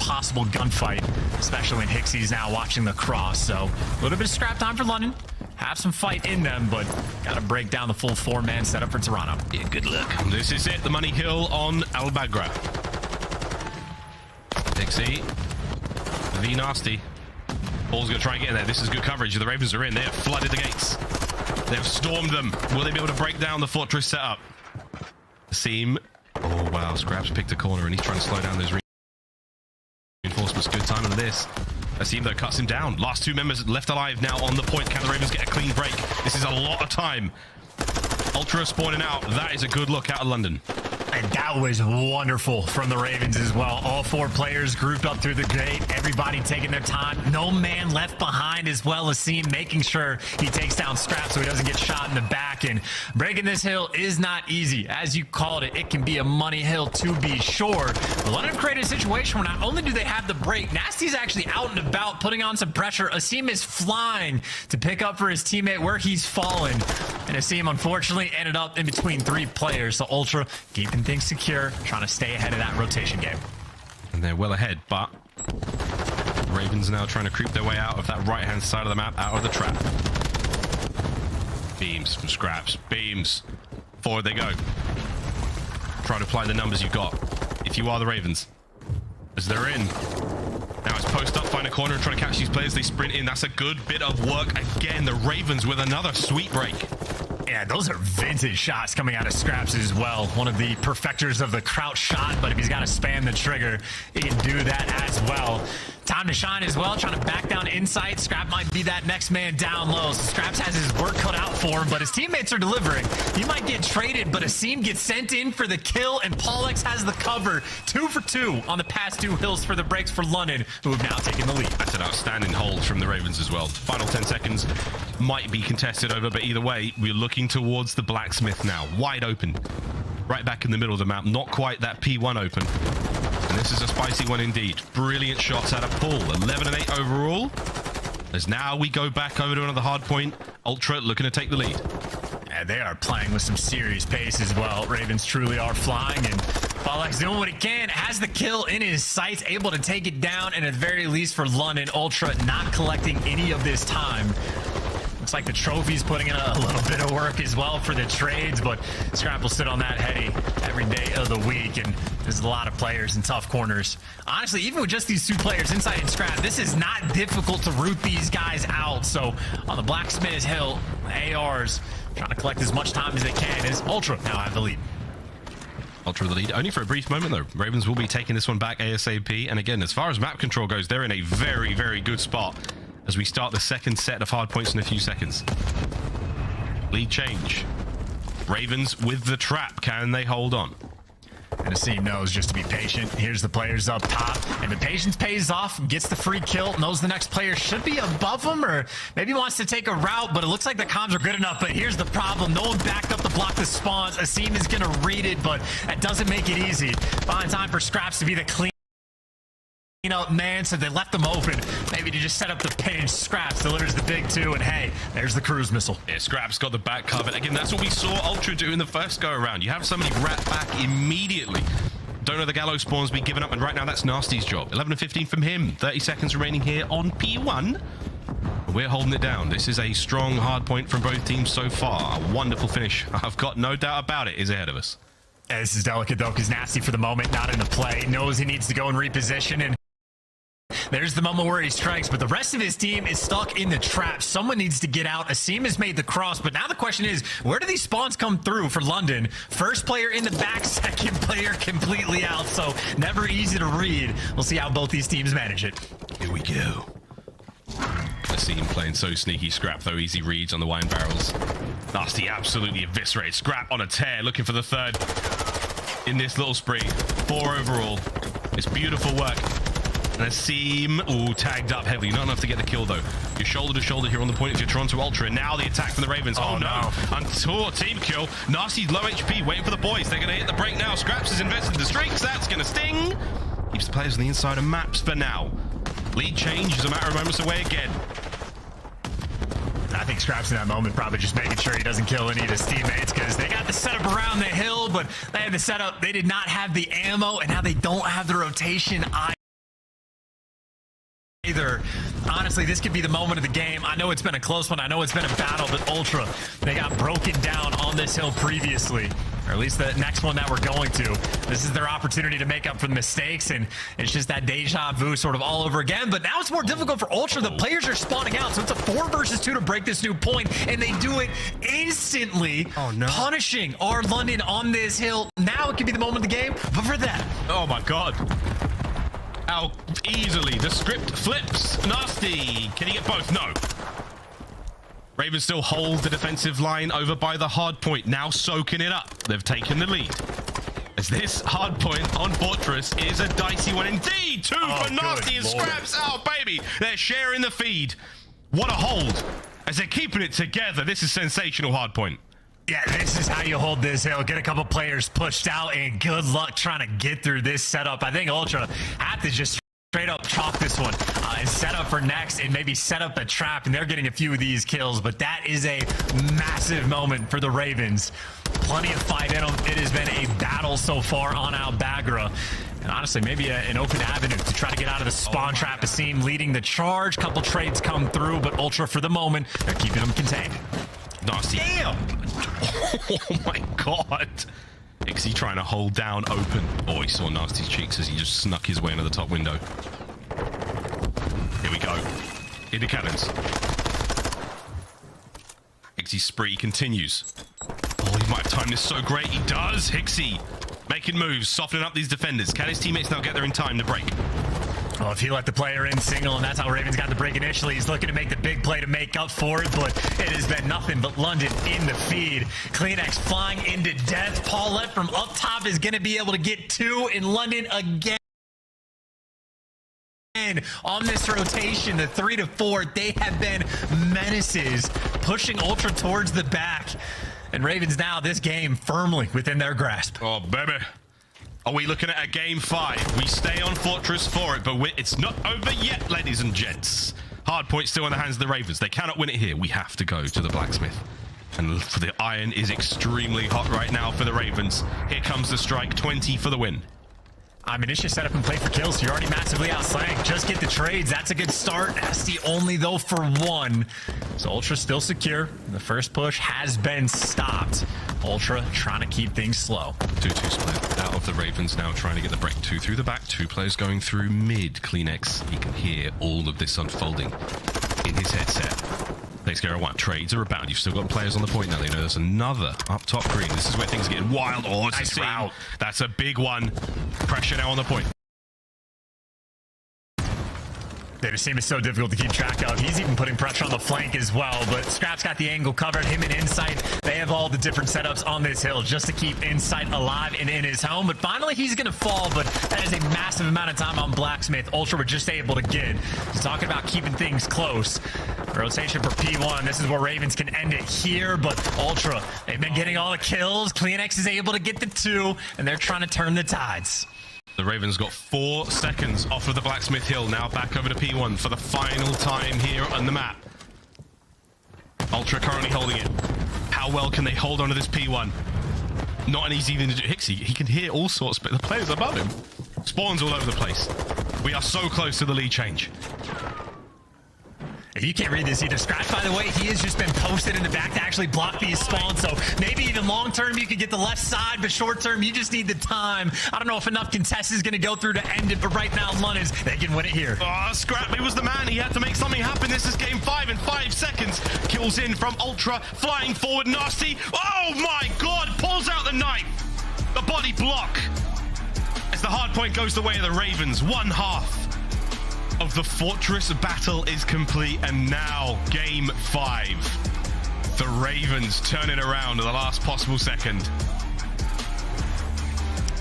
possible gunfight, especially when Hixie's now watching the cross. So a little bit of scrap time for London. Have some fight in them, but got to break down the full 4-man setup for Toronto. Yeah, good luck. This is it. The money kill on Al Bagra. Hixie. The Nasty. Paul's going to try and get in there. This is good coverage. The Ravens are in. They have flooded the gates. They have stormed them. Will they be able to break down the fortress setup? Asim. Oh, wow. Scraps picked a corner, and he's trying to slow down those reinforcements. Good timing on this. Asim, though, cuts him down. Last 2 members left alive now on the point. Can the Ravens get a clean break? This is a lot of time. Ultra spawning out. That is a good look out of London. And that was wonderful from the Ravens as well. All 4 players grouped up through the gate. Everybody taking their time. No man left behind as well. Asim making sure he takes down Scraps so he doesn't get shot in the back. And breaking this hill is not easy. As you called it, it can be a money hill to be sure. But London created a situation where not only do they have the break, Nasty's actually out and about putting on some pressure. Asim is flying to pick up for his teammate where he's fallen. And Asim unfortunately ended up in between 3 players. So Ultra keeping things secure, trying to stay ahead of that rotation game. And they're well ahead, but Ravens now trying to creep their way out of that right-hand side of the map, out of the trap. Beams from Scraps. Beams. Forward they go. Try to apply the numbers you've got. If you are the Ravens. As they're in. Now it's post up, find a corner and try to catch these players. They sprint in. That's a good bit of work. Again, the Ravens with another sweet break. Yeah, those are vintage shots coming out of Scraps as well. One of the perfecters of the crouch shot, but if he's got to spam the trigger, he can do that as well. Time to shine as well, trying to back down Insight. Scrap might be that next man down low. So Scraps has his work cut out for him, but his teammates are delivering. He might get traded, but Asim gets sent in for the kill, and Paulex has the cover. 2 for 2 on the past 2 hills for the breaks for London, who have now taken the lead. That's an outstanding hold from the Ravens as well. Final 10 seconds might be contested over, but either way, we're looking towards the blacksmith now. Wide open. Right back in the middle of the map. Not quite that P1 open. And this is a spicy one indeed. Brilliant shots out of Paul. 11 and 8 overall. As now we go back over to another hard point. Ultra looking to take the lead. Yeah, they are playing with some serious pace as well. Ravens truly are flying, and Paulex doing what he can. Has the kill in his sights, able to take it down, and at the very least for London, Ultra not collecting any of this time. Looks Looks like the trophy's putting in a little bit of work as well for the trades, but Scrap will sit on that heady every day of the week, and there's a lot of players in tough corners. Honestly, even with just these 2 players inside and Scrap, this is not difficult to root these guys out. So on the Blacksmith Hill, ARs trying to collect as much time as they can as Ultra now have the lead. Ultra the lead, only for a brief moment though. Ravens will be taking this one back ASAP. And again, as far as map control goes, they're in a very, very good spot as we start the second set of hard points in a few seconds. Lead change. Ravens with the trap. Can they hold on? And Asim knows just to be patient. Here's the players up top, and the patience pays off, gets the free kill, knows the next player should be above him, or maybe wants to take a route, but it looks like the comms are good enough. But here's the problem. No one backed up to block the spawns. Asim is going to read it, but that doesn't make it easy. Find time for Scraps to be the clean up man, so they left him open. Maybe to just set up the pinch. Scraps delivers the big 2, and hey, there's the cruise missile. Yeah, Scraps got the back covered. Again, that's what we saw Ultra do in the first go around. You have somebody wrap back immediately. Don't know the Gallo spawns be given up, and right now that's Nasty's job. 11 and 15 from him. 30 seconds remaining here on P1. We're holding it down. This is a strong hard point from both teams so far. A wonderful finish. I've got no doubt about it is ahead of us. Yeah, this is delicate though, because Nasty for the moment not in the play. Knows he needs to go and reposition, and there's the moment where he strikes, but the rest of his team is stuck in the trap. Someone needs to get out. Asim has made the cross, but now the question is, where do these spawns come through for London? First player in the back, second player completely out, so never easy to read. We'll see how both these teams manage it. Here we go. Asim playing so sneaky. Scrap, though, easy reads on the wine barrels. Nasty absolutely eviscerated. Scrap on a tear, looking for the 3rd in this little spree. 4 overall. It's beautiful work. And Asim, tagged up heavily. Not enough to get the kill, though. You're shoulder to shoulder here on the point of your Toronto Ultra. And now the attack from the Ravens. Oh, no. Until team kill. Nasty's low HP, waiting for the boys. They're going to hit the break now. Scraps is invested in the streaks. That's going to sting. Keeps the players on the inside of maps for now. Lead change is a matter of moments away again. I think Scraps in that moment probably just making sure he doesn't kill any of his teammates, because they got the setup around the hill, but they had the setup. They did not have the ammo, and now they don't have the rotation either. Honestly, this could be the moment of the game. I know it's been a close one. I know it's been a battle, but Ultra, they got broken down on this hill previously, or at least the next one that we're going to. This is their opportunity to make up for the mistakes, and it's just that deja vu sort of all over again. But now it's more difficult for Ultra. The players are spawning out, so it's a 4 versus 2 to break this new point, and they do it instantly, punishing our London on this hill. Now it could be the moment of the game, but for that, oh my god. How easily the script flips. Nasty. Can he get both? No. Ravens still hold the defensive line over by the hard point, now soaking it up. They've taken the lead. As this hard point on Fortress is a dicey one indeed. 2 for Nasty and Scraps. Oh, baby. They're sharing the feed. What a hold. As they're keeping it together. This is sensational hard point. Yeah, this is how you hold this hill. Get a couple players pushed out, and good luck trying to get through this setup. I think Ultra have to just straight up chalk this one and set up for next, and maybe set up a trap, and they're getting a few of these kills. But that is a massive moment for the Ravens. Plenty of fight in them. It has been a battle so far on Al-Bagra. And honestly, maybe an open avenue to try to get out of the spawn trap. Asim leading the charge. Couple trades come through, but Ultra, for the moment, they're keeping them contained. Nasty. Damn! Oh my god. Is he trying to hold down open? Oh, he saw Nasty's cheeks as he just snuck his way into the top window. Here we go. Into cannons. Hixie's spree continues. Oh, he might have timed this so great. He does. Hixie making moves, softening up these defenders. Can his teammates now get there in time to break? Well, if he let the player in single, and that's how Ravens got the break initially, he's looking to make the big play to make up for it, but it has been nothing but London in the feed. Kleenex flying into death. Paulette from up top is going to be able to get 2 in London again. On this rotation, the 3 to 4, they have been menaces, pushing Ultra towards the back. And Ravens now, this game firmly within their grasp. Oh, baby. Are we looking at a game 5? We stay on Fortress for it, but it's not over yet, ladies and gents. Hard point still in the hands of the Ravens. They cannot win it here. We have to go to the Blacksmith. And the iron is extremely hot right now for the Ravens. Here comes the strike. 20 for the win. I mean, it's just set up and play for kills. You're already massively outslaying. Just get the trades. That's a good start. Nasty only, though, for one. So Ultra still secure. The first push has been stopped. Ultra trying to keep things slow. 2-2 split out of the Ravens now, trying to get the break. 2 through the back. 2 players going through mid. Kleenex, he can hear all of this unfolding in his headset. Next Gary 1. Trades are about. You've still got players on the point now. They know there's another up top green. This is where things are getting wild. Oh, it's Nice a route. That's a big one. Pressure now on the point. Their seam is so difficult to keep track of. He's even putting pressure on the flank as well, but Scrap's got the angle covered, him in Insight. They have all the different setups on this hill just to keep Insight alive and in his home, but finally he's going to fall, but that is a massive amount of time on Blacksmith. Ultra were just able to get. He's talking about keeping things close. Rotation for P1. This is where Ravens can end it here, but Ultra, they've been getting all the kills. Kleenex is able to get the 2, and they're trying to turn the tides. The Ravens got 4 seconds off of the Blacksmith Hill. Now back over to P1 for the final time here on the map. Ultra currently holding it. How well can they hold on to this P1? Not an easy thing to do. Hixie, he can hear all sorts, but the players above him. Spawns all over the place. We are so close to the lead change. If you can't read this either, Scratch, by the way, he has just been posted in the back to actually block these spawns, so maybe even long term you could get the left side, but short term you just need the time. I don't know if enough contest is going to go through to end it, but right now London's, they can win it here. Oh, Scrap, he was the man. He had to make something happen. This is game 5 in 5 seconds. Kills in from Ultra, flying forward, Nasty. Oh my god, pulls out the knife. The body block. As the hard point goes the way of the Ravens, 1/2 of the Fortress battle is complete, and now game 5. The Ravens turn it around at the last possible second.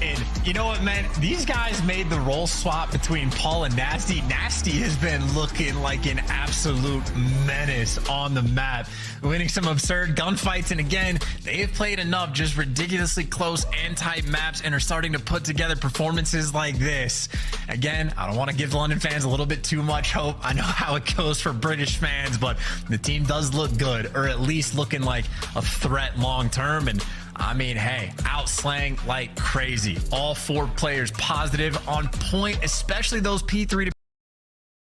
And you know what, man? These guys made the role swap between Paul and Nasty. Nasty has been looking like an absolute menace on the map, winning some absurd gunfights. And again, they have played enough just ridiculously close and tight maps and are starting to put together performances like this. Again, I don't want to give London fans a little bit too much hope. I know how it goes for British fans, but the team does look good, or at least looking like a threat long term. And I mean, hey, outslaying like crazy. All 4 players positive on point, especially those P3 to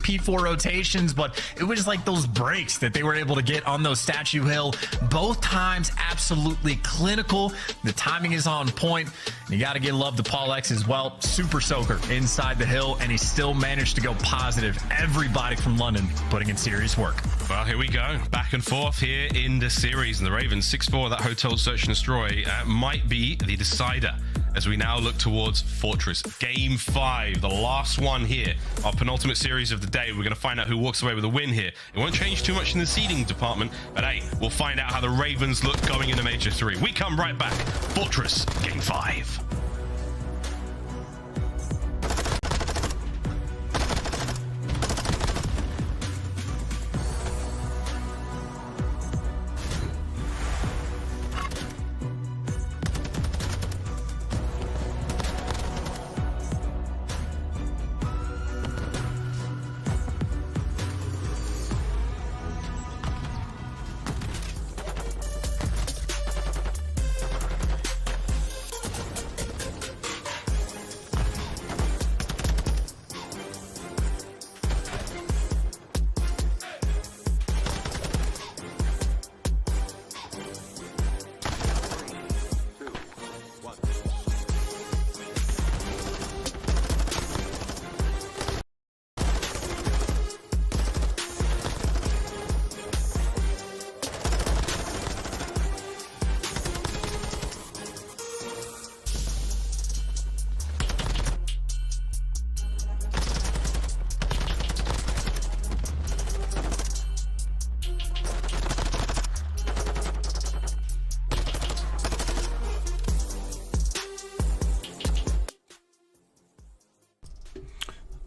P4 rotations, but it was like those breaks that they were able to get on those Statue Hill. Both times absolutely clinical. The timing is on point. And you got to give love to Paul X as well. Super soaker inside the hill, and he still managed to go positive. Everybody from London putting in serious work. Well, here we go. Back and forth here in the series. And the Ravens 6-4, that hotel search and destroy might be the decider as we now look towards Fortress. Game 5, the last one here. Our penultimate series of the day. We're going to find out who walks away with a win here. It won't change too much in the seeding department, but hey, we'll find out how the Ravens look going into Major 3. We come right back. Fortress, Game 5.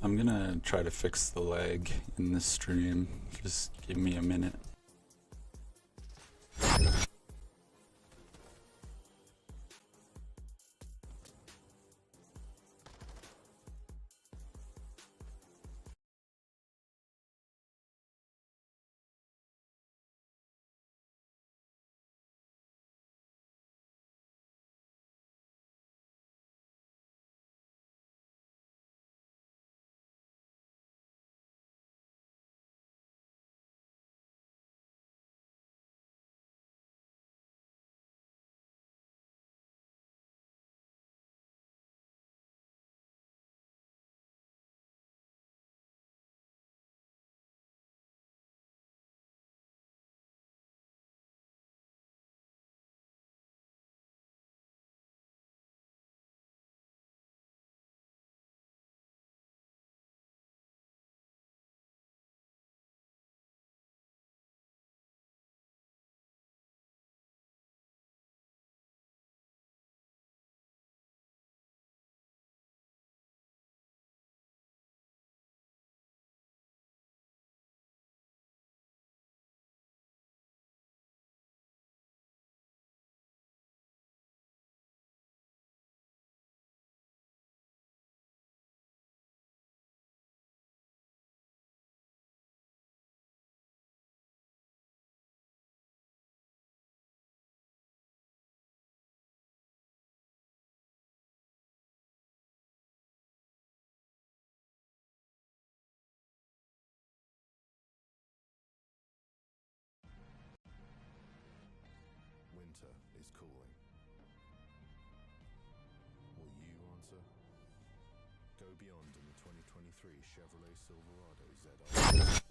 I'm gonna try to fix the lag in this stream. Just give me a minute. winter is cooling. Will you answer? Go beyond in the 2023 Chevrolet Silverado ZR.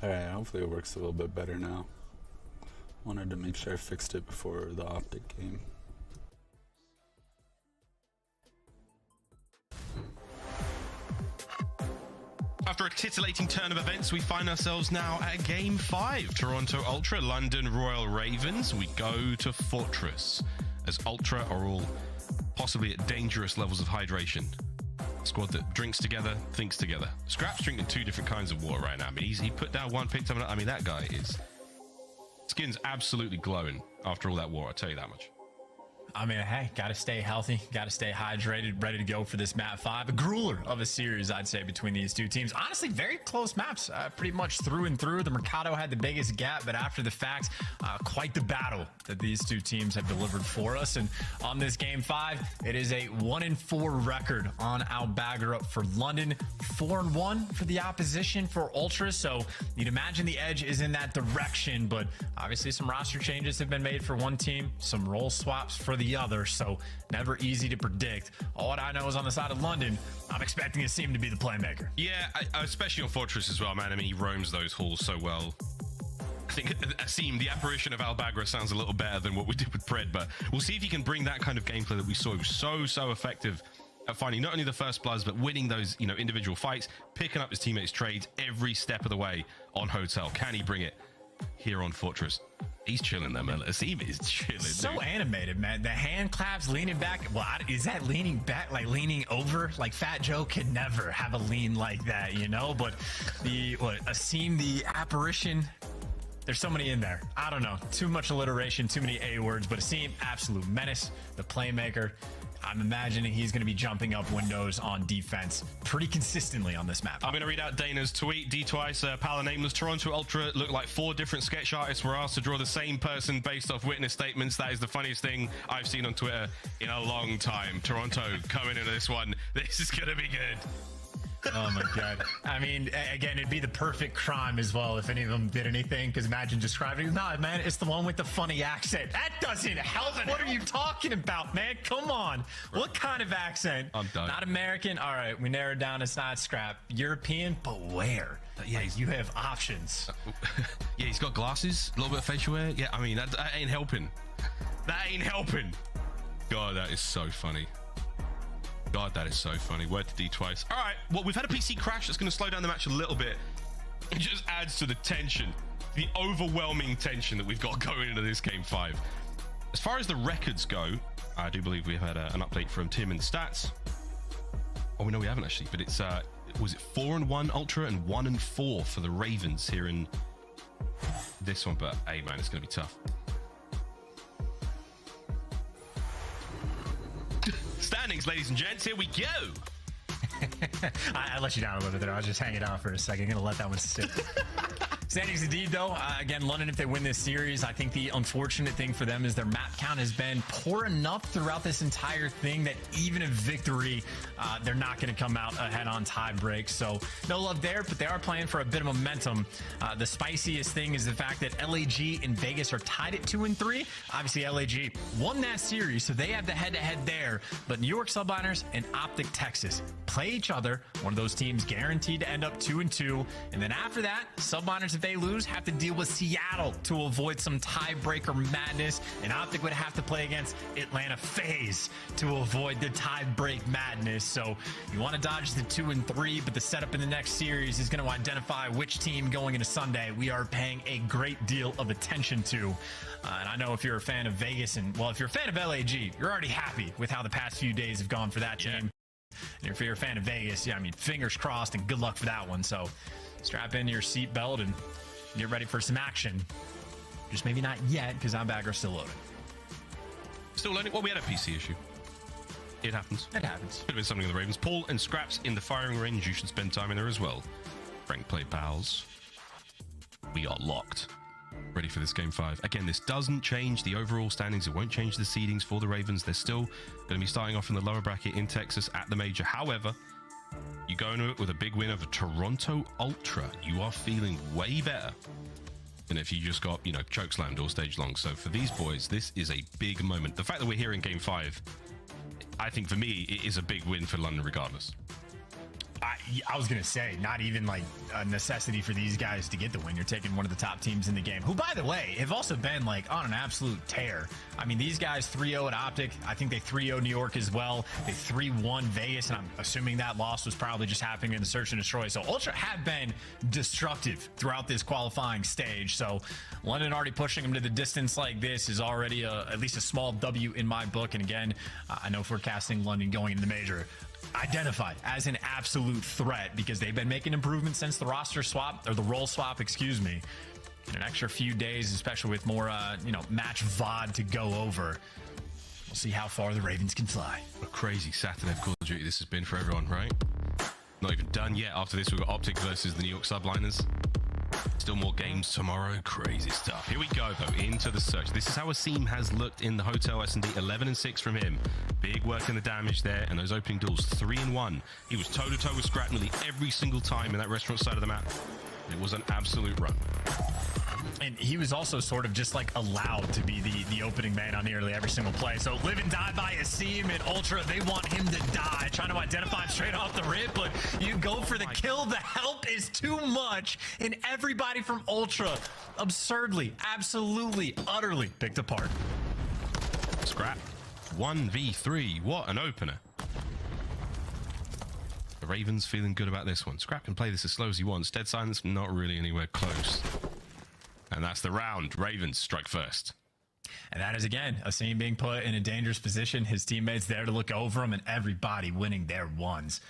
Alright, hopefully it works a little bit better now. Wanted to make sure I fixed it before the OpTic game. After a titillating turn of events, we find ourselves now at Game 5. Toronto Ultra, London Royal Ravens. We go to Fortress, as Ultra are all possibly at dangerous levels of hydration. Squad that drinks together, thinks together. Scrap's drinking 2 different kinds of water right now. I mean, he put down one, picked up another. I mean, that guy is... Skin's absolutely glowing after all that water, I'll tell you that much. I mean, hey, got to stay healthy, got to stay hydrated, ready to go for this map 5. A grueler of a series, I'd say, between these two teams. Honestly, very close maps, pretty much through and through. The Mercado had the biggest gap, but after the fact, quite the battle that these two teams have delivered for us. And on this Game 5, it is a 1-4 record on Al-Bagra for London, 4-1 for the opposition for Ultras. So you'd imagine the edge is in that direction, but obviously some roster changes have been made for one team, some role swaps for the other, so never easy to predict. All what I know is on the side of London, I'm expecting Asim to be the playmaker. Yeah, especially on Fortress as well, man. I mean, he roams those halls so well. I think Asim, the apparition of Al-Bagra, sounds a little better than what we did with Pred, but we'll see if he can bring that kind of gameplay that we saw. He was so effective at finding not only the first bloods, but winning those, individual fights, picking up his teammates' trades every step of the way on Hotel. Can he bring it here on Fortress? He's chilling there, man. Asim is chilling. So dude. Animated, man. The hand claps, leaning back. Well, is that leaning back, like leaning over? Like Fat Joe could never have a lean like that, But Asim, the apparition. There's so many in there. I don't know. Too much alliteration, too many A words. But Asim, absolute menace. The playmaker. I'm imagining he's going to be jumping up windows on defense pretty consistently on this map. I'm going to read out Dana's tweet. D-Twice, Pala Nameless, Toronto Ultra looked like 4 different sketch artists were asked to draw the same person based off witness statements. That is the funniest thing I've seen on Twitter in a long time. Toronto coming into this one. This is going to be good. Oh my god. I mean, again, it'd be the perfect crime as well if any of them did anything, because imagine describing, nah, man, it's the one with the funny accent. That doesn't help. What are you talking about, man? Come on. What kind of accent? I'm done. Not American. All right, we narrowed down. It's not Scrap. European, but where? Yeah, you have options. Yeah, he's got glasses, a little bit of facial hair. Yeah, I mean, that ain't helping. That ain't helping. God, that is so funny. God, that is so funny. Word to D twice. All right, well, we've had a PC crash that's going to slow down the match a little bit. It just adds to the tension, the overwhelming tension that we've got going into this Game 5. As far as the records go, I do believe we've had an update from Tim in the stats. Oh, no, we haven't actually, but it's, was it 4-1 Ultra and 1-4 for the Ravens here in this one? But, hey, man, it's going to be tough. Standings, ladies and gents, here we go. I let you down a little bit there. I was just hanging out for a second. Gonna let that one sit. Standings indeed, though. Again, London, if they win this series, I think the unfortunate thing for them is their map count has been poor enough throughout this entire thing that even a victory, they're not going to come out ahead on tie break. So no love there, but they are playing for a bit of momentum. The spiciest thing is the fact that LAG and Vegas are tied at 2-3. Obviously, LAG won that series, so they have the head-to-head there. But New York Subliners and OpTic Texas play each other. One of those teams guaranteed to end up 2-2. And then after that, Subliners, if they lose, have to deal with Seattle to avoid some tiebreaker madness, and OpTic would have to play against Atlanta FaZe to avoid the tiebreak madness. So you want to dodge the 2-3, but the setup in the next series is going to identify which team going into Sunday we are paying a great deal of attention to. And I know if you're a fan of Vegas, and well, if you're a fan of LAG, you're already happy with how the past few days have gone for that team. And if you're a fan of Vegas, yeah, I mean, fingers crossed and good luck for that one. So strap in your seatbelt and get ready for some action. Just maybe not yet, because Al-Bagra's still loaded. Still loading? Well, we had a PC issue. It happens. It happens. Could have been something in the Ravens. Paul and Scraps in the firing range. You should spend time in there as well. Frank play pals. We are locked. Ready for this game 5. Again, this doesn't change the overall standings. It won't change the seedings for the Ravens. They're still going to be starting off in the lower bracket in Texas at the major. However, you go into it with a big win over Toronto Ultra. You are feeling way better than if you just got, you know, chokeslammed all stage long. So for these boys, this is a big moment. The fact that we're here in game 5, I think for me, it is a big win for London regardless. I was going to say, not even like a necessity for these guys to get the win. You're taking one of the top teams in the game, who, by the way, have also been like on an absolute tear. I mean, these guys 3-0 at OpTic. I think they 3-0 New York as well. They 3-1 Vegas, and I'm assuming that loss was probably just happening in the search and destroy. So Ultra have been destructive throughout this qualifying stage. So London already pushing them to the distance like this is already at least a small W in my book. And again, I know forecasting London going into the major identified as an absolute threat because they've been making improvements since the roster swap, or the role swap, excuse me. In an extra few days, especially with more match VOD to go over, we'll see how far the Ravens can fly. What a crazy Saturday of Call of Duty this has been for everyone, right? Not even done yet. After this, we've got OpTic versus the New York Subliners. Still more games tomorrow. Crazy stuff. Here we go, though, into the search. This is how Asim has looked in the Hotel S&D. 11-6 from him. Big work in the damage there, and those opening duels, 3-1. He was toe-to-toe with Scrap nearly every single time in that restaurant side of the map. It was an absolute run. And he was also sort of just like allowed to be the opening man on nearly every single play. So live and die by Asim and Ultra, they want him to die. Trying to identify him straight off the rip, but you go for the kill. The help is too much. And everybody from Ultra absurdly, absolutely, utterly picked apart. Scrap. 1v3. What an opener. The Ravens feeling good about this one. Scrap can play this as slow as he wants. Dead Silence not really anywhere close. And that's the round. Ravens strike first. And that is, again, Asim being put in a dangerous position. His teammates there to look over him, and everybody winning their ones.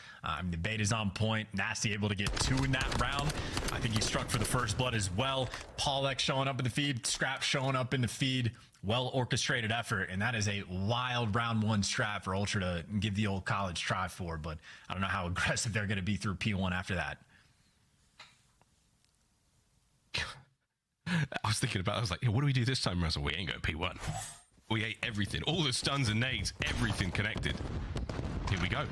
The bait is on point. Nasty able to get 2 in that round. I think he struck for the first blood as well. Paul X showing up in the feed. Scrap showing up in the feed. Well-orchestrated effort, and that is a wild round 1 strat for Ultra to give the old college try for, but I don't know how aggressive they're going to be through P1 after that. I was thinking about it. I was like, what do we do this time, Russell? We ain't going P1. We ate everything. All the stuns and nades, everything connected. Here we go.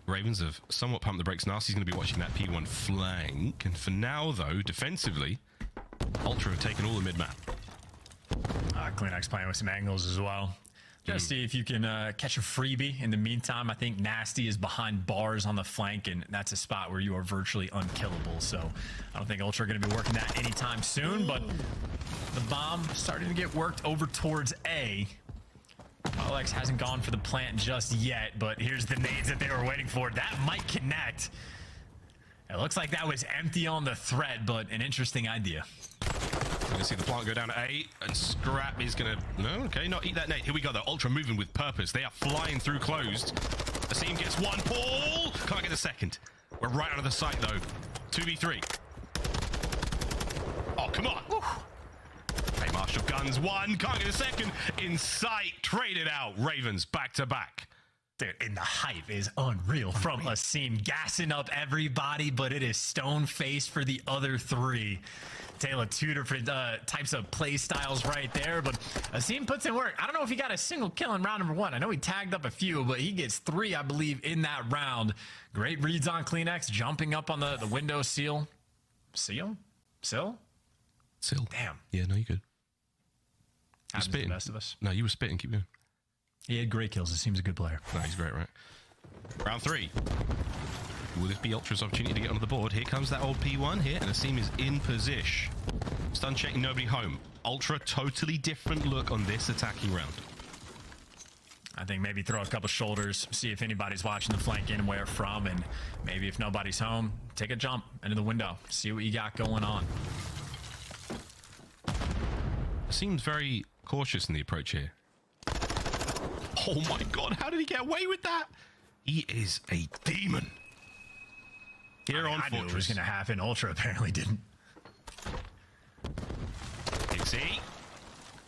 Ravens have somewhat pumped the brakes. Nasty's going to be watching that P1 flank. And for now, though, defensively, Ultra have taken all the mid-map. CleanX playing with some angles as well. Just see if you can catch a freebie. In the meantime, I think Nasty is behind bars on the flank, and that's a spot where you are virtually unkillable. So I don't think Ultra are going to be working that anytime soon, but the bomb starting to get worked over towards A. Alex hasn't gone for the plant just yet, but here's the nades that they were waiting for. That might connect. It looks like that was empty on the thread, but an interesting idea. We're going to see the plant go down to A, and Scrap is going to... No, okay, not eat that nade. Here we go, though. Ultra moving with purpose. They are flying through closed. Asim gets 1. Paul can't get the second. We're right under the site, though. 2v3. Oh, come on. Hey, Marshall guns 1. Can't get a second. In sight. Traded out. Ravens back to back. Dude, and the hype is unreal from Asim, gassing up everybody, but it is stone-faced for the other 3. Taylor, 2 different types of play styles right there, but Asim puts in work. I don't know if he got a single kill in round number 1. I know he tagged up a few, but he gets 3, I believe, in that round. Great reads on CleanX, jumping up on the window seal. Seal? Sill? Sill. Damn. Yeah, no, you're good. You're spitting. The best of us. No, you were spitting. Keep going. He had great kills. Asim's a good player. No, he's great, right? Round 3. Will this be Ultra's opportunity to get onto the board? Here comes that old P1 here, and Asim is in position. Stun check, nobody home. Ultra, totally different look on this attacking round. I think maybe throw a couple shoulders, see if anybody's watching the flank anywhere from, and maybe if nobody's home, take a jump into the window, see what you got going on. Seems very cautious in the approach here. Oh my god, how did he get away with that? He is a demon. Here on I knew it was Fortress. going to happen. Ultra apparently didn't. See?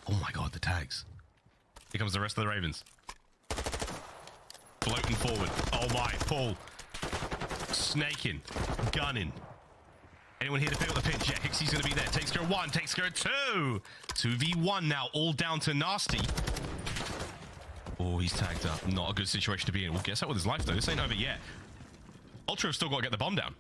Oh my god, the tags. Here comes the rest of the Ravens. Floating forward. Oh my, Paul. snaking, gunning. Anyone here to pick up the pinch? Yeah, Hixie's going to be there. Takes care of one, takes care of two. 2v1 now, all down to Nasty. Oh, he's tagged up. Not a good situation to be in. Well, gets out with his life, though. This ain't over yet. Ultra have still got to get the bomb down.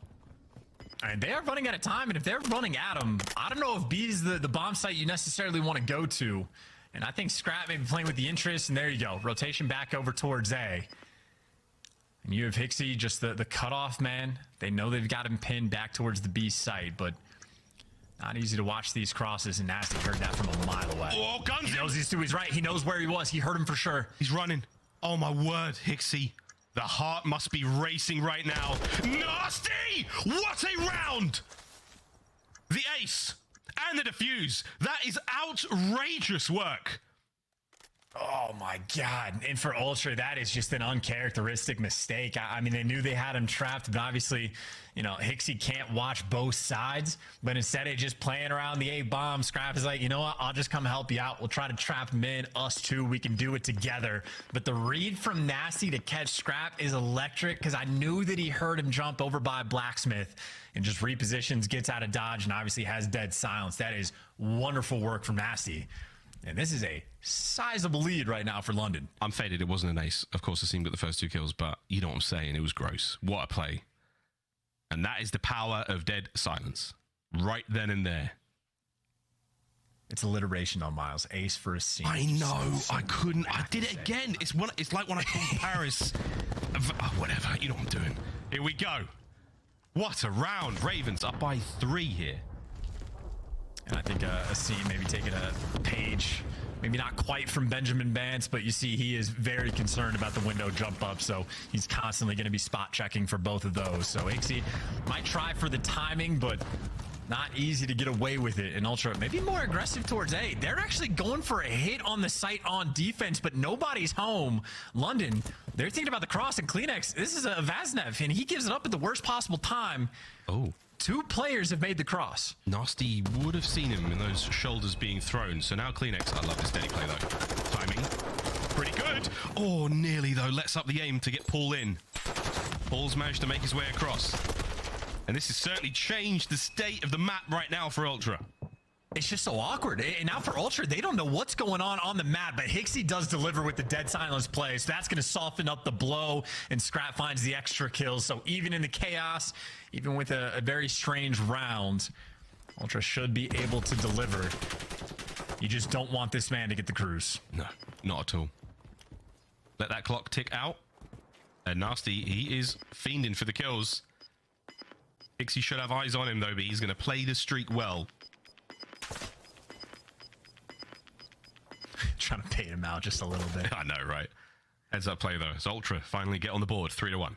And they are running out of time, and if they're running at them, I don't know if B is the bomb site you necessarily want to go to. And I think Scrap may be playing with the interest, and there you go. Rotation back over towards A. And you have Hixie, just the cutoff man. They know they've got him pinned back towards the B site, but not easy to watch these crosses, and Nasty heard that from a mile away. Oh, guns! He knows these two. He's right. He knows where he was. He heard him for sure. He's running. Oh, my word, Hixie. The heart must be racing right now. Nasty! What a round! The ace and the defuse. That is outrageous work. Oh my God. And for Ultra, that is just an uncharacteristic mistake. I mean, they knew they had him trapped, but obviously, you know, Hixie can't watch both sides. But instead of just playing around the A bomb, Scrap is like, you know what? I'll just come help you out. We'll try to trap him in. Us two, we can do it together. But the read from Nasty to catch Scrap is electric, because I knew that he heard him jump over by Blacksmith and just repositions, gets out of dodge, and obviously has dead silence. That is wonderful work from Nasty. And this is a sizable lead right now for London. I'm faded. It wasn't an ace. Of course, the team got the first 2 kills, but you know what I'm saying. It was gross. What a play. And that is the power of dead silence. Right then and there. It's alliteration on Miles. Ace for a scene. I know. I couldn't. I did it again. It's like when I told Paris. Whatever. You know what I'm doing. Here we go. What a round. Ravens up by 3 here. And I think a scene maybe taking a page, maybe not quite from Benjamin Bance, but you see he is very concerned about the window jump up, so he's constantly going to be spot checking for both of those. So Ixie might try for the timing, but not easy to get away with it. And Ultra maybe more aggressive towards A. They're actually going for a hit on the site on defense, but nobody's home. London, they're thinking about the cross, and Kleenex, this is a Vaznev, and he gives it up at the worst possible time. Oh. 2 players have made the cross. Nasty would have seen him in those shoulders being thrown. So now Kleenex, I love this steady play though. Timing, pretty good. Oh, nearly though. Lets up the aim to get Paul in. Paul's managed to make his way across. And this has certainly changed the state of the map right now for Ultra. It's just so awkward. And now for Ultra, they don't know what's going on the map, but Hixie does deliver with the dead silence play, so that's going to soften up the blow, and Scrap finds the extra kills. So even in the chaos, even with a very strange round, Ultra should be able to deliver. You just don't want this man to get the cruise. No, not at all. Let that clock tick out. And Nasty, he is fiending for the kills. Hixie should have eyes on him, though, but he's going to play the streak well. Trying to bait him out just a little bit. I know, right? Heads up play, though. As Ultra finally get on the board, 3-1.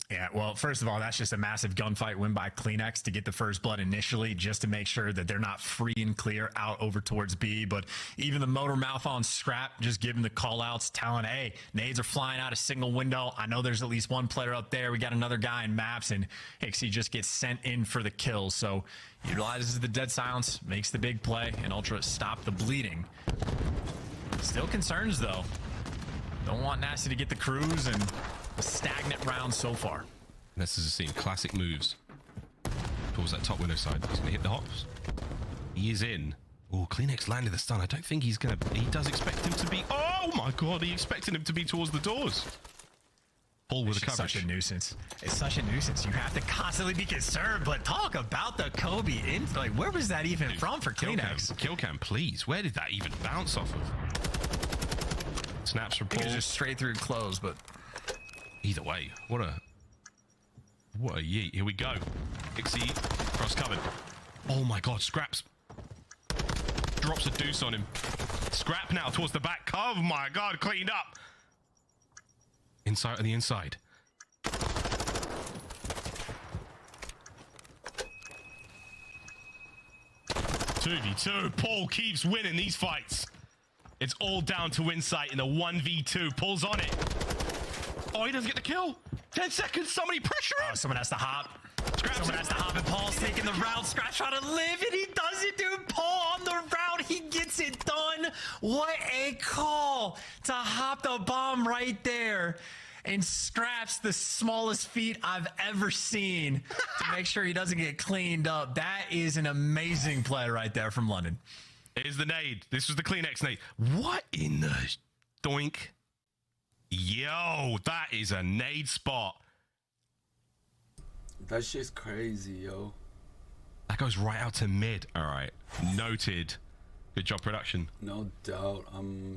Yeah, well, first of all, that's just a massive gunfight win by Kleenex to get the first blood initially, just to make sure that they're not free and clear out over towards B. But even the motor mouth on Scrap, just giving the call-outs, telling, hey, nades are flying out a single window. I know there's at least one player up there. We got another guy in maps, and Hixie just gets sent in for the kill. So utilizes the dead silence, makes the big play, and Ultra stop the bleeding. Still concerns, though. Don't want Nasty to get the cruise, and a stagnant round so far. This is a scene. Classic moves. Towards that top window side. He's going to hit the hops. He is in. Oh, Kleenex landed the stun. I don't think he's going to... He does expect him to be... Oh, my God. He expected him to be towards the doors. Paul with the coverage. Such a nuisance. It's such a nuisance. You have to constantly be concerned, but talk about the Kobe. Like, where was that even from for Kleenex? Kill cam, please. Where did that even bounce off of? Snaps from Paul. Just straight through close, but... Either way, what a yeet. Here we go. Ixie cross covered. Oh my God, Scraps drops a deuce on him. Scrap now towards the back. Oh my God, cleaned up. Inside on the inside. 2v2. Paul keeps winning these fights. It's all down to Insight in the 1v2. Paul's on it. Oh, he doesn't get the kill. 10 seconds. Somebody pressure him. Oh, someone has to hop. Someone has to hop, and Paul's taking the route. Scratch trying to live, and he does it, dude. Paul on the route. He gets it done. What a call to hop the bomb right there. and Scraps the smallest feet I've ever seen to make sure he doesn't get cleaned up. That is an amazing play right there from London. It is the nade. This was the Kleenex nade. What in the doink? Yo, that is a nade spot. That shit's crazy, yo. That goes right out to mid. All right. Noted. Good job, production. No doubt.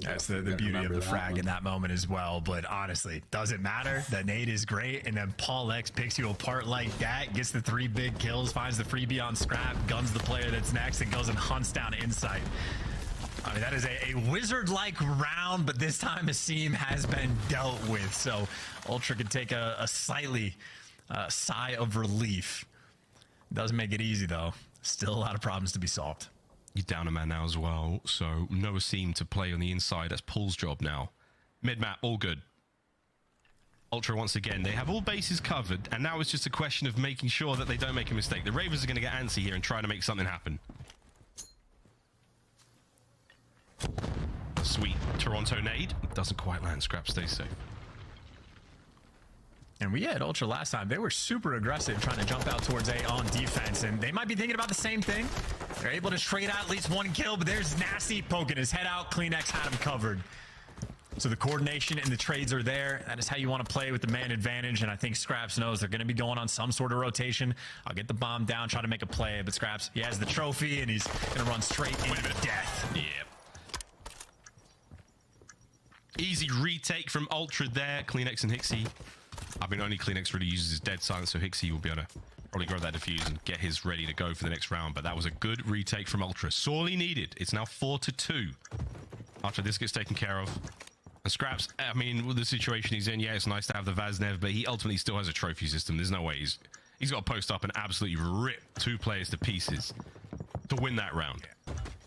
That's the beauty of the frag in that moment as well. But honestly, doesn't matter. That nade is great. And then Paul X picks you apart like that, gets the 3 big kills, finds the freebie on Scrap, guns the player that's next, and goes and hunts down Insight. I mean, that is a wizard-like round, but this time Asim has been dealt with. So Ultra could take a slightly sigh of relief. Doesn't make it easy, though. Still a lot of problems to be solved. You're down a man now as well, so no Asim to play on the inside. That's Paul's job now. Mid-map, all good. Ultra, once again, they have all bases covered, and now it's just a question of making sure that they don't make a mistake. The Ravens are going to get antsy here and try to make something happen. A sweet Toronto nade. Doesn't quite land. Scrap stays safe. And we had Ultra last time. They were super aggressive trying to jump out towards A on defense, and they might be thinking about the same thing. They're able to trade out at least 1 kill, but there's Nasty poking his head out. Kleenex had him covered. So the coordination and the trades are there. That is how you want to play with the man advantage, and I think Scraps knows they're going to be going on some sort of rotation. I'll get the bomb down, try to make a play, but Scraps, he has the trophy, and he's going to run straight into death. Yep. Easy retake from Ultra there. Kleenex and Hixie. I mean, only Kleenex really uses his dead silence, so Hixie will be able to probably grab that defuse and get his ready to go for the next round. But that was a good retake from Ultra. Sorely needed. It's now 4-2 after this gets taken care of. And Scraps, I mean, with the situation he's in, yeah, it's nice to have the Vaznev, but he ultimately still has a trophy system. There's no way he's got to post up and absolutely rip 2 players to pieces to win that round.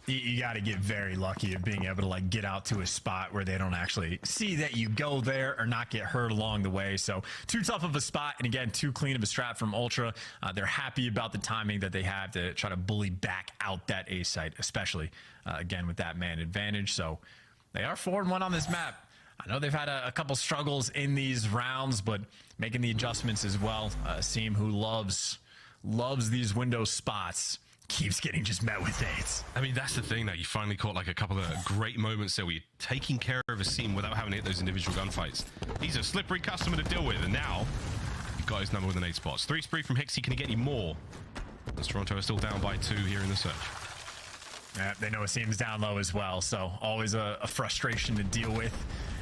You got to get very lucky of being able to like get out to a spot where they don't actually see that you go there or not get hurt along the way. So too tough of a spot, and again, too clean of a strat from Ultra. They're happy about the timing that they have to try to bully back out that A site, especially again with that man advantage. So they are 4-1 on this map. I know they've had a couple struggles in these rounds, but making the adjustments as well. Asim, who loves these window spots, keeps getting just met with nades. I mean, that's the thing that you finally caught like a couple of great moments there where you're taking care of Asim without having to hit those individual gunfights. He's a slippery customer to deal with, and now you've got his number with the nade spots. 3 spree from Hixie. Can he get any more? As Toronto is still down by 2 here in the search. Yeah, they know Asim's down low as well, so always a frustration to deal with.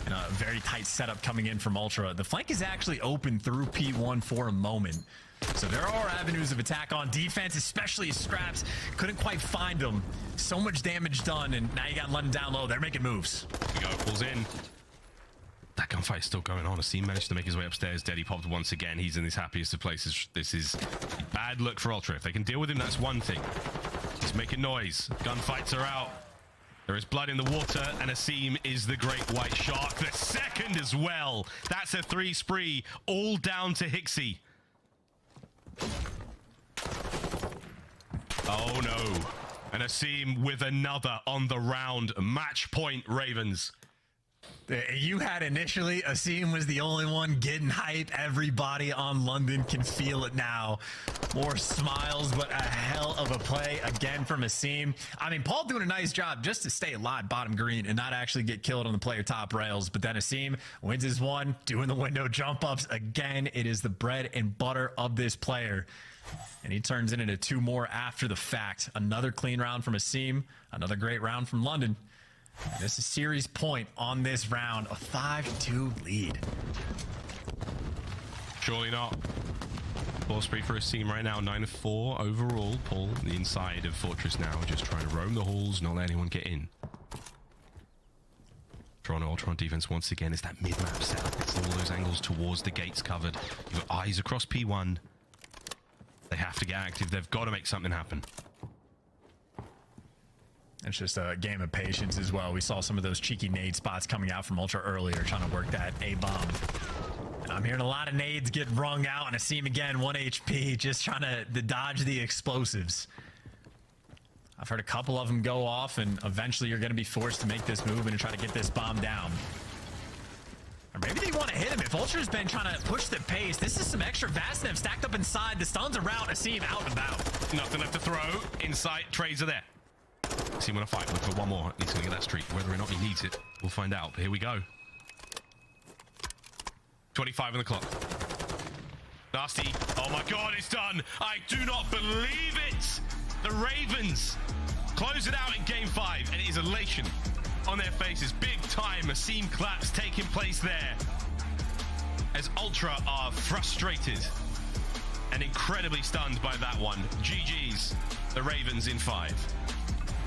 And a very tight setup coming in from Ultra. The flank is actually open through P1 for a moment. So there are avenues of attack on defense, especially as Scraps couldn't quite find them. So much damage done, and now you got London down low. They're making moves. Here we go, pulls in. That gunfight is still going on. Asim managed to make his way upstairs. Daddy popped once again. He's in his happiest of places. This is a bad look for Ultra. If they can deal with him, that's one thing. He's making noise. Gunfights are out. There is blood in the water, and Asim is the great white shark. The second as well. That's a 3 spree, all down to Hixie. Oh no. And Asim with another on the round. Match point, Ravens. You had initially, Asim was the only one getting hype. Everybody on London can feel it now. More smiles, but a hell of a play again from Asim. I mean, Paul doing a nice job just to stay alive bottom green and not actually get killed on the player top rails. But then Asim wins his one, doing the window jump ups. Again, it is the bread and butter of this player. And he turns it into 2 more after the fact. Another clean round from Asim. Another great round from London. This is series point on this round, a 5-2 lead. Surely not. 4 spree for Asim right now, 9-4 overall. Paul, the inside of Fortress now, just trying to roam the halls, not let anyone get in. Toronto Ultra on defense once again. It's that mid-map setup. It's all those angles towards the gates covered. You've got eyes across P1. They have to get active. They've got to make something happen. It's just a game of patience as well. We saw some of those cheeky nade spots coming out from Ultra earlier, trying to work that A-bomb. And I'm hearing a lot of nades get rung out, and Asim again, 1 HP, just trying to dodge the explosives. I've heard a couple of them go off, and eventually you're going to be forced to make this move and try to get this bomb down. maybe they want to hit him. If Ultra's been trying to push the pace, this is some extra Vastnev stacked up inside. The stuns are out. Asim out and about. Nothing left to throw. Inside, trades are there. Asim want to fight. Look for one more. He's going to get that streak. Whether or not he needs it, we'll find out. But here we go. 25 on the clock. Nasty. Oh my God, it's done. I do not believe it. The Ravens close it out in game 5, and it is elation on their faces. Big time Asim claps taking place there as Ultra are frustrated and incredibly stunned by that one. GG's, the Ravens in 5.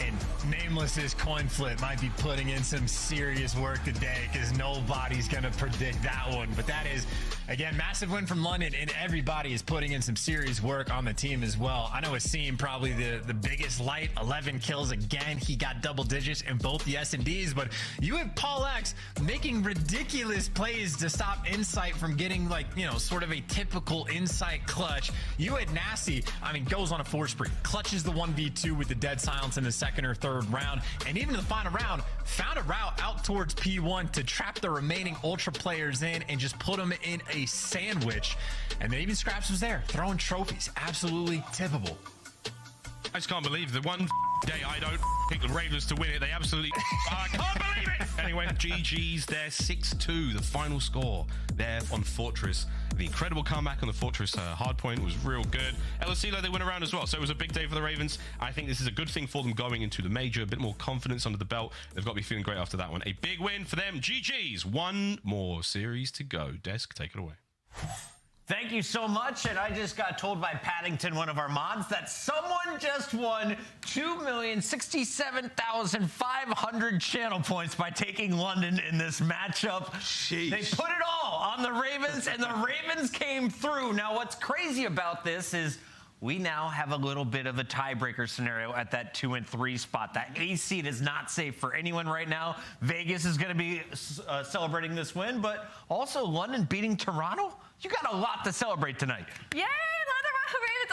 And Nameless's coin flip might be putting in some serious work today because nobody's going to predict that one. But that is, again, massive win from London, and everybody is putting in some serious work on the team as well. I know Asim probably the biggest light, 11 kills again. He got double digits in both the S&Ds, but you have Paul X making ridiculous plays to stop Insight from getting, like, you know, sort of a typical Insight clutch. You had Nasty, I mean, goes on a 4 spree, clutches the 1v2 with the dead silence in the second or third round, and even in the final round found a route out towards P1 to trap the remaining Ultra players in and just put them in a sandwich. And then even Scraps was there throwing trophies. Absolutely tippable. I just can't believe the one day I don't pick the Ravens to win it. They absolutely... I can't believe it! Anyway, GG's there, 6-2, the final score there on Fortress. The incredible comeback on the Fortress hardpoint was real good. LSC, they went around as well, so it was a big day for the Ravens. I think this is a good thing for them going into the major, a bit more confidence under the belt. They've got to be feeling great after that one. A big win for them. GG's. One more series to go. Desk, take it away. Thank you so much, and I just got told by Paddington, one of our mods, that someone just won 2,067,500 channel points by taking London in this matchup. Sheesh. They put it all on the Ravens, and the Ravens came through. Now, what's crazy about this is we now have a little bit of a tiebreaker scenario at that 2 and 3 spot. That A seed is not safe for anyone right now. Vegas is going to be celebrating this win, but also London beating Toronto. You got a lot to celebrate tonight. Yay, Ravens.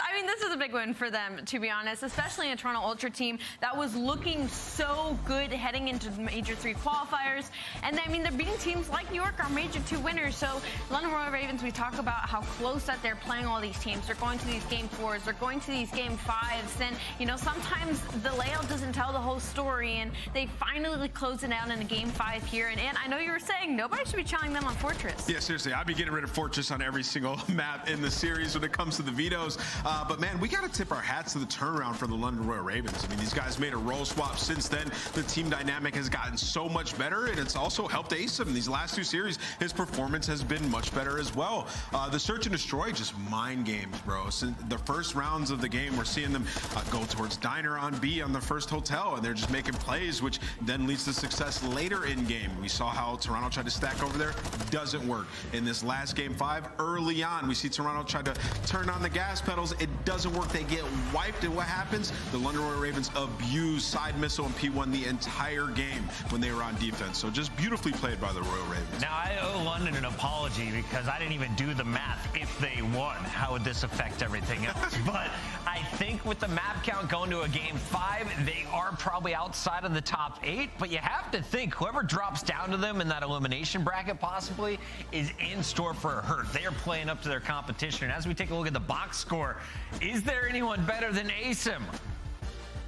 I mean, this is a big win for them, to be honest, especially a Toronto Ultra team that was looking so good heading into the Major 3 qualifiers. And I mean, they're beating teams like New York, our Major 2 winners. So London Royal Ravens, we talk about how close that they're playing all these teams. They're going to these game 4s. They're going to these game 5s. And, you know, sometimes the layout doesn't tell the whole story. And they finally close it out in a game 5 here. And I know you were saying nobody should be challenging them on Fortress. Yeah, seriously, I'd be getting rid of Fortress on every single map in the series when it comes to the vetoes. But man, we got to tip our hats to the turnaround for the London Royal Ravens. I mean, these guys made a role swap since then. The team dynamic has gotten so much better, and it's also helped Ace him. These last 2 series, his performance has been much better as well. The search and destroy, just mind games, bro. Since the first rounds of the game, we're seeing them go towards Diner on B on the first hotel, and they're just making plays, which then leads to success later in game. We saw how Toronto tried to stack over there. Doesn't work. In this last game 5, early on, we see Toronto try to turn on the gas pedals. It doesn't work. They get wiped, and what happens? The London Royal Ravens abuse side missile and P1 the entire game when they were on defense. So just beautifully played by the Royal Ravens. Now, I owe London an apology because I didn't even do the math. If they won, how would this affect everything else? But I think with the map count going to a game 5, they are probably outside of the top 8. But you have to think whoever drops down to them in that elimination bracket possibly is in store for a hurt. They are playing up to their competition. And as we take a look at the box score, is there anyone better than ASIM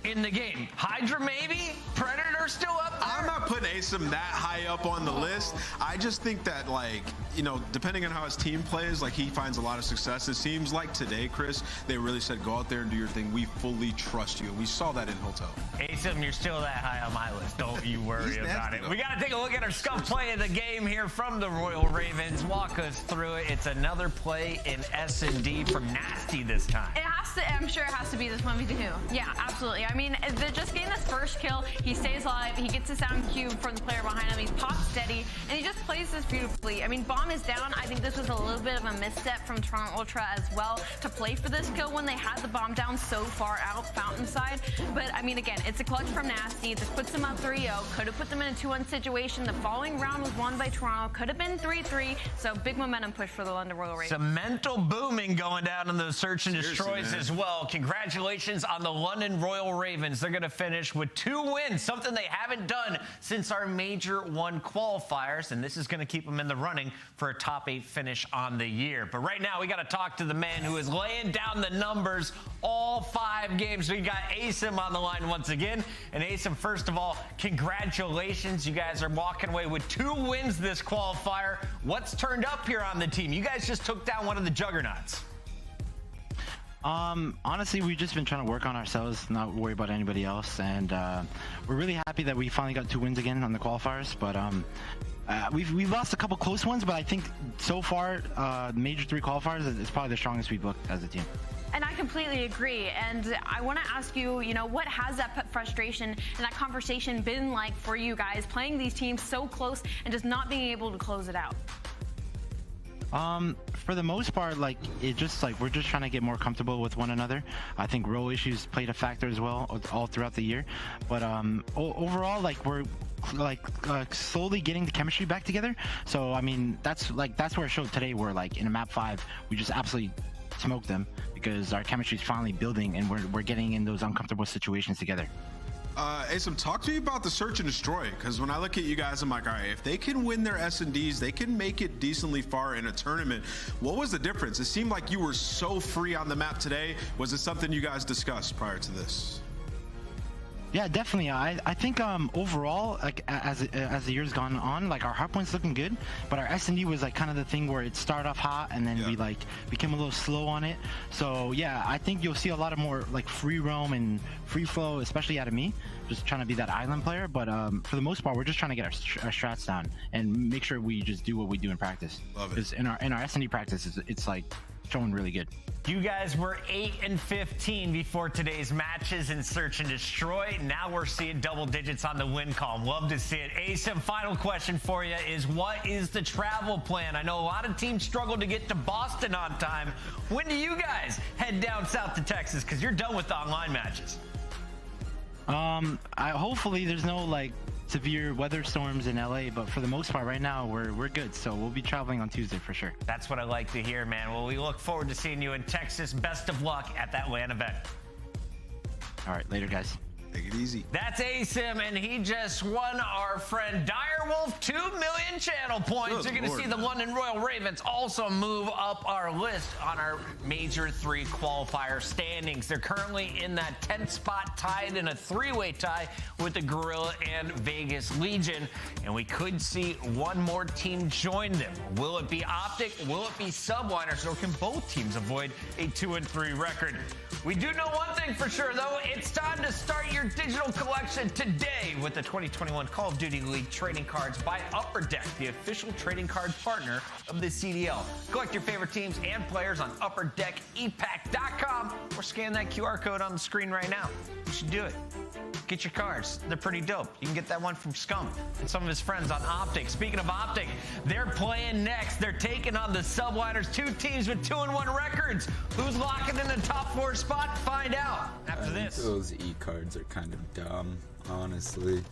in the game? Hydra maybe? Predator still up there? I'm not putting ASIM that high up on the list. I just think that, like, you know, depending on how his team plays, like, he finds a lot of success. It seems like today, Chris, they really said, go out there and do your thing. We fully trust you. And we saw that in Hotel. ASIM, you're still that high on my list. Don't you worry about it. Though. We got to take a look at our scuff play of the game here from the Royal Ravens. Walk us through it. It's another play in S&D from Nasty this time. It has to, I'm sure it has to be this 1v2. Yeah, absolutely. I mean, they're just getting this first kill. He stays alive. He gets a sound cue from the player behind him. He pops steady, and he just plays this beautifully. I mean, bomb is down. I think this was a little bit of a misstep from Toronto Ultra as well to play for this kill when they had the bomb down so far out fountain side. But, I mean, again, it's a clutch from Nasty. This puts them up 3-0. Could have put them in a 2-1 situation. The following round was won by Toronto. Could have been 3-3. So, big momentum push for the London Royal Ravens. Some mental booming going down in those search and destroys as well. Congratulations on the London Royal Ravens. They're going to finish with 2 wins, something they they haven't done since our Major 1 qualifiers, and this is going to keep them in the running for a top 8 finish on the year. But right now, we got to talk to the man who is laying down the numbers all 5 games. We got Asim on the line once again. And Asim, first of all, congratulations. You guys are walking away with 2 wins this qualifier. What's turned up here on the team? You guys just took down one of the juggernauts. Honestly, we've just been trying to work on ourselves, not worry about anybody else, and we're really happy that we finally got 2 wins again on the qualifiers. But we've lost a couple close ones, but I think so far, Major 3 qualifiers is probably the strongest we've looked as a team. And I completely agree. And I want to ask you, what has that frustration and that conversation been like for you guys, playing these teams so close and just not being able to close it out? For the most part, like, it just like we're just trying to get more comfortable with one another. I think role issues played a factor as well all throughout the year. But overall, like, we're slowly getting the chemistry back together. So I mean, that's where it showed today, where like in a map 5 we just absolutely smoked them because our chemistry is finally building and we're getting in those uncomfortable situations together. Asim, talk to me about the search and destroy, because when I look at you guys, I'm like, all right, if they can win their S&Ds, they can make it decently far in a tournament. What was the difference? It seemed like you were so free on the map today. Was it something you guys discussed prior to this? Yeah, definitely. I think overall, like as the years gone on, like our hardpoint's looking good, but our S&D was like kind of the thing where it started off hot and then we like became a little slow on it. So yeah, I think you'll see a lot of more like free roam and free flow, especially out of me, just trying to be that island player. But for the most part, we're just trying to get our strats down and make sure we just do what we do in practice. Love it. Because in our S&D practice, it's like showing really good. You guys were 8-15 before today's matches in Search and Destroy. Now we're seeing double digits on the win column. Love to see it. Asim, final question for you is, what is the travel plan? I know a lot of teams struggle to get to Boston on time. When do you guys head down south to Texas? Because you're done with the online matches. Hopefully there's no like severe weather storms in LA, but for the most part right now we're good, so we'll be traveling on Tuesday for sure. That's what I like to hear, man. Well, we look forward to seeing you in Texas. Best of luck at that LAN event. All right, later guys. Take it easy. That's Asim, and he just won our friend Direwolf 2 million channel points. You're going to see the London Royal Ravens also move up our list on our Major 3 qualifier standings. They're currently in that 10th spot, tied in a 3-way tie with the Gorilla and Vegas Legion, and we could see one more team join them. Will it be OpTic? Will it be Subliners? Or can both teams avoid a 2-3 record? We do know one thing for sure, though. It's time to start your digital collection today with the 2021 Call of Duty League trading cards by Upper Deck, the official trading card partner of the CDL. Collect your favorite teams and players on UpperDeckEPack.com or scan that QR code on the screen right now. You should do it. Get your cards. They're pretty dope. You can get that one from Scum and some of his friends on OpTic. Speaking of OpTic, they're playing next. They're taking on the Subliners, 2 teams with 2-1 records. Who's locking in the top 4 spot? Find out after this. Those E-cards are kind of dumb, honestly.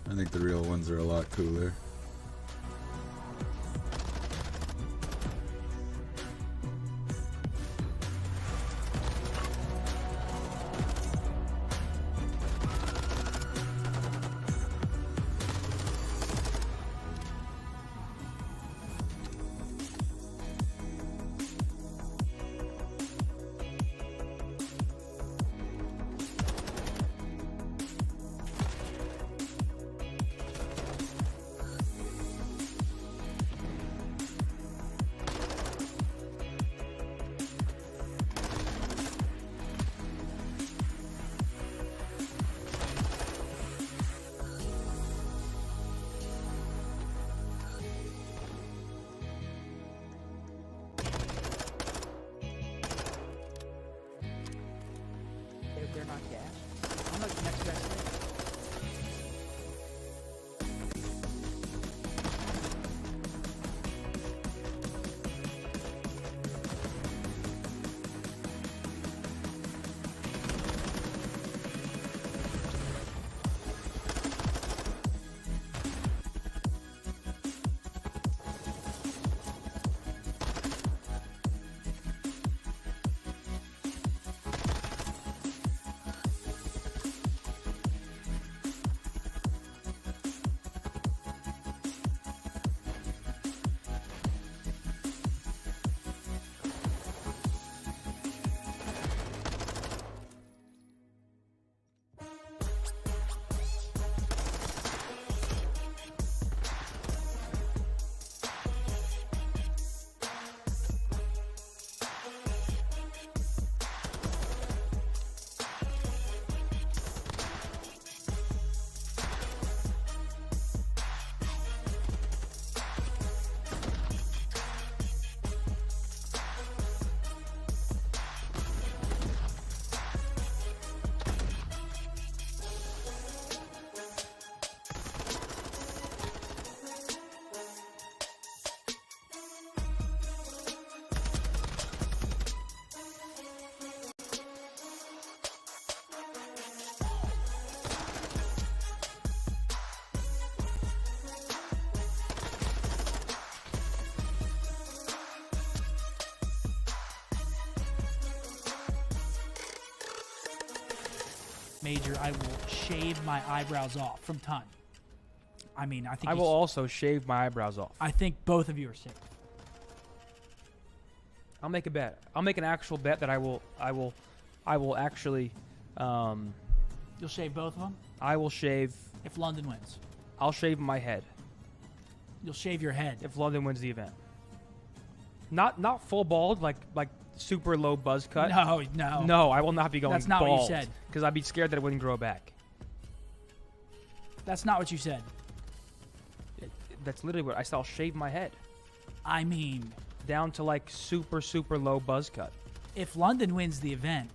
I think the real ones are a lot cooler. Major, I will shave my eyebrows off from ton. I mean, I think I will also shave my eyebrows off. I think both of you are safe. I'll make a bet. I'll make an actual bet that I will actually. You'll shave both of them? I will shave. If London wins. I'll shave my head. You'll shave your head. If London wins the event. Not full bald, like super low buzz cut. No. No, I will not be going bald. That's not what you said. Because I'd be scared that it wouldn't grow back. That's not what you said. That's literally what I said. I'll shave my head. I mean, down to like super low buzz cut. If London wins the event,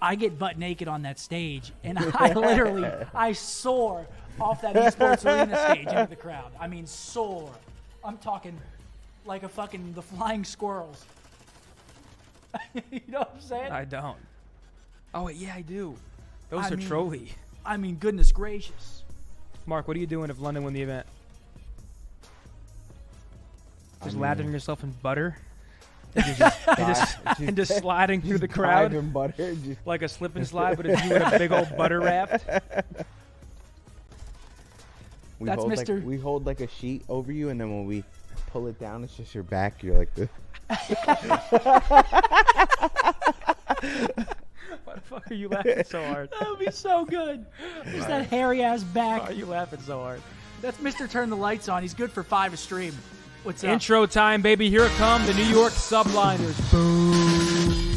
I get butt naked on that stage, and I soar off that esports arena stage into the crowd. I mean, soar. I'm talking like the flying squirrels. You know what I'm saying? I don't. Oh wait, yeah, I do. Those are mean, trophy. I mean, goodness gracious. Mark, what are you doing if London win the event? Just lathering yourself in butter? And just sliding through the crowd in butter, like a slip and slide, but it's you in a big old butter raft. We hold like a sheet over you, and then when we pull it down, it's just your back. You're like this. Why the fuck are you laughing so hard? That would be so good. Just that hairy ass back. Why are you laughing so hard? That's Mr. Turn the Lights On. He's good for 5 a stream. What's up? Intro time, baby. Here it comes. The New York Subliners. Boom.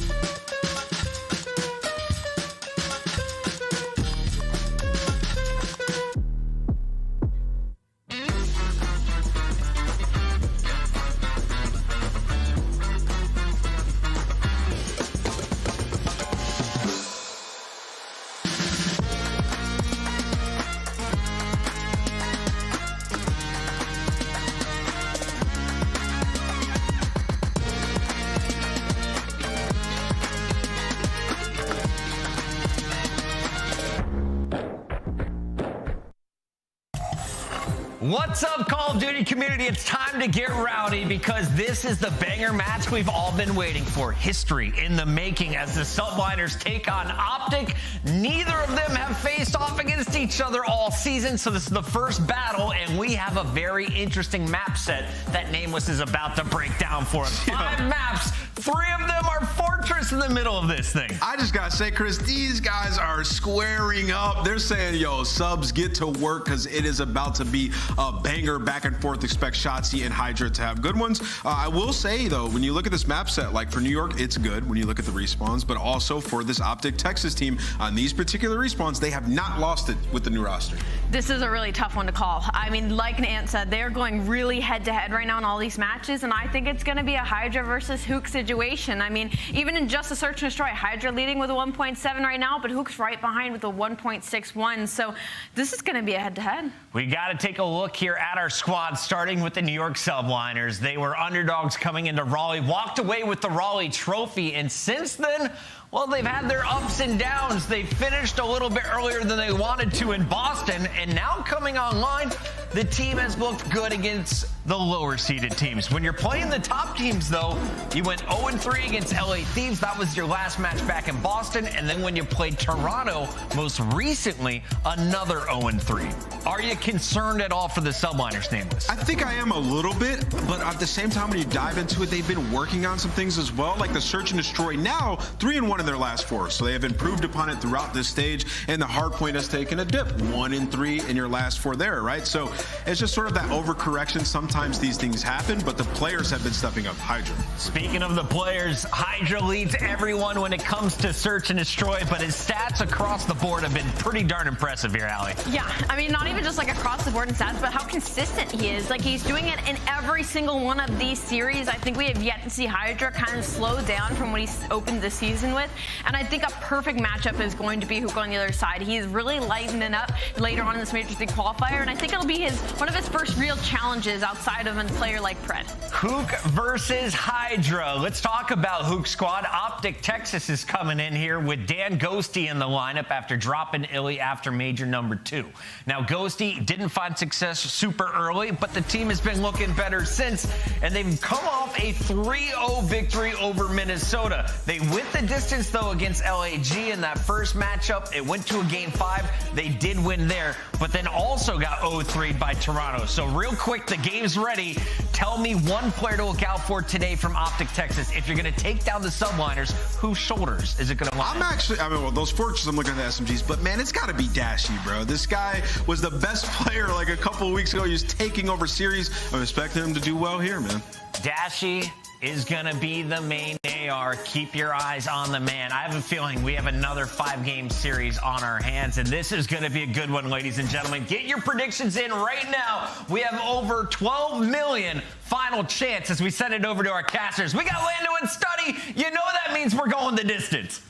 What's up, Call of Duty community? It's time to get rowdy because this is the banger match we've all been waiting for. History in the making as the Subliners take on OpTic. Neither of them have faced off against each other all season, so this is the first battle, and we have a very interesting map set that Nameless is about to break down for us. 5 maps, 3 of them are Fortress in the middle of this thing. I just gotta say, Chris, these guys are squaring up. They're saying, yo, subs, get to work because it is about to be a banger back and forth. Expect Shotzi and Hydra to have good ones. I will say, though, when you look at this map set, like for New York, it's good when you look at the respawns, but also for this OpTic Texas team, on these particular respawns, they have not lost it with the new roster. This is a really tough one to call. I mean, like Nant said, they're going really head-to-head right now in all these matches, and I think it's going to be a Hydra versus Hook situation. I mean, even in just a Search and Destroy, Hydra leading with a 1.7 right now, but Hook's right behind with a 1.61, so this is going to be a head-to-head. We got to take a look here at our squad, starting with the New York Subliners. They were underdogs coming into Raleigh, walked away with the Raleigh trophy, and since then, well, they've had their ups and downs. They finished a little bit earlier than they wanted to in Boston, and now coming online, the team has looked good against the lower-seeded teams. When you're playing the top teams, though, you went 0-3 against LA Thieves. That was your last match back in Boston, and then when you played Toronto, most recently, another 0-3. Are you concerned at all for the Subliners, Nameless? I think I am a little bit, but at the same time, when you dive into it, they've been working on some things as well, like the Search and Destroy. Now, 3-1 in their last 4, so they have improved upon it throughout this stage, and the Hardpoint has taken a dip. 1-3 in your last 4 there, right? So it's just sort of that overcorrection. Sometimes these things happen, but the players have been stepping up. Hydra. Speaking of the players, Hydra leads everyone when it comes to Search and Destroy, but his stats across the board have been pretty darn impressive here, Allie. Yeah, I mean, not even just like across the board in stats, but how consistent he is. Like, he's doing it in every single one of these series. I think we have yet to see Hydra kind of slow down from what he's opened the season with. And I think a perfect matchup is going to be Hook on the other side. He's really lightening up later on in this Major League qualifier, and I think it'll be one of his first real challenges outside of a player like Pred. Hook versus Hydra. Let's talk about Hook squad. OpTic Texas is coming in here with Dan Ghosty in the lineup after dropping Illy after Major number 2. Now, Ghosty didn't find success super early, but the team has been looking better since, and they've come off a 3-0 victory over Minnesota. They went the distance, though, against LAG in that first matchup. It went to a Game 5. They did win there, but then also got 0-3'd by Toronto. So real quick, the game's ready. Tell me one player to look out for today from OpTic Texas. If you're going to take down the Subliners, whose shoulders is it going to line? Well, those Fortress, I'm looking at the SMGs, but man, it's got to be Dashy, bro. This guy was the best player like a couple of weeks ago. He was taking over series. I'm expecting him to do well here, man. Dashy is going to be the main AR. Keep your eyes on the man. I have a feeling we have another 5-game series on our hands, and this is going to be a good one, ladies and gentlemen. Get your predictions in right now. We have over 12 million final chance as we send it over to our casters. We got Lando and Study. You know that means we're going the distance.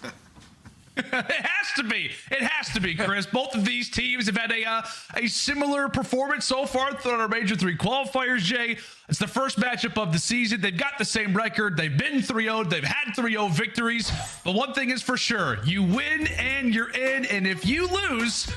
It has to be. It has to be, Chris. Both of these teams have had a similar performance so far throughout our Major 3 qualifiers, Jay. It's the first matchup of the season. They've got the same record. They've been 3-0'd. They've had 3-0 victories. But one thing is for sure, you win and you're in. And if you lose,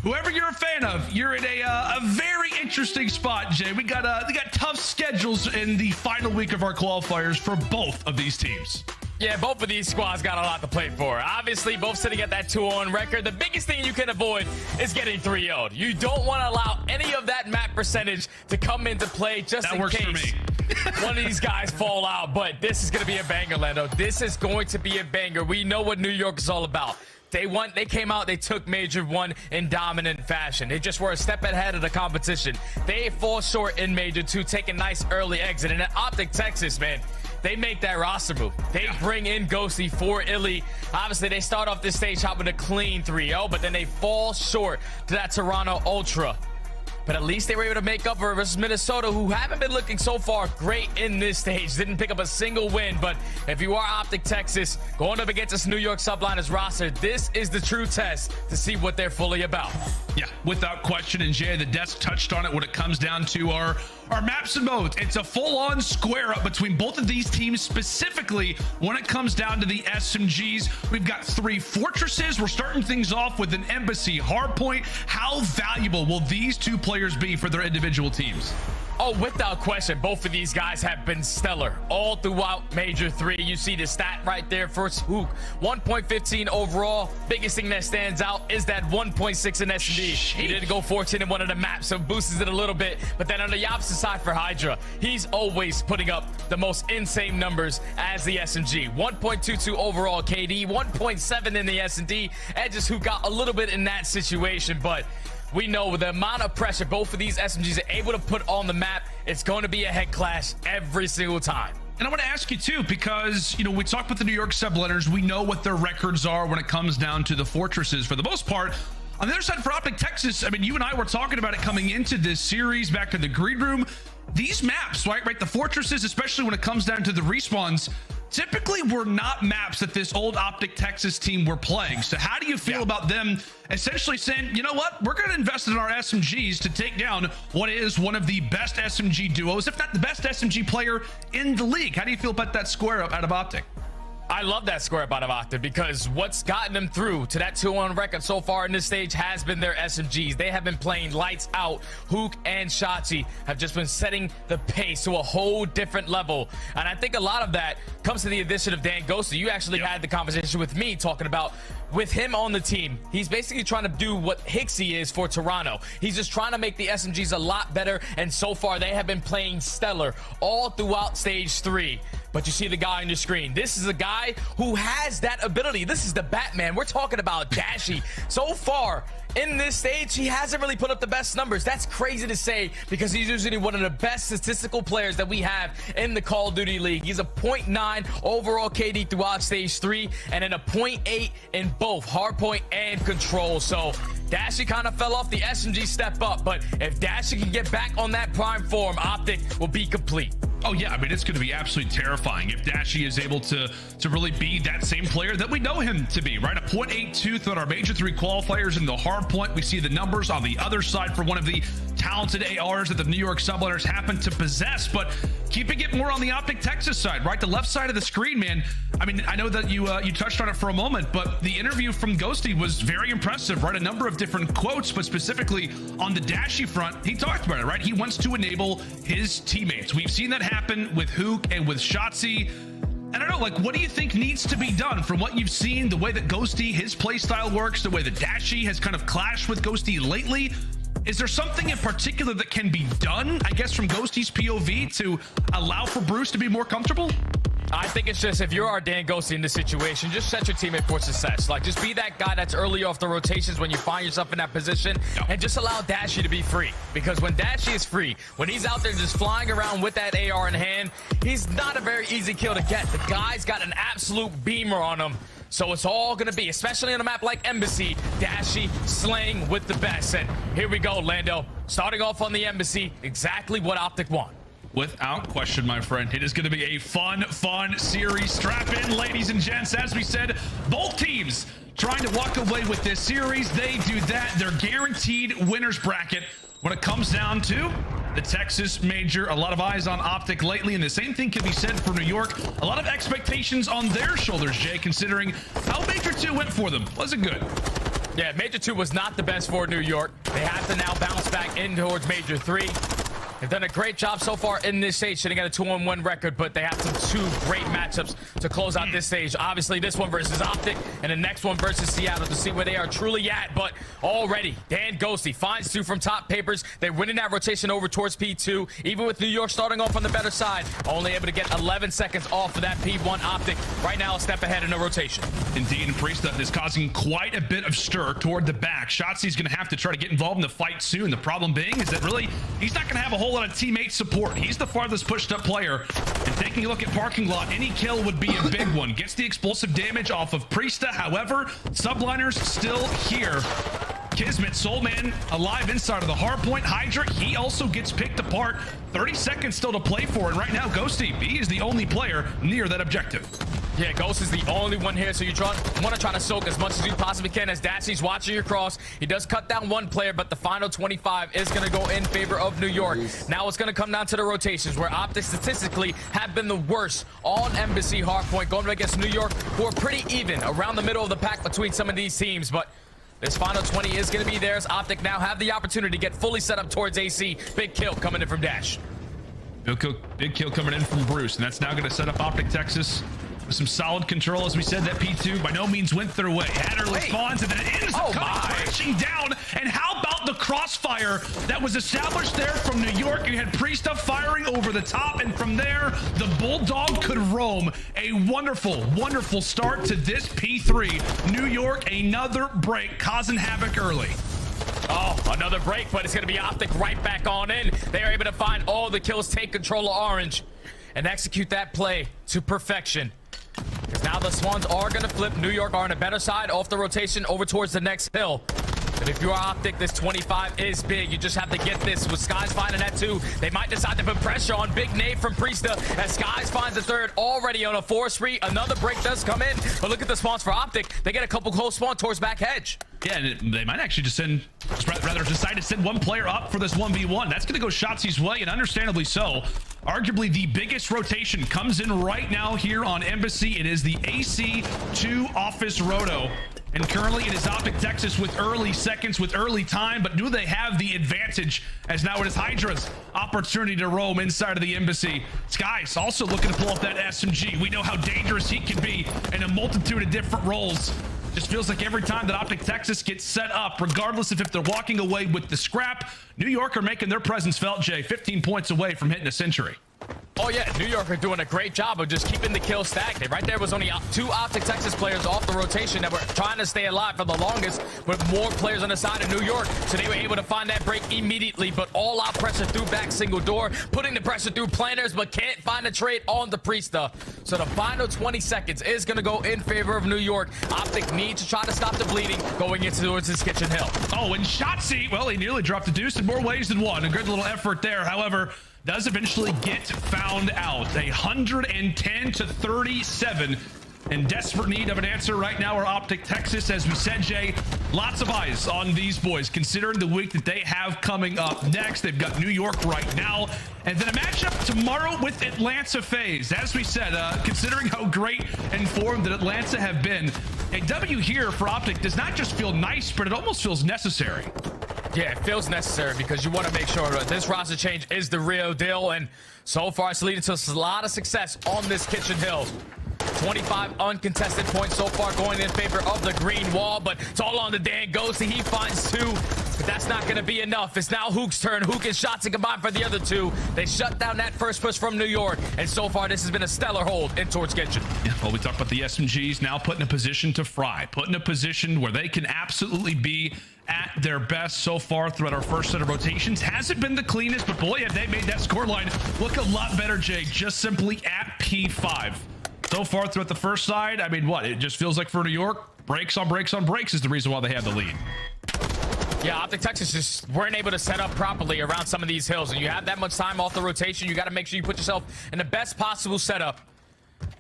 whoever you're a fan of, you're in a very interesting spot, Jay. We got tough schedules in the final week of our qualifiers for both of these teams. Yeah, both of these squads got a lot to play for. Obviously, both sitting at that 2-0 record. The biggest thing you can avoid is getting 3-0'd. You don't want to allow any of that map percentage to come into play just in case one of these guys fall out. But this is going to be a banger, Lando. This is going to be a banger. We know what New York is all about. They came out, they took Major 1 in dominant fashion. They just were a step ahead of the competition. They fall short in Major 2, take a nice early exit. And at OpTic Texas, man, they make that roster move. They bring in Ghosty for Illy. Obviously, they start off this stage hopping a clean 3-0, but then they fall short to that Toronto Ultra. But at least they were able to make up for it versus Minnesota, who haven't been looking so far great in this stage. Didn't pick up a single win. But if you are OpTic Texas, going up against this New York Subliners roster, this is the true test to see what they're fully about. Yeah, without question. And Jay, the desk touched on it when it comes down to our maps and modes. It's a full-on square up between both of these teams, specifically when it comes down to the SMGs. We've got 3 fortresses. We're starting things off with an embassy hardpoint. How valuable will these two players be for their individual teams? Oh, without question, both of these guys have been stellar all throughout Major 3. You see the stat right there for Hook. 1.15 overall. Biggest thing that stands out is that 1.6 in S&D. He didn't go 14 in one of the maps, so boosts it a little bit. But then on the opposite side for Hydra, he's always putting up the most insane numbers as the SMG. 1.22 overall KD, 1.7 in the S&D. Edges who got a little bit in that situation, but we know with the amount of pressure both of these SMGs are able to put on the map, it's going to be a head clash every single time. And I want to ask you too, because, you know, we talked with the New York Subliners. We know what their records are when it comes down to the fortresses for the most part. On the other side for OpTic Texas, I mean, you and I were talking about it coming into this series back to the green room. These maps, right, the fortresses, especially when it comes down to the respawns, typically were not maps that this old OpTic Texas team were playing. So how do you feel about them essentially saying, you know what, we're going to invest in our SMGs to take down what is one of the best SMG duos, if not the best SMG player in the league? How do you feel about that square up out of OpTic? I love that square up out of OpTic because what's gotten them through to that 2-1 record so far in this stage has been their SMGs. They have been playing lights out. Hook and Shotzi have just been setting the pace to a whole different level. And I think a lot of that comes to the addition of Dan Ghosty. You actually had the conversation with me talking about with him on the team. He's basically trying to do what Hixie is for Toronto. He's just trying to make the SMGs a lot better. And so far they have been playing stellar all throughout stage 3. But you see the guy on your screen. This is a guy who has that ability. This is the Batman. We're talking about Dashy. So far in this stage, he hasn't really put up the best numbers. That's crazy to say because he's usually one of the best statistical players that we have in the Call of Duty League. He's a 0.9 overall KD throughout stage 3 and then a 0.8 in both hardpoint and control. So Dashy kind of fell off. The SMG step up, but if Dashy can get back on that prime form, OpTic will be complete. Oh yeah, I mean, it's going to be absolutely terrifying if Dashy is able to really be that same player that we know him to be, right? A 0.82 throughout our Major 3 qualifiers in the hard point. We see the numbers on the other side for one of the talented ARs that the New York Subliners happen to possess, but keeping it more on the OpTic Texas side, right? The left side of the screen, man. I mean, I know that you touched on it for a moment, but the interview from Ghosty was very impressive, right? A number of different quotes, but specifically on the Dashy front, he talked about it, right? He wants to enable his teammates. We've seen that happen with Hook and with Shotzzy. I don't know, like, what do you think needs to be done from what you've seen, the way that Ghosty, his playstyle works, the way that Dashy has kind of clashed with Ghosty lately? Is there something in particular that can be done, I guess, from Ghosty's POV to allow for Bruce to be more comfortable? I think it's just, if you're our Dan Ghosty in this situation, just set your teammate for success. Like, just be that guy that's early off the rotations when you find yourself in that position, and just allow Dashy to be free. Because when Dashy is free, when he's out there just flying around with that AR in hand, he's not a very easy kill to get. The guy's got an absolute beamer on him. So it's all going to be, especially on a map like Embassy, Dashy slaying with the best. And here we go, Lando. Starting off on the Embassy, exactly what OpTic want. Without question, my friend, it is going to be a fun series. Strap in, ladies and gents. As we said, both teams trying to walk away with this series. They do that. They're guaranteed winners bracket when it comes down to the Texas Major. A lot of eyes on OpTic lately, and the same thing can be said for New York. A lot of expectations on their shoulders, Jay, considering how Major 2 went for them. Wasn't good. Yeah, Major 2 was not the best for New York. They have to now bounce back in towards Major 3. They've done a great job so far in this stage, sitting at a 2-1 record, but they have some 2 great matchups to close out this stage. Obviously, this one versus OpTic, and the next one versus Seattle to see where they are truly at. But already, Dan Ghosty finds 2 from top papers. They're winning that rotation over towards P2, even with New York starting off on the better side. Only able to get 11 seconds off of that P1 OpTic. Right now, a step ahead in the rotation. Indeed, and Priesta is causing quite a bit of stir toward the back. Shotzi's going to have to try to get involved in the fight soon. The problem being is that really, he's not going to have a whole lot of teammate support. He's the farthest pushed up player. And taking a look at parking lot, any kill would be a big one. Gets the explosive damage off of Priesta. However, Subliners still here. Kismet, Soulman alive inside of the hardpoint. Hydra, he also gets picked apart. 30 seconds still to play for, and right now Ghosty, he is the only player near that objective. Yeah, Ghost is the only one here, so you want to try to soak as much as you possibly can as Dashy's watching your cross. He does cut down 1 player, but the final 25 is going to go in favor of New York. Now it's going to come down to the rotations, where OpTic statistically have been the worst on Embassy hardpoint, going against New York, who are pretty even around the middle of the pack between some of these teams. But this final 20 is going to be theirs. OpTic now have the opportunity to get fully set up towards AC. Big kill coming in from Dash. Big kill coming in from Bruce, and that's now going to set up OpTic Texas with some solid control. As we said, that P2 by no means went their way. Had early spawns, and then it ends up crashing down. And how about the crossfire that was established there from New York? You had Priesta firing over the top, and from there, the Bulldog could roam. A wonderful start to this P3. New York, another break, causing havoc early. Oh, another break, but it's going to be OpTic right back on in. They are able to find all the kills, take control of Orange, and execute that play to perfection. Because now the Swans are going to flip. New York are on a better side off the rotation over towards the next hill. But if you are OpTic, this 25 is big. You just have to get this. With Skies finding that 2, they might decide to put pressure on. Big nade from Priesta as Skies finds the 3rd already on a 4-3. Another break does come in. But look at the spawns for OpTic. They get a couple close spawn towards back hedge. Yeah, and they might actually just rather decide to send 1 player up for this 1v1. That's going to go Shotzi's way, and understandably so. Arguably the biggest rotation comes in right now here on Embassy. It is the AC2 Office Roto. And currently it is OpTic Texas with early seconds, with early time, but do they have the advantage as now it is Hydra's opportunity to roam inside of the Embassy. Skies also looking to pull up that SMG. We know how dangerous he can be in a multitude of different roles. Just feels like every time that OpTic Texas gets set up, regardless of if they're walking away with the scrap, New York are making their presence felt, Jay, 15 points away from hitting a century. Oh yeah, New York are doing a great job of just keeping the kill stacked. Right there was only 2 OpTic Texas players off the rotation that were trying to stay alive for the longest, with more players on the side of New York. So they were able to find that break immediately, but all out pressure through back single door, putting the pressure through planners, but can't find a trade on the Priesta. So the final 20 seconds is going to go in favor of New York. OpTic need to try to stop the bleeding going into towards his kitchen hill. Oh, and Shotzi, well, he nearly dropped a deuce in more ways than one. A good little effort there. However, does eventually get found out. 110 to 37. in desperate need of an answer right now are OpTic Texas. As we said, Jay, lots of eyes on these boys, considering the week that they have coming up next. They've got New York right now, and then a matchup tomorrow with Atlanta FaZe. As we said, considering how great and formed that Atlanta have been, a W here for OpTic does not just feel nice, but it almost feels necessary. Yeah, it feels necessary because you want to make sure that this roster change is the real deal, and so far it's leading to a lot of success on this Kitchen Hill. 25 uncontested points so far going in favor of the green wall, but it's all on the Dan Ghosty. He finds 2, but that's not going to be enough. It's now Hook's turn. Hook and Shotzzy combined for the other 2. They shut down that first push from New York, and so far this has been a stellar hold in towards Kitchen. Yeah, well, we talked about the SMGs now put in a position to fry, put in a position where they can absolutely be at their best so far throughout our first set of rotations. Hasn't been the cleanest, but boy, have they made that scoreline look a lot better, Jake, just simply at P5. So far throughout the first side, I mean, what? It just feels like for New York, breaks on breaks on breaks is the reason why they had the lead. Yeah, OpTic Texas just weren't able to set up properly around some of these hills. And you have that much time off the rotation, you got to make sure you put yourself in the best possible setup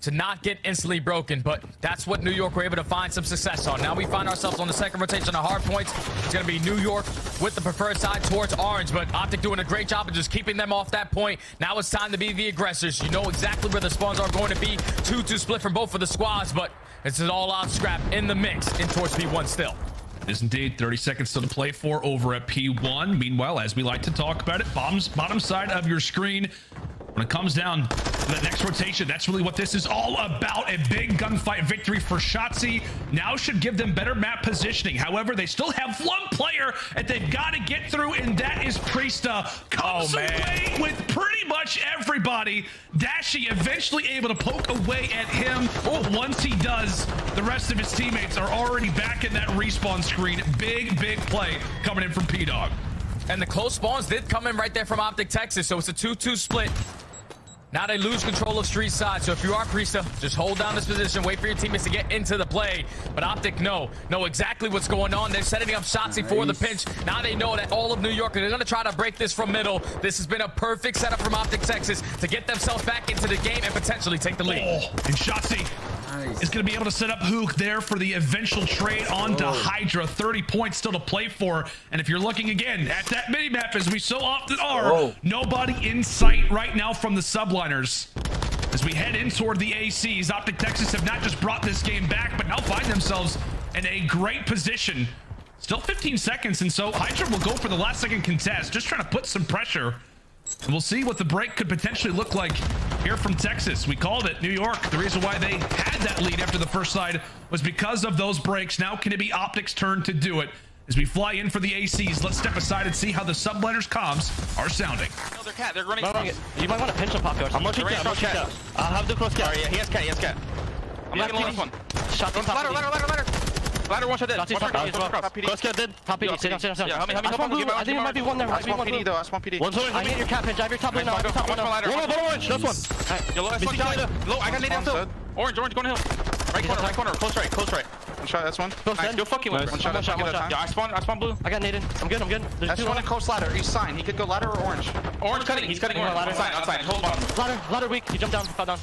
to not get instantly broken. But that's what New York were able to find some success on. Now we find ourselves on the second rotation of hard points. It's going to be New York with the preferred side towards orange, but OpTic doing a great job of just keeping them off that point. Now it's time to be the aggressors. You know exactly where the spawns are going to be. 2-2 split from both of the squads, but it's an all-out scrap in the mix in towards P1 still. It is indeed 30 seconds still to play for over at P1. Meanwhile, as we like to talk about it, bottom side of your screen. When it comes down to the next rotation, that's really what this is all about. A big gunfight victory for Shotzzy now should give them better map positioning. However, they still have one player that they've got to get through, and that is Priesta. Comes away with pretty much everybody. Dashy eventually able to poke away at him. But once he does, the rest of his teammates are already back in that respawn screen. Big play coming in from P-Dog. And the close spawns did come in right there from OpTic Texas, so it's a 2-2 split. Now they lose control of street side, so if you are Priesta, just hold down this position, wait for your teammates to get into the play. But OpTic know exactly what's going on. They're setting up Shotzzy for the pinch. Now they know that all of New York, they're going to try to break this from middle. This has been a perfect setup from OpTic Texas to get themselves back into the game and potentially take the lead. And Shotzzy is going to be able to set up Hook there for the eventual trade onto Hydra. 30 points still to play for. And if you're looking again at that minimap, as we so often are, nobody in sight right now from the Subliners. As we head in toward the ACs, OpTic Texas have not just brought this game back, but now find themselves in a great position. Still 15 seconds, and so Hydra will go for the last second contest, just trying to put some pressure. And we'll see what the break could potentially look like here from Texas. We called it New York. The reason why they had that lead after the first side was because of those breaks. Now can it be OpTic's turn to do it? As we fly in for the ACs, let's step aside and see how the Subliners comms are sounding. No, they're cat. They're running. You might want to pinch him, Poppy. I'm rushing cat. I'll have the cross cat. Yeah, he has cat. I'm not getting the last one. Shot the ladder. Ladder one shot dead. Cross cat dead. Top PD. Sit down. Yeah, how many I think it might be one there. I spawn PD though. I spawn PD. I hit your cat pinch. I have your top lane now. One orange. That's one. Yellow. Low. I got nade down too. Orange. Going hill. Right corner. Close right. One shot. That's one. Nice. Go fucking with. One shot. Yeah, I spawn blue. I got naded. I'm good. That's one in close ladder. He's sign. He could go ladder or orange. Orange cutting. He's cutting orange. Outside. Hold on. Ladder weak. He jumped down. Fell down.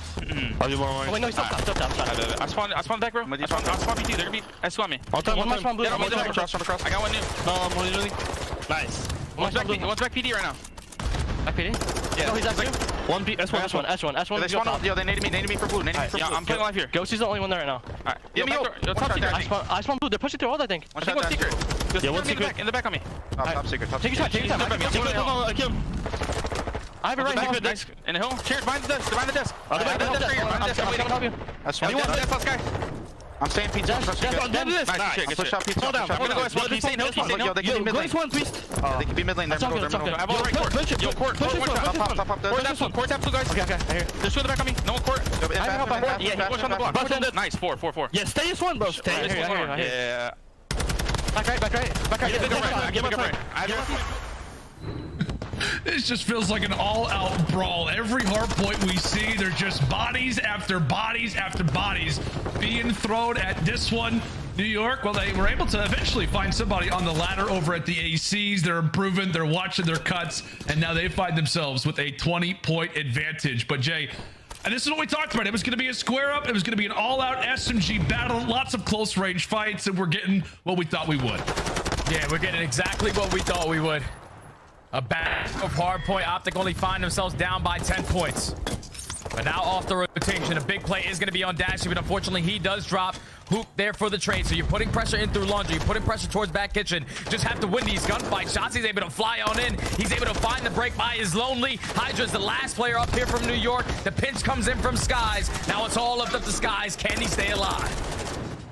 Oh wait, no, he stopped. I spawned back, bro. I spawned PT. They're gonna be. I spawned me. One more spawn blue. I got one new. No, I'm literally. Nice. One's back PD right now. Back PD? Yeah. No, he's actually. One B. S1. They spawned. Yo, they naded me for blue. Yeah, I'm playing live here. Ghosty's the only one there right now. Alright. Give me top secret. I spawned blue. They're pushing through all, I think. I think one secret. Yeah, one secret. In the back on me. Top secret. Take your time. Kill him. I have it right here. In the hill. Cheers, behind the desk. Behind the desk. I'm help you. That's one. That's guy. I'm saying pizza. Nice. Push out pizza. Hold down. I'm gonna go S1. He's saying hill. Yo, they can be mid lane. They can be mid lane. I have all right court. Yo, court. Top. Court tap two guys. Okay. There's two in the back on me. No one court. I help. Yeah, he pushed on the block. Nice. 4. Yeah, stay S1, bro. Stay S1. Yeah. Back right. Give up right. This just feels like an all-out brawl. Every hard point we see, they're just bodies after bodies after bodies being thrown at this one. New York, well, they were able to eventually find somebody on the ladder over at the ACs. They're improving, they're watching their cuts, and now they find themselves with a 20-point advantage. But Jay, And this is what we talked about. It was going to be a square up. It was going to be an all-out SMG battle. Lots of close-range fights, and we're getting what we thought we would. Yeah, we're getting exactly what we thought we would. A batch of hardpoint. OpTic only find themselves down by 10 points. But now off the rotation, a big play is going to be on Dashy, but unfortunately he does drop. Hoop there for the trade. So you're putting pressure in through laundry. You're putting pressure towards back kitchen. Just have to win these gunfights. Shotzi's able to fly on in. He's able to find the break by his lonely. Hydra's the last player up here from New York. The pinch comes in from Skies. Now it's all up to Skies. Can he stay alive?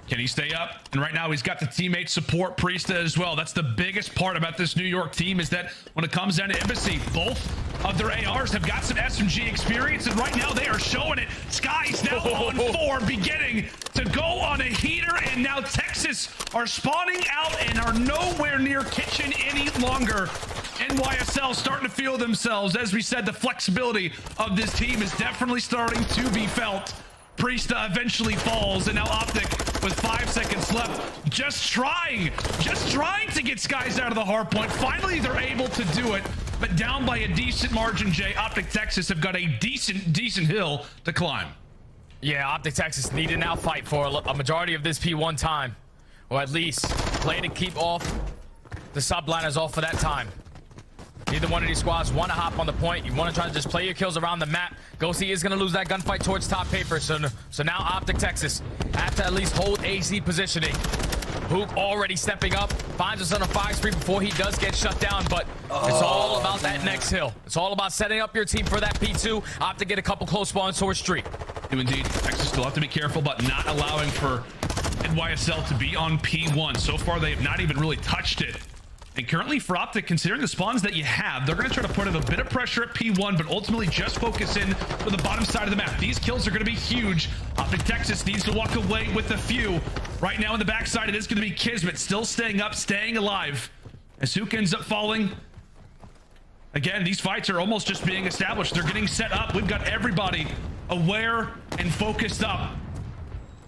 Can he stay up? And right now he's got the teammate support, Priesta as well. That's the biggest part about this New York team, is that when it comes down to Embassy, both of their ARs have got some SMG experience, and right now they are showing it. Sky's now on 4, beginning to go on a heater, and now Texas are spawning out and are nowhere near kitchen any longer. NYSL starting to feel themselves. As we said, the flexibility of this team is definitely starting to be felt. Priesta eventually falls, and now OpTic with 5 seconds left, just trying to get Skies out of the hard point. Finally, they're able to do it, but down by a decent margin, Jay. OpTic Texas have got a decent hill to climb. Yeah, OpTic Texas need to now fight for a majority of this P1 time, or at least play to keep off the Subliners off for that time. Neither one of these squads want to hop on the point. You want to try to just play your kills around the map. Ghosty is going to lose that gunfight towards top paper. So now OpTic Texas have to at least hold AC positioning. Hoop already stepping up. Finds us on a 5 spree before he does get shut down. But it's all about that next hill. It's all about setting up your team for that P2. OpTic get a couple close spawns towards street. Do indeed. Texas still have to be careful about not allowing for NYSL to be on P1. So far, they have not even really touched it. And currently for OpTic, considering the spawns that you have, they're going to try to put in a bit of pressure at P1, but ultimately just focus in for the bottom side of the map. These kills are going to be huge. OpTic Texas needs to walk away with a few. Right now on the backside, it is going to be Kismet still staying up, staying alive. As Hook ends up falling. Again, these fights are almost just being established. They're getting set up. We've got everybody aware and focused up.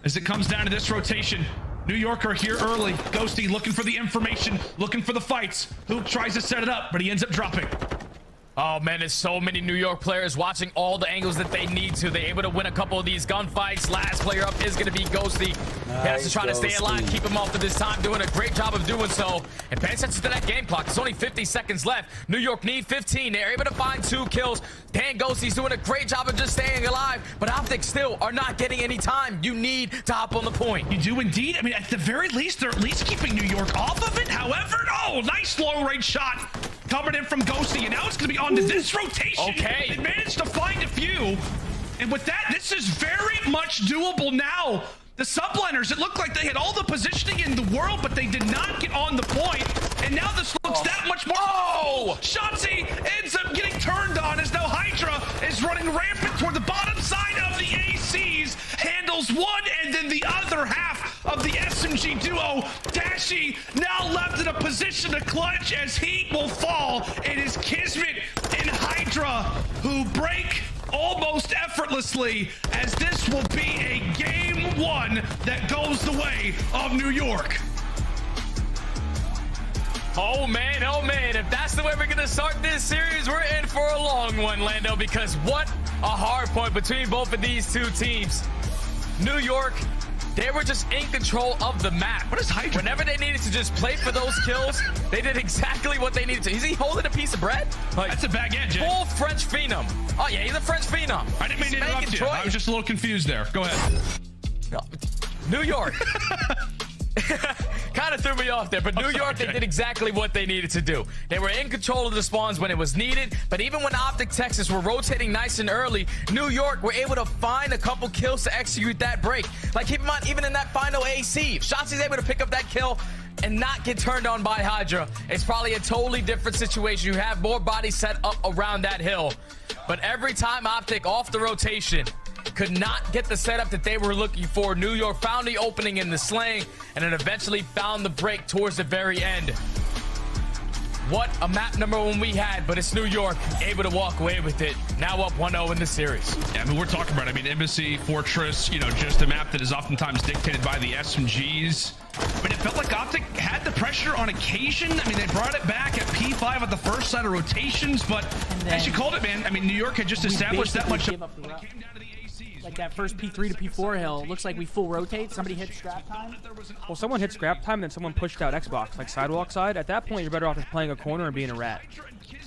As it comes down to this rotation, New York are here early. Ghosty looking for the information, looking for the fights. Hook tries to set it up, but he ends up dropping. Oh man, there's so many New York players watching all the angles that they need to. They're able to win a couple of these gunfights. Last player up is going to be Ghosty. He has to try to stay alive, keep him off for this time, doing a great job of doing so. And pay attention to that game clock. There's only 50 seconds left. New York need 15. They're able to find 2 kills. Dan Ghosty's doing a great job of just staying alive, but OpTic still are not getting any time. You need to hop on the point. You do indeed. I mean, at the very least, they're at least keeping New York off of it. However, oh, nice long-range shot coming in from Ghosty, and now it's going to be onto this rotation. Okay. They managed to find a few, and with that, this is very much doable now. The Subliners, it looked like they had all the positioning in the world, but they did not get on the point, and now this looks that much more. Oh! Shotzi ends up getting turned on as now Hydra is running rampant toward the bottom side of the ACs, handles one and then the other half of the SMG duo. Dashy now left in a position to clutch as heat will fall. It is Kismet and Hydra who break almost effortlessly, as this will be a game 1 that goes the way of New York. Oh man, if that's the way we're gonna start this series, we're in for a long one, Lando, because what a hard point between both of these two teams. New York, they were just in control of the map. What is Hydra? Whenever they needed to just play for those kills, they did exactly what they needed to. Is he holding a piece of bread? Like, that's a baguette, Jay. Full French phenom. Oh yeah, he's a French phenom. I didn't mean to interrupt you. I was just a little confused there. Go ahead. No, New York. Kind of threw me off there, but New York, they did exactly what they needed to do. They were in control of the spawns when it was needed, but even when OpTic Texas were rotating nice and early, New York were able to find a couple kills to execute that break. Like, keep in mind, even in that final AC, if Shotzi's able to pick up that kill and not get turned on by Hydra, it's probably a totally different situation. You have more bodies set up around that hill. But every time OpTic off the rotation could not get the setup that they were looking for, New York found the opening in the sling and then eventually found the break towards the very end. What a map number 1 we had, but it's New York able to walk away with it. Now up 1-0 in the series. Yeah, I mean, we're talking about, Embassy, Fortress, just a map that is oftentimes dictated by the SMGs. I mean, it felt like OpTic had the pressure on occasion. I mean, they brought it back at P5 at the first set of rotations, but as you called it, man, New York had just established that much. When it came down to the like that first P3 to P4 hill. It looks like we full rotate. Somebody hit scrap time. Well, someone hit scrap time, then someone pushed out Xbox, like sidewalk side. At that point, you're better off just playing a corner and being a rat.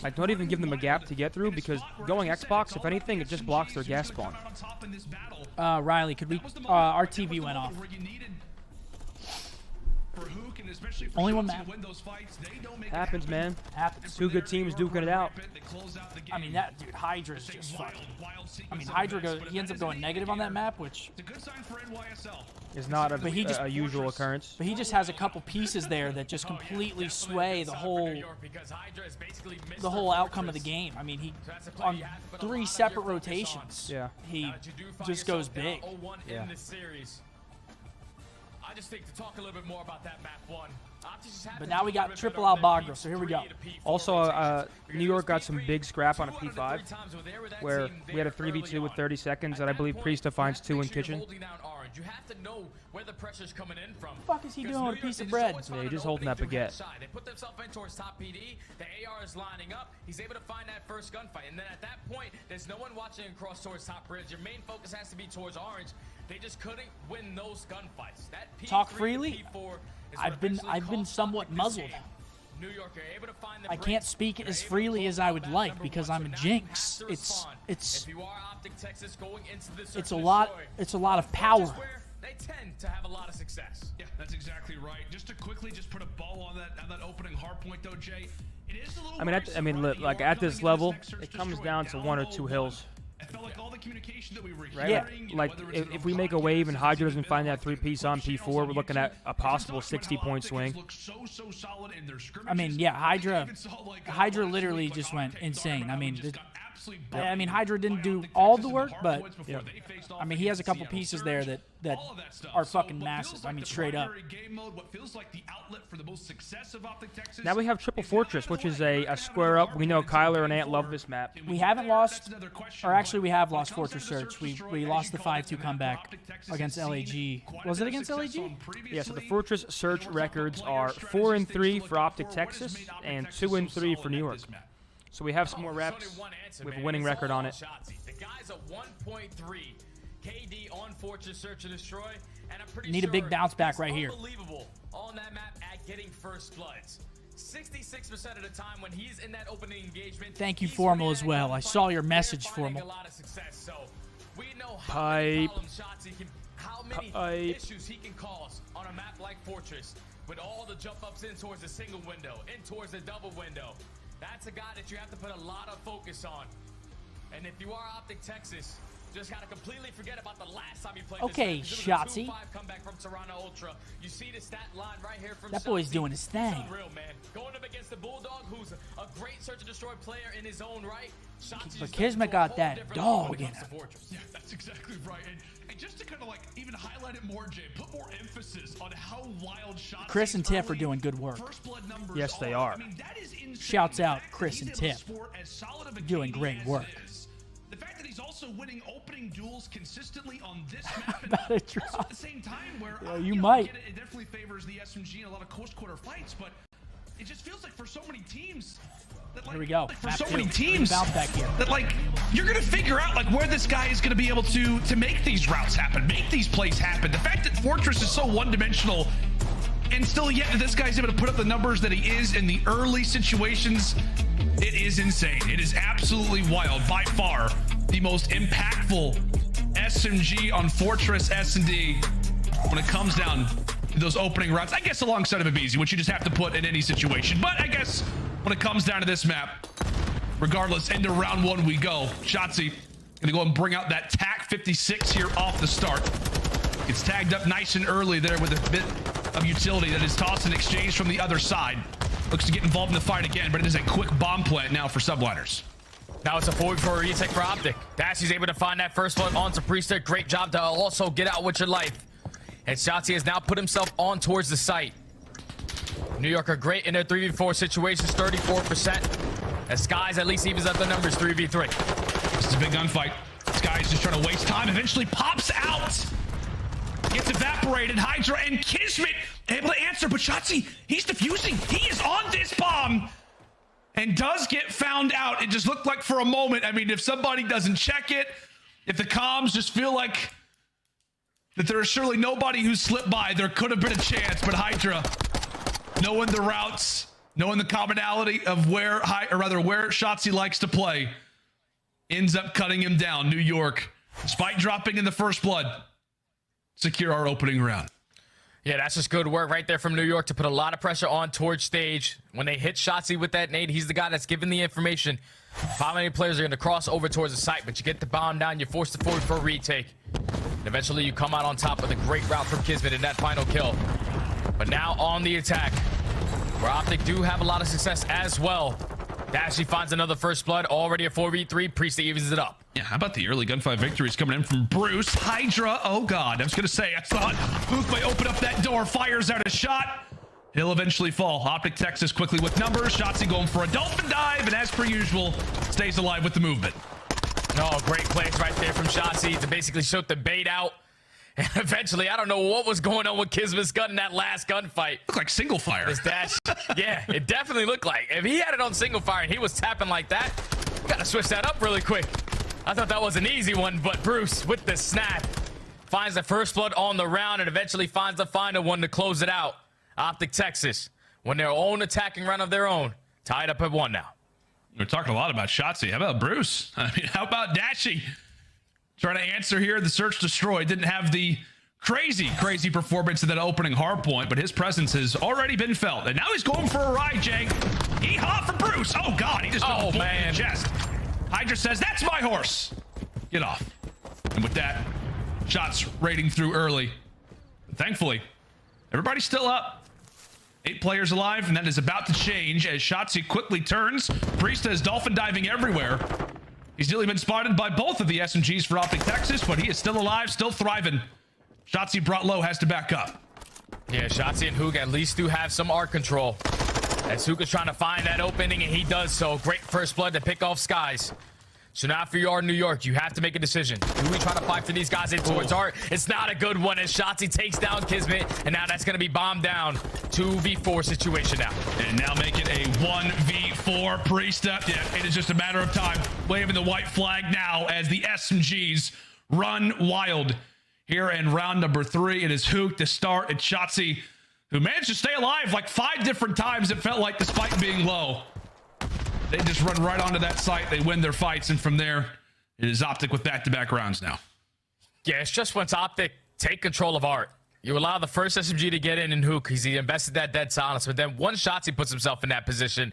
Like, don't even give them a gap to get through, because going Xbox, if anything, it just blocks their gas spawn. Riley, could we? Our TV went off. Only one map. Happens, man. Happens. Two good teams duking it out. I mean, that dude, Hydra's just fucking. I mean, Hydra goes. He ends up going negative on that map, which is not a usual occurrence. But he just has a couple pieces there that just completely sway the whole outcome of the game. I mean, he on 3 separate rotations. Yeah. He just goes big. Yeah. I just think to talk a little bit more about that map 1. But now we got triple Albagro, so here we go. Also, New York got some big scrap on a P5, where we had a 3v2 with 30 seconds, and I believe Priest finds 2 in kitchen. You have to know where the pressure's coming in from. What the fuck is he doing with a piece of bread? Yeah, he's just holding that baguette. They put themselves in towards top PD. The AR is lining up. He's able to find that first gunfight. And then at that point, there's no one watching across towards top bridge. Your main focus has to be towards orange. They just couldn't win those gunfights. That P3 Talk freely. P4 is I've been somewhat muzzled. New York are able to find the I can't speak as freely as I would like because I'm a jinx. It's a lot of power. They tend to have a lot of success. Yeah, that's exactly right. Just to quickly put a bow on that opening hard point though, Jay. It is a little like at this level, it comes down to 1 or 2 hills. I felt like all the communication that we were Right? Yeah, like if we make a wave and Hydra doesn't find that 3-piece on P4, we're looking at a possible 60-point swing. I mean, yeah, Hydra literally just went insane. I mean, Hydra didn't do all the work, but I mean, he has a couple pieces there that are fucking massive. I mean, straight up. Now we have Triple Fortress, which is a square up. We know Kyler and Ant love this map. We haven't lost, or actually we have lost Fortress Search. We lost the 5-2 comeback against LAG. Was it against LAG? Yeah, so the Fortress Search records are 4-3 for OpTic Texas and 2-3 for New York. So we have some more reps with a winning record on it. The guy's a 1.3 KD on Fortress Search and Destroy, and I'm pretty Need a big bounce back right here. Unbelievable on that map at getting first bloods. 66% of the time when he's in that opening engagement. Thank you, Formal, as well. I saw your message, Formal. A lot of success, so we know Pipe. how many issues he can cause on a map like Fortress with all the jump ups in towards the single window, in towards the double window. That's a guy that you have to put a lot of focus on. And if you are OpTic Texas, just gotta completely forget about the last time you played okay, this Shotzi. comeback from Toronto Ultra. You see the stat line right here from that boy's Shotzi. doing his thing. Unreal, man. Going up against the Bulldog, who's a great search and destroy player in his own right. But Kismet got that dog in him. Yeah, that's exactly right. And just to kind of like even highlight it more, Jay, put more emphasis on how wild shots. Chris and Tiff are doing good work. Yes, they are. I mean, that is insane. Shouts out Chris and Tiff. Doing great work. The fact that he's also winning opening duels consistently on this map, and About to also at the same time where you might. It definitely favors the SMG in a lot of close quarter fights, but it just feels like for so many teams. That, like, here we go. Like for map so 2. many teams Bounce back here. that like you're gonna figure out like where this guy is gonna be able to make these routes happen, make these plays happen. The fact that Fortress is so one-dimensional, and still yet this guy's able to put up the numbers that he is in the early situations, it is insane. It is absolutely wild. By far the most impactful SMG on Fortress S&D when it comes down to those opening routes. I guess alongside of a BZ, which you just have to put in any situation. But I guess when it comes down to this map, regardless, into round 1 we go. Shotzi gonna go and bring out that TAC 56 here off the start. Gets tagged up nice and early there with a bit of utility that is tossed in exchange from the other side. Looks to get involved in the fight again, but it is a quick bomb plant now for Subliners. Now it's a 4v4 retake for OpTic. Dashy's able to find that first one onto Priester. Great job to also get out with your life. And Shotzi has now put himself on towards the site. New York are great in their 3v4 situations, 34%. As Skies at least evens up the numbers 3v3. This is a big gunfight. Skies just trying to waste time. Eventually pops out. Gets evaporated. Hydra and Kismet able to answer, but Shotzi, he's defusing. He is on this bomb and does get found out. It just looked like for a moment. I mean, if somebody doesn't check it, if the comms just feel like that there is surely nobody who slipped by, there could have been a chance, but Hydra, knowing the routes, knowing the commonality of where Shotzi likes to play, ends up cutting him down. New York, despite dropping in the first blood, secure our opening round. Yeah, that's just good work right there from New York to put a lot of pressure on towards stage. When they hit Shotzi with that nade, he's the guy that's giving the information. How many players are going to cross over towards the site, but you get the bomb down, you're forced to forward for a retake. And eventually you come out on top with a great route from Kismet in that final kill. But now on the attack, where OpTic do have a lot of success as well. Dashy finds another first blood, already a 4v3. Priest evens it up. Yeah, how about the early gunfight victories coming in from Bruce? Hydra, oh god, I was going to say, I thought Luke might open up that door, fires out a shot. He'll eventually fall. OpTic Texas quickly with numbers. Shotzi going for a dolphin dive, and as per usual, stays alive with the movement. Oh, great plays right there from Shotzi to basically shoot the bait out. And eventually, I don't know what was going on with Kismet's gun in that last gunfight. Looked like single fire. His dash. Yeah, it definitely looked like. If he had it on single fire and he was tapping like that, we got to switch that up really quick. I thought that was an easy one, but Bruce, with the snap, finds the first blood on the round and eventually finds the final one to close it out. OpTic Texas, when their own attacking round of their own, tied up at 1 now. We're talking a lot about Shotzi. How about Bruce? I mean, how about Dashy? Trying to answer here. The search destroyed. Didn't have the crazy performance in that opening hard point, but his presence has already been felt. And now he's going for a ride, Jake. Yeehaw for Bruce. Oh, God. He just got a bullet in the chest. Hydra says, that's my horse. Get off. And with that, shots raiding through early. But thankfully, everybody's still up. 8 players alive, and that is about to change as Shotzi quickly turns. Priesta is dolphin diving everywhere. He's nearly been spotted by both of the SMGs for OpTic Texas, but he is still alive, still thriving. Shotzi brought low, has to back up. Yeah, Shotzi and Hook at least do have some arc control. As Hook is trying to find that opening, and he does so. Great first blood to pick off Skies. So now for your New York, you have to make a decision. Do we try to fight for these guys in towards art? It's not a good one as Shotzi takes down Kismet, and now that's going to be bombed down. 2v4 situation now. And now make it a 1v4 Priesta. Yeah, it is just a matter of time. Waving the white flag now as the SMGs run wild. Here in round number 3, it is Hook to start. It's Shotzi, who managed to stay alive like 5 different times, it felt like, despite being low. They just run right onto that site. They win their fights, and from there, it is OpTic with back-to-back rounds now. Yeah, it's just once OpTic take control of art. You allow the first SMG to get in Hook because he invested that dead silence, but then once Shotzi puts himself in that position,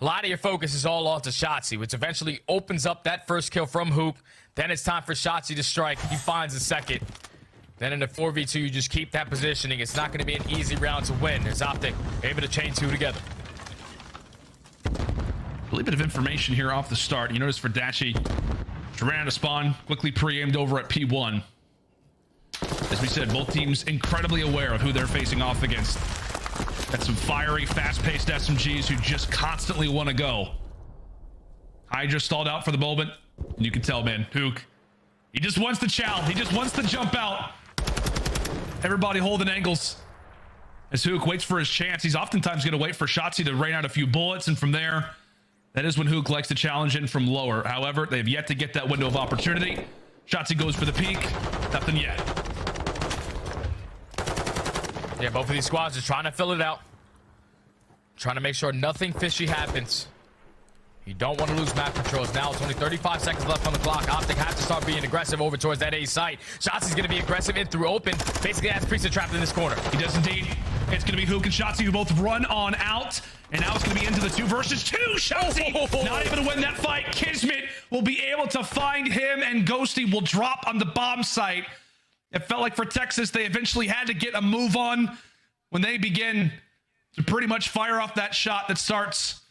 a lot of your focus is all onto Shotzi, which eventually opens up that first kill from Hook. Then it's time for Shotzi to strike. He finds the second. Then in the 4v2, you just keep that positioning. It's not going to be an easy round to win. As OpTic able to chain 2 together. A little bit of information here off the start. You notice for Dashy, ran out of spawn, quickly pre-aimed over at P1. As we said, both teams incredibly aware of who they're facing off against. Got some fiery, fast-paced SMGs who just constantly want to go. Hydra stalled out for the moment. And you can tell, man, Hook, he just wants to chow. He just wants to jump out. Everybody holding angles. As Hook waits for his chance, he's oftentimes going to wait for Shotzi to rain out a few bullets, and from there, that is when Hook likes to challenge in from lower. However, they have yet to get that window of opportunity. Shotzi goes for the peak. Nothing yet. Yeah, both of these squads are trying to fill it out. Trying to make sure nothing fishy happens. You don't want to lose map controls. Now it's only 35 seconds left on the clock. OpTic have to start being aggressive over towards that A site. Shotzi's going to be aggressive in through open. Basically has Priesta trapped in this corner. He does indeed. It's going to be Hook and Shotzi who both run on out. And now it's going to be into the 2 versus 2. Shotzi not able to win that fight. Kismet will be able to find him, and Ghosty will drop on the bomb site. It felt like for Texas, they eventually had to get a move on when they begin to pretty much fire off that shot that starts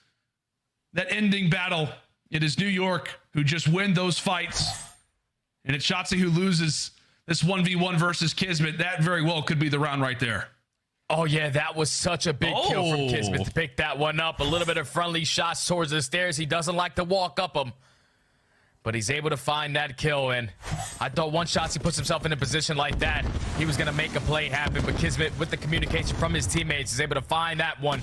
that ending battle. It is New York who just win those fights. And it's Shotzi who loses this 1v1 versus Kismet. That very well could be the round right there. Oh, yeah, that was such a big kill from Kismet to pick that one up. A little bit of friendly shots towards the stairs. He doesn't like to walk up them, but he's able to find that kill. And I thought once Shotzi puts himself in a position like that, he was going to make a play happen. But Kismet, with the communication from his teammates, is able to find that one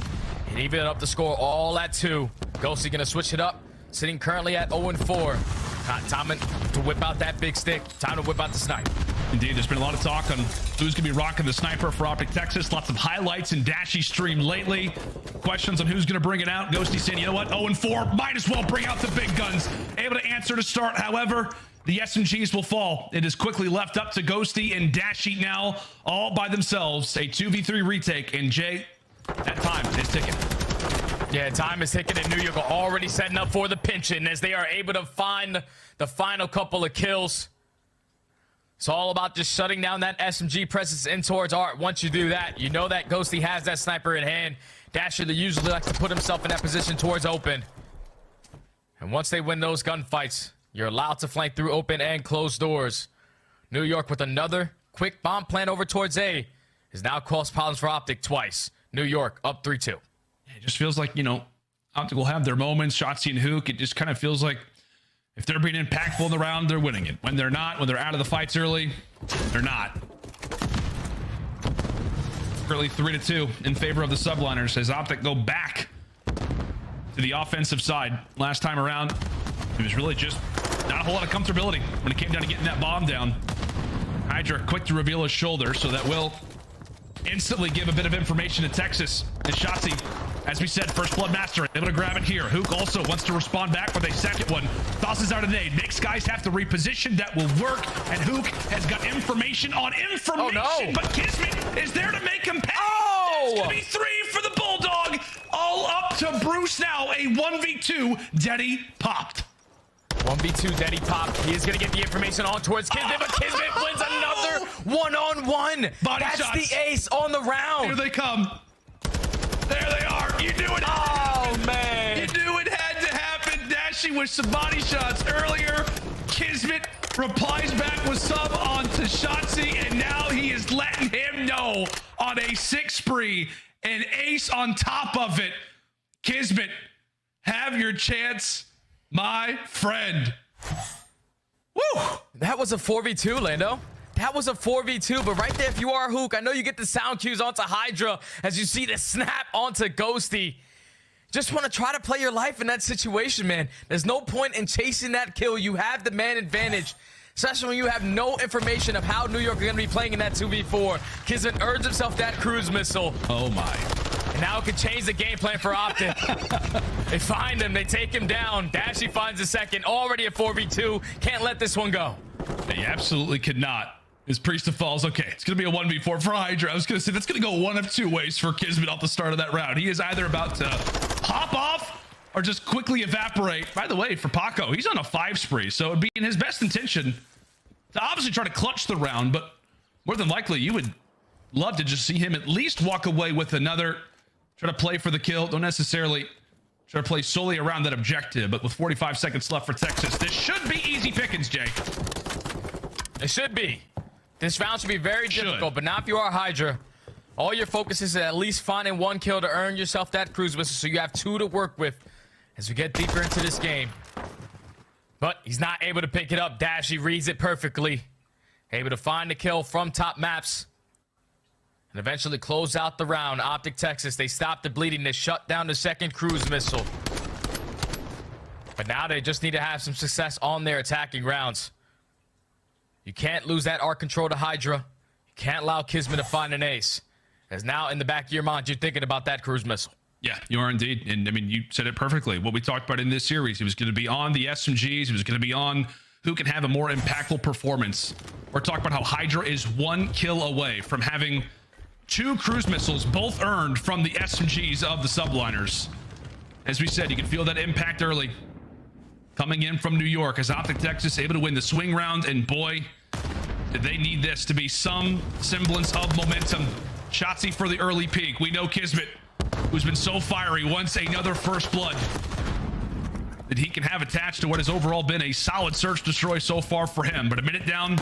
and even up the score all at 2. Ghosty going to switch it up, sitting currently at 0-4. Time to whip out that big stick. Time to whip out the snipe. Indeed, there's been a lot of talk on who's going to be rocking the sniper for OpTic Texas. Lots of highlights in Dashy's stream lately. Questions on who's going to bring it out. Ghosty saying, you know what, 0-4, might as well bring out the big guns. Able to answer to start. However, the SMGs will fall. It is quickly left up to Ghosty and Dashy now, all by themselves. A 2v3 retake, and Jay, that time is ticking. Yeah, time is ticking, and New York are already setting up for the pinch-in as they are able to find the final couple of kills. It's all about just shutting down that SMG presence in towards Art. Once you do that, you know that Ghosty has that sniper in hand. Dasher usually likes to put himself in that position towards open. And once they win those gunfights, you're allowed to flank through open and closed doors. New York with another quick bomb plan over towards A has now caused problems for OpTic twice. New York up 3-2. It just feels like, you know, OpTic will have their moments. Shotzzy and Hook, it just kind of feels like if they're being impactful in the round, they're winning it. When they're not, when they're out of the fights early, they're not. Currently 3-2 in favor of the Subliners as OpTic go back to the offensive side. Last time around, it was really just not a whole lot of comfortability when it came down to getting that bomb down. Hydra quick to reveal his shoulder, so that will instantly give a bit of information to Texas. And Shotzzy, as we said, first blood master, able to grab it here. Hook also wants to respond back with a second one. Tosses out a nade. Makes guys have to reposition. That will work. And Hook has got information on information. Oh, no. But Kismet is there to make him pay. Oh! It's going to be 3 for the Bulldog. All up to Bruce now. A 1v2. Deddy popped. 1v2, Deddy popped. He is going to get the information on towards Kismet, but Kismet wins another one-on-one. That's shots. The ace on the round. Here they come. There they are. You knew it. Oh, man. You knew it had to happen. Dashy with some body shots earlier. Kismet replies back with sub on to Shotzzy, and now he is letting him know on a 6 spree. An ace on top of it. Kismet, have your chance, my friend. Woo! That was a 4v2, Lando. That was a 4v2, but right there, if you are Hook, I know you get the sound cues onto Hydra as you see the snap onto Ghosty. Just want to try to play your life in that situation, man. There's no point in chasing that kill. You have the man advantage, especially when you have no information of how New York are going to be playing in that 2v4. Kismet earns himself that cruise missile. Oh, my. And now it could change the game plan for OpTic. They find him. They take him down. Dashy finds a second. Already a 4v2. Can't let this one go. They absolutely could not. His Priest of Falls. Okay, it's going to be a 1v4 for Hydra. I was going to say that's going to go one of 2 ways for Kismet off the start of that round. He is either about to pop off or just quickly evaporate. By the way, for Paco, he's on a 5 spree, so it would be in his best intention to obviously try to clutch the round, but more than likely you would love to just see him at least walk away with another, try to play for the kill. Don't necessarily try to play solely around that objective, but with 45 seconds left for Texas, this should be easy pickings, Jay. It should be. This round should be very difficult, but not if you are Hydra. All your focus is at least finding 1 kill to earn yourself that cruise missile, so you have 2 to work with as we get deeper into this game. But he's not able to pick it up. Dashy reads it perfectly. Able to find the kill from top maps. And eventually close out the round. OpTic Texas, they stopped the bleeding. They shut down the second cruise missile. But now they just need to have some success on their attacking rounds. You can't lose that arc control to Hydra. You can't allow Kismet to find an ace. As now in the back of your mind, you're thinking about that cruise missile. Yeah, you are indeed. And I mean, you said it perfectly. What we talked about in this series, he was going to be on the SMGs. He was going to be on who can have a more impactful performance. We're talking about how Hydra is 1 kill away from having 2 cruise missiles, both earned from the SMGs of the Subliners. As we said, you can feel that impact early. Coming in from New York as OpTic Texas able to win the swing round, and boy, did they need this to be some semblance of momentum. Shotzzy for the early peak. We know Kismet, who's been so fiery, wants another first blood that he can have attached to what has overall been a solid search destroy so far for him. But a minute down,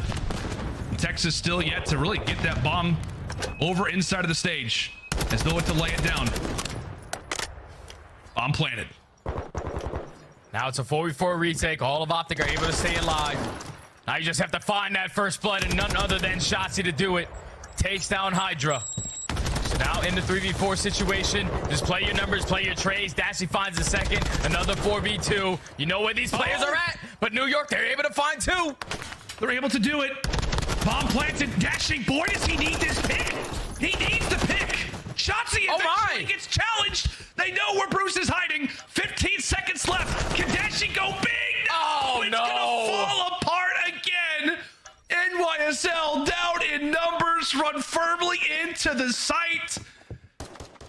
Texas still yet to really get that bomb over inside of the stage, as though to lay it down. Bomb planted. Now it's a 4v4 retake. All of OpTic are able to stay alive. Now you just have to find that first blood and none other than Shotzzy to do it. Takes down Hydra. So Now in the 3v4 situation, just play your numbers, play your trades. Dashy finds the second, another 4v2. You know where these players are at, but New York, they're able to find two. They're able to do it. Bomb planted. Dashing. Boy, does he need this pick. He needs the pick. Shotzzy eventually gets challenged. They know where Bruce is hiding. 15 seconds left. Can Dashi go big? Oh, it's no. gonna fall apart again. NYSL down in numbers, run firmly into the site.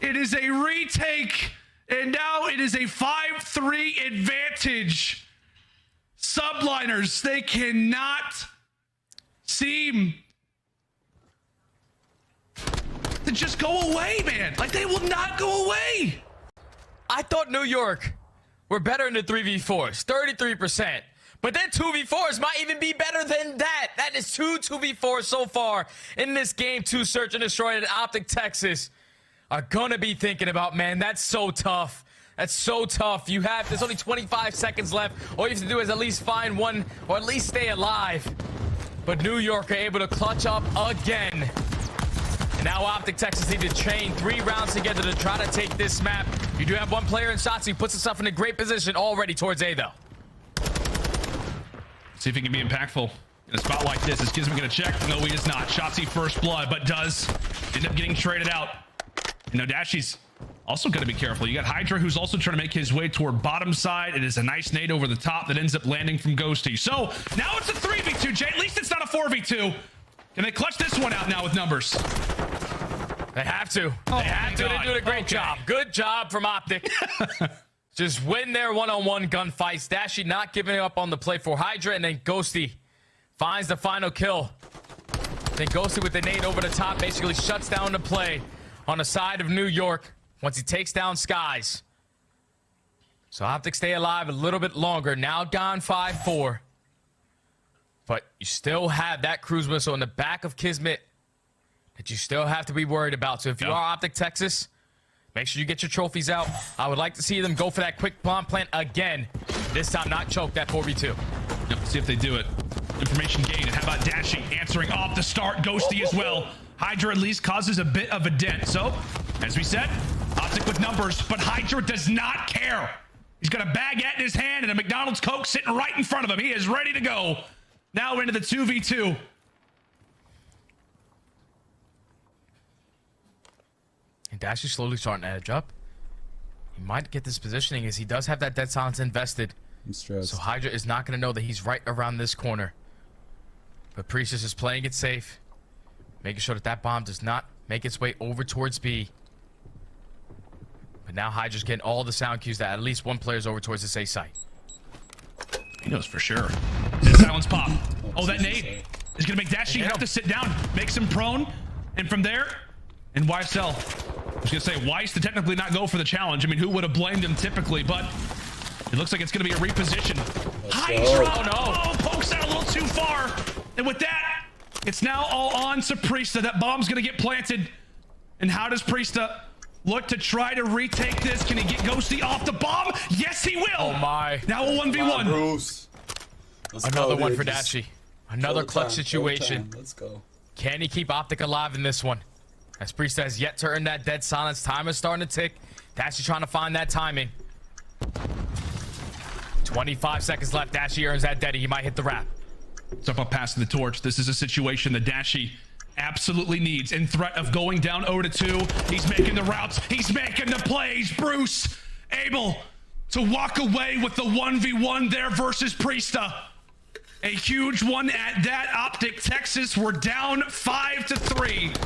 It is a retake, and now it is a 5-3 advantage. Subliners, they cannot seem to just go away, man. Like, they will not go away. I thought New York were better in the 3v4s, 33%. But their 2v4s might even be better than that. That is 2v4s so far in this game. 2 search and destroy at OpTic, Texas are gonna be thinking about, man, that's so tough. That's so tough. There's only 25 seconds left. All you have to do is at least find one or at least stay alive. But New York are able to clutch up again. And now OpTic, Texas need to chain 3 rounds together to try to take this map. You do have one player in shots. He puts himself in a great position already towards A, though. See if he can be impactful in a spot like this. Is Kismet going to check? No, he is not. Shotzzy first blood, but does end up getting traded out. And now Dashy's also going to be careful. You got Hydra, who's also trying to make his way toward bottom side. It is a nice nade over the top that ends up landing from Ghosty. So now it's a 3v2, Jay. At least it's not a 4v2. Can they clutch this one out now with numbers? They have to. They have to. They're doing a great job. Good job from OpTic. Just win their one-on-one gunfights. Dashy not giving up on the play for Hydra, and then Ghosty finds the final kill. Then Ghosty with the nade over the top basically shuts down the play on the side of New York once he takes down Skies. So OpTic stay alive a little bit longer. Now gone 5-4. But you still have that cruise missile in the back of Kismet that you still have to be worried about. So if you are OpTic Texas, make sure you get your trophies out. I would like to see them go for that quick bomb plant again. This time not choke that 4v2. Yep, see if they do it. Information gained. And how about Dashy answering off the start? Ghosty as well. Hydra at least causes a bit of a dent. So, as we said, OpTic with numbers, but Hydra does not care. He's got a baguette in his hand and a McDonald's Coke sitting right in front of him. He is ready to go. Now into the 2v2. And Dash is slowly starting to edge up. He might get this positioning as he does have that dead silence invested. I'm stressed. So Hydra is not going to know that he's right around this corner. But Priestess is playing it safe. Making sure that that bomb does not make its way over towards B. But now Hydra's getting all the sound cues that at least one player is over towards this A site. He knows for sure. That silence pop. Oh, that nade is going to make Dashy have to sit down. Makes him prone. And from there, and YSL. I was going to say, Weiss to technically not go for the challenge. I mean, who would have blamed him typically? But it looks like it's going to be a reposition. Hydra! Oh, no. Oh, pokes out a little too far. And with that, it's now all on Saprista. That bomb's going to get planted. And how does Priesta look to try to retake this? Can he get Ghosty off the bomb? Yes, he will. Oh, my. Now a 1v1. Bruce. Another one for Dashy. Another clutch situation. Let's go. Can he keep OpTic alive in this one? As Priest has yet to earn that dead silence. Time is starting to tick. Dashy trying to find that timing. 25 seconds left. Dashy earns that deadie. He might hit the wrap. Step up past the torch. This is a situation that Dashy absolutely needs. In threat of going down 0-2. He's making the routes. He's making the plays. Bruce able to walk away with the 1v1 there versus Priesta. A huge one at that. OpTic Texas were down 5-3.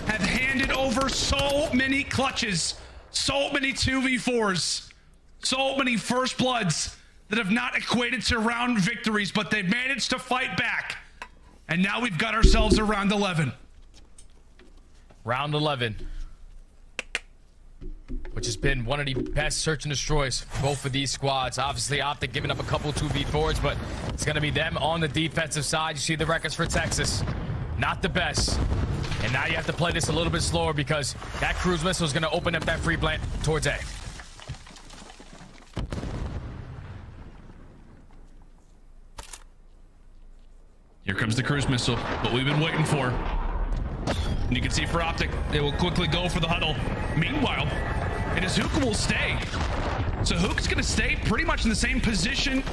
Have handed over so many clutches, so many 2v4s, so many first bloods that have not equated to round victories, but they've managed to fight back. And now we've got ourselves a round 11. Round 11. Which has been one of the best search and destroys for both of these squads. Obviously, OpTic giving up a couple 2v4s, but it's going to be them on the defensive side. You see the records for Texas. Not the best. And now you have to play this a little bit slower because that cruise missile is going to open up that free plant towards A. Here comes the cruise missile, what we've been waiting for. And you can see for OpTic, they will quickly go for the huddle. Meanwhile, it is Hook will stay. So Hook's going to stay pretty much in the same position.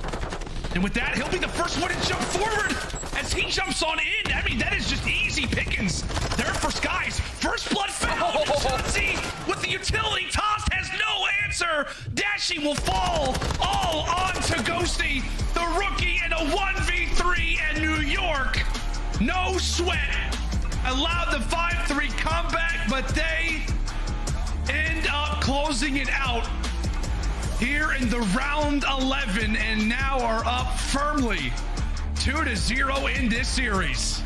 And with that, he'll be the first one to jump forward as he jumps on in. I mean, that is just easy pickings there for Skies. First blood found. Chauncey with the utility tossed has no answer. Dashy will fall all on to Ghosty, the rookie, in a 1v3, and New York, no sweat, allowed the 5-3 comeback, but they end up closing it out here in the round 11, and now are up firmly 2-0 in this series.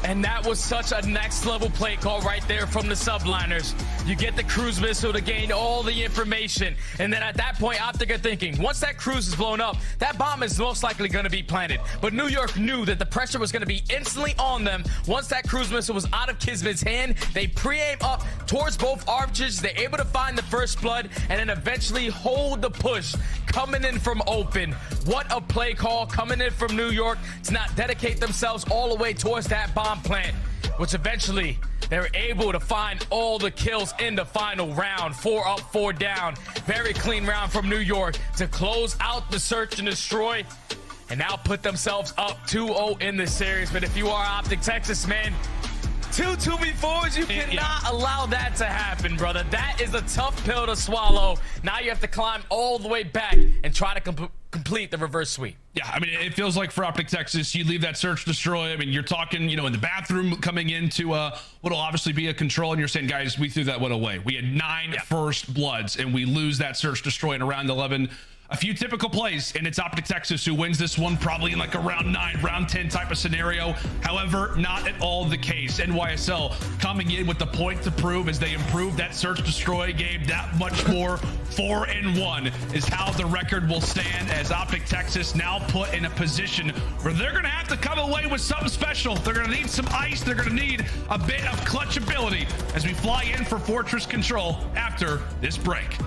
And that was such a next level play call right there from the Subliners. You get the cruise missile to gain all the information. And then at that point, OpTic are thinking, once that cruise is blown up, that bomb is most likely going to be planted. But New York knew that the pressure was going to be instantly on them. Once that cruise missile was out of Kismet's hand, they pre-aim up towards both arches. They're able to find the first blood and then eventually hold the push coming in from open. What a play call coming in from New York to not dedicate themselves all the way towards that bomb plant, which eventually they were able to find all the kills in the final round. 4 up, 4 down. Very clean round from New York to close out the search and destroy and now put themselves up 2-0 in the series. But if you are OpTic Texas, man, 2-2v4s, you cannot allow that to happen, brother. That is a tough pill to swallow. Now you have to climb all the way back and try to complete the reverse sweep. Yeah, I mean, it feels like for OpTic Texas, you leave that search destroy. I mean, you're talking, you know, in the bathroom coming into what'll obviously be a control, and you're saying, guys, we threw that one away. We had 9 first bloods, and we lose that search destroy in around 11. A few typical plays, and it's OpTic Texas who wins this one, probably in like a round 9, round 10 type of scenario. However, not at all the case. NYSL coming in with the point to prove as they improve that search destroy game that much more. 4-1 is how the record will stand, as OpTic Texas now put in a position where they're going to have to come away with something special. They're going to need some ice. They're going to need a bit of clutch ability as we fly in for Fortress Control after this break.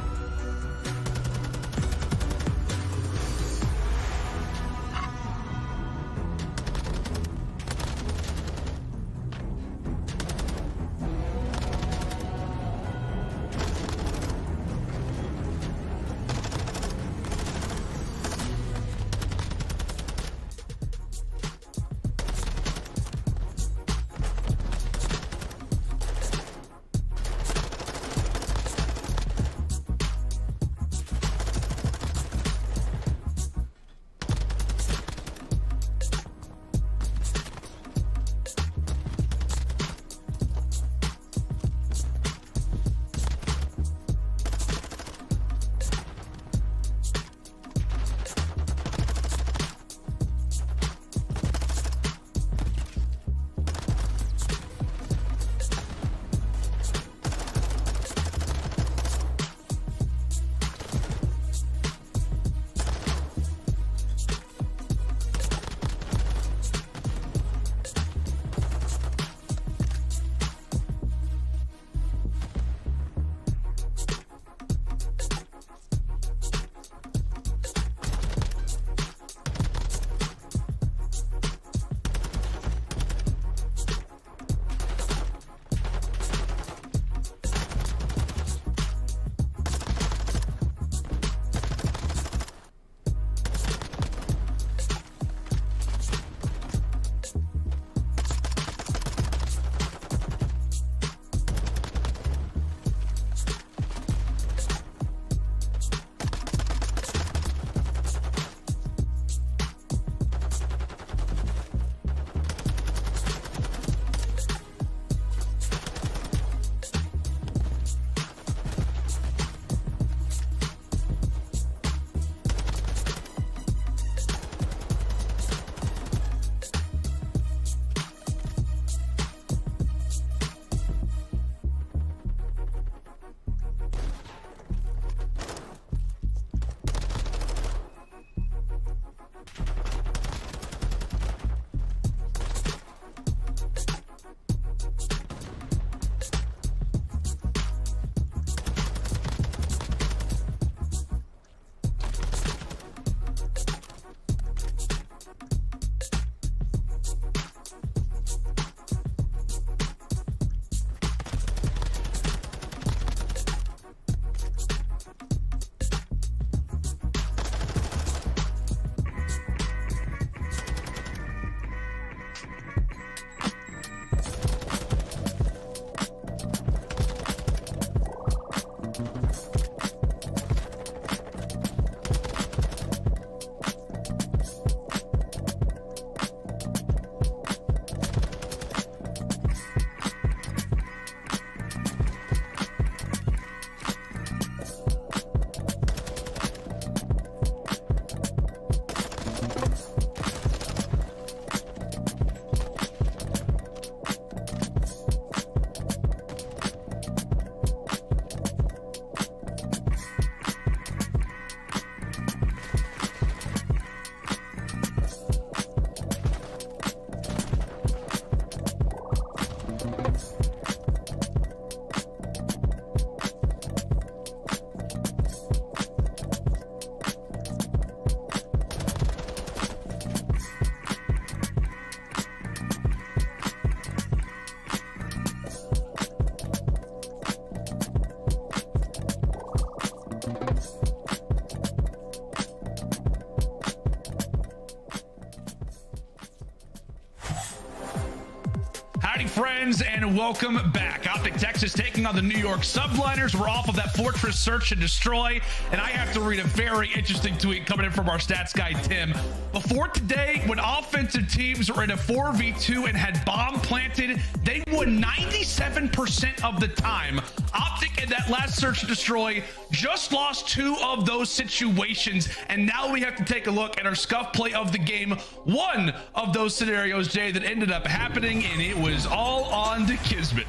Alrighty, friends, and welcome back. OpTic Texas taking on the New York Subliners. We're off of that Fortress Search and Destroy, and I have to read a very interesting tweet coming in from our stats guy, Tim. Before today, when offensive teams were in a 4v2 and had bomb planted, they won 97% of the time. OpTic in that last Search and Destroy just lost 2 of those situations, and now we have to take a look at our scuff play of the game. One of those scenarios, Jay, that ended up happening, and it was all on to Kismet.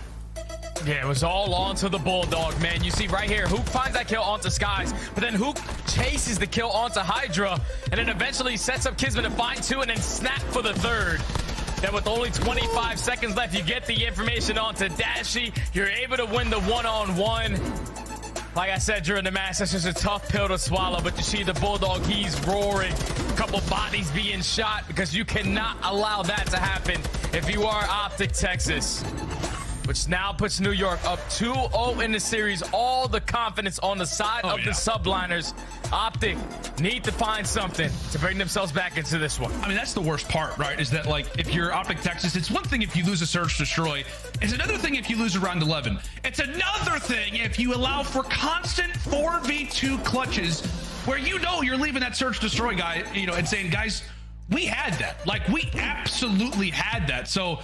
Yeah, it was all on to the Bulldog, man. You see right here, Hook finds that kill onto Skies, but then Hook chases the kill onto Hydra, and then eventually sets up Kismet to find 2 and then snap for the 3rd. Then with only 25 seconds left, you get the information onto Dashy. You're able to win the one-on-one. Like I said during the match, that's just a tough pill to swallow, but you see the Bulldog, he's roaring. A couple bodies being shot because you cannot allow that to happen if you are OpTic Texas, which now puts New York up 2-0 in the series. All the confidence on the side of the Subliners. OpTic need to find something to bring themselves back into this one. I mean, that's the worst part, right? Is that, like, if you're OpTic Texas, it's one thing if you lose a Search Destroy. It's another thing if you lose a round 11. It's another thing if you allow for constant 4v2 clutches where you know you're leaving that Search Destroy guy, you know, and saying, guys, we had that. Like, we absolutely had that. So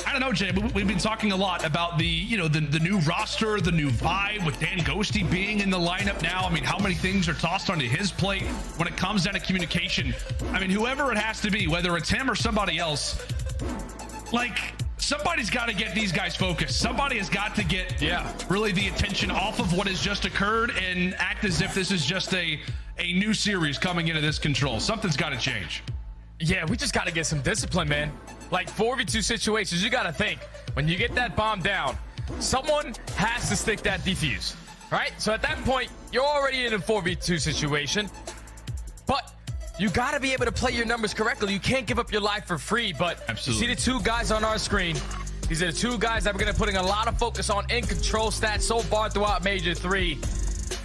I don't know, Jay, but we've been talking a lot about the, you know, the new roster, the new vibe with Dan Ghosty being in the lineup now. I mean, how many things are tossed onto his plate when it comes down to communication? I mean, whoever it has to be, whether it's him or somebody else, like, somebody's got to get these guys focused. Somebody has got to get really the attention off of what has just occurred and act as if this is just a new series coming into this control. Something's got to change. Yeah, we just got to get some discipline, man. Like 4v2 situations, you got to think, when you get that bomb down, someone has to stick that defuse, right? So at that point, you're already in a 4v2 situation, but you got to be able to play your numbers correctly. You can't give up your life for free, but absolutely. You see the 2 guys on our screen. These are the 2 guys that we're going to putting a lot of focus on in control stats so far throughout Major 3.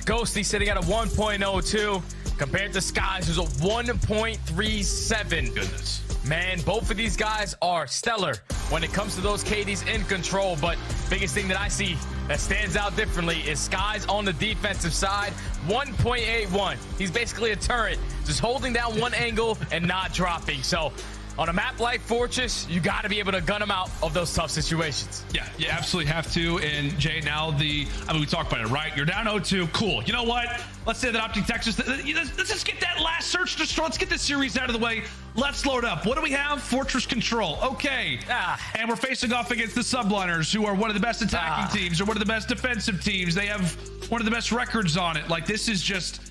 Ghosty sitting at a 1.02 compared to Skies, who's a 1.37. Goodness. Man, both of these guys are stellar when it comes to those KDs in control, but biggest thing that I see that stands out differently is Skies on the defensive side, 1.81. He's basically a turret, just holding down one angle and not dropping. So on a map like Fortress, you got to be able to gun them out of those tough situations. Yeah, you absolutely have to. And Jay, now I mean, we talked about it, right? You're down 0-2. Cool. You know what? Let's say that OpTic Texas, let's just get that last Search Destroy. Let's get this series out of the way. Let's load up. What do we have? Fortress Control. Okay. And we're facing off against the Subliners, who are one of the best attacking teams or one of the best defensive teams. They have one of the best records on it. Like, this is just...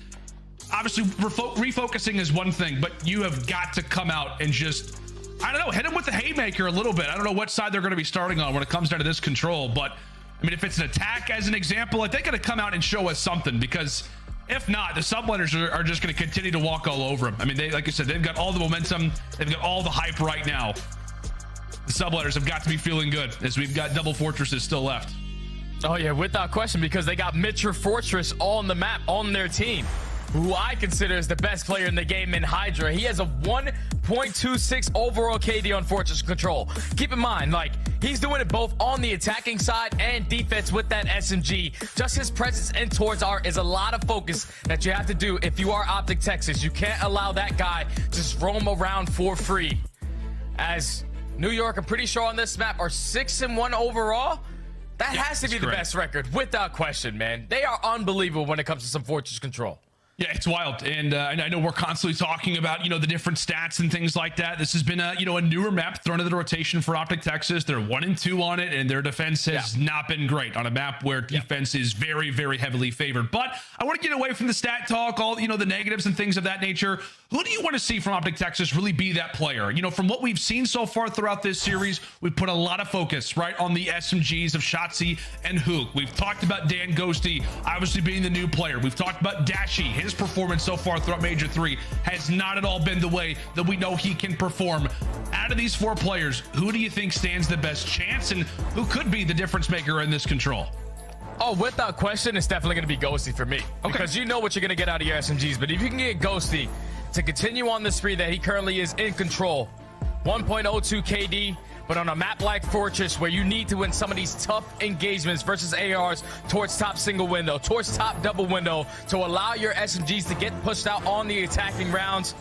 Obviously, refocusing is one thing, but you have got to come out and just, I don't know, hit them with the haymaker a little bit. I don't know what side they're going to be starting on when it comes down to this control, but I mean, if it's an attack as an example, like, they got to come out and show us something, because if not, the Subliners are just going to continue to walk all over them. I mean, they, like I said, they've got all the momentum, they've got all the hype right now. The Subliners have got to be feeling good, as we've got double fortresses still left. Oh yeah, without question, because they got Mitcher Fortress on the map, on their team, who I consider is the best player in the game in Hydra. He has a 1.26 overall KD on Fortress Control. Keep in mind, like, he's doing it both on the attacking side and defense with that SMG. Just his presence in towards art is a lot of focus that you have to do if you are OpTic Texas. You can't allow that guy to just roam around for free. As New York, I'm pretty sure on this map, are 6-1 overall. That has to be the best record, without question, man. They are unbelievable when it comes to some Fortress Control. Yeah, it's wild. And I know we're constantly talking about, you know, the different stats and things like that. This has been a, you know, a newer map thrown into the rotation for OpTic Texas. They're 1-2 on it, and their defense has not been great on a map where defense is very, very heavily favored. But I want to get away from the stat talk, all, you know, the negatives and things of that nature. Who do you want to see from OpTic Texas really be that player? You know, from what we've seen so far throughout this series, we've put a lot of focus, right, on the SMGs of Shotzi and Hook. We've talked about Dan Ghosty obviously being the new player. We've talked about Dashy. His performance so far throughout Major 3 has not at all been the way that we know he can perform. Out of these 4 players, who do you think stands the best chance, and who could be the difference maker in this control? Oh, without question, it's definitely going to be Ghosty for me. Okay. Because you know what you're going to get out of your SMGs, but if you can get Ghosty to continue on the spree that he currently is in control, 1.02 KD, But on a map like Fortress, where you need to win some of these tough engagements versus ARs towards top single window, towards top double window, to allow your SMGs to get pushed out on the attacking rounds,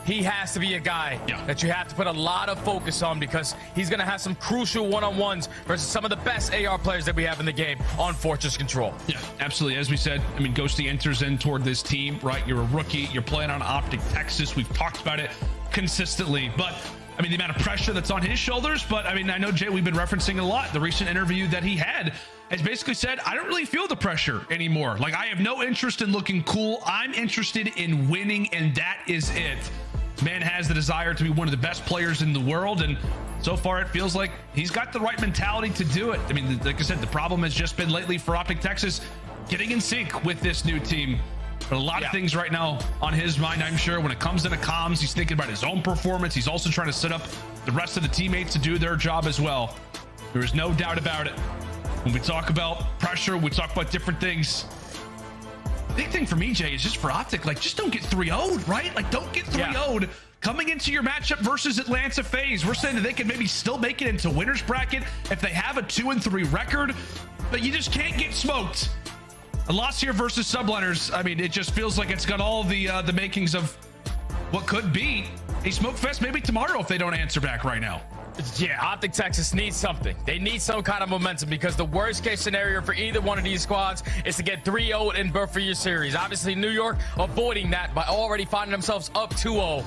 he has to be a guy that you have to put a lot of focus on, because he's going to have some crucial one-on-ones versus some of the best AR players that we have in the game on Fortress Control. Yeah, absolutely. As we said, I mean, Ghosty enters in toward this team, right? You're a rookie. You're playing on OpTic Texas. We've talked about it consistently, but I mean, the amount of pressure that's on his shoulders. But I mean, I know, Jay, we've been referencing it a lot. The recent interview that he had has basically said, I don't really feel the pressure anymore. Like, I have no interest in looking cool. I'm interested in winning, and that is it. Man has the desire to be one of the best players in the world, and so far it feels like he's got the right mentality to do it. I mean, like I said, the problem has just been lately for OpTic Texas getting in sync with this new team. But a lot of things right now on his mind, I'm sure. When it comes into comms, he's thinking about his own performance. He's also trying to set up the rest of the teammates to do their job as well. There is no doubt about it. When we talk about pressure, we talk about different things. Big thing for me, Jay, is just for OpTic, like, just don't get 3-0'd, right? Like, don't get 3-0'd coming into your matchup versus Atlanta FaZe. We're saying that they can maybe still make it into winner's bracket if they have a 2-3 record, but you just can't get smoked. A loss here versus Subliners, I mean, it just feels like it's got all the makings of what could be a smoke fest maybe tomorrow if they don't answer back right now. Yeah, OpTic Texas needs something. They need some kind of momentum, because the worst case scenario for either one of these squads is to get 3-0 in both of your series. Obviously, New York avoiding that by already finding themselves up 2-0.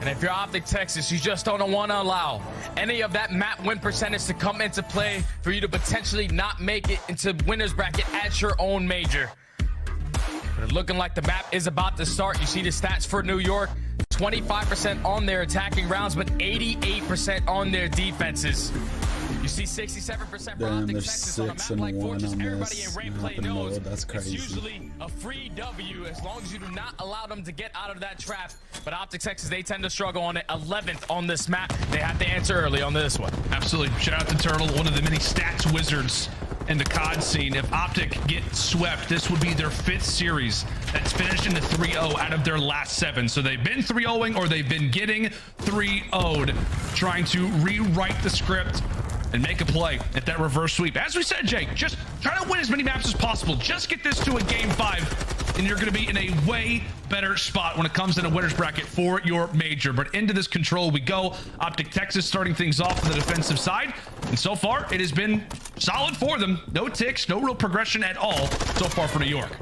And if you're OpTic Texas, you just don't want to allow any of that map win percentage to come into play for you to potentially not make it into winner's bracket at your own major. But it's looking like the map is about to start. You see the stats for New York. 25% on their attacking rounds, but 88% on their defenses. You see 67% for OpTic Texas on a map like Fortress. Everybody in Rainplay knows that's crazy. It's usually a free W as long as you do not allow them to get out of that trap. But OpTic Texas, they tend to struggle on it. 11th on this map. They have to answer early on this one. Absolutely. Shout out to Turtle, one of the many stats wizards in the COD scene. If OpTic get swept, this would be their 5th series that's finished in the 3-0 out of their last 7. So they've been 3-0ing, or they've been getting 3-0'd, trying to rewrite the script and make a play at that reverse sweep. As we said, Jake, just try to win as many maps as possible. Just get this to a game 5, and you're going to be in a way better spot when it comes in a winner's bracket for your major. But into this control we go. OpTic Texas starting things off on the defensive side, and so far it has been solid for them. No ticks, no real progression at all so far for New York.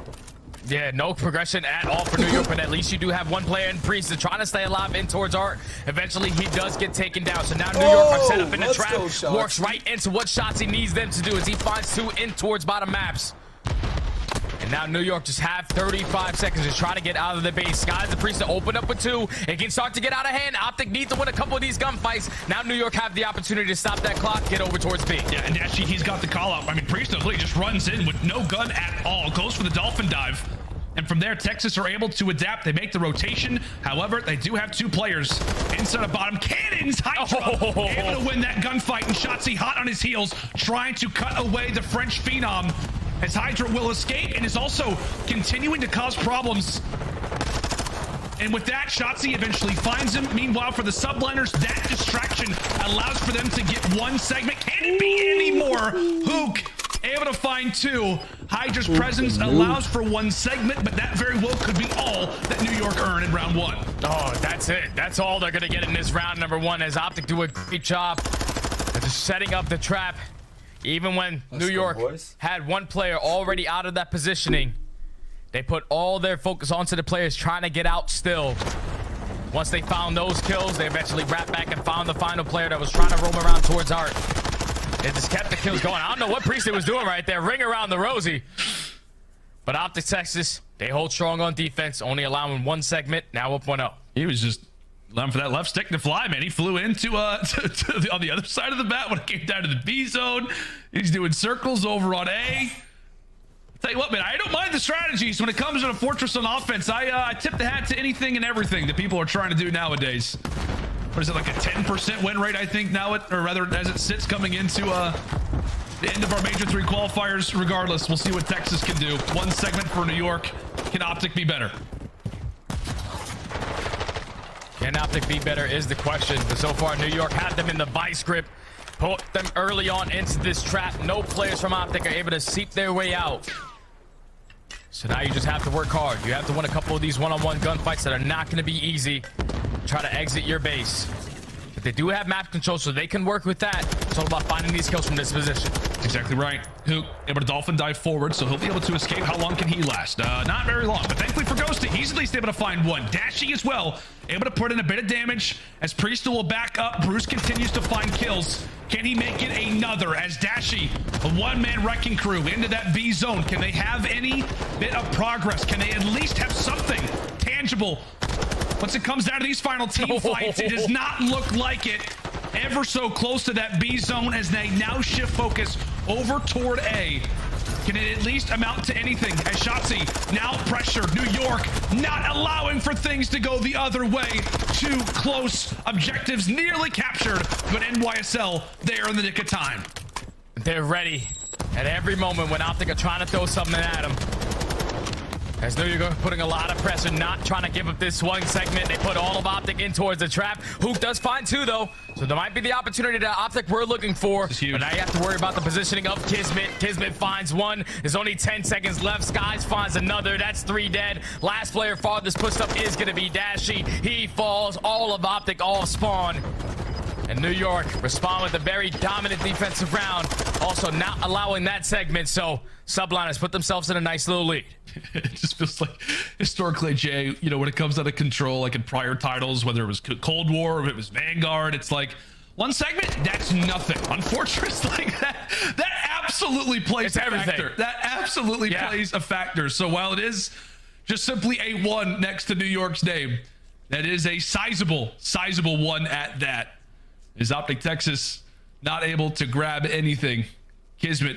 Yeah, no progression at all for New York, but at least you do have one player in Priest trying to stay alive in towards Art. Eventually, he does get taken down. So now New York are set up in the trap, works right into what shots he needs them to do as he finds 2 in towards bottom maps. And now New York just have 35 seconds to try to get out of the base. Sky's the Priest to open up with 2. It can start to get out of hand. OpTic needs to win a couple of these gunfights. Now New York have the opportunity to stop that clock, get over towards B. Yeah, and actually he's got the call out. I mean, Priest just runs in with no gun at all, goes for the dolphin dive. And from there, Texas are able to adapt. They make the rotation. However, they do have 2 players inside of bottom. Cannons, Hydra, able to win that gunfight. And Shotzzy hot on his heels, trying to cut away the French Phenom, as Hydra will escape and is also continuing to cause problems. And with that, Shotzzy eventually finds him. Meanwhile, for the Subliners, that distraction allows for them to get 1 segment. Can it be any more? Hook able to find 2. Hydra's presence allows for 1 segment, but that very well could be all that New York earn in round 1. Oh, that's it. That's all they're going to get in this round number 1, as OpTic do a great job of just setting up the trap. Even when New York had 1 player already out of that positioning, they put all their focus onto the players trying to get out still. Once they found those kills, they eventually wrapped back and found the final player that was trying to roam around towards Art. It just kept the kills going. I don't know what Priestley was doing right there. Ring around the rosy. But OpTic Texas, they hold strong on defense, only allowing 1 segment, now up 1-0. He was just allowing for that left stick to fly, man. He flew into on the other side of the map when it came down to the B zone. He's doing circles over on A. Tell you what, man, I don't mind the strategies when it comes to a Fortress on offense. I tip the hat to anything and everything that people are trying to do nowadays. What is it, like a 10% win rate, I think, now, or rather, as it sits coming into the end of our Major 3 qualifiers. Regardless, we'll see what Texas can do. 1 segment for New York. Can OpTic be better? Yeah, Can OpTic be better is the question. But so far, New York had them in the vice grip. Put them early on into this trap. No players from OpTic are able to seep their way out. So now you just have to work hard. You have to win a couple of these one-on-one gunfights that are not going to be easy. Try to exit your base. But they do have map control, so they can work with that. It's all about finding these kills from this position. That's exactly right. Hook able to dolphin dive forward, so he'll be able to escape. How long can he last? Not very long, but thankfully for Ghosty, he's at least able to find one. Dashy as well, able to put in a bit of damage as Priest will back up. Bruce continues to find kills. Can he make it another as Dashy, a one-man wrecking crew into that B zone? Can they have any bit of progress? Can they at least have something tangible? Once it comes down to these final team fights, it does not look like it. Ever so close to that B zone as they now shift focus over toward A. Can it at least amount to anything as Shotzi now pressured? New York not allowing for things to go the other way. Too close. Objectives nearly captured, but NYSL there in the nick of time. They're ready at every moment when OpTic are trying to throw something at them. As New York putting a lot of pressure, not trying to give up this one segment. They put all of OpTic in towards the trap. Hook does find two, though. So there might be the opportunity that OpTic we're looking for. But now you have to worry about the positioning of Kismet. Kismet finds one. There's only 10 seconds left. Skies finds another. That's 3 dead. Last player farthest pushed up is going to be Dashy. He falls. All of OpTic all spawn. And New York respond with a very dominant defensive round. Also not allowing that segment. So Subliners put themselves in a nice little lead. It just feels like historically, Jay, you know, when it comes out of control, like in prior titles, whether it was Cold War or if it was Vanguard, it's like one segment, that's nothing. Unfortunately, like that absolutely plays a factor. That absolutely plays a factor. So while it is just simply a 1 next to New York's name, that is a sizable one at that. Is OpTic Texas not able to grab anything? Kismet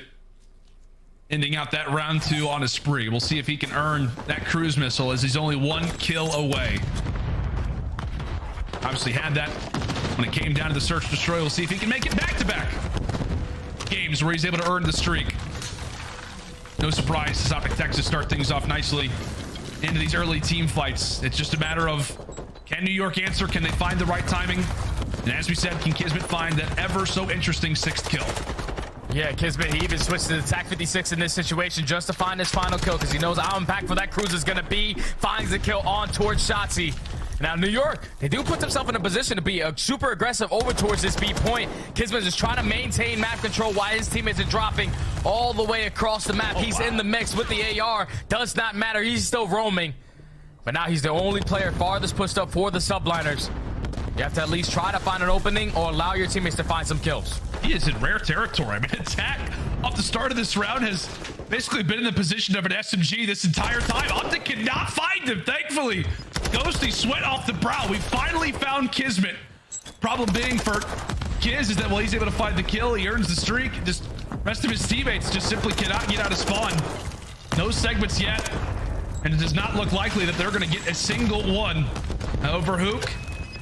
ending out that round 2 on a spree. We'll see if he can earn that cruise missile as he's only 1 kill away. Obviously had that when it came down to the search destroy. We'll see if he can make it back-to-back games where he's able to earn the streak. No surprise as OpTic Texas start things off nicely into these early team fights. It's just a matter of, can New York answer? Can they find the right timing? And as we said, can Kismet find that ever so interesting 6th kill? Yeah, Kismet, he even switched to the TAC 56 in this situation just to find his final kill because he knows how impactful that cruise is going to be. Finds the kill on towards Shotzi. Now, New York, they do put themselves in a position to be super aggressive over towards this B point. Kismet is trying to maintain map control while his teammates are dropping all the way across the map. He's in the mix with the AR. Does not matter. He's still roaming. But now he's the only player farthest pushed up for the Subliners. You have to at least try to find an opening or allow your teammates to find some kills. He is in rare territory. I mean, attack off the start of this round has basically been in the position of an SMG this entire time. OpTic cannot find him, thankfully. Ghosty sweat off the brow. We finally found Kismet. Problem being for Kiz is that while he's able to find the kill, he earns the streak. Just rest of his teammates just simply cannot get out of spawn. No segments yet. And it does not look likely that they're going to get a single one. Over Hook.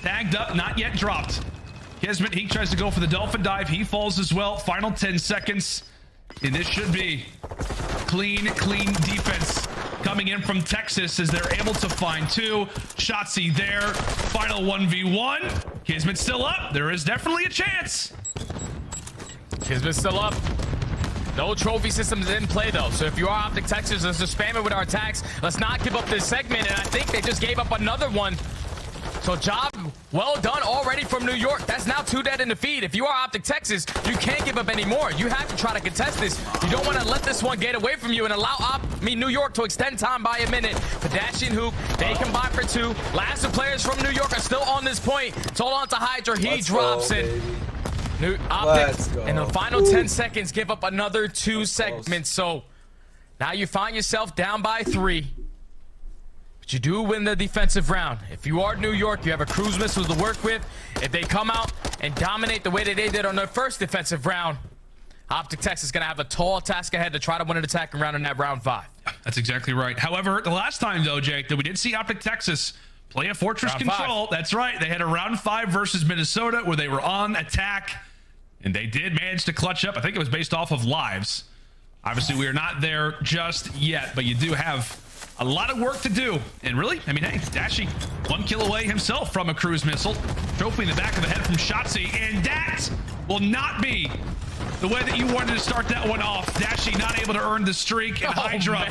Tagged up, not yet dropped. Kismet, he tries to go for the dolphin dive. He falls as well. Final 10 seconds. And this should be clean defense coming in from Texas as they're able to find 2. Shotzi there. Final 1v1. Kismet still up. There is definitely a chance. Kismet still up. No trophy systems in play, though. So if you are OpTic Texas, let's just spam it with our attacks. Let's not give up this segment. And I think they just gave up another one. So job well done already from New York. That's now 2 dead in the feed. If you are OpTic Texas, you can't give up any more. You have to try to contest this. You don't want to let this one get away from you and allow New York to extend time by a minute. Padachi and Hoop, they combine for 2. Last 2 players from New York are still on this point. It's all on to Hydra. He drops it. New OpTic in the final 10 seconds give up another 2 segments. So now you find yourself down by 3. But you do win the defensive round. If you are New York, you have a cruise missile to work with. If they come out and dominate the way that they did on their first defensive round, OpTic Texas is going to have a tall task ahead to try to win an attacking round in that round 5. That's exactly right. However, the last time, though, Jake, that we did see OpTic Texas play a fortress round control. 5. That's right. They had a round 5 versus Minnesota where they were on attack, and they did manage to clutch up. I think it was based off of lives. Obviously, we are not there just yet, but you do have a lot of work to do. And really, I mean, hey, Dashy 1 kill away himself from a cruise missile. Trophy in the back of the head from Shotzzy. And that will not be the way that you wanted to start that one off. Dashy not able to earn the streak, and Hydra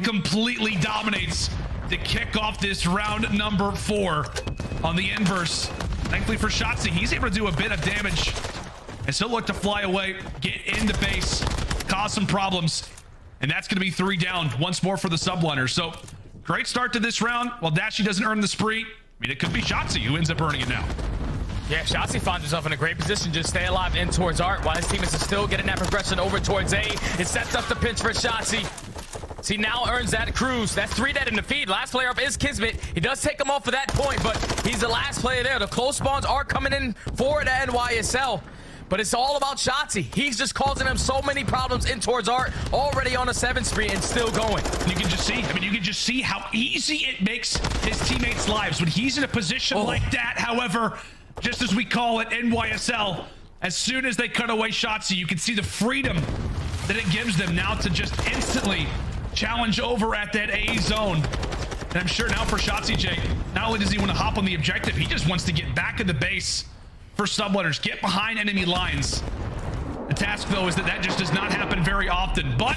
completely dominates to kick off this round number 4 on the inverse. Thankfully for Shotzzy, he's able to do a bit of damage and still look to fly away, get into base, cause some problems. And that's going to be 3 down once more for the Subliners. So great start to this round. While Dashy doesn't earn the spree, I mean, it could be Shotzzy who ends up earning it now. Yeah, Shotzzy finds himself in a great position. Just stay alive in towards Art while his team is still getting that progression over towards A. It sets up the pinch for Shotzzy. So he now earns that cruise. That's 3 dead in the feed. Last player up is Kismet. He does take him off for that point, but he's the last player there. The close spawns are coming in for the NYSL. But it's all about Shotzzy. He's just causing them so many problems in towards Art, already on a 7 spree and still going. And you can just see, I mean, you can just see how easy it makes his teammates' lives when he's in a position like that. However, just as we call it, NYSL, as soon as they cut away Shotzzy, you can see the freedom that it gives them now to just instantly challenge over at that A zone. And I'm sure now for Shotzzy, Jake, not only does he want to hop on the objective, he just wants to get back in the base for Subliners, get behind enemy lines. The task, though, is that just does not happen very often. But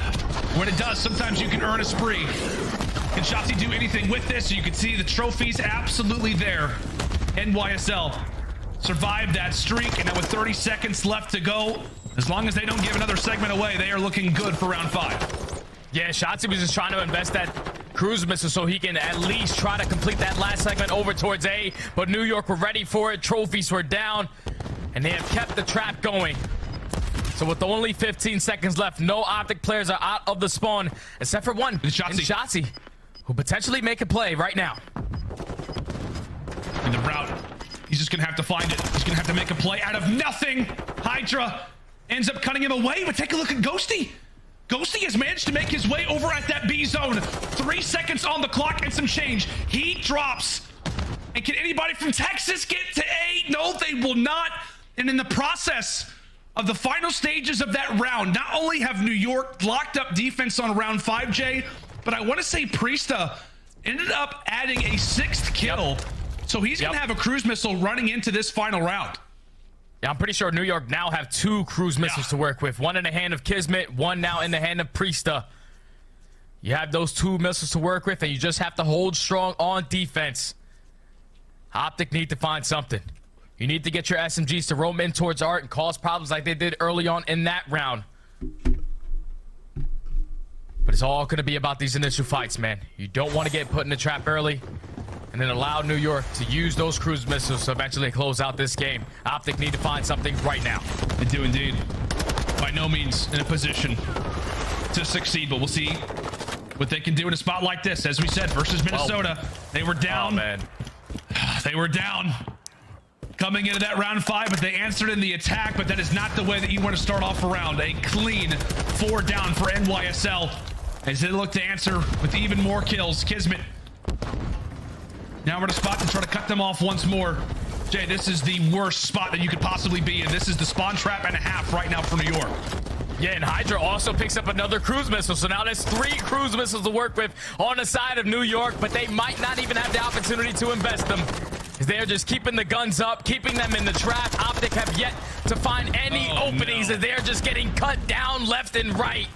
when it does, sometimes you can earn a spree. Can Shotzzy do anything with this? So you can see the trophies absolutely there. NYSL survived that streak, and now with 30 seconds left to go, as long as they don't give another segment away, they are looking good for round 5. Yeah, Shotzzy was just trying to invest that cruise missile so he can at least try to complete that last segment over towards A, but New York were ready for it. Trophies were down, and they have kept the trap going. So with only 15 seconds left, no OpTic players are out of the spawn, except for one, Shotzzy, who potentially make a play right now. In the route, he's just gonna have to find it. He's gonna have to make a play out of nothing. Hydra ends up cutting him away, but take a look at Ghosty. Ghosty has managed to make his way over at that B zone. 3 seconds on the clock and some change. He drops. And can anybody from Texas get to A? No, they will not. And in the process of the final stages of that round, not only have New York locked up defense on round 5, Jay, but I want to say Priesta ended up adding a 6th kill. So he's going to have a cruise missile running into this final round. Yeah, I'm pretty sure New York now have 2 cruise missiles to work with. One in the hand of Kismet, one now in the hand of Priesta. You have those 2 missiles to work with, and you just have to hold strong on defense. OpTic need to find something. You need to get your SMGs to roam in towards Art and cause problems like they did early on in that round. But it's all going to be about these initial fights, man. You don't want to get put in the trap early and then allow New York to use those cruise missiles to eventually close out this game. OpTic need to find something right now. They do indeed. By no means in a position to succeed, but we'll see what they can do in a spot like this. As we said, versus Minnesota, they were down. Oh, man. They were down coming into that round 5, but they answered in the attack, but that is not the way that you want to start off a round. A clean 4 down for NYSL as they look to answer with even more kills. Kismet now we're in a spot to try to cut them off once more. Jay, this is the worst spot that you could possibly be in. This is the spawn trap and a half right now for New York. Yeah, and Hydra also picks up another cruise missile. So now there's 3 cruise missiles to work with on the side of New York, but they might not even have the opportunity to invest them. They're just keeping the guns up, keeping them in the trap. OpTic have yet to find any openings as they're just getting cut down left and right.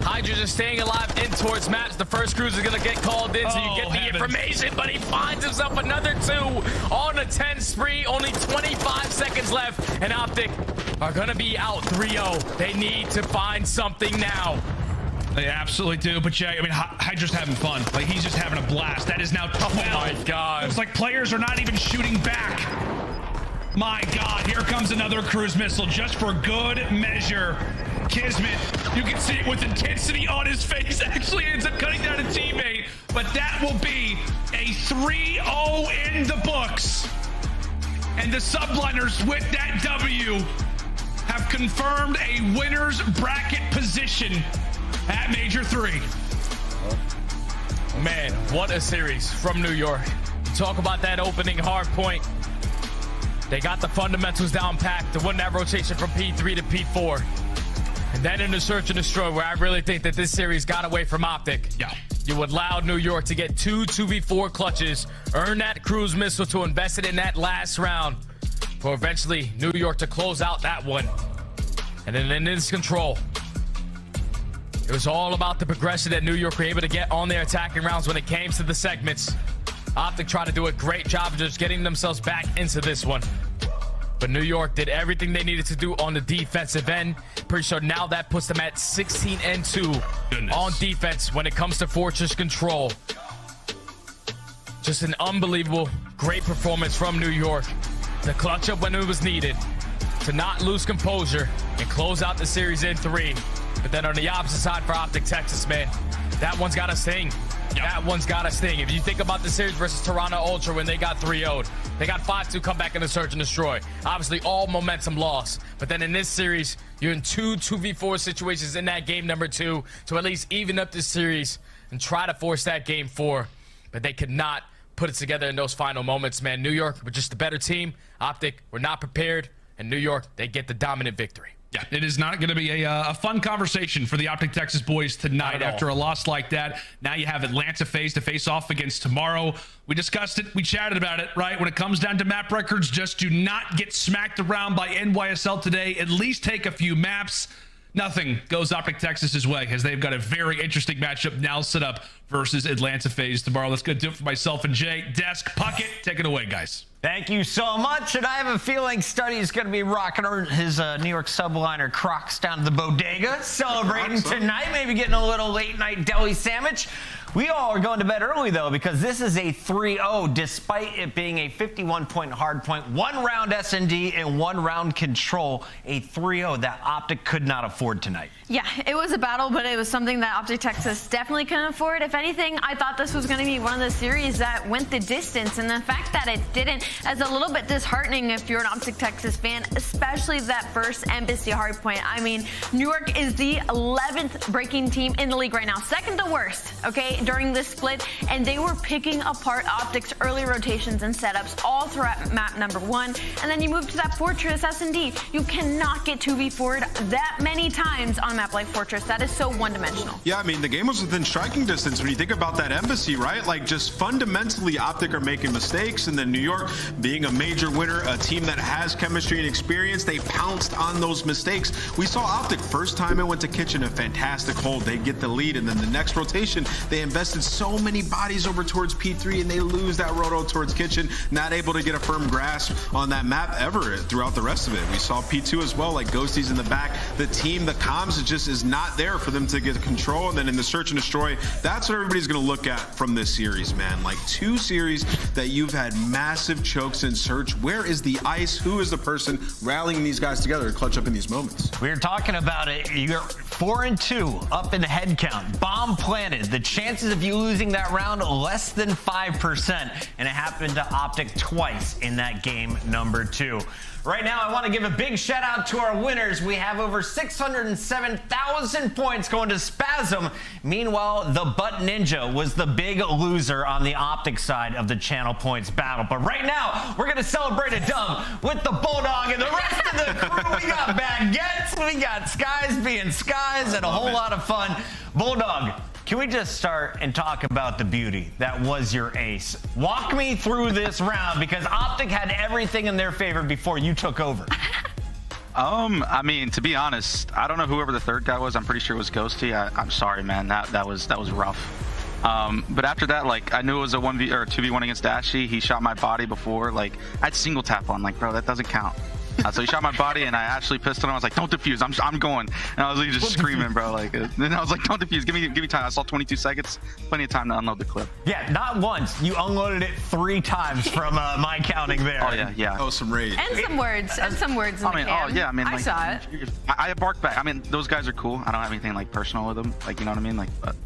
Hydra just staying alive in towards maps. The first cruise is going to get called in, so you get the information, but he finds himself another 2 on a 10 spree. Only 25 seconds left, and OpTic are going to be out 3-0. They need to find something now. They absolutely do, but Jay, I mean, Hydra's having fun. Like, he's just having a blast. That is now 12. Oh my God. It's like players are not even shooting back. My God, here comes another cruise missile just for good measure. Kismet, you can see it with intensity on his face, actually ends up cutting down a teammate, but that will be a 3-0 in the books. And the Subliners with that W have confirmed a winner's bracket position at Major 3. Man, what a series from New York. Talk about that opening hard point. They got the fundamentals down packed to win that rotation from P3 to P4. And then in the search and destroy, where I really think that this series got away from OpTic. Yeah. You allowed New York to get 2v4 clutches, earn that cruise missile to invest it in that last round, for eventually New York to close out that one. And then in this control, it was all about the progression that New York were able to get on their attacking rounds when it came to the segments. OpTic tried to do a great job of just getting themselves back into this one. But New York did everything they needed to do on the defensive end. Pretty sure now that puts them at 16-2 on defense when it comes to Fortress control. Just an unbelievable, great performance from New York to clutch up when it was needed, to not lose composure and close out the series in 3. But then on the opposite side for OpTic Texas, man, that one's got to sting. That one's got to sting. If you think about the series versus Toronto Ultra when they got 3-0'd, they got 5-2 come back in the search and destroy. Obviously, all momentum lost. But then in this series, you're in 2v4 situations in that game number 2 to at least even up this series and try to force that game 4. But they could not put it together in those final moments, man. New York were just a better team. OpTic were not prepared. And New York, they get the dominant victory. Yeah, it is not going to be a fun conversation for the OpTic Texas boys tonight after a loss like that. Now you have Atlanta to face off against tomorrow. We discussed it. We chatted about it, right? When it comes down to map records, just do not get smacked around by NYSL today. At least take a few maps. Nothing goes OpTic Texas's way as they've got a very interesting matchup now set up versus Atlanta FaZe tomorrow. That's going to do it for myself and Jay. Desk, Puckett, take it away, guys. Thank you so much, and I have a feeling Study is going to be rocking his New York Subliner Crocs down to the bodega, celebrating tonight, maybe getting a little late-night deli sandwich. We all are going to bed early, though, because this is a 3-0, despite it being a 51-point hardpoint, 1-round S&D, and 1-round control, a 3-0 that OpTic could not afford tonight. Yeah, it was a battle, but it was something that OpTic Texas definitely couldn't afford. If anything, I thought this was going to be one of the series that went the distance, and the fact that it didn't is a little bit disheartening if you're an OpTic Texas fan, especially that first Embassy hardpoint. I mean, New York is the 11th breaking team in the league right now, second to worst, okay, during this split, and they were picking apart OpTic's early rotations and setups all throughout map number 1, and then you move to that Fortress S&D. You cannot get 2v4'd that many times on a map like Fortress. That is so one-dimensional. Yeah, I mean, the game was within striking distance when you think about that Embassy, right? Like, just fundamentally, OpTic are making mistakes, and then New York, being a major winner, a team that has chemistry and experience, they pounced on those mistakes. We saw OpTic first time it went to Kitchen, a fantastic hold. They get the lead, and then the next rotation, they invested so many bodies over towards P3, and they lose that roto towards Kitchen, not able to get a firm grasp on that map ever throughout the rest of it. We saw P2 as well, like Ghosties in the back. The team, the comms, it just is not there for them to get control, and then in the search and destroy, that's what everybody's going to look at from this series, man. Like, 2 series that you've had massive chokes in search. Where is the ice? Who is the person rallying these guys together to clutch up in these moments? We were talking about it. You're 4-2 up in head count. Bomb planted. The chances of you losing that round, less than 5%. And it happened to OpTic twice in that game number 2. Right now, I want to give a big shout out to our winners. We have over 607,000 points going to Spasm. Meanwhile, the Butt Ninja was the big loser on the OpTic side of the channel points battle. But right now, we're going to celebrate a dub with the Bulldog and the rest of the crew. We got Baguettes, we got Skies being Skies, and a whole lot of fun. Bulldog, can we just start and talk about the beauty that was your ace? Walk me through this round, because OpTic had everything in their favor before you took over. I mean, to be honest, I don't know whoever the third guy was. I'm pretty sure it was Ghosty. I'm sorry, man. That was rough. But after that, like, I knew it was a 1v or 2v1 against Dashy. He shot my body before. Like, I had single tap on. Like, bro, that doesn't count. So he shot my body, and I actually pistoled him. I was like, "Don't defuse, I'm going." And I was like, just screaming, bro. Like, then I was like, "Don't defuse, give me time." I saw 22 seconds, plenty of time to unload the clip. Yeah, not once. You unloaded it 3 times from my counting there. Oh yeah. Oh, some rage. And some words. And some words. In I mean, the cam. oh yeah. I mean, like, I saw it. I barked back. I mean, those guys are cool. I don't have anything like personal with them. Like, you know what I mean? Like, but.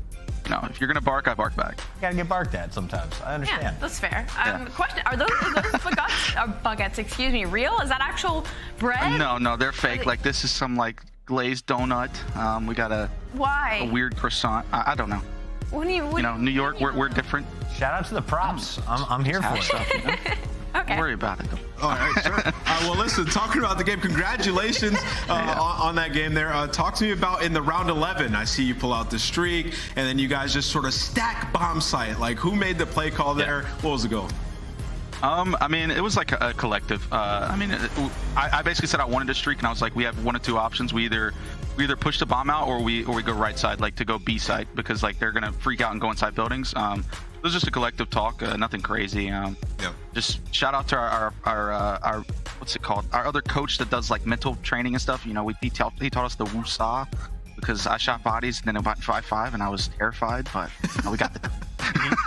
No, if you're gonna bark, I bark back. You gotta get barked at sometimes. I understand. Yeah, that's fair. Yeah. Question: Are those baguettes? Excuse me, real? Is that actual bread? No, they're fake. Like, this is some like glazed donut. We got a weird croissant. I don't know. What do you know, New York, we're different. Shout out to the props. I'm here for it. Stuff, you know? Okay. Don't worry about it. All right, sure. Well, listen, talking about the game, congratulations on that game there. Talk to me about in the round 11. I see you pull out the streak, and then you guys just sort of stack bomb site. Like, who made the play call there? What was the goal? I mean, it was like a collective. I mean, I basically said I wanted a streak, and I was like, we have one of two options. We either push the bomb out, or we go right side, like to go B side, because like they're gonna freak out and go inside buildings. It was just a collective talk, nothing crazy. Just shout out to our what's it called? Our other coach that does like mental training and stuff. You know, he taught us the Woo-Saw, because I shot bodies and then about 5-5, and I was terrified, but you know, we got the.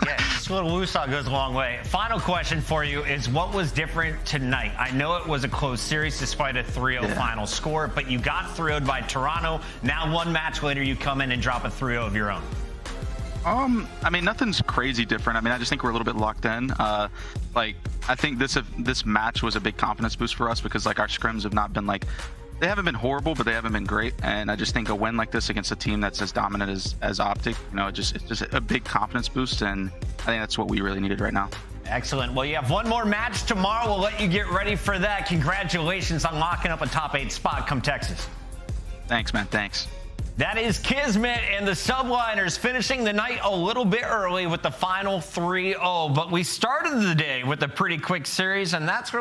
Yeah, just a little woosah goes a long way. Final question for you is, what was different tonight? I know it was a close series despite a 3-0 final score, but you got 3-0'd by Toronto. Now one match later, you come in and drop a 3-0 of your own. I mean, nothing's crazy different. I mean, I just think we're a little bit locked in. Like, I think this match was a big confidence boost for us, because like our scrims have not been like, they haven't been horrible, but they haven't been great. And I just think a win like this against a team that's as dominant as OpTic, you know, it's just a big confidence boost. And I think that's what we really needed right now. Excellent. Well, you have one more match tomorrow. We'll let you get ready for that. Congratulations on locking up a top 8 spot come Texas. Thanks, man. Thanks. That is Kismet and the Subliners finishing the night a little bit early with the final 3-0. But we started the day with a pretty quick series, and that's where we